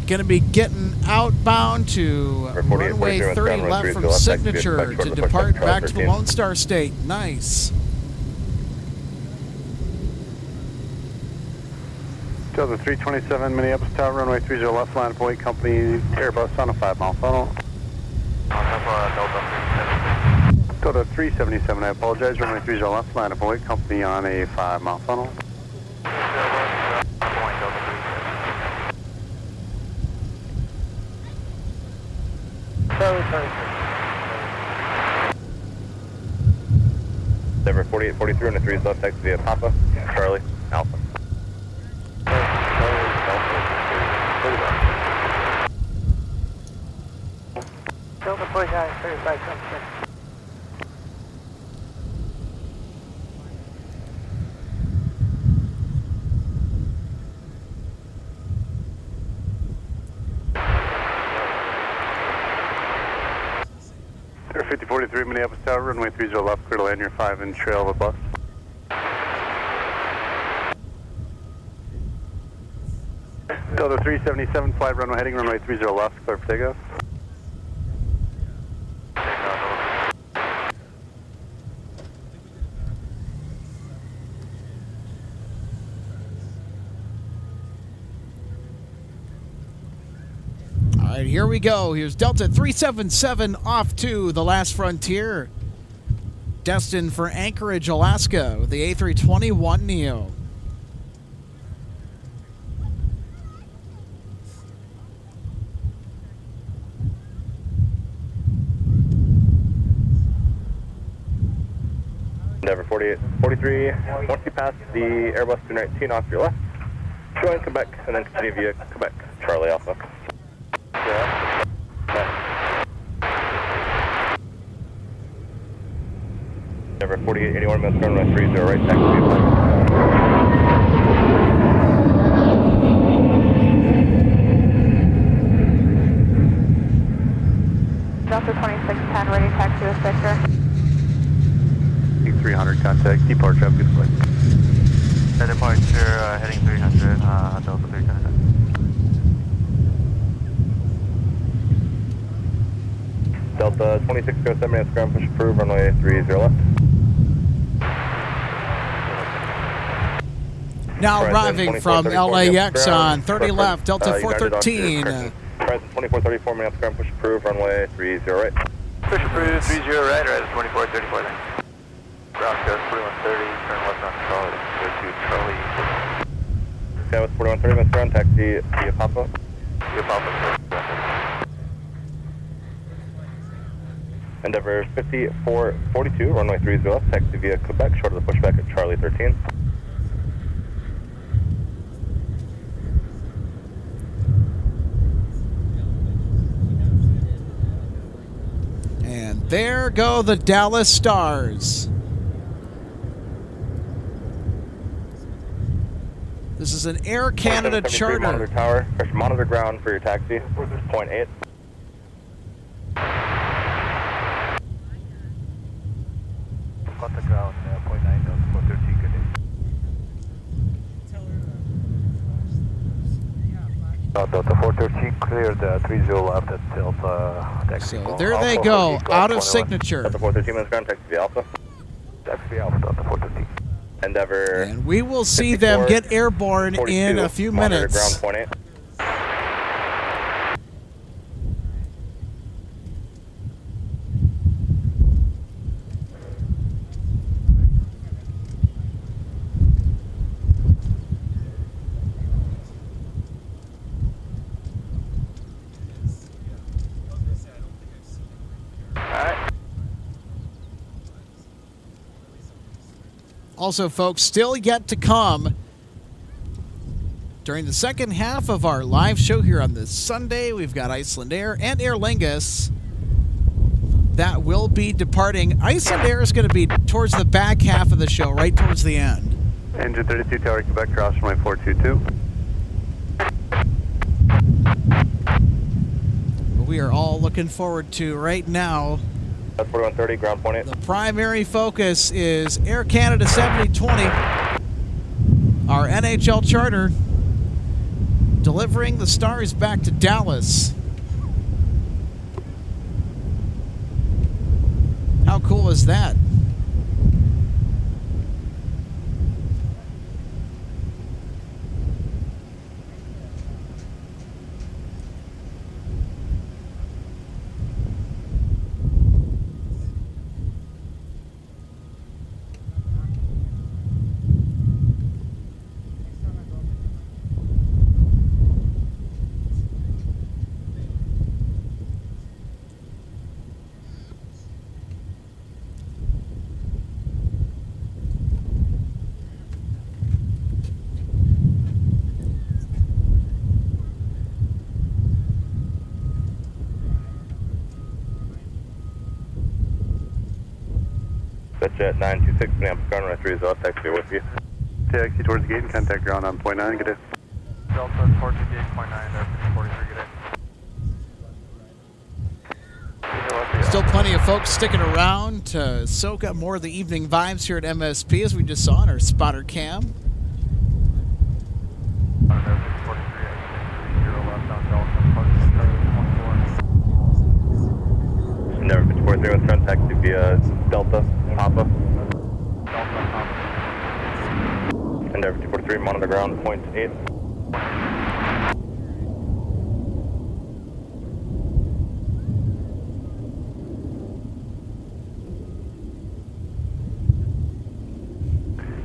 Going to be getting outbound to runway 30 left from Signature to depart back to the Lone Star State. Nice. Delta 327, Minneapolis Tower, runway 30 left, line up await company Airbus on a 5-mile funnel. Delta 377, I apologize, runway 30 left, line up await company on a 5-mile funnel. Denver 4843 on a 3 left, taxi via Papa, Charlie, Alpha. Delta 49, 35, 26. Air 5043, Minneapolis Tower, runway 30 left, clear to land your 5-inch trail of a bus. Delta 377, flight runway heading, runway 30 left, clear for takeoff. All right, here we go. Here's Delta 377 off to the last frontier, destined for Anchorage, Alaska, with the A321neo. Endeavor 43, once you pass the Airbus 219 off your left, join Quebec and then continue via Quebec, Charlie Alpha. Yeah. Endeavor 48, 81 minutes, runway 30 right, taxi to Delta 2610, ready taxi with Victor. 300 contact, departure, have a good flight. Departure, heading 300, Delta 310. Delta 2607 minutes, ground push approved, runway 30 left. Now arriving from LAX on 30 left, Delta 413. Present 2434 minutes, ground push approved, runway 30 right. Push approved, 30 right, right at 2434 then. Ground code 4130, turn left on Charlie, go to Charlie. That was 4130 minutes, ground taxi via Papa. Via Papa, Endeavor 5442, runway 30 left, taxi via Quebec, short of the pushback at Charlie 13. And there go the Dallas Stars. This is an Air Canada charter. Monitor tower, press monitor ground for your taxi, 0.8. Contact ground, 0.9, Delta 413, good day. Delta 413 cleared 30 left at Delta taxi. So there they go, out of signature. Delta 413 minutes ground, taxi via Alpha. Taxi Alpha, Delta 413. Endeavor. And we will see them get airborne in a few minutes. Ground 0.8. Also, folks, still yet to come during the second half of our live show here on this Sunday. We've got Iceland Air and Aer Lingus that will be departing. Iceland Air is going to be towards the back half of the show, right towards the end. Engine 32 Tower, Quebec, cross runway 422. We are all looking forward to right now. That's 4130, ground 0.8. The primary focus is Air Canada 7020, our NHL charter, delivering the Stars back to Dallas. How cool is that? Jet 926, Minneapolis, ground runway 30 left, taxi with you. Taxi towards the gate and contact ground on 0.9, good day. Delta towards the gate, 0.9, 43, good day. Still plenty of folks sticking around to soak up more of the evening vibes here at MSP, as we just saw on our spotter cam. Endeavor 5430 with front taxi via Delta, Papa. Endeavor 243, monitor ground, 0.8.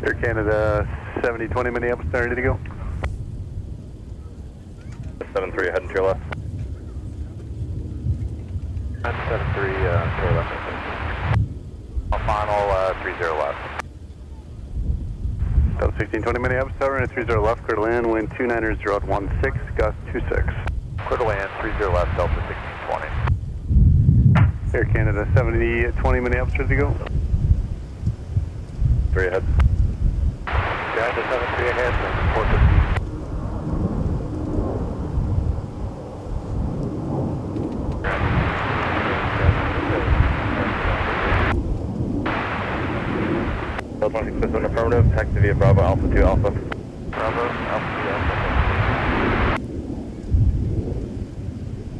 Air Canada 7020 Minneapolis, ready to go. 73, heading to your left. 973, to your left. Final 30 left. Delta 1620 Minneapolis, tower, runway 30 left, clear to land, wind 290 at 16, gust 26. Clear to land, 30 left, Delta 1620. Air Canada 7020 Minneapolis, ready to go. 3 ahead. Delta 73 ahead, 450. Delta 26 on affirmative, taxi via Bravo, Alpha 2 Alpha. Bravo, Alpha 2 Alpha.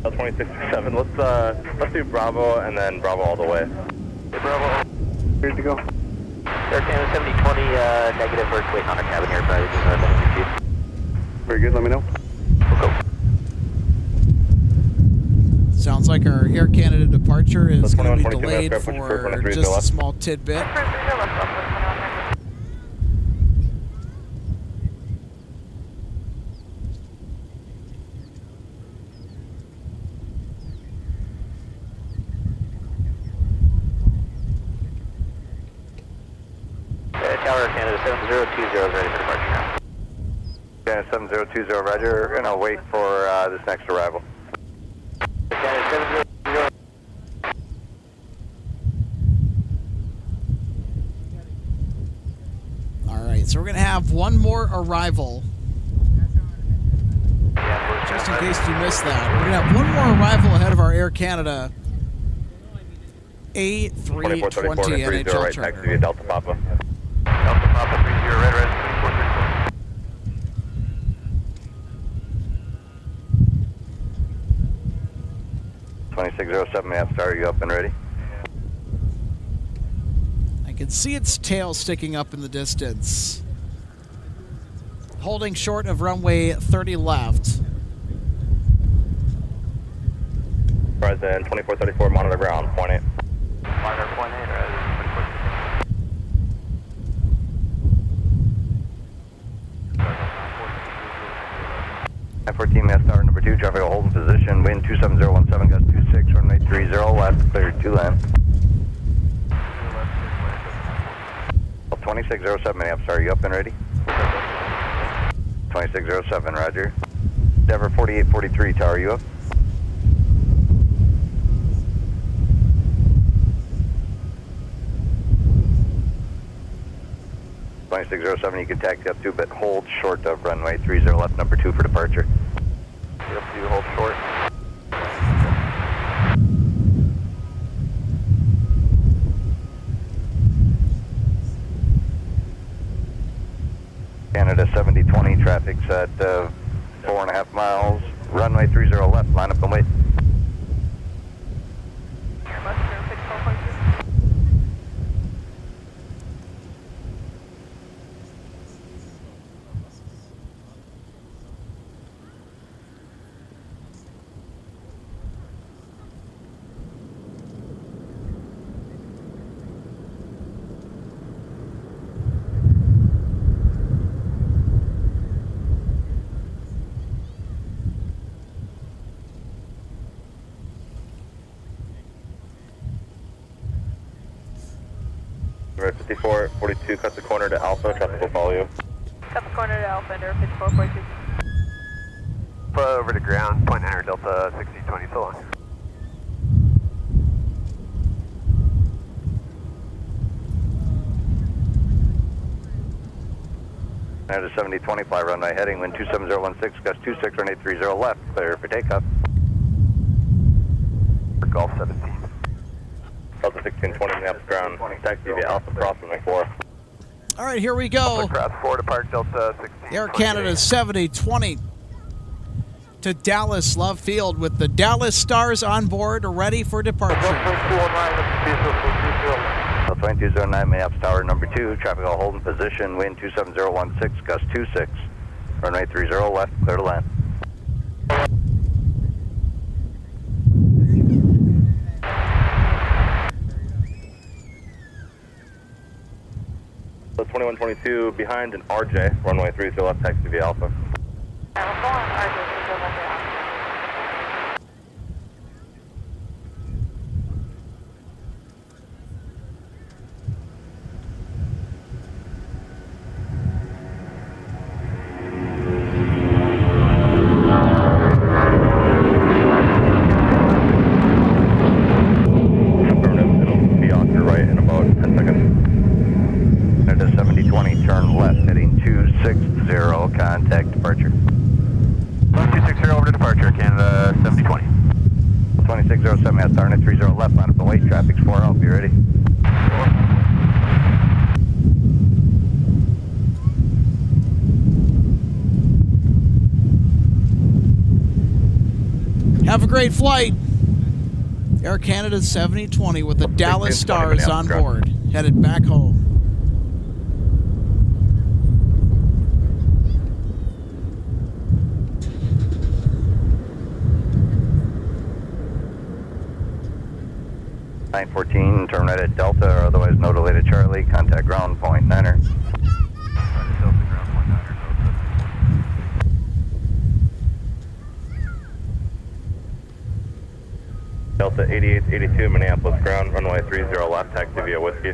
Delta 26-7, let's do Bravo and then Bravo all the way. Hey, Bravo. Ready to go. Air Canada 7020, negative, we're waiting on our cabin here, probably doing our review. Very good, let me know. Sounds like our Air Canada departure is going to be 21, 22 delayed minutes, for approach just a left. small tidbit. Tower Air Canada 7020 is ready for departure now. Canada 7020, roger. We're going to wait for this next arrival. Canada 7020. All right, so we're going to have one more arrival. Just in case you missed that, we're going to have one more arrival ahead of our Air Canada A320 NHL right, charter. taxi via Delta Papa. Delta Papa 30 red, red, 2607 Minneapolis, are you up and ready? I can see its tail sticking up in the distance. Holding short of runway 30 left. Horizon 2434, monitor ground, point 8. Monitor point 8, right? 914 Minneapolis, tower number 2, traffic will hold in position, wind 27017, gust 26, runway 30 left, clear to land. 2607 Minneapolis, are you up and ready? 2607, roger. Endeavor 4843, tower, you up? You can taxi up to, but hold short of runway 30 left, number 2 for departure. Yep, you hold short. Canada 7020, traffic's at 4.5 miles, runway 30 left, line up and wait. Right, 5442, cut the corner to Alpha, traffic will follow you. Cut the corner to Alpha, under 5442. Put over to ground, point 9 Delta 1620, so long. Canada 7020, fly runway heading, wind 27016, gust 26, runway 30 left, clear for takeoff. For Gulf 17. Delta 1620, Minneapolis ground, taxi via Alpha, cross runway 4. All right, here we go. Cross 4, depart Delta 16. Air Canada 7020 to Dallas Love Field with the Dallas Stars on board, ready for departure. 2209 Minneapolis, tower number 2, traffic will hold in position, wind 27016, gust 26, runway 30 left, clear to land. So 2122, behind an RJ, runway 30 left, taxi via Alpha. for departure, Canada 7020. 2607, that's Arnet 30 left, line up and wait, traffic's 4 out, be ready. Have a great flight. Air Canada 7020 with the Dallas Stars on board, headed back home. (914), turn right at Delta, or otherwise no delay to Charlie, contact ground point, Niner. Delta 8882, Minneapolis ground, runway 30 left, taxi via Whiskey.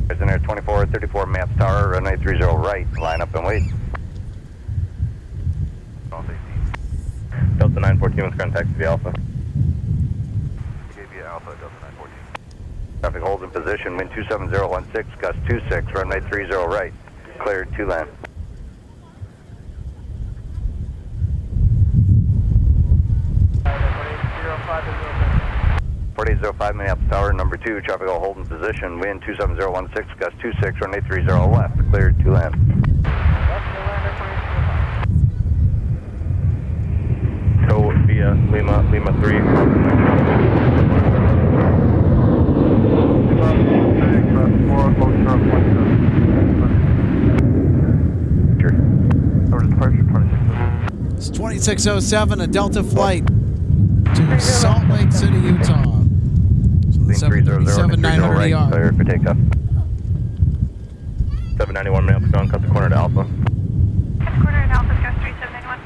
There's Air 2434 Maps Tower, runway 30 right, line up and wait. Delta 914 with contact via Alpha. Via Alpha, Delta 914. Traffic holds in position, wind 27016, gust 26, runway 30 right, cleared to land. 4805 Minneapolis Tower, number 2, traffic will hold in position, wind 27016, gust 26, runway 30 left, cleared to land. Tow via Lima 3. It's 2607, a Delta flight to Salt Lake City, Utah. 737-900 ER. Clear for takeoff. 791 Minneapolis ground, cut the corner to Alpha. Cut the corner to Alpha, Ghost 3791.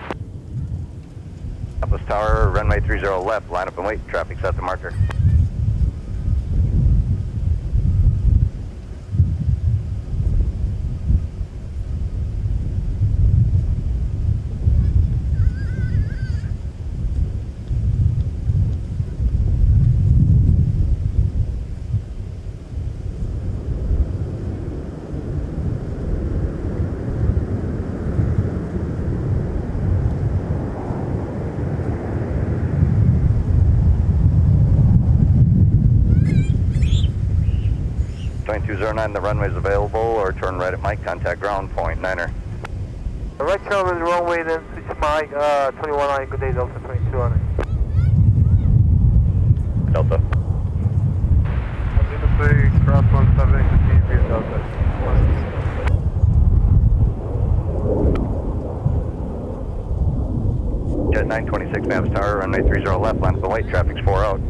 Minneapolis Tower, runway 30 left, line up and wait, traffic's at the marker. The runway is available, or turn right at Mike, contact ground point, Niner. Right turn on the runway, then switch Mike, 21 line, good day, Delta 22 on it. Delta. Lima 3, cross 17, continue via Delta. Jet 926 Maps Tower, runway 30 left, line up and wait, traffic's 4 out.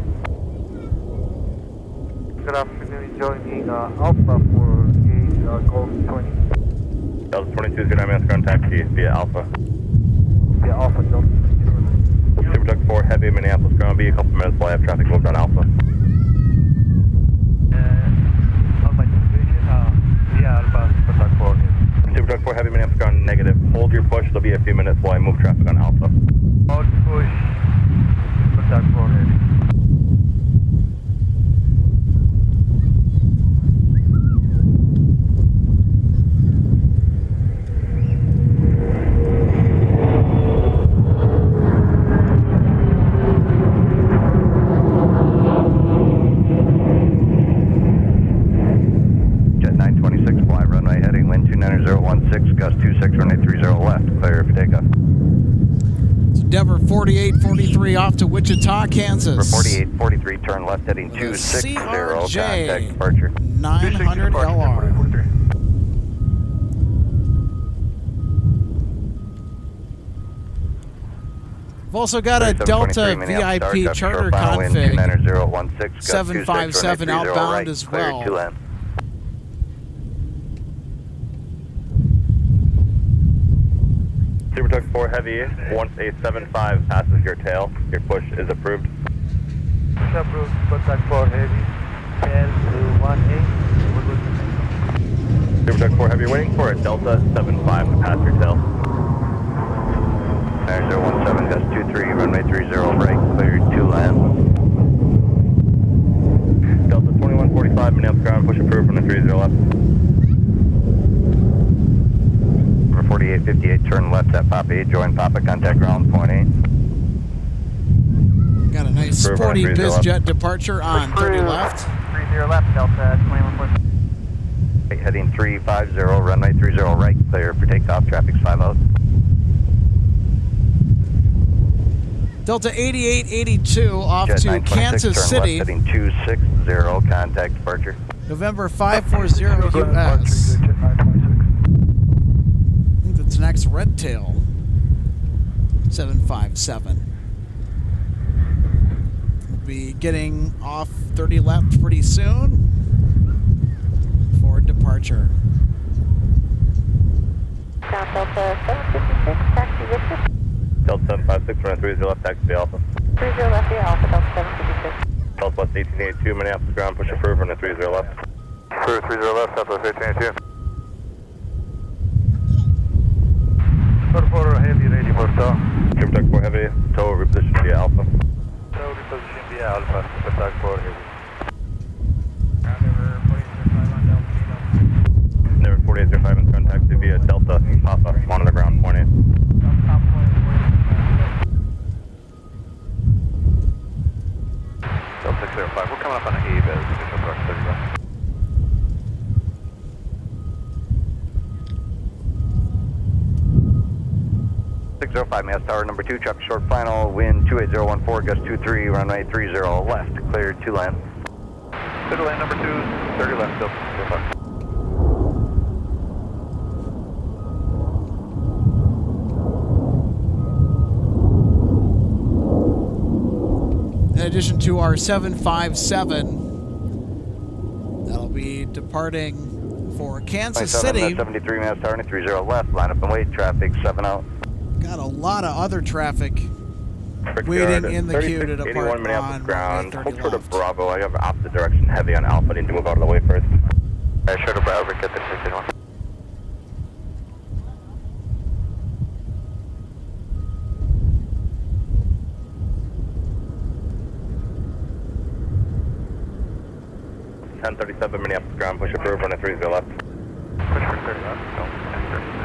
Good afternoon, joining Alpha for gauge Golf 20. Delta 22 is good, I'm ground taxi via Alpha. Via Alpha, Delta 22. Super Duck 4 heavy, Minneapolis ground, be a couple minutes while I have traffic moved on Alpha. On my distribution, via Alpha, Super Duck 4. Super Duck 4 heavy, Minneapolis ground, negative. Hold your push, there'll be a few minutes while I move traffic on Alpha. Hold push, Super Duck 4 heavy. Denver 4843 off to Wichita, Kansas. For 4843, turn left heading 260, contact departure. 900 LR. We've also got a Delta VIP charter config, 757 outbound as well. Super Duck 4 heavy, 1875 passes your tail. Your push is approved. Push approved, Super Duck 4 heavy, tail to 18. Super Duck 4 heavy, waiting for a Delta 75 to pass your tail. 017, gust 23, runway 30 right, cleared to land. Delta 2145, Minneapolis ground, push approved from the 30 left. For 3858, turn left at Papa 8, join Papa, contact ground, point 8. Got a nice sporty BizJet departure on 30 left. 30 left, Delta 2140. Heading 350, runway 30 right, clear for takeoff, traffic's 5 out. Delta 8882 off Jet to 926, Kansas turn City. left, heading 260, contact departure. November 540 US. I think that's next Red Tail. 757. We'll be getting off 30 left pretty soon for departure. South Delta 756, taxi Victor. Delta 756, runway 30 left, taxi Alpha. 30 left, via Alpha, Delta 756. Southwest 1882, Minneapolis ground, push approved, runway 30 left. Approved 30 left, Southwest 1882. Photo heavy at 80 horsepower. Jim Duck 4 heavy, tow reposition via Alpha. Tow reposition via Alpha, Jim Duck 4 heavy. Never 4805 and turn taxi via Delta, Papa, monitor ground, point 8. Delta 605, we're coming up on an A-Biz, initial approach 30 left. Mass Tower number 2, traffic short final, wind 28014, gust 23, runway 30 left, cleared to land. Clear to land number 2, 30 left, Delta 605. In addition to our 757, that'll be departing for Kansas City. 73 Mass Tower 30 left, line up and wait, traffic 7 out. Got a lot of other traffic waiting in the queue to depart on Minneapolis ground. runway 30 Hold short of left. Bravo. I have opposite direction heavy on Alpha. Need to move out of the way first. Short of Bravo, get the 61. .1037 Minneapolis ground. Push approved. Runway 30 left. Push for 30 left. No, 1036.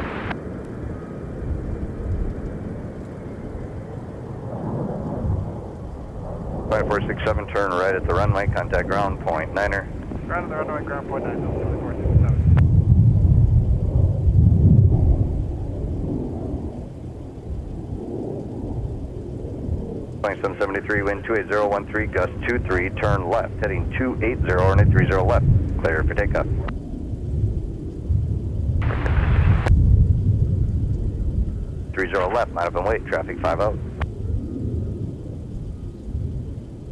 5467, turn right at the runway, contact ground, point 9er. Ground at the runway, ground point 9, 467. Flying 773, wind 28013, gust 23, turn left, heading 280, runway 30 left, clear for takeoff. Left, line up and wait, traffic 5 out.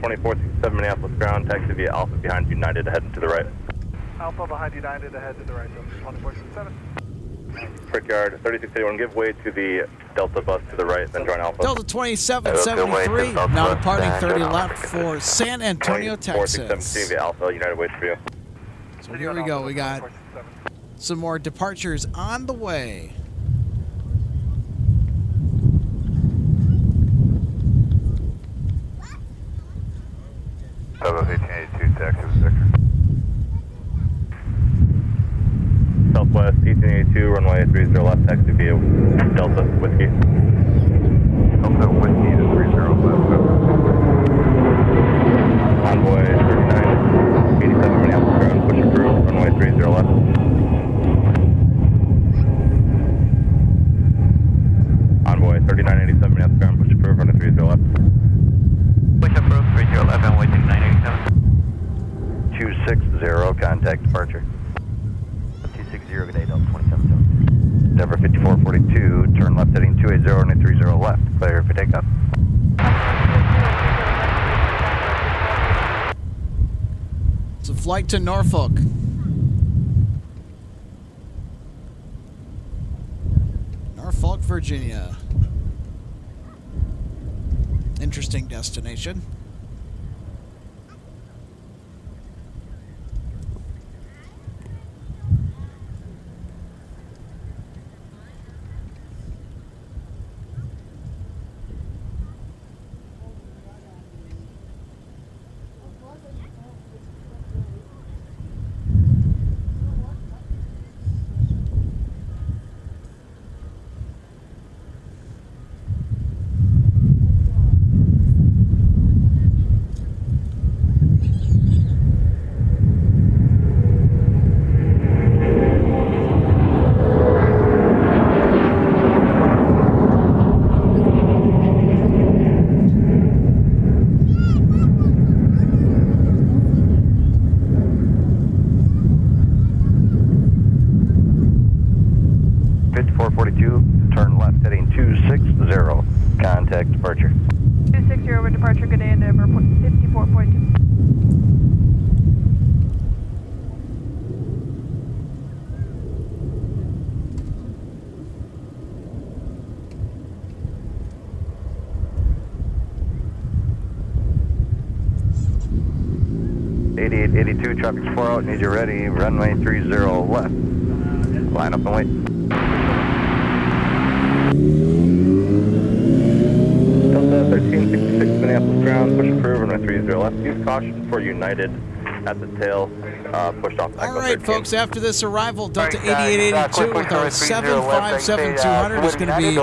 2467 Minneapolis ground. Taxi via Alpha behind United ahead to the right. Alpha behind United ahead to the right, Delta 2467. Brickyard 3681. Give way to the Delta bus to the right, then join Alpha. Delta 2773, now departing 30 left for San Antonio, Texas. 4617 via Alpha. United waits for you. So here we go. We got some more departures on the way. Southwest 1882, taxi Victor. Southwest 1882, runway 30 left, taxi via Delta Whiskey. Delta Whiskey to 30 left. Envoy 3987 Minneapolis ground, push approved, runway 30 left. Envoy 3987 Minneapolis ground, push approved, runway 30 left. Push approved 30 left, and waiting 987. 260, contact departure. 260, good day, Delta 2773. Denver 5442, turn left heading 280, runway 30 left, clear for takeoff. It's a flight to Norfolk. Norfolk, Virginia. Interesting destination. turn left, heading 260, contact departure. 260 over departure, good day, number 54.2. .8882, traffic's 4 out, need you ready, runway 30 left. Line up and wait. Delta 1366 Minneapolis ground, push approved, runway 30 left. Use caution for United at the tail, pushed off. All right, folks, after this arrival, Delta 8882 with our 757-200 is going to be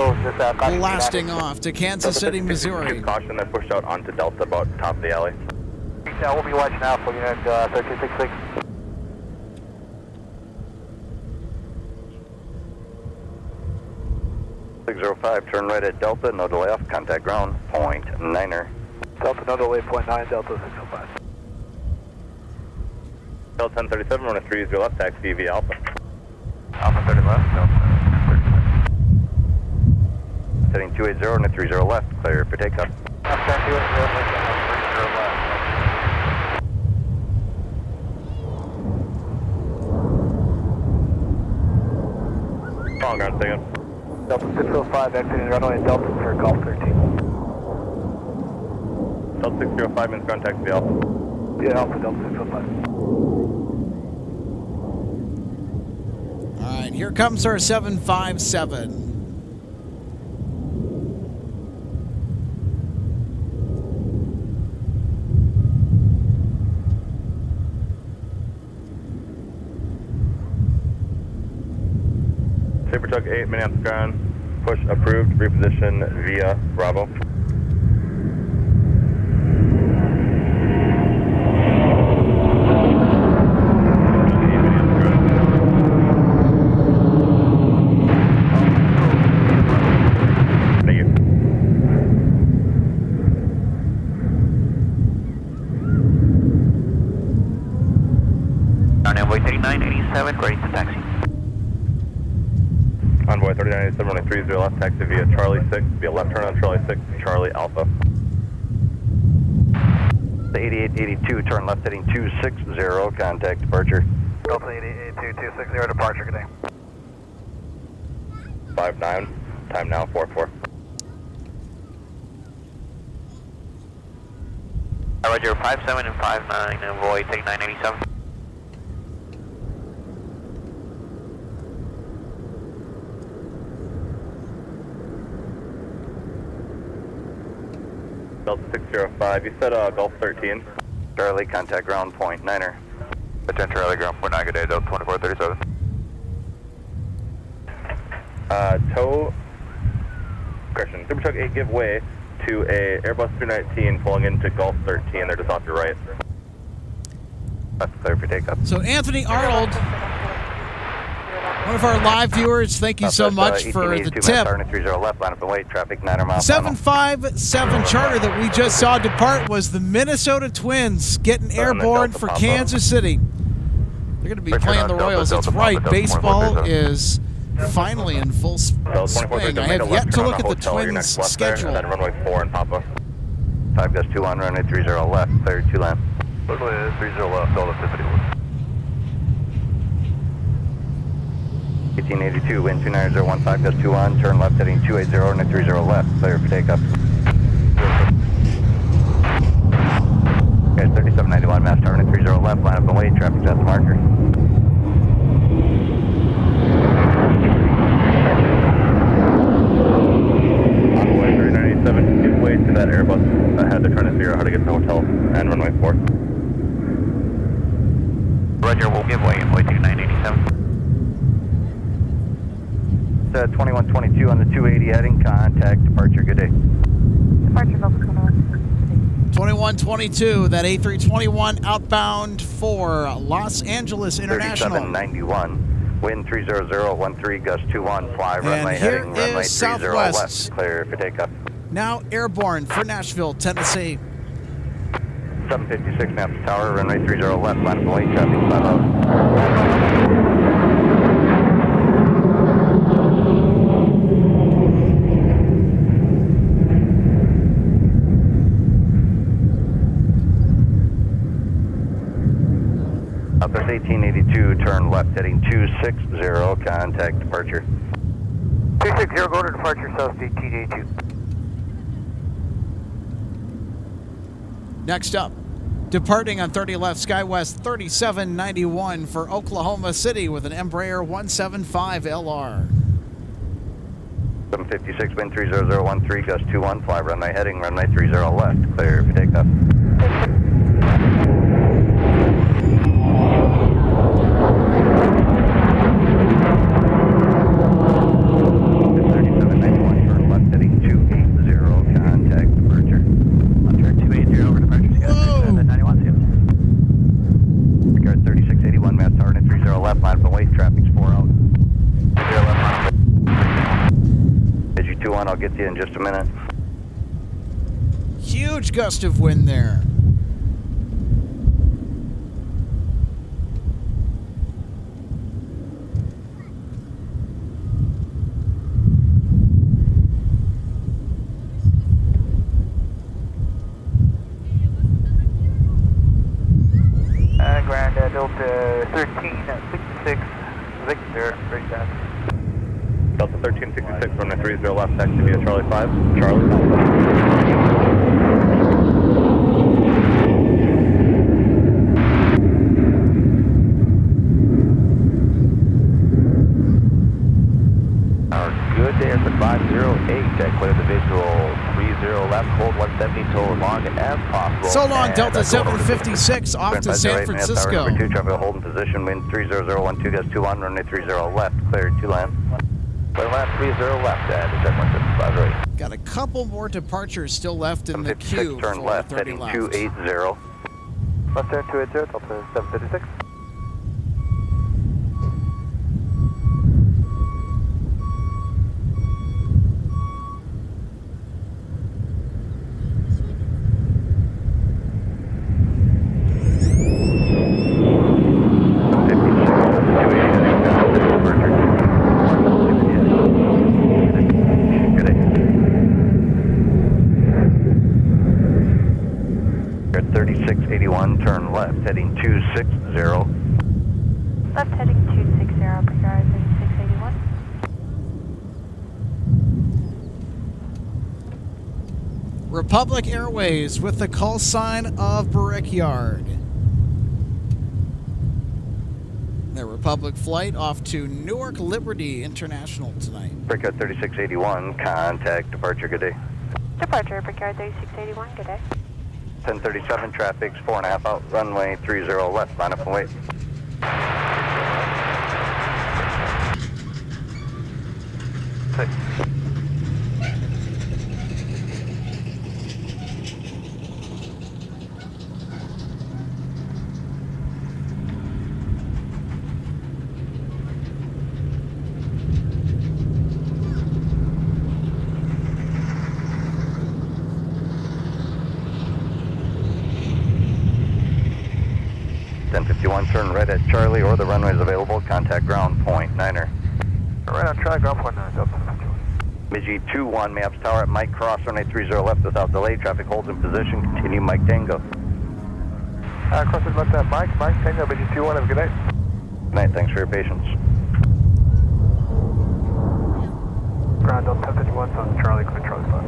blasting off to Kansas City, Missouri. Use caution, then pushed out onto Delta about top of the alley. Yeah, we'll be watching out for United 1366. Turn right at Delta, no delay off, contact ground, point 9er. Delta, no delay, point 9, Delta 605. Delta 1037, runway 30 left, taxi via Alpha. Alpha 30 left, Delta 1037. Setting 280, runway 30 left, clear for takeoff. After 280, runway 30 left. Wrong ground, second. Delta 605, exiting runway Delta for Golf 13. Delta 605, minutes ground, taxi via Alpha. Yeah, Alpha, Delta 605. All right, here comes our 757. Saber Truck 8, Minneapolis ground, push approved, reposition via Bravo. Thank you. Envoy 3987, ready to taxi. Envoy 3987, runway 30 left, taxi via Charlie 6, via left turn on Charlie 6, Charlie Alpha. The 8882, turn left, heading 260, contact departure. Delta 8882, 260, departure, good day. 59, time now, 44. Roger, 57 and 59, Envoy 3987. Delta 605, you said Gulf 13. Charlie, contact ground, point 9er. Attention Charlie, ground point 9, good day, Delta 2437. Tow, correction, Super Truck 8, give way to a Airbus 319 pulling into Gulf 13, they're just off your right. That's clear for takeoff. So Anthony Arnold, one of our live viewers, thank you so much for the tip. 30 left, line up and wait, traffic 9 miles. 757 charter that we just saw depart was the Minnesota Twins getting airborne for Kansas City. They're going to be playing the Royals. That's right, baseball is finally in full swing. I have yet to look at the Twins' schedule. Then runway 4 and Papa. 5 gust 21, runway 30 left, clear 2 land. Runway 30 left, Delta 51. 1882, wind 29015, gust 21, turn left, heading 280, runway 30 left, clear for takeoff. Okay, 3791, mass tower, runway 30 left, line up and wait, traffic just marker. Envoy 3987, give way to that Airbus ahead, they're trying to figure out how to get to the hotel and runway 4. Roger, we'll give way, Envoy 3987. 2122 on the 280 heading, contact departure, good day. Departure Delta 2122, that A321 outbound for Los Angeles International. 3791, wind 30013, gust 21, fly runway heading, runway 30 left, clear for takeoff. Now airborne for Nashville, Tennessee. 756 Napa Tower, runway 30 left, line of wait, traffic 5 out. 260, contact departure. 260, go to departure, South Street, TJ2. Next up, departing on 30 left SkyWest 3791 for Oklahoma City with an Embraer 175 LR. 756, wind 30013, gust 21, fly runway heading, runway 30 left, clear for takeoff. I'll get to you in just a minute. Huge gust of wind there. Grand Delta 1366, Victor, break down. Delta 1366, runway 30 left, taxi via Charlie 5. Charlie. Good day for 508, clear the visual 30 left, hold 170 till as long as possible. So long, Delta 756 off to San Francisco. Number 2, traffic hold in position, wind 30012, gust 21, runway 30 left, cleared 2 land. Clear land 30 left, and descend 175. Got a couple more departures still left in the queue. Turn left, heading 280. Left turn 280, Delta 756. Turn left, heading 260. Left heading 260, prepare 3681. Republic Airways with the call sign of Brickyard. Their Republic flight off to Newark Liberty International tonight. Brickyard 3681, contact departure, good day. Departure, Brickyard 3681, good day. 1037, traffic's 4.5 out, runway 30 left, line up and wait. Six. Turn right at Charlie, or the runway is available. Contact ground point 9er. Right on Charlie, ground point 9, Delta. MIG 21, Maps Tower at Mike Cross, runway 30 left without delay. Traffic holds in position. Continue Mike Tango. Crossing left at Mike Tango, MIG 21, have a good night. Good night, thanks for your patience. Ground Delta 1051, so Charlie, clear Charlie 5.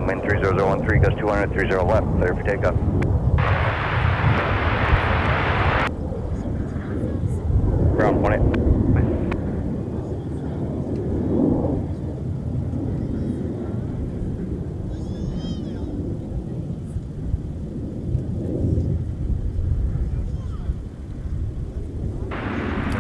Wind 30013, gust 200, 30 left, clear for takeoff. Ground point.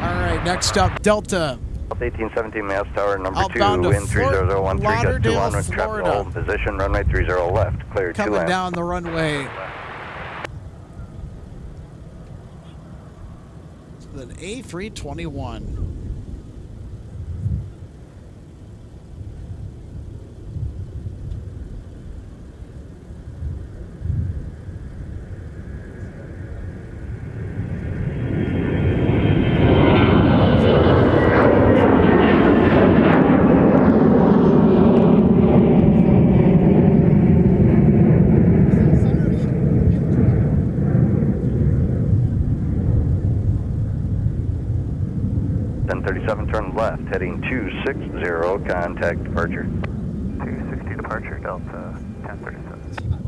All right, next up, Delta. 1817 Mass Tower, number 2, Outbound to wind 3013, gust Lauderdale, 21, traffic Florida. hold in position, runway 30 left, clear 2 Coming land. down the runway. An A321. 260, contact departure. 260 departure, Delta 1037.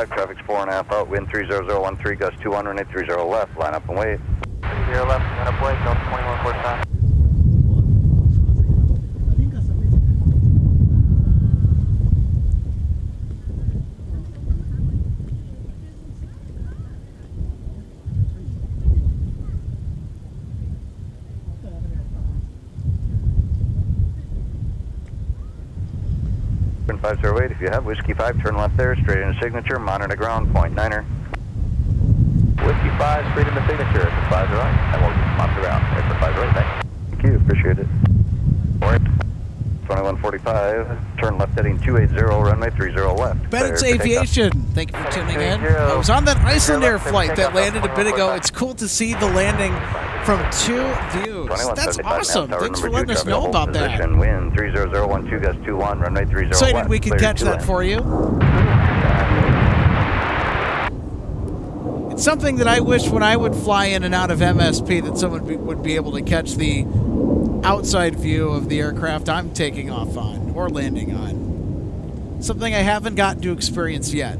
Traffic's 4.5 out, wind 30013, gust 21, runway 30 left, line up and wait. 30 left, line up, wait, Delta 2145. Wind 508, if you have Whiskey 5, turn left there, straight into signature, monitor ground, point 9er. Whiskey 5, straight into signature, it's 5 right, and we'll monitor ground, it's 5 right, thanks. Thank you, appreciate it. Alright, 2145, turn left heading 280, runway 30 left. Bennett's Aviation, thank you for tuning in. I was on that Iceland Air flight that landed a bit ago. It's cool to see the landing from two views. That's awesome. Thanks for letting us know about that. Wind 30012, gust 21, runway 30 left. Excited we could catch that for you. It's something that I wish when I would fly in and out of MSP that someone would be able to catch the outside view of the aircraft I'm taking off on or landing on. Something I haven't gotten to experience yet.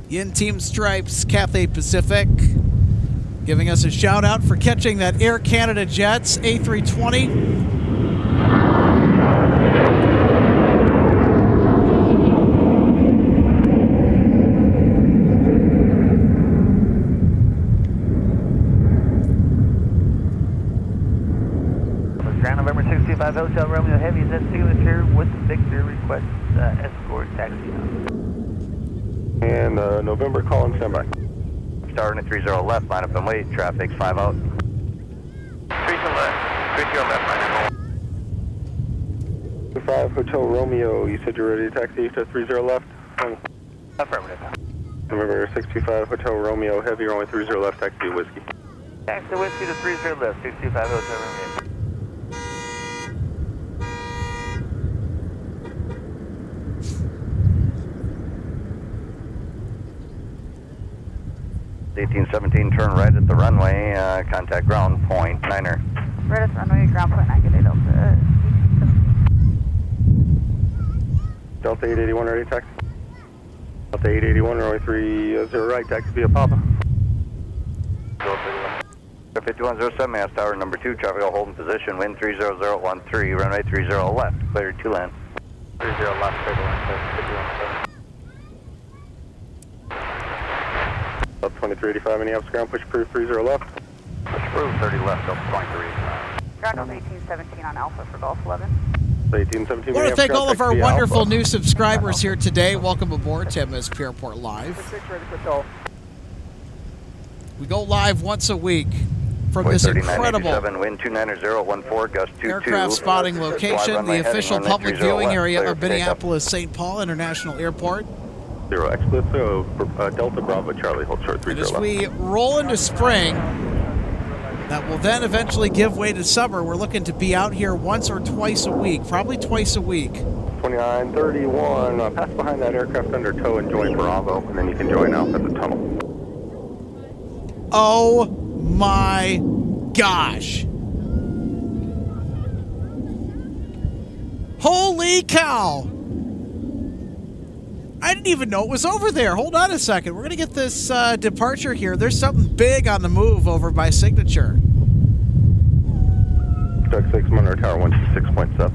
Yin Team Stripes, Cathay Pacific, giving us a shout out for catching that Air Canada Jets A320. Ground November 65 Hotel Romeo Heavy, is that signature with Victor request escort taxi. And November, call and standby. Starting at 30 left, line up and wait, traffic's 5 out. 30 left, 30 left, line up. 5 Hotel Romeo, you said you're ready to taxi to 30 left? Affirmative. November 625 Hotel Romeo, heavy, runway 30 left, taxi Whiskey. Taxi Whiskey to 30 left, 625 Hotel Romeo. 1817, turn right at the runway, contact ground, point 9er. Right at the runway, ground point 9, good day, Delta. Delta 881, ready taxi. Delta 881, runway 30 right, taxi via Papa. 5107, mass tower number 2, traffic will hold in position, wind 30013, runway 30 left, cleared to land. 30 left, cleared to land, Delta 2385, Minneapolis ground, push approved 30 left. Push approved 30 left, Delta 2385. Ground over 1817 on Alpha for Golf 11. 1817, I want to thank all of our wonderful Alpha. new subscribers here today. Welcome aboard to MSP Airport Live. We go live once a week from this incredible wind 290.14, gust 22. aircraft spotting location, the official public viewing area of Minneapolis St. Paul International Airport. 0 exit, so Delta Bravo Charlie, hold short 30 As left. we roll into spring, that will then eventually give way to summer. We're looking to be out here once or twice a week, probably twice a week. 2931, pass behind that aircraft under tow and join Bravo, and then you can join out at the tunnel. Oh my gosh. Holy cow. I didn't even know it was over there. Hold on a second. We're going to get this departure here. There's something big on the move over by Signature. Doug 6, Monroe Tower 126.7.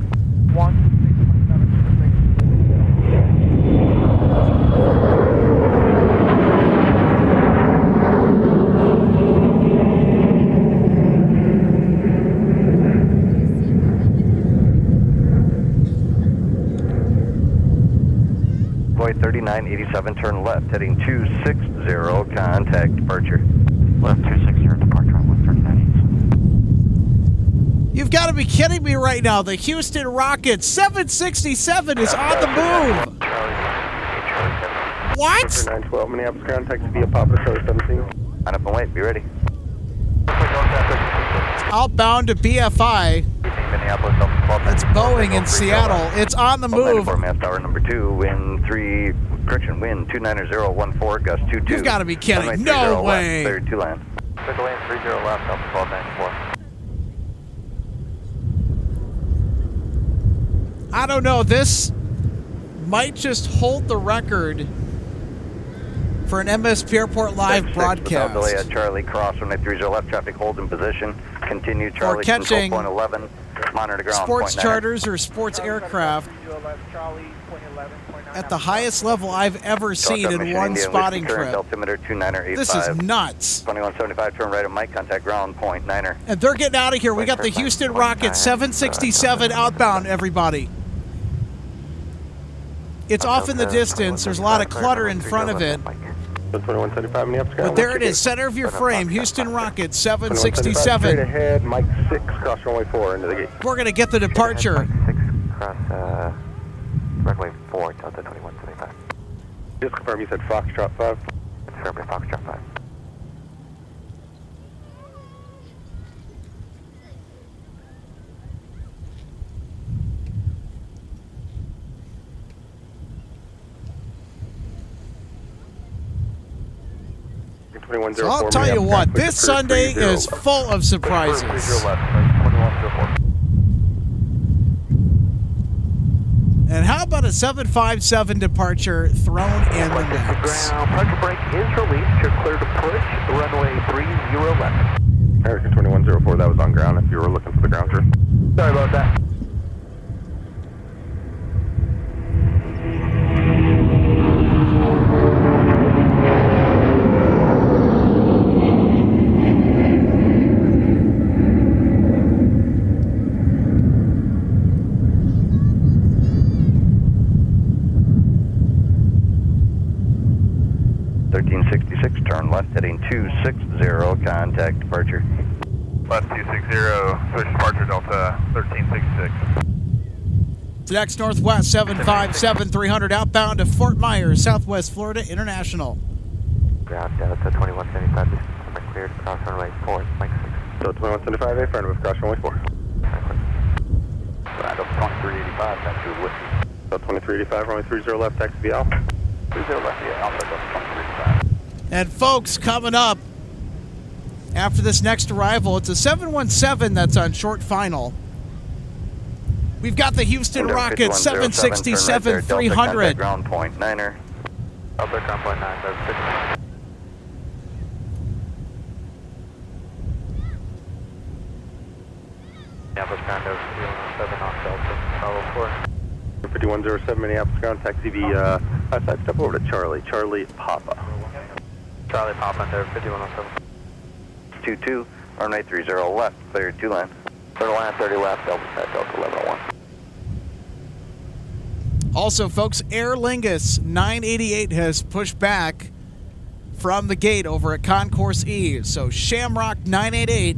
126.7. 3987, turn left, heading 260, contact departure. Left 260, departure on 139. You've got to be kidding me right now. The Houston Rockets 767 is on the move. What? 912, Minneapolis ground, taxi via Papa Charlie 17. Line up and wait, be ready. Outbound to BFI. That's Boeing in Seattle. It's on the move. Mass tower number 2, wind 29014, gust 22. You've got to be kidding. No way. Clear 2 land. Circle lane 30 left, Delta 1294. I don't know. This might just hold the record for an MSP Airport live broadcast. Delay at Charlie, cross runway 30 left, traffic hold in position. Continue Charlie, for catching control point 11, monitor ground. Sports point charters or sports aircraft at the highest level I've ever seen in one spotting trip. Altimeter 29885. This is nuts. 2175, turn right at Mike, contact ground, point 9er. And they're getting out of here. We got the Houston Rockets 767 outbound, everybody. It's off in the distance. There's a lot of clutter in front of it. But there it is, center of your frame, Houston Rockets 767. Straight ahead, Mike 6, cross runway 4 into the gate. We're going to get the departure. 6, cross runway 4, Delta 2175. Just confirm you said Foxtrot 5. Affirmative, Foxtrot 5. So I'll tell you what, this Sunday is full of surprises. And how about a 757 departure thrown in the mix? Ground pressure brake is released. You're clear to push. Runway 30 left. American 2104, that was on ground if you were looking for the ground crew. Sorry about that. Turn left, heading 260, contact departure. Left 260, switch departure Delta 1366. It's next Northwest 757 300 outbound to Fort Myers, Southwest Florida International. Ground Delta 2175, this is cleared, cross runway 4, Mike 6. So 2175, affirmative, cross runway 4. Delta 2385, that's your whiskey. So 2385, runway 30 left, taxi via Alpha. 30 left, yeah, Alpha, Delta 2385. And folks, coming up after this next arrival, it's a 717 that's on short final. We've got the Houston Rockets 767 300. Ground point 9er. Delta ground point 9, that's 6. Minneapolis ground over 7 on Delta, Bravo 4. 5107, Minneapolis ground, taxi via side step over to Charlie, Charlie Papa. Charlie Papa under 5107. 22, runway 30 left, clear 2 land. Clear land 30 left, Delta 1101. Also, folks, Aer Lingus 988 has pushed back from the gate over at Concourse E. So Shamrock 988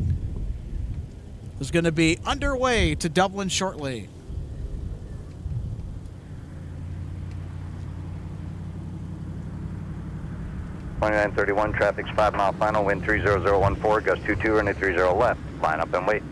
is going to be underway to Dublin shortly. .2931, traffic's 5 mile final, wind 30014, gust 22, runway 30 left. Line up and wait.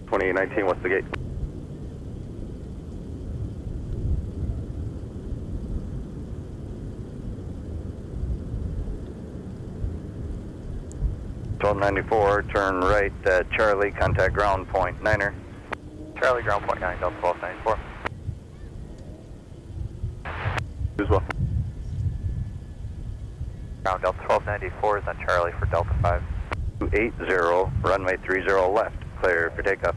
.2819, what's the gate? .1294, turn right at Charlie, contact ground point 9er. Charlie ground point 9, Delta 1294. As well. Ground Delta 1294 is on Charlie for Delta 5. 280, runway 30 left, clear for takeoff.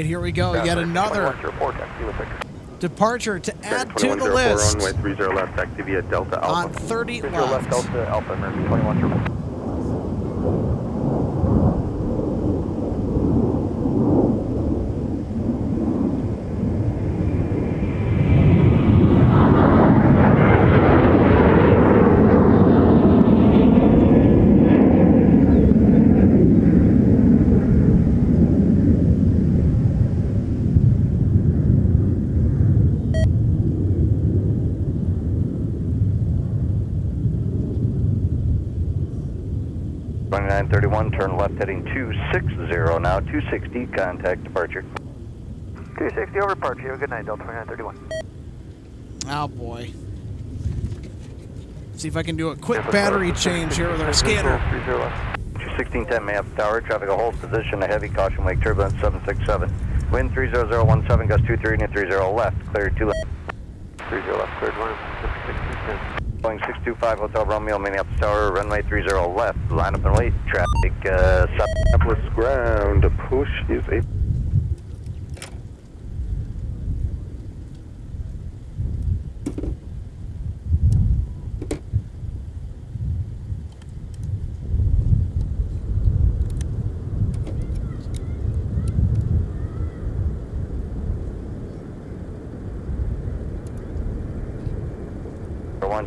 right, here we go. Yet another departure to add to the list. Runway 30 left, activity at Delta Alpha. On 30 30 left. left Delta Alpha, American 21. Turn left heading 260 now, 260, contact departure. 260 over departure. Have a good night, Delta 2931. Oh boy. See if I can do a quick battery change here with our scanner. 21610 Minneapolis Tower, traffic a hold position, a heavy caution wake turbulence 767. Wind 30017, gust 23 and 30 left, cleared 2 left. 30 left, cleared 1, Boeing 625 Hotel Romeo, Minneapolis Tower, runway 30 left, line up and wait, traffic Minneapolis ground, push is a...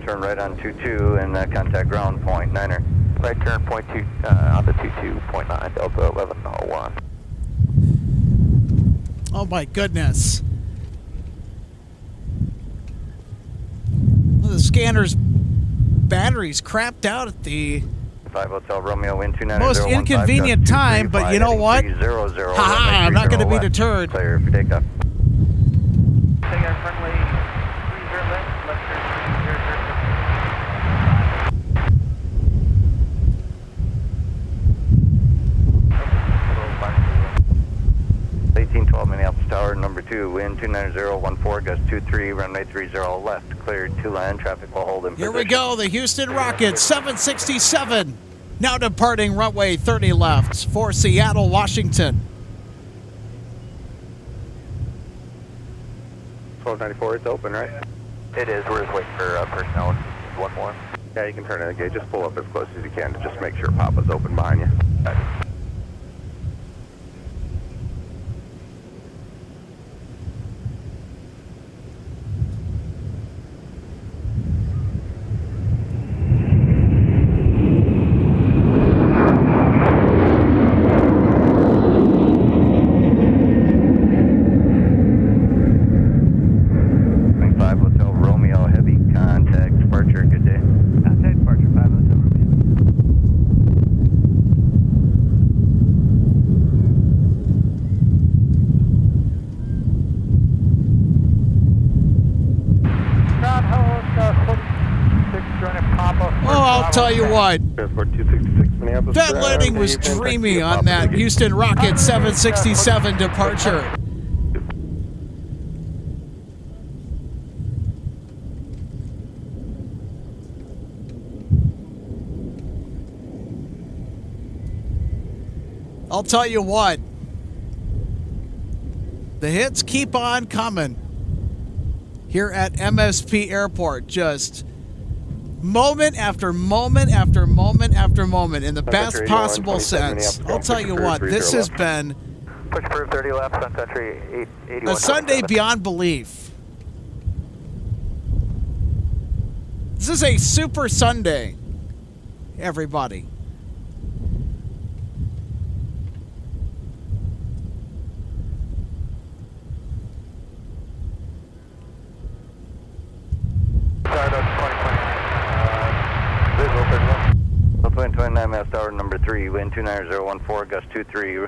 Turn right on 22 and contact ground point 9er. Right turn point 2 on the 22.9 Delta 1101. Oh my goodness. Well, the scanner's battery's crapped out at the 5 Hotel Romeo, wind 290. most inconvenient time, but you know what? Haha, I'm not going to be deterred. Clear for takeoff. Take off runway 30 left, left turn 1812 Minneapolis Tower, number 2, wind 29014, gust 23, runway 30 left, cleared 2 land, traffic will hold in Here position. we go, the Houston Rockets, 767, now departing runway 30 left for Seattle, Washington. 1294, it's open, right? It is. We're just waiting for personnel. One more. Yeah, you can turn in the gate. Just pull up as close as you can to just make sure Papa's open behind you. Tell you what, that landing was dreamy on that Houston Rocket 767 departure. I'll tell you what, the hits keep on coming here at MSP Airport, just moment after moment after moment after moment in the best possible sense. I'll tell you what, this has been push proof 30 left, Sun Country 881. a Sunday beyond belief. This is a super Sunday, everybody. Wind 29 miles tower number 3, wind 29014, gust 23,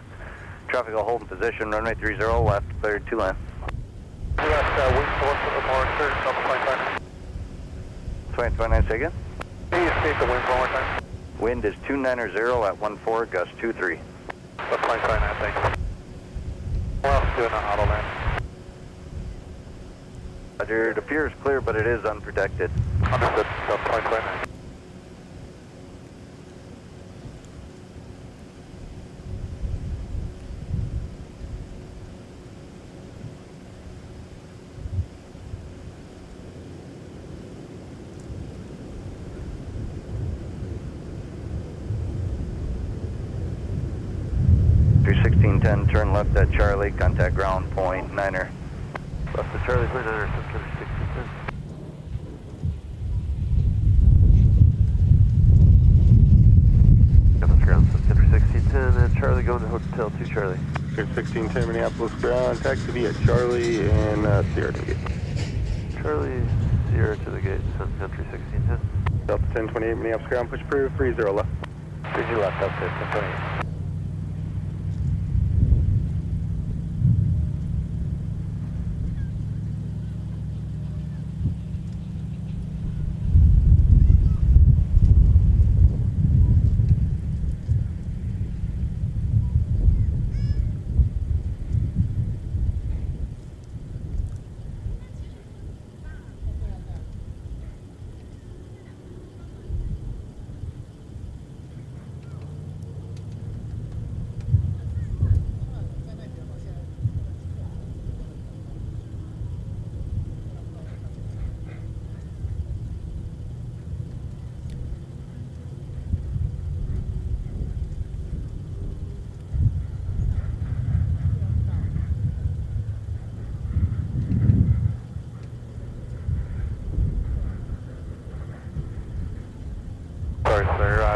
traffic will hold in position, runway 30 left, cleared 2 left. Wind source more, sir, Delta 29. 29, say again? Can you state the wind one more time? Wind is 290 at 14, gust 23. Delta 29, thanks. Well, doing an auto land. Roger, it appears clear, but it is unprotected. Understood, Delta 29. 1610, turn left at Charlie, contact ground, point 9er. Left at Charlie, point 9er, Sun Country 1610. Ground, Sun Country 1610, and Charlie going to Hotel 2 Charlie. 1610 Minneapolis ground, taxi via Charlie and Sierra to the gate. Charlie, Sierra to the gate, Sun Country 1610. Delta 1028 Minneapolis ground, push approved, 30 left. 30 left, Delta 1028.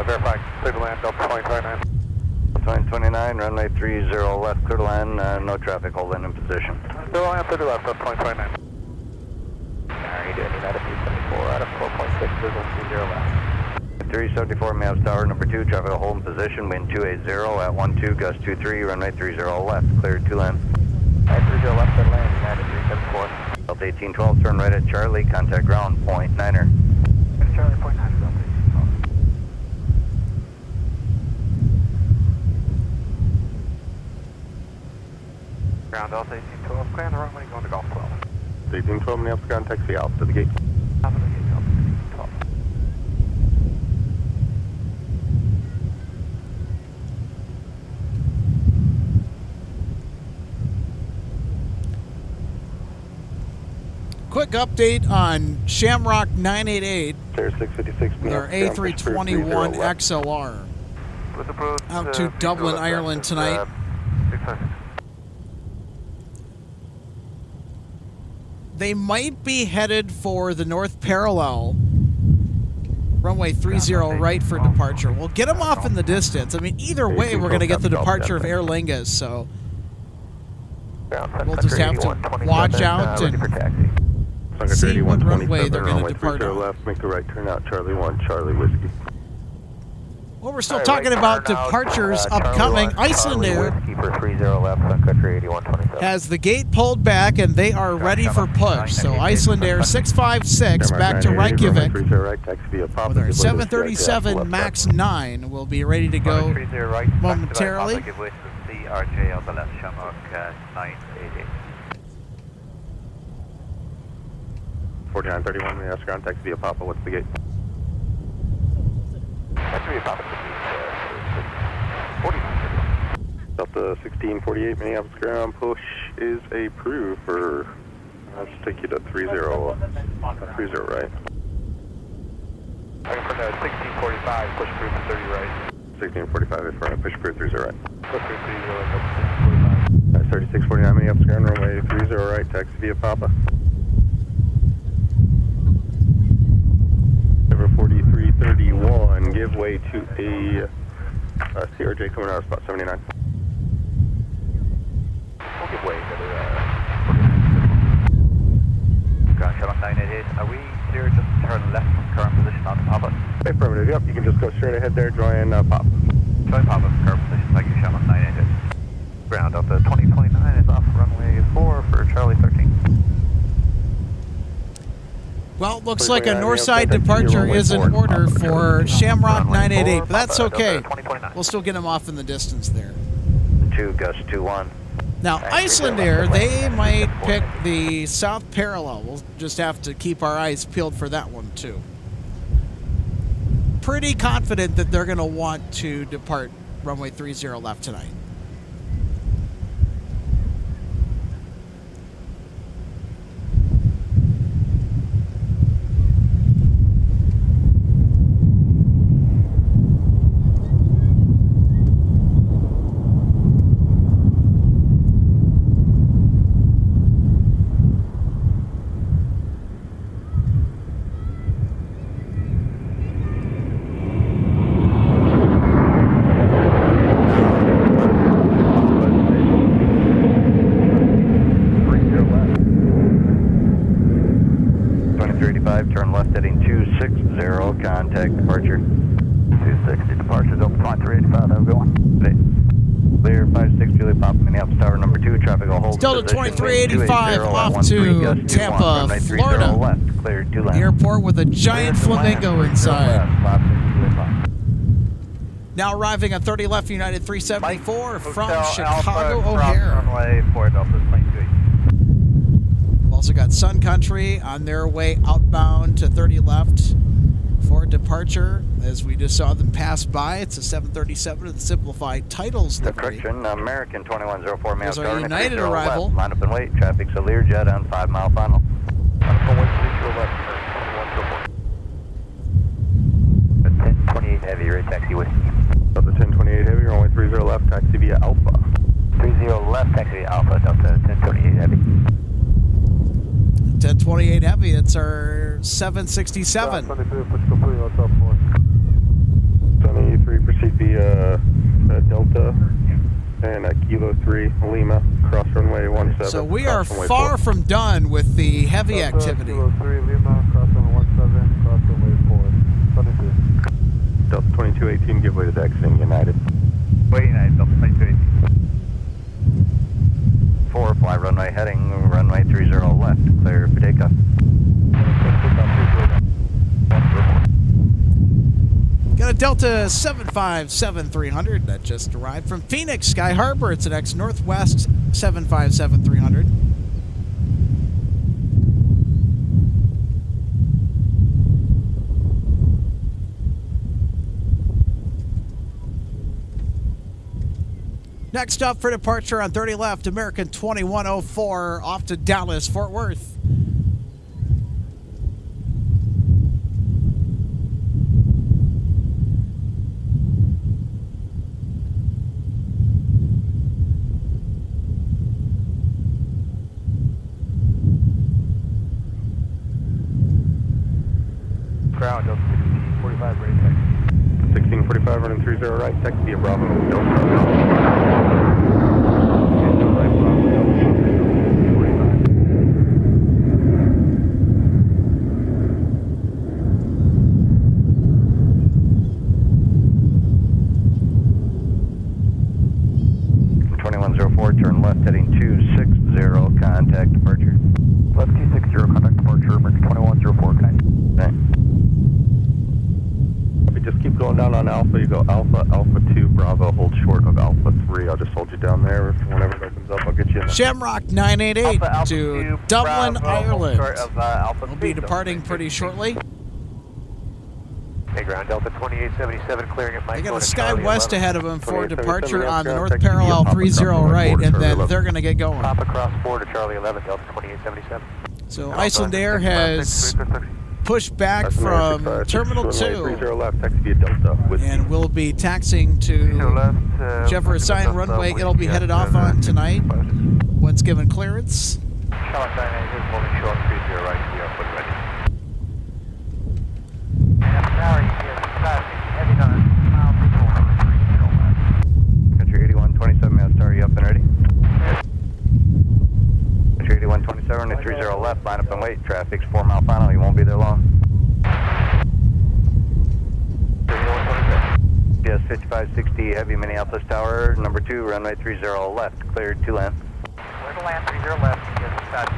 Verify, clear to land, Delta 2029. 2029, runway 30 left, clear to land, no traffic, hold in position. Clear to land, 30 left, Delta 2029. How are you doing? United 374 out of 4.6, visual 30 left. 374, Maps Tower, number 2, traffic hold in position, wind 280 at 12, gust 23, runway 30 left, cleared to land. 30 left at land, United 374. Delta 1812, turn right at Charlie, contact ground, point 9er. Charlie, point 9er, Delta 1812. Ground Delta 1812, clear on the runway, going to Golf 12. 1812 Minneapolis ground, taxi off to the gate. Top of the gate, Delta 1812. Quick update on Shamrock 988, Clear 656 their A321 XLR. Out to Dublin, Ireland tonight. They might be headed for the north parallel, runway 30 right for departure. We'll get them off in the distance. I mean, either way, we're going to get the departure of Aer Lingus, so we'll just have to watch out and see what runway they're going to depart on. Left, make the right turn out, Charlie 1, Charlie Whiskey. Well, we're still talking about departures upcoming. Icelandair has the gate pulled back and they are ready for push. So Icelandair 656 back to Reykjavik with our 737 MAX 9 will be ready to go momentarily. 4931, we ask ground taxi via Papa, what's the gate? Delta 1648, Minneapolis ground, push is approved for, I'll just take you to 30 right. Looking for the 1645, push approved to 30 right. 1645 is front, push approved 30 right. Push approved 30 right, 3649, Minneapolis ground, runway 30 right, taxi via Papa. 4331, give way to a CRJ coming out of spot 79. We'll give way to the ground shot on 988. Are we clear just to turn left from current position onto Papa? Affirmative, yep, you can just go straight ahead there, join Papa. Join Papa, current position, thank you, shot on 988. Ground up to 2029 is off runway 4 for Charlie 13. Well, looks like a north side departure is in order for Shamrock 988, but that's okay. We'll still get them off in the distance there. 2, gust 21. Now, Icelandair, they might pick the south parallel. We'll just have to keep our eyes peeled for that one, too. Pretty confident that they're going to want to depart runway 30 left tonight. turn left heading 260, contact departure. 260 departure, Delta 2385, have a good one. Clear 56 Julie Papa, Minneapolis Tower number 2, traffic will hold. Delta position, 2385 off to Tampa, Florida. Left, clear 2 left. Airport with a giant flamingo inside. Now arriving at 30 left United 374 from Chicago O'Hare. Runway 4 Delta 23. We've also got Sun Country on their way outbound to 30 left for departure. As we just saw them pass by, it's a 737 with simplified titles livery. Correction, American 2104 There's Tower. our United arrival. Left. Line up and wait. Traffic's a Learjet on 5 mile final. Line up and wait, 30 left, 1028 heavy, right taxi whiskey. Delta 1028 heavy, runway 30 left, taxi via Alpha. 30 left, taxi via Alpha, Delta 1028 heavy. 1028 heavy, it's our 767. 23, proceed via Delta and Kilo 3 Lima, cross runway 17. So we are far from done with the heavy activity. Kilo 3 Lima, cross runway 17, cross runway 4. 22. Delta 2218, give way to the exiting United. Wait, United, Delta 2218. 4, fly runway heading, runway 30 left, clear for takeoff. Got a Delta 757-300 that just arrived from Phoenix Sky Harbor. It's an ex-Northwest 757-300. Next up for departure on 30 left, American 2104 off to Dallas, Fort Worth. Ground, Delta 1645, ready taxi. 1645, running 30 right, taxi via Bravo, Delta. Turn left heading 260, contact departure. Left 260, contact departure, American 2104, connect. Okay. Just keep going down on Alpha. You go Alpha, Alpha 2, Bravo, hold short of Alpha 3. I'll just hold you down there. Whenever it opens up, I'll get you in there. Shamrock 988 Alpha to 2, Dublin, Bravo, Ireland. short of, Alpha We'll 3, be departing pretty shortly. Okay, ground, Delta 2877, clearing at Mike. They got a Sky West ahead of them for 2877 departure on the ground, north parallel taxi 30 right, and then Charlie they're going to get going. Pop across 4 to Charlie 11, Delta 2877. So Icelandair has pushed back That's from American 56, Terminal runway 30 2 left, taxi via Delta. and will be taxing to whichever assigned runway it'll be headed off on tonight once given clearance. Charlie 98 is holding short 30 right, we are foot ready. Country 8127, Mass Tower, you up and ready? Country 8127 to 30 left, line up and wait. Traffic's 4 mile final, you won't be there long. Yes, 5560 heavy Minneapolis Tower, number 2, runway 30 left, cleared to land. Clear to land, 30 left, yes, Scott,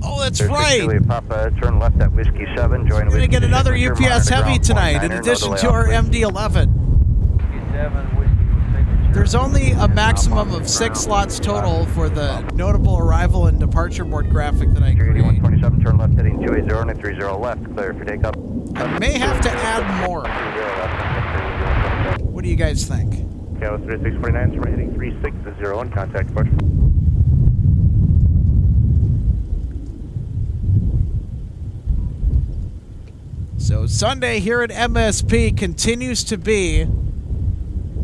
Oh, that's There's right. Julia Papa, turn left at Whiskey 7, join We're going to Whiskey get another 6, UPS monitor Heavy ground tonight, in 49er, addition no to delay our off, MD-11. There's only a maximum of 6 slots total for the notable arrival and departure board graphic that I create. 8127, turn left heading 280 and 30 left, clear for takeoff. I may have to add more. What do you guys think? Dallas 3649, so we're heading 3660 on contact departure. So Sunday here at MSP continues to be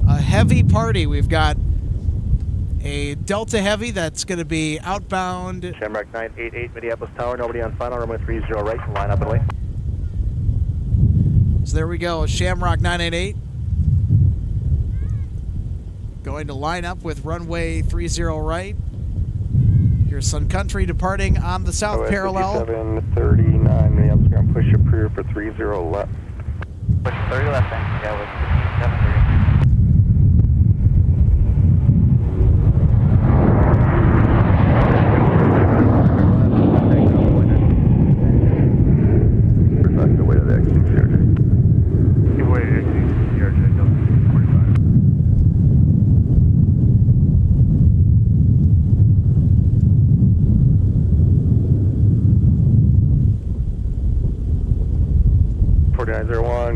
a heavy party. We've got a Delta Heavy that's going to be outbound. Shamrock 988, Minneapolis Tower, nobody on final, runway 30 right, line up and wait. So there we go, Shamrock 988. Going to line up with runway 30 right. Here's Sun Country departing on the south parallel. 5739, Minneapolis ground, push for 30 left. Push 30 left, thanks. Yeah, with 1573. Back the way to the exit CRJ. Give way to exit CRJ, Delta 45.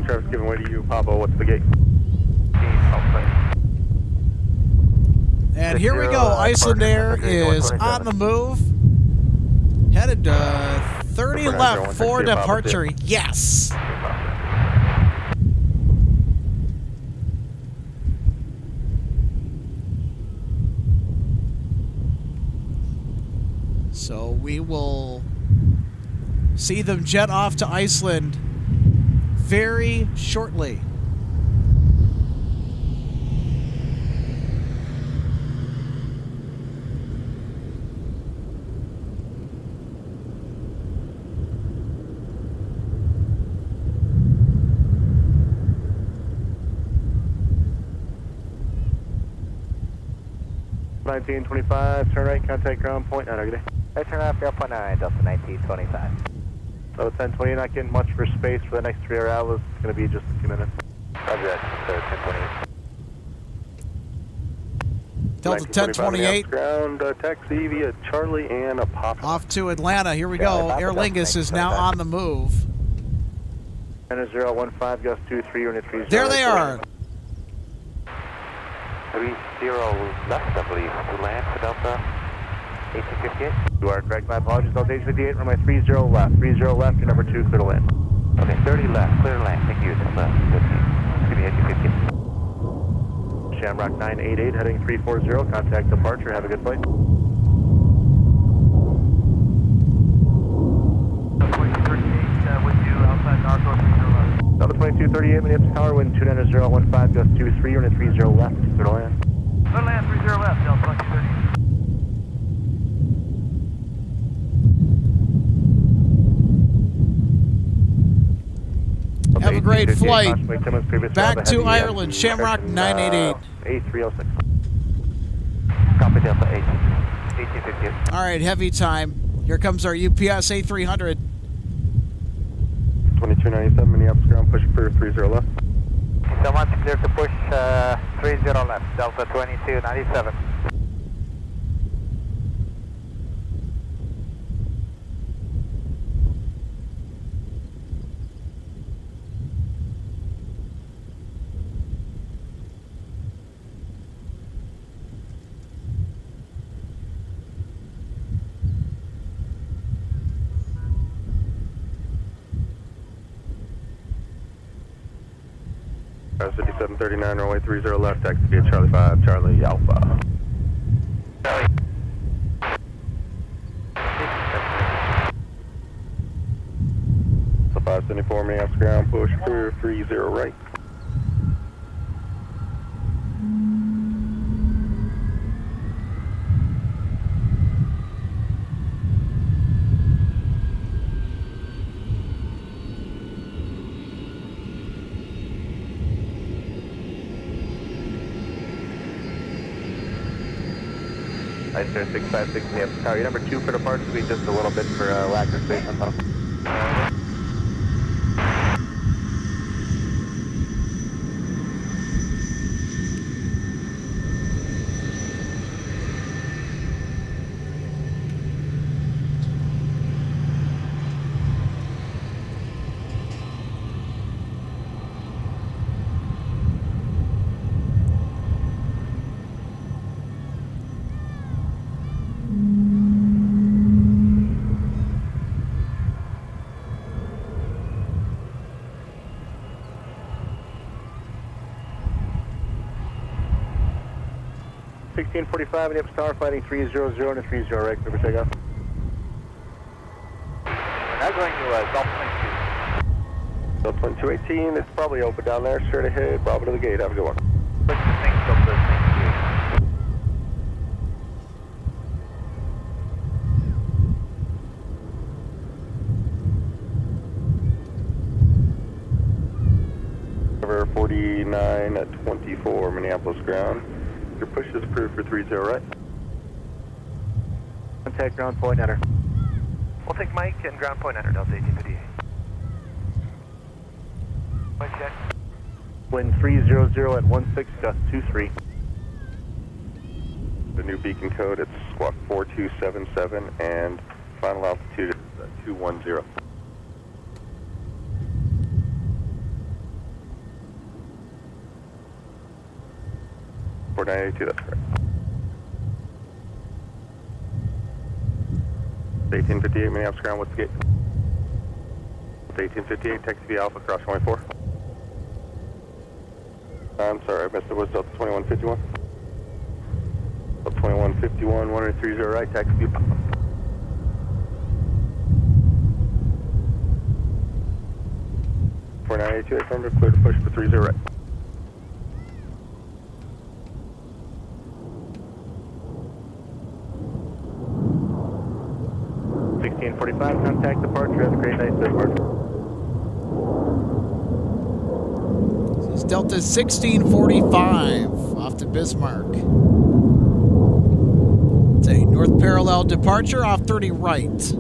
Traffic giving way to you, Papa. What's the gate? And here we go. Iceland Air is on the move. Headed 30 left for departure. Yes. So we will see them jet off to Iceland very shortly. $19.25, turn right, contact ground point 9, good day. Right turn off, ground point 9, Delta 1925. So 1020, not getting much for space for the next 3 hours. It's going to be just a few minutes. Roger that, 1028. Delta 1028. Ground taxi via Charlie and a pop. Off to Atlanta. Here we go. Aer Lingus is now on the move. 015, gust 23, unit 30. There they are. 30 left, I believe, to land for Delta 1858. You are correct. My apologies. Delta 858, runway 30 left. 30 left, your number 2, clear to land. Okay, 30 left, clear to land. Thank you. Delta 15. Give me 1858. Shamrock 988, heading 340, contact departure. Have a good flight. With you outside Northwest 30 left. Delta 2238, Minneapolis Tower, wind 29015, gust 23, unit 30 left, clear to land. Clear land 30 left, Delta 2238. Have a great flight. Back to Ireland, Shamrock 988. 8306. Copy Delta 1858. All right, heavy time. Here comes our UPS A300. 2297, Minneapolis ground, push for 30 left. So much clear to push 30 left, Delta 2297. Cars 5739, runway 30 left, taxi via Charlie 5, Charlie Alpha. Charlie. So 574, Minneapolis ground, push for 30 right. Ice Air 656, Minneapolis Tower. Your number 2 for departure will be just a little bit for lack of space on top. $1645, Minneapolis Tower, flighting 300 and a 30 right, clear for takeoff. Now going to Delta 22. Delta 2218, it's probably open down there, straight ahead, Bravo to the gate, have a good one. Push the thing, Delta 22. 49 at 24 Minneapolis ground. Your push is approved for 30 right. Contact ground point enter. We'll take Mike and ground point enter, Delta 1858. Wind check. Wind 300 at 16, gust 23. The new beacon code, it's squawk 4277, and final altitude is 210. For 982, that's correct. 1858 Minneapolis ground, what's the gate? 1858, taxi via Alpha, cross runway 4. I'm sorry, I missed it. Was Delta 2151? Delta 2151, 1030 right, taxi via Alpha. For 982, affirmative, clear to push for 30 right. Contact departure. Have a great night, Bismarck. This is Delta 1645 off to Bismarck. It's a north parallel departure off 30 right.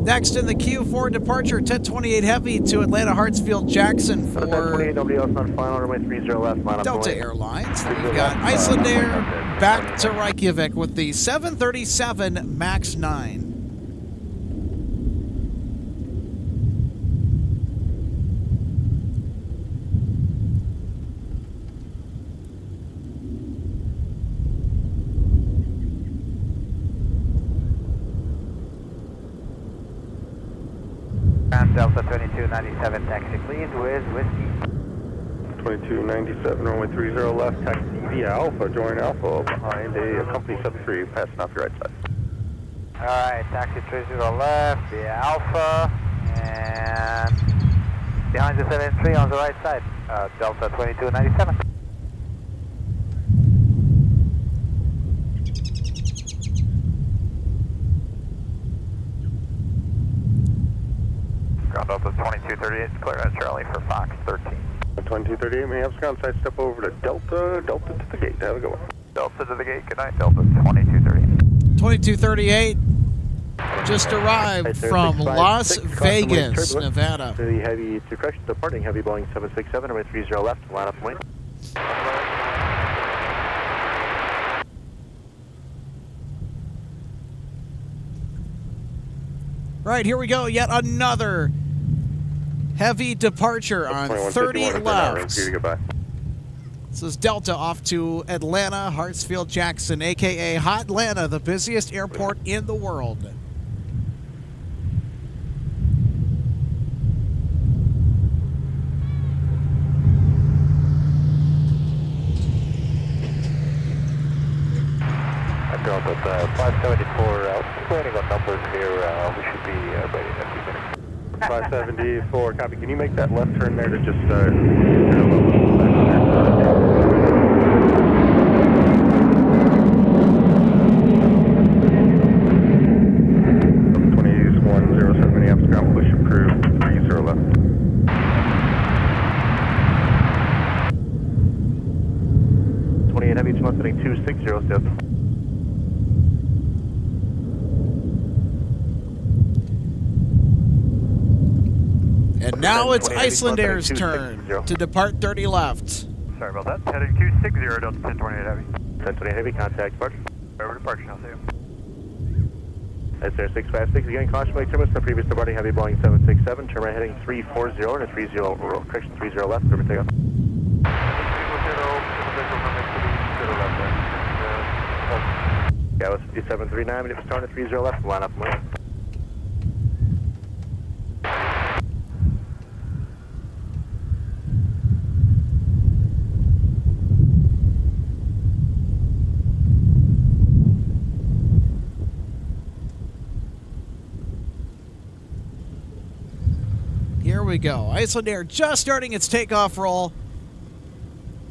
Next in the queue for departure, 1028 Heavy to Atlanta Hartsfield Jackson for 1028, nobody else on final, runway 30 left, line up Delta point. Airlines. Then we've got Icelandair back to Reykjavik with the 737 MAX 9. Delta 2297, taxi please with whiskey. 2297, runway 30 left, taxi via Alpha, join Alpha behind a company 73, passing off your right side. Alright, taxi 30 left via Alpha, and behind the 73 on the right side, Delta 2297. Ground Delta 2238, clear at Charlie for Fox 13. 2238, Minneapolis ground side, step over to Delta to the gate, have a good one. Delta to the gate, good night, Delta 2238. 2238 just arrived from Las Vegas, Nevada. The heavy to correction, departing heavy Boeing 767, runway 30 left, line up and wait. Right, here we go, yet another heavy departure on 30 left. This is Delta off to Atlanta, Hartsfield Jackson, a.k.a. Hotlanta, the busiest airport in the world. Delta 574, planning on numbers here, we should be ready in a few minutes. 574, copy. Can you make that left turn there to just Minneapolis ground, push approved, 30 left. Heavy, 260, step. And now it's Icelandair's turn to depart 30 left. Sorry about that. Heading 260, Delta 1028 Heavy. 1028 Heavy, contact departure. Over departure, now, see you. That's there, 656. Again, caution wake terminus, the previous departing heavy Boeing 767. Turn right heading 340 and a 30, correction 30 left, over takeoff. 340, Yeah, it was 5739, but it was starting at 30 left, line up and wait. Here we go. Icelandair just starting its takeoff roll.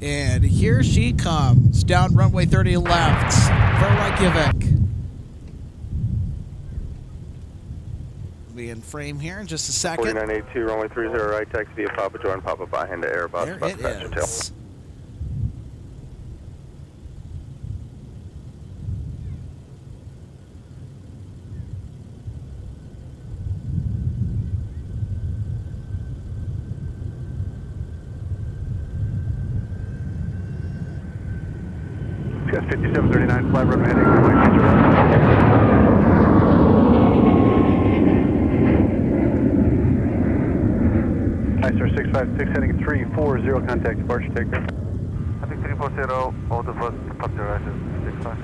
And here she comes. Down runway 30 left for Reykjavik. We you in frame here in just a second. 4982, runway 30 right, taxi via Papa Joe and Papa behind the Airbus. There bus it passenger tail. is. It's got 5739, fly runway heading runway 30. ISR 656 heading 340, contact departure, take care. I think 340, all the first departure ISR 65.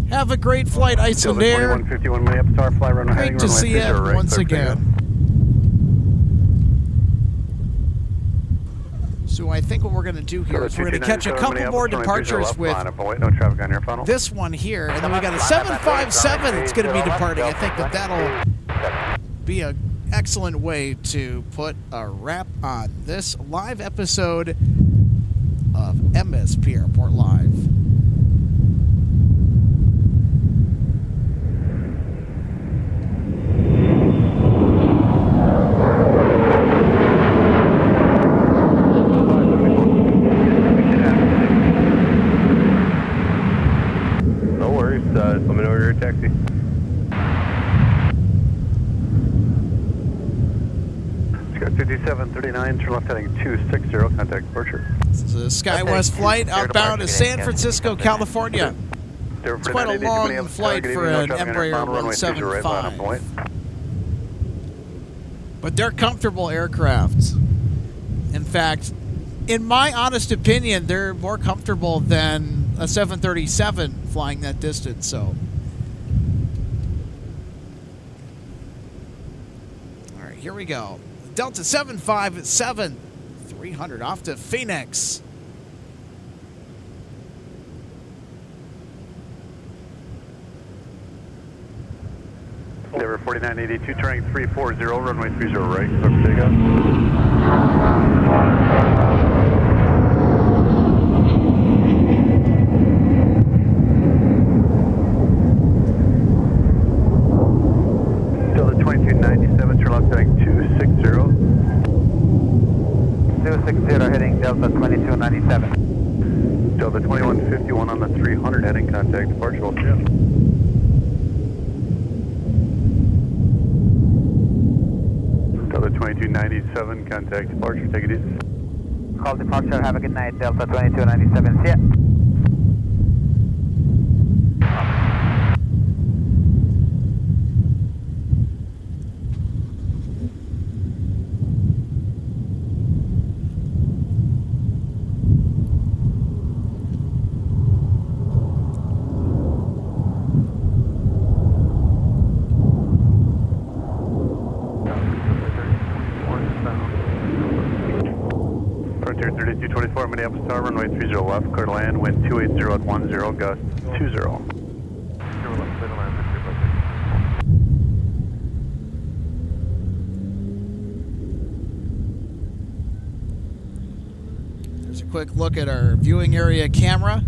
Have a great flight, Icelandair. 2151 Minneapolis, fly runway heading Great to runway see you 30 right, once clear for again. So I think what we're going to do here is we're going to catch a couple more departures with no traffic on your funnel. this one here, and then we got a 757 that's going to be departing. I think that'll be an excellent way to put a wrap on this live episode of MSP Airport Live. Let me know your taxi. It's got 5739, turn left heading 260, contact departure. This is a SkyWest flight outbound to San Francisco, California. It's quite a long flight for an Embraer 175. But they're comfortable aircraft. In fact, in my honest opinion, they're more comfortable than a 737 flying that distance, so. All right, here we go. Delta 757, 300 off to Phoenix. Endeavor 4982, turning 340, runway 30 right, clear for takeoff. Delta 2297, turn left heading 260. 260 heading Delta 2297. Delta 2151 on the 300 heading, contact departure, will see you. Delta 2297, contact departure, take it easy. Call departure, have a good night, Delta 2297, see ya. Frontier 3224, Minneapolis Tower, runway 30 left, clear to land, wind 280 at 10, gust 20. There's a quick look at our viewing area camera.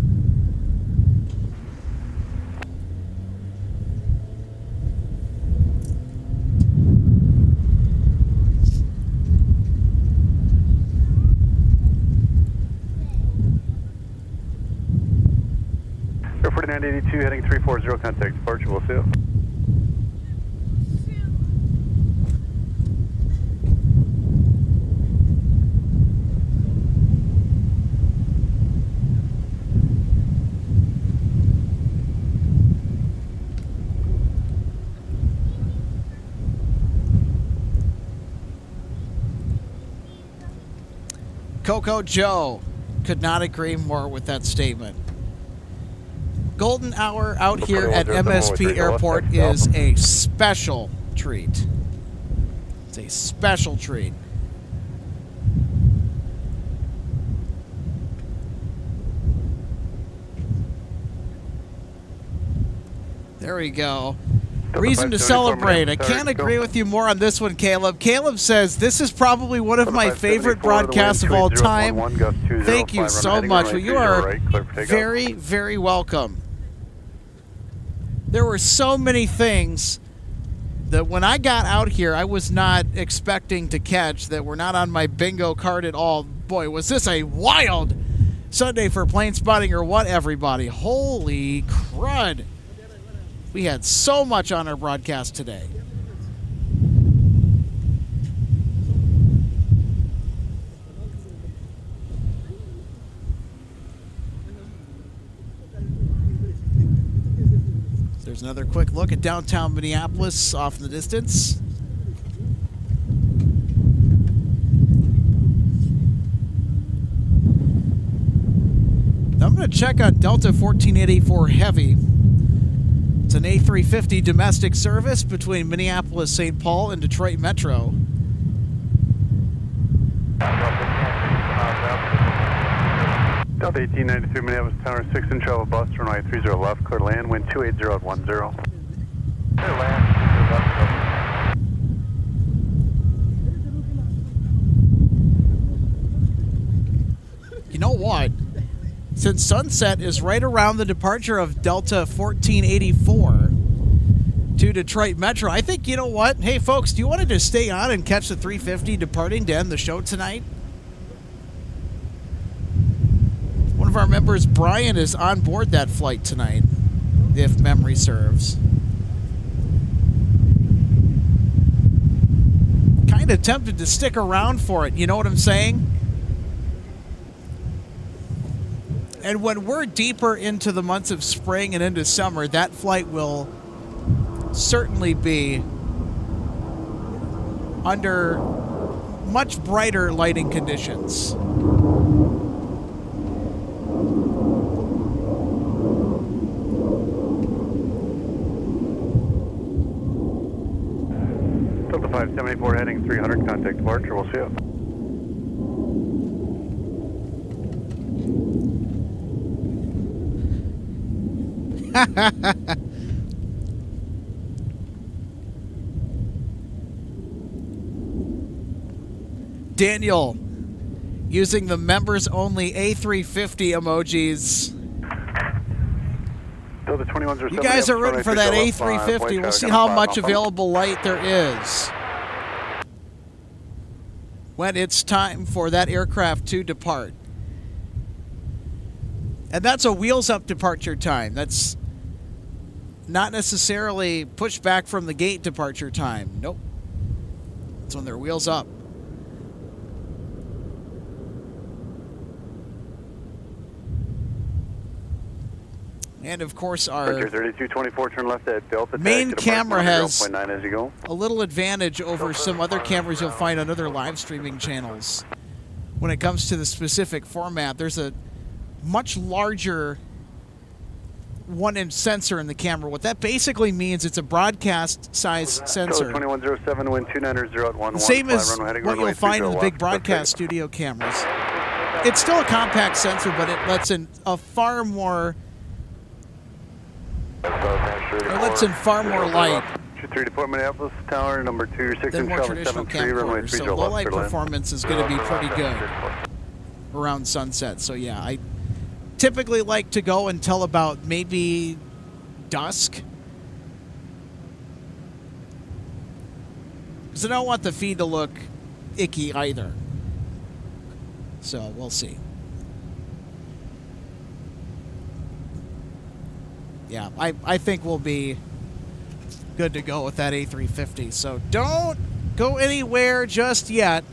Air 4982, heading 340, contact departure, we'll see you. Coco Joe could not agree more with that statement. Golden hour out here at MSP Airport is a special treat. It's a special treat. There we go. Reason to celebrate. I can't agree with you more on this one, Caleb. Caleb says, this is probably one of my favorite broadcasts of all time. Thank you so much. Well, you are very, very welcome. There were so many things that when I got out here, I was not expecting to catch that were not on my bingo card at all. Boy, was this a wild Sunday for plane spotting or what, everybody? Holy crud. We had so much on our broadcast today. There's another quick look at downtown Minneapolis off in the distance. I'm going to check on Delta 1484 Heavy. It's an A350 domestic service between Minneapolis, St. Paul, and Detroit Metro. Delta 1893 Minneapolis Tower 6 in travel bus, runway 30 left, clear land, wind 280 at 10. Clear land, You know what? Since sunset is right around the departure of Delta 1484 to Detroit Metro, I think, you know what? Hey, folks, do you want to just stay on and catch the 350 departing to end the show tonight? One of our members, Brian, is on board that flight tonight, if memory serves. Kind of tempted to stick around for it, you know what I'm saying? And when we're deeper into the months of spring and into summer, that flight will certainly be under much brighter lighting conditions. Delta 574 heading 300, contact departure, we'll see you. Daniel, using the members-only A350 emojis. You guys are rooting for that A350. We'll see how much available light there is when it's time for that aircraft to depart. And that's a wheels-up departure time. That's not necessarily pushed back from the gate departure time. Nope. It's when they're wheels up. And of course our 3224, turn left at Delta. Main camera has 0.9 as you go. a little advantage over some other cameras you'll find on other live streaming channels. When it comes to the specific format, there's a much larger 1-inch sensor in the camera. What that basically means, it's a broadcast size sensor. 2107, wind 290 at 11. Same as what you'll find in the big broadcast studio cameras. It's still a compact sensor, but it lets in a far more light 23 to Port Minneapolis Tower, number 26 than in more travel traditional 73, runway camcorders. 30 So low light left, performance is going to be pretty good around sunset. So yeah, I typically like to go until about maybe dusk, because I don't want the feed to look icky either. So we'll see. Yeah, I think we'll be good to go with that A350. So don't go anywhere just yet.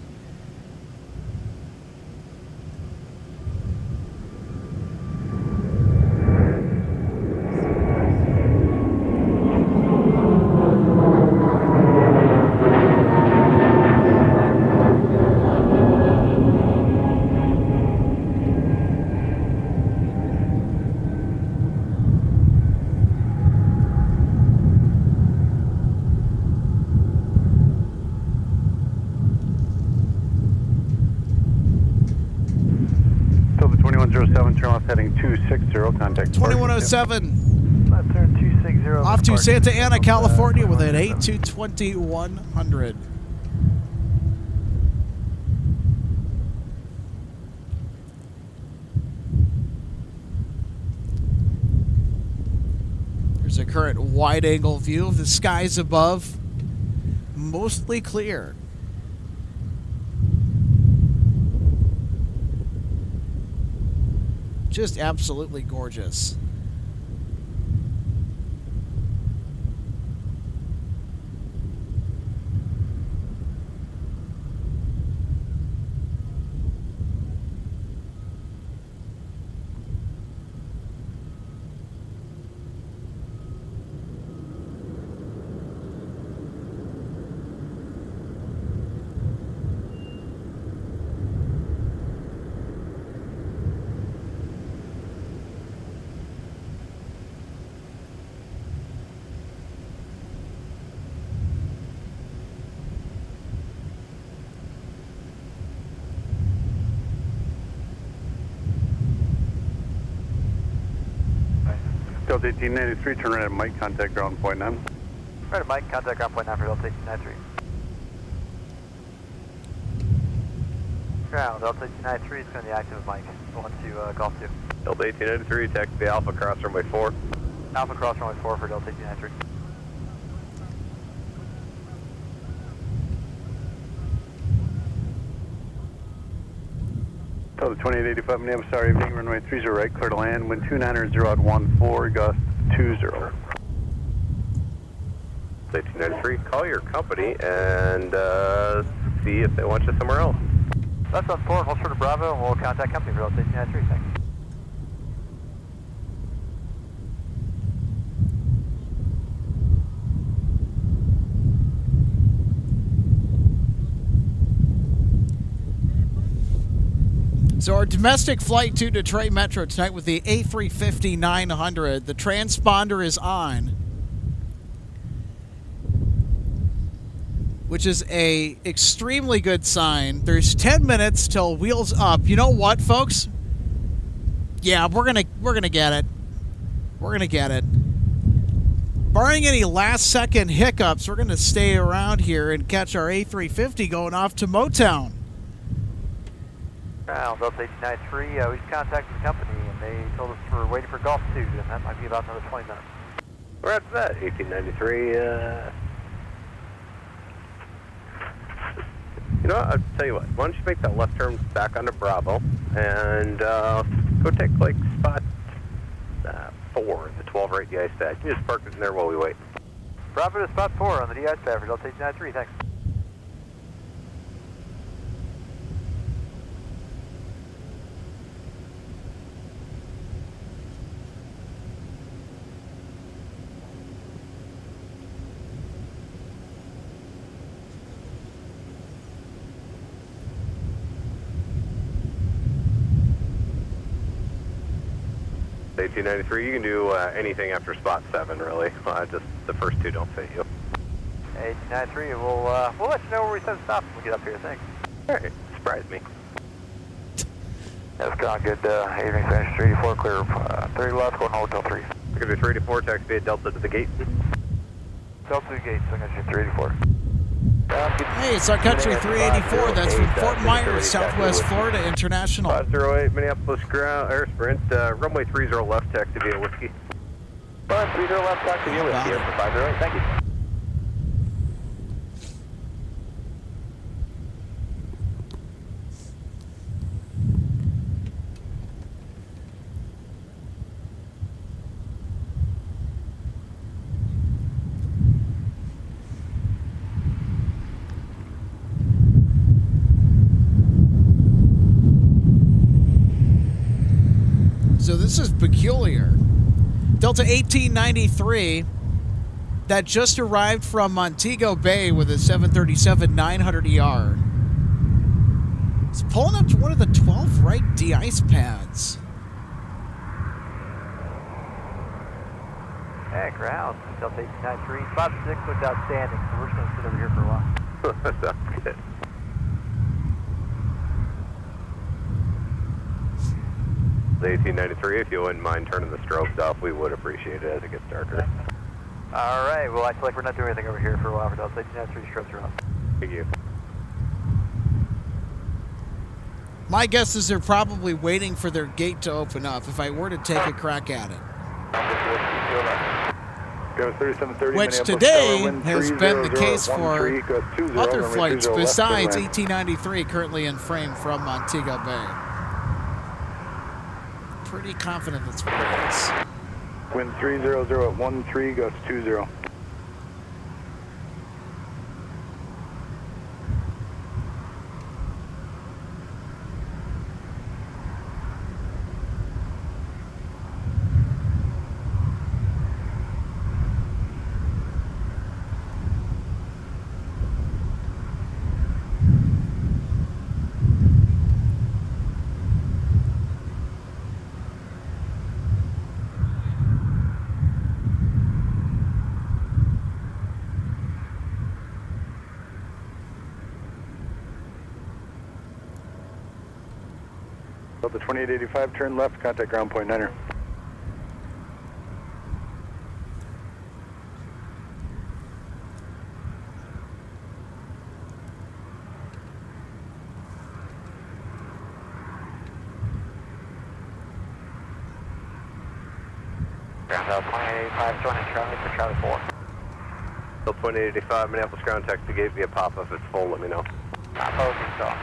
heading 260, contact 2107. Left turn 260, 30. Off to Santa Ana, California with an 8-2-2100. Here's a current wide-angle view of the skies above. Mostly clear. Just absolutely gorgeous. Delta 1893, turn right at Mike, contact ground point 9. Right at Mike, contact ground point 9 for Delta 1893. Ground, Delta 1893 is going to be active with Mike. Going to Golf 2. Delta 1893, taxi the Alpha cross runway 4. Alpha cross runway 4 for Delta 1893. Delta 2885, Minneapolis, sorry, evening, runway 30 right, clear to land, wind 290 at 14, gust 20. 1893, call your company and see if they want you somewhere else. That's on 4, hold short of Bravo, and we'll contact company for Delta 1893, thanks. So our domestic flight to Detroit Metro tonight with the A350-900. The transponder is on, which is a extremely good sign. There's 10 minutes till wheels up. You know what, folks? Yeah, we're gonna get it. We're gonna get it. Barring any last-second hiccups, we're gonna stay around here and catch our A350 going off to Motown. Ground, Delta 1893, we just contacted the company and they told us we're waiting for Golf 2 and that might be about another 20 minutes. We're after that, 1893. You know what, I'll tell you what, why don't you make that left turn back onto Bravo and go take like spot 4 in the 12 right DI pad. You just park it in there while we wait. Bravo to spot 4 on the DI pad for Delta 1893, thanks. Delta 1893, you can do anything after spot 7, really. Just the first two don't fit you. 1893, we'll let you know where we set stop when we get up here, thanks. Alright, surprise me. That's gone good, evening, Spanish 384, clear 30 left, going Hotel 3. We're going to do 384, taxi at Delta to the gate. Delta to the gate, so I'm going to shoot 384. Hey, it's Sun Country 384. That's from Fort Myers, Southwest Florida International. 508 Minneapolis ground air sprint, runway 30 left, taxi via Whiskey. 30 left, taxi via Whiskey, for 508, thank you. So this is peculiar. Delta 1893 that just arrived from Montego Bay with a 737-900ER. It's pulling up to one of the 12 right de-ice pads. Hey, ground, Delta 1893, spot 6 looks outstanding, so we're just going to sit over here for a while. Sounds good. The 1893, if you wouldn't mind turning the strobes off, we would appreciate it as it gets darker. All right, well, I feel like we're not doing anything over here for a while for Delta. 3 strokes are up. Thank you. My guess is they're probably waiting for their gate to open up if I were to take a crack at it. Go 3730, Which Minneapolis today Tower, wind has been the case for 3013, gust 20, other runway flights 30 left, besides clear to land. ET93 currently in frame from Montego Bay. Pretty confident that's what it is. Wind 300 at 13, gust 20. Delta 2885, turn left, contact ground point 9er. Ground out 2885, joining Charlie for Charlie 4. Delta 2885, Minneapolis ground text the gate via pop. If it's full, let me know. Opposing stop.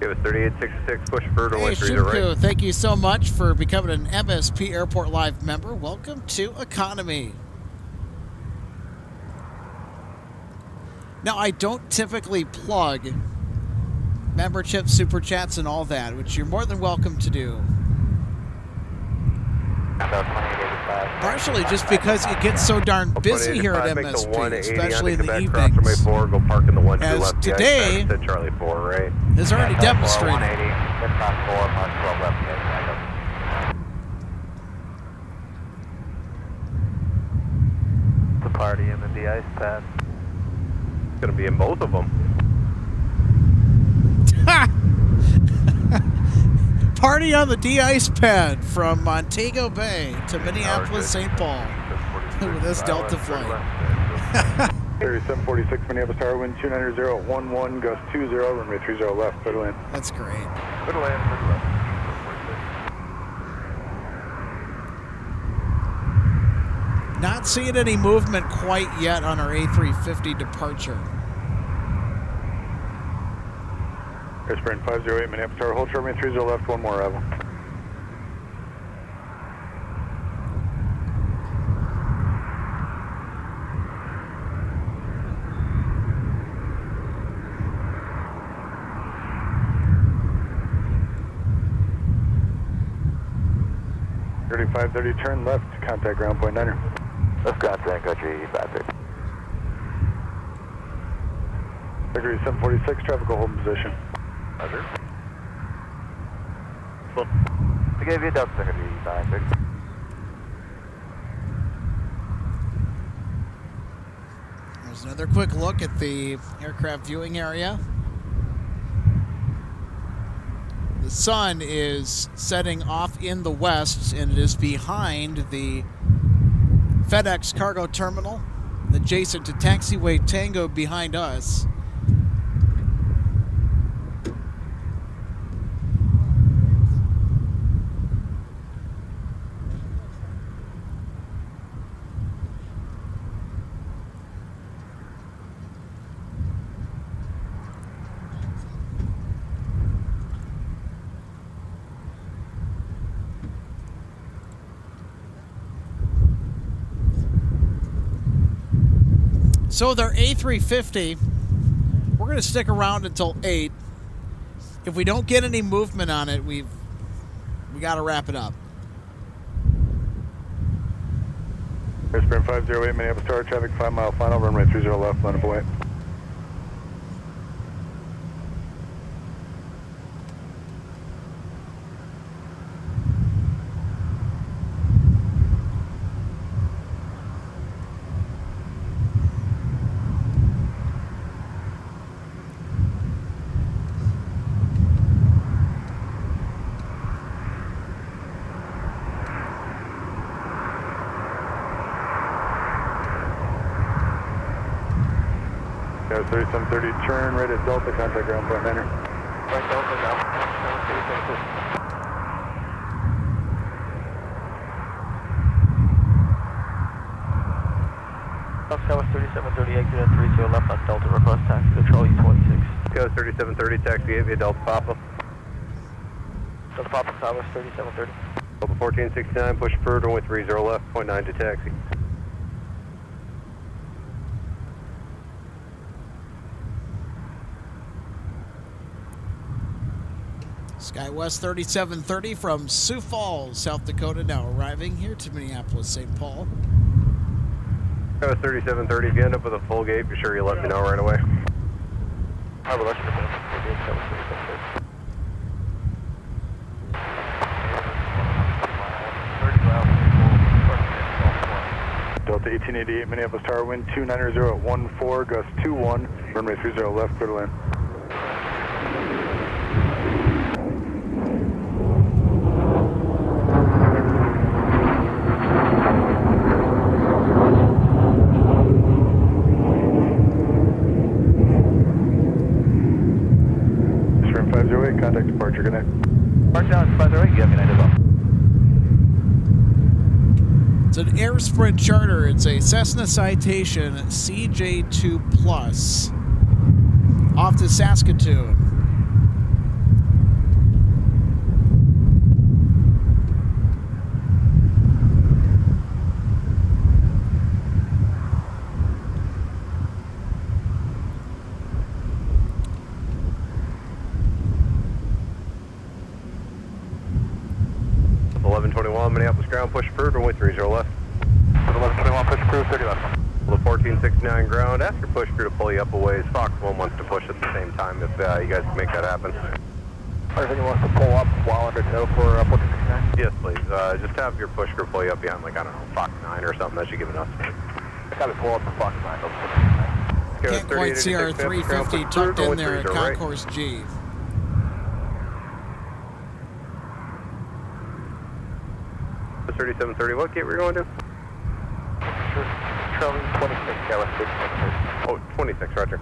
Give us 3866, push for Hey, 130 Shunku, right. thank you so much for becoming an MSP Airport Live member. Welcome to Economy. Now, I don't typically plug memberships, super chats, and all that, which you're more than welcome to do. Partially just because it gets so darn busy here at MSP, especially in the evenings. 4, go park in the 1 2 As left. today to Charlie 4 right. has already demonstrated. 180, left 4, Mark 12 left, the party in the de-ice pad. It's going to be in both of them. Party on the de-ice pad from Montego Bay to Minneapolis, St. Paul with this Delta flight. 3746, Minneapolis Tower, wind 290 at 11, gust 20, runway 30 left, clear to land. That's great. Good land, good left. Not seeing any movement quite yet on our A350 departure. Airspring 508, Minneapolis Tower, hold short, runway 30 left, one more arrival. Thirty-five 30, turn left, contact ground point 9er. Let's go out Sun Country 530. Degree 746, traffic will hold in position. Roger. Well, I gave you a Delta Sun Country 530. There's another quick look at the aircraft viewing area. The sun is setting off in the west, and it is behind the FedEx cargo terminal, adjacent to taxiway Tango behind us. So their A350, we're going to stick around until 8. If we don't get any movement on it, we got to wrap it up. Airspring 508, Minneapolis Tower, traffic 5 mile final, runway 30 left, line of away. Sky 3730, turn right at Delta, contact ground point 9er. Right Delta now. Sky 3730, exit at 30 left on Delta, request taxi to Charlie 26. Sky 3730, taxi 8 via Delta Papa. Delta Papa, Sky 3730. Delta 1469, push through, runway 30 left, point 9 to taxi. SkyWest 3730 from Sioux Falls, South Dakota, now arriving here to Minneapolis, St. Paul. Sky 3730, if you end up with a full gate, be sure you let me know right away. I will let you know. Delta 1888, Minneapolis Tower, wind 290 at 14, gust 21, runway 30 left, clear to land. Stream 508, contact departure, good night. Mark down 508, you have me night as well. It's an Air Sprint charter. It's a Cessna Citation CJ2 Plus off to Saskatoon. Delta 1121, Minneapolis ground, push approved, runway 30 left. 1121, push approved, 30 left. Delta 1469 ground, ask your push crew to pull you up a ways. Fox 1 wants to push at the same time if you guys can make that happen. Everything wants to pull up while under tow for 1469? Yes, please. Just have your push crew pull you up behind, like, I don't know, Fox 9 or something that should give enough space. Got to pull up the Fox 9. Can't quite see our 350 tucked in there at Concourse G. The 3730, what gate we're going to? Charlie 26, Skywest 6. Oh, 26, roger.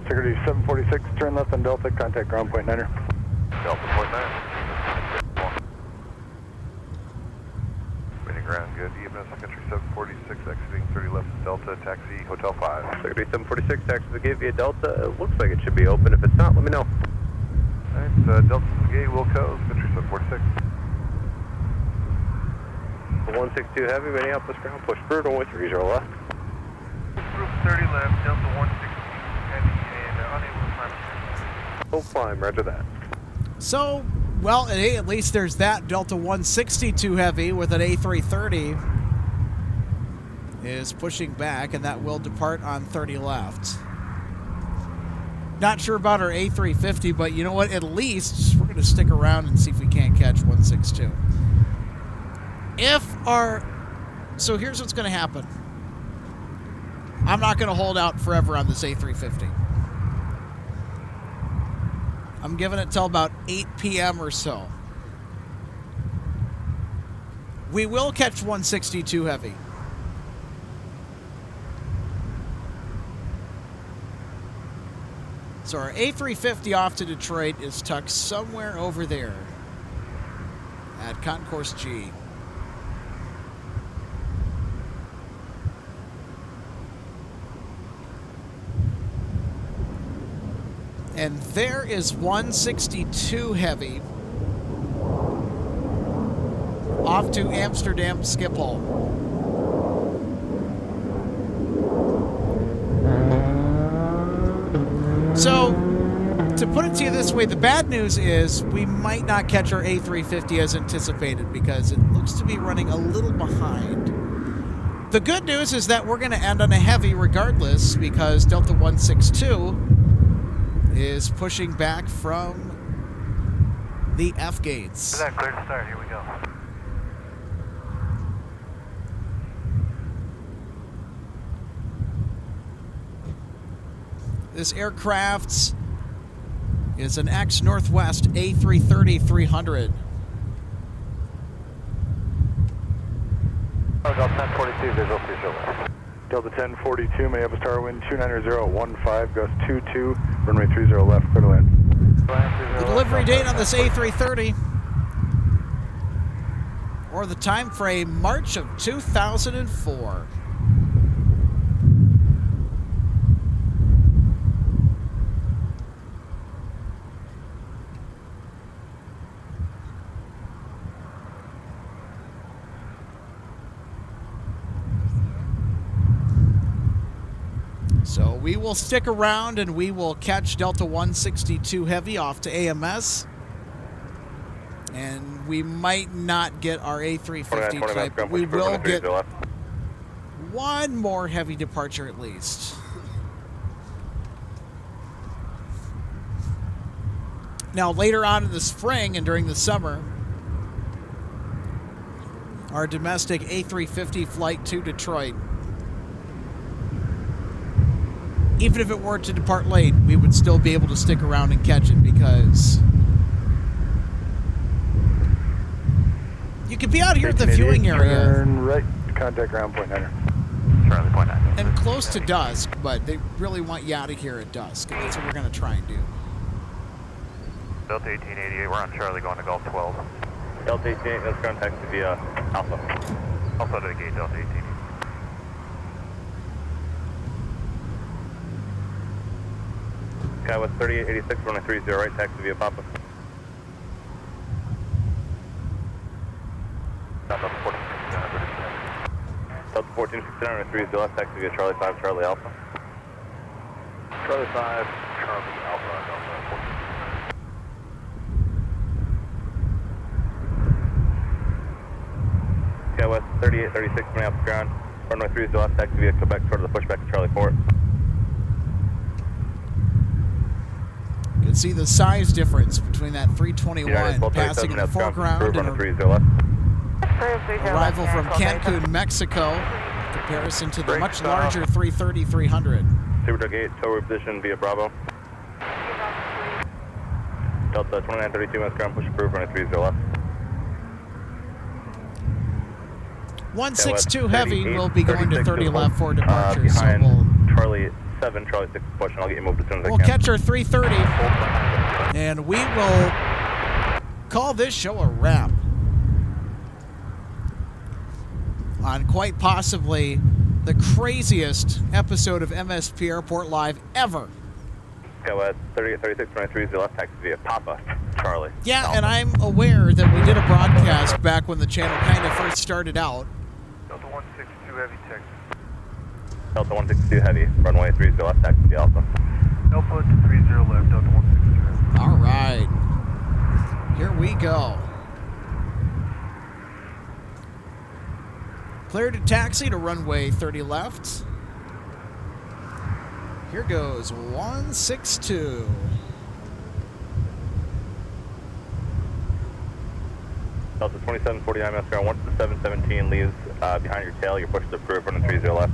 Security 746, turn left on Delta, contact ground point 9er. Delta point 9. Waiting ground, good. EMS Sun Country 746, exiting 30 left Delta, taxi Hotel 5. Security 746, taxi the gate via Delta. It looks like it should be open. If it's not, let me know. Alright, Delta to the gate, Wilco, Sun Country 746. The 162 heavy, Minneapolis ground, push through, runway 30 left. Group 30 left, Delta 160 heavy and unable to climb. Full climb, roger that. So, well, hey, at least there's that. Delta 162 Heavy with an A330 is pushing back, and that will depart on 30 left. Not sure about our A350, but you know what? At least we're going to stick around and see if we can't catch 162. So here's what's going to happen. I'm not going to hold out forever on this A350. I'm giving it till about 8 p.m. or so. We will catch 162 Heavy. So our A350 off to Detroit is tucked somewhere over there at Concourse G. And there is 162 Heavy off to Amsterdam Schiphol. So, to put it to you this way, the bad news is we might not catch our A350 as anticipated because it looks to be running a little behind. The good news is that we're going to end on a Heavy regardless because Delta 162 is pushing back from the F gates. Is that clear to start? Here we go. This aircraft is an ex-Northwest A330-300. Delta 1042, visual 30 left. Delta 1042, Minneapolis Tower, wind 290.15, gust 22, runway 30 left, clear to land. The delivery date on this A330, or the time frame, March of 2004. So we will stick around and we will catch Delta 162 Heavy off to AMS. And we might not get our A350 type, but we will get one more heavy departure at least. Now, later on in the spring and during the summer, our domestic A350 flight to Detroit, even if it were to depart late, we would still be able to stick around and catch it because you could be out here at the viewing area. Turn right, contact ground point 9. Charlie point 9. And close to dusk, but they really want you out of here at dusk, and that's what we're going to try and do. Delta 1888, we're on Charlie going to Golf 12. Delta 1888, let's contact via Alpha. Also to the gate, Delta 1888. Skywest 3886, runway 30 right, taxi via Papa. Delta 1469. Delta 1469, runway 30 left, taxi via Charlie 5, Charlie Alpha. Charlie 5, Charlie Alpha, Delta 1469. Skywest 3836, Minneapolis ground, runway 30 left, taxi via Quebec, toward the pushback to Charlie 4. You can see the size difference between that 321 passing in the foreground and arrival from Cancun, Mexico, in comparison to the much larger 330-300. Super 8, tower position via Bravo. Delta 2932, minutes ground, push approved, runway 30 left. 162 Heavy will be going to 30 left for departure. Behind so Charlie 7, Charlie 6 push, and I'll get you moved as soon as I can. we'll catch our 330, and we will call this show a wrap on quite possibly the craziest episode of MSP Airport Live ever. Skywest 3836, runway 30 left, taxi via Papa, Charlie. Yeah, Alpha. and I'm aware that we did a broadcast back when the channel kind of first started out. Delta 162 Heavy, Texas. Delta 162 Heavy, runway 30 left, taxi via Alpha. Alpha to 30 left, Delta 162. All right. Here we go. Clear to taxi to runway 30 left. Here goes 162. Delta 2749, minutes ground, once the 717 leaves behind your tail, your push is approved, runway 30 left.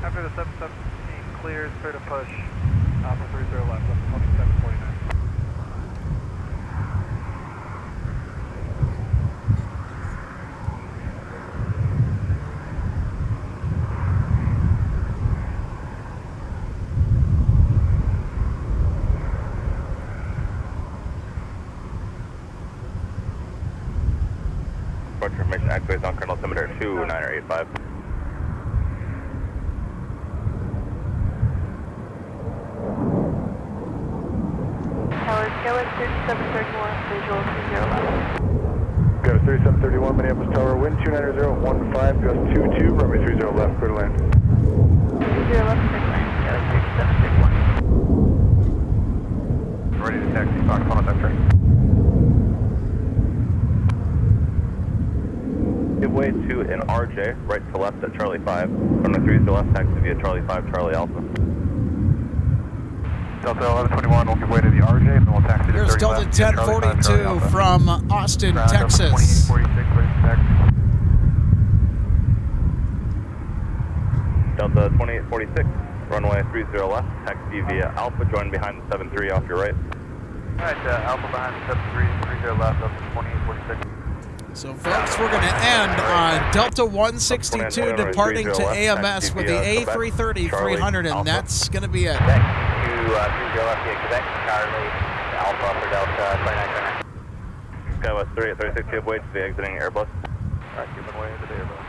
After the 717 clears, clear to push for 30 left, Delta 2749. Information activates on Colonel Altimeter 29085. Tower, Skywest 3731, visual 30 left. Go 3731, Minneapolis Tower, wind 290.15, gust 22, runway 30 left, clear to land. 30 left, clear to land, Skywest 3731. Ready to taxi, Fox on that train. Give way to an RJ, right to left at Charlie 5. Runway 30 left, taxi via Charlie 5, Charlie Alpha. Delta 1121 will give way to the RJ, and then we'll taxi to 30 Here's Delta left. Charlie 5, Charlie 1042 Alpha. from Austin, Ground up Texas. 2846, ready to taxi. Delta 2846, runway 30 left, taxi via Alpha, join behind the 73 off your right. Alright, Alpha behind the 73, 30 left, up to 2846. So, folks, we're going to end on Delta 162 departing to AMS with the A330-300, and that's going to be it. Quebec to 30 left via Quebec, Charlie, Alpha for Delta 2929. Skywest 3836, give way to the exiting Airbus. Alright, giving way into the Airbus.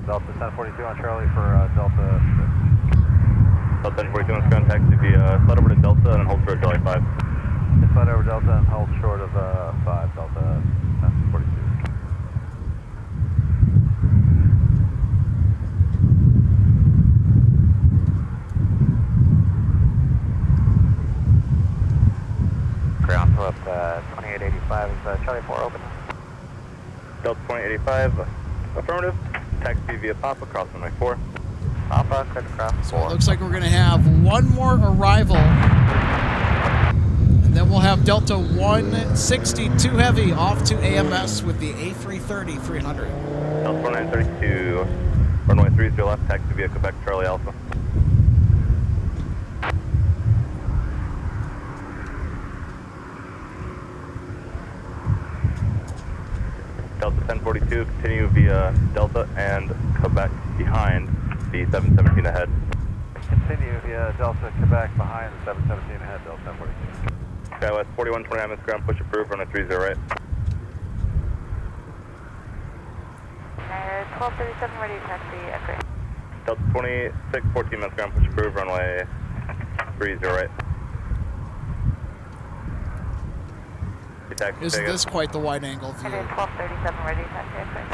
Delta 1042 on Charlie for Delta 6. Delta 1042 on ground taxi via slide over to Delta and hold for Charlie 5. Slide over Delta and hold short of 5, Delta 1042. Ground flip 2885 is Charlie 4 open. Delta 2085, affirmative. Taxi via Papa, cross runway 4. Papa, clear to cross 4. So it looks like we're going to have one more arrival, and then we'll have Delta 162 Heavy off to AMS with the A330-300. Delta 4932, runway 30 left, taxi via Quebec, Charlie Alpha. Delta 1042, continue via Delta and Quebec behind the 717 ahead. Continue via Delta Quebec behind the 717 ahead, Delta 1042. Skywest 4129 minutes ground, push approved, runway 30 right. 1237 ready to taxi, agree. Delta 2614 minutes ground, push approved, runway 30 right. Isn't this quite the wide angle view? 1237 ready to taxi, agree.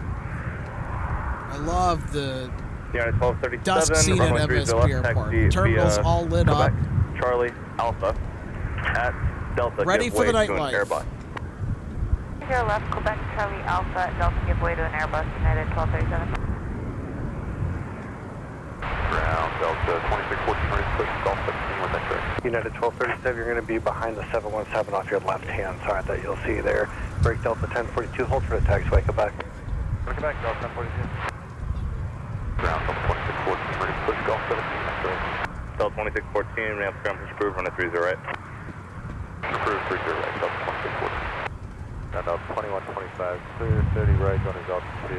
I love the United 1237, dusk scene at MSP Airport. Terminals all lit up. Charlie Alpha at Delta. Ready for the nightlife. Airbus. 0 left, Quebec, Charlie Alpha at Delta, give way to an Airbus, United 1237. Ground Delta 2614 ready to push Golf 17 with that track. United 1237, you're going to be behind the 717 off your left-hand side that you'll see there. Break Delta 1042, hold for the taxiway, Quebec. Quebec, Delta 1042. Ground Delta 2614 ready to push Golf 17, that's right. Delta 2614, ramp ground push approved, runway 30 right. Approved 30 right, Delta 2614. Now Delta 2125, clear 30 right, going to Delta 2.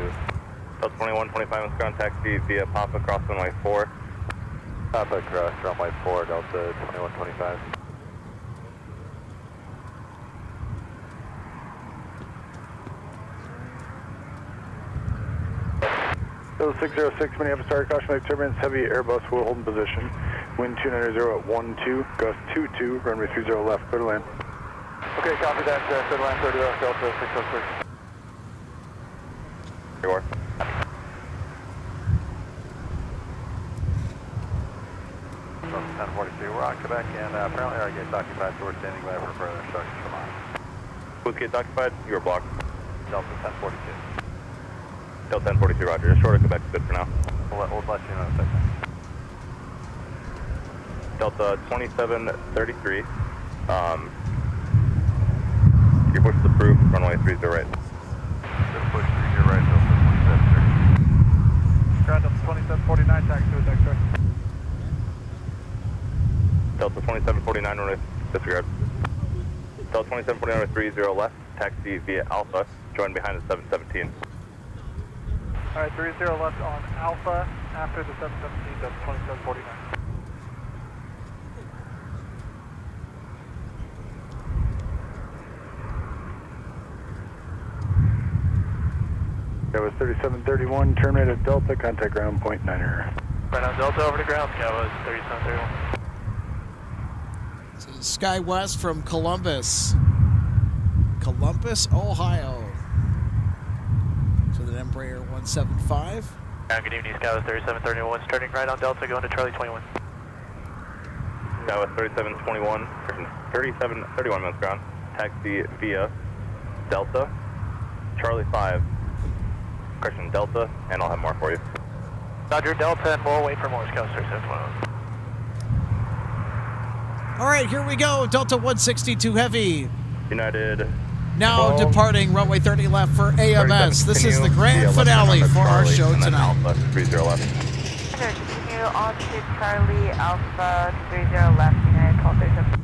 Delta 2125 with ground taxi via Papa, cross runway 4. Papa, cross runway 4, Delta 2125. Delta 606, Minneapolis, start caution light turbulence, heavy Airbus will hold in position. Wind 290 at 12, gust 22, runway 30 left, clear to land. Okay, copy that, clear to land 30 left, Delta 606. Here you are. Delta 1042, we're on Quebec, and apparently our gate's occupied, so we're standing by for further instructions from us. Whose gate's occupied? You are blocked. Delta 1042. Delta 1042, roger. Just short of Quebec is good for now. We'll let you know in a second. Delta 2733. Your push is approved, runway 30 right. Good push 30 right, Delta 2730. Ground Delta 2749, taxi with X-ray. Delta 2749, runway disregard. Delta 2749 with 30 left, taxi via Alpha, join behind the 717. Alright, 30 left on Alpha, after the 717, Delta 2749. That was 3731, terminated Delta, contact ground point 9er. Right on Delta over to ground, that was 3731. This is Sky West from Columbus, Ohio. So the Embraer 175. Good evening, Skywest 3731, turning right on Delta, going to Charlie 21. Skywest 3721, 3731 minutes ground, taxi via Delta, Charlie 5, correction Delta, and I'll have more for you. Roger, Delta, and we'll wait for more, Skywest 3721. All right, here we go. Delta 162 Heavy. United Now departing runway 30 left for AMS. This is the grand finale for our show tonight. Continue on to Charlie Alpha 30 left, United 1237.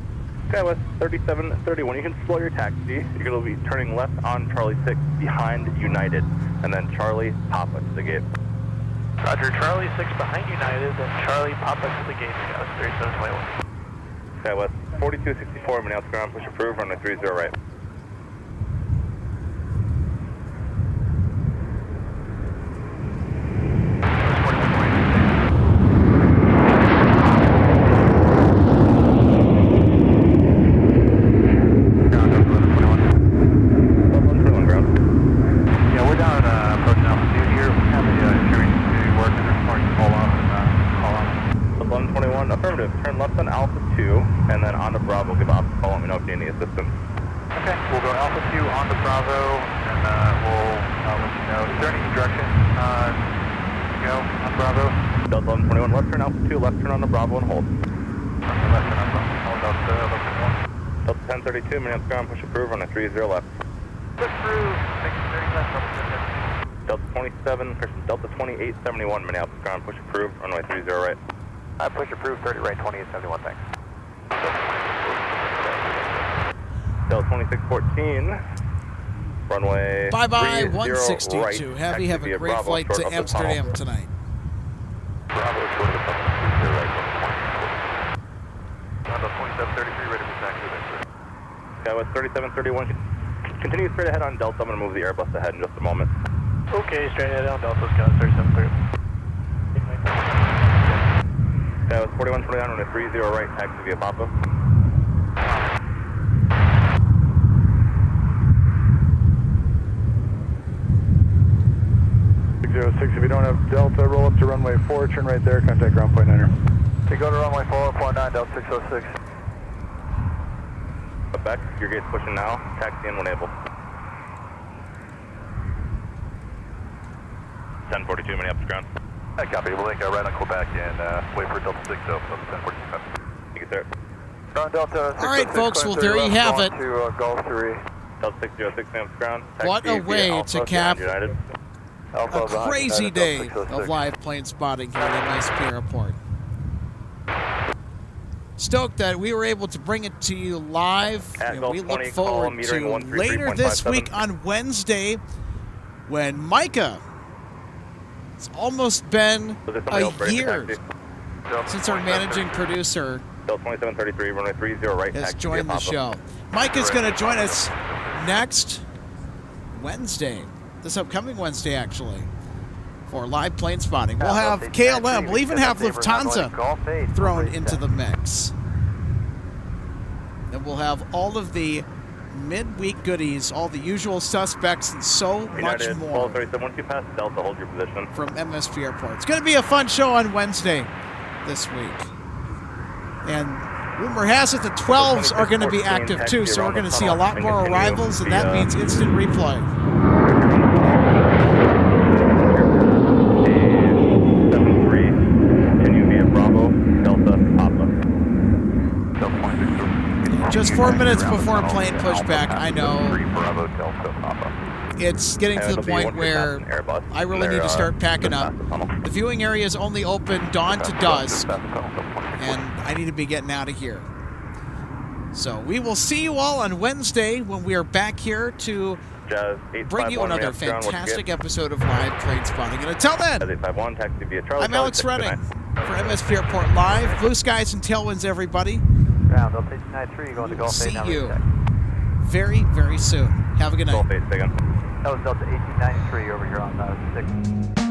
SkyWest 3731, you can slow your taxi. You're going to be turning left on Charlie 6 behind United, and then Charlie Papa to the gate. Roger, Charlie 6 behind United, then Charlie Papa to the gate, SkyWest 3721. SkyWest 4264, Minneapolis ground, push approved, runway 30 right. Affirmative. Turn left on Alpha 2, and then onto Bravo. Give off a call. Let me know if you need any assistance. Okay, we'll go Alpha 2 onto Bravo, and we'll let you know. Is there any direction to go on Bravo? Delta 1121, left turn Alpha 2, left turn onto Bravo, and hold. Left turn on Bravo, hold Delta 1121. Delta 1032, Minneapolis ground, push approved, runway 30 left. Push through, 630 left, Delta 27, Delta 2871, Minneapolis ground, push approved, runway 30 right. Push approved, 30 right, 2871, thanks. Delta 2614, runway Bye-bye, 162. 162. Have a great Bravo, flight to Amsterdam tonight. Bravo, short of the tunnel, 30 right, 2733, ready for taxi, SkyWest 3731, continue straight ahead on Delta. I'm going to move the Airbus ahead in just a moment. Okay, straight ahead on Delta, SkyWest 3731. SkyWest 4129, runway 30 right, taxi via Papa. 606, if you don't have Delta, roll up to runway 4, turn right there, contact ground point 9er. Okay, go to runway 449, Delta 606. Quebec, your gate's pushing now, taxi in when able. 1042, Minneapolis ground. I copy, we'll make a right on Quebec and wait for Delta 60, Delta 1045. Thank you, sir. Delta 606, All right, folks, well, there you have it. To Gulf 3. Delta 606, Minneapolis ground. What a way to cap Alpha a crazy United, day Delta 606. of live plane spotting here at MSP Airport. Stoked that we were able to bring it to you live, and we look forward to later this week on Wednesday when Micah, it's almost been a year since our managing producer Delta 2733, runway 30 right, has taxi joined via the Papa. show. Micah's going to join us next Wednesday, this upcoming Wednesday actually, for live plane spotting. We'll have KLM, we'll even have Lufthansa thrown into the mix. And we'll have all of the midweek goodies, all the usual suspects, and so much United, more 1237, once you pass Delta, hold your position. from MSP Airport. It's going to be a fun show on Wednesday this week. And rumor has it the 12s are going to be active too, so we're going to see a lot more arrivals, and that means instant replay. 73, continue via Bravo, Delta, Papa. Just 4 minutes before plane pushback, I know Bravo, Delta, Papa. it's getting to the point where I really need to start packing up. The viewing area is only open dawn to dusk, and I need to be getting out of here. So we will see you all on Wednesday when we are back here to bring you another fantastic episode of Live Plane Spotting. And until then, I'm Alex Redding for MSP Airport Live. Blue skies and tailwinds, everybody. Ground, Delta 893, going to Gulf 8. See you very, very soon. Have a good night. That was Delta 1893 over here on 6.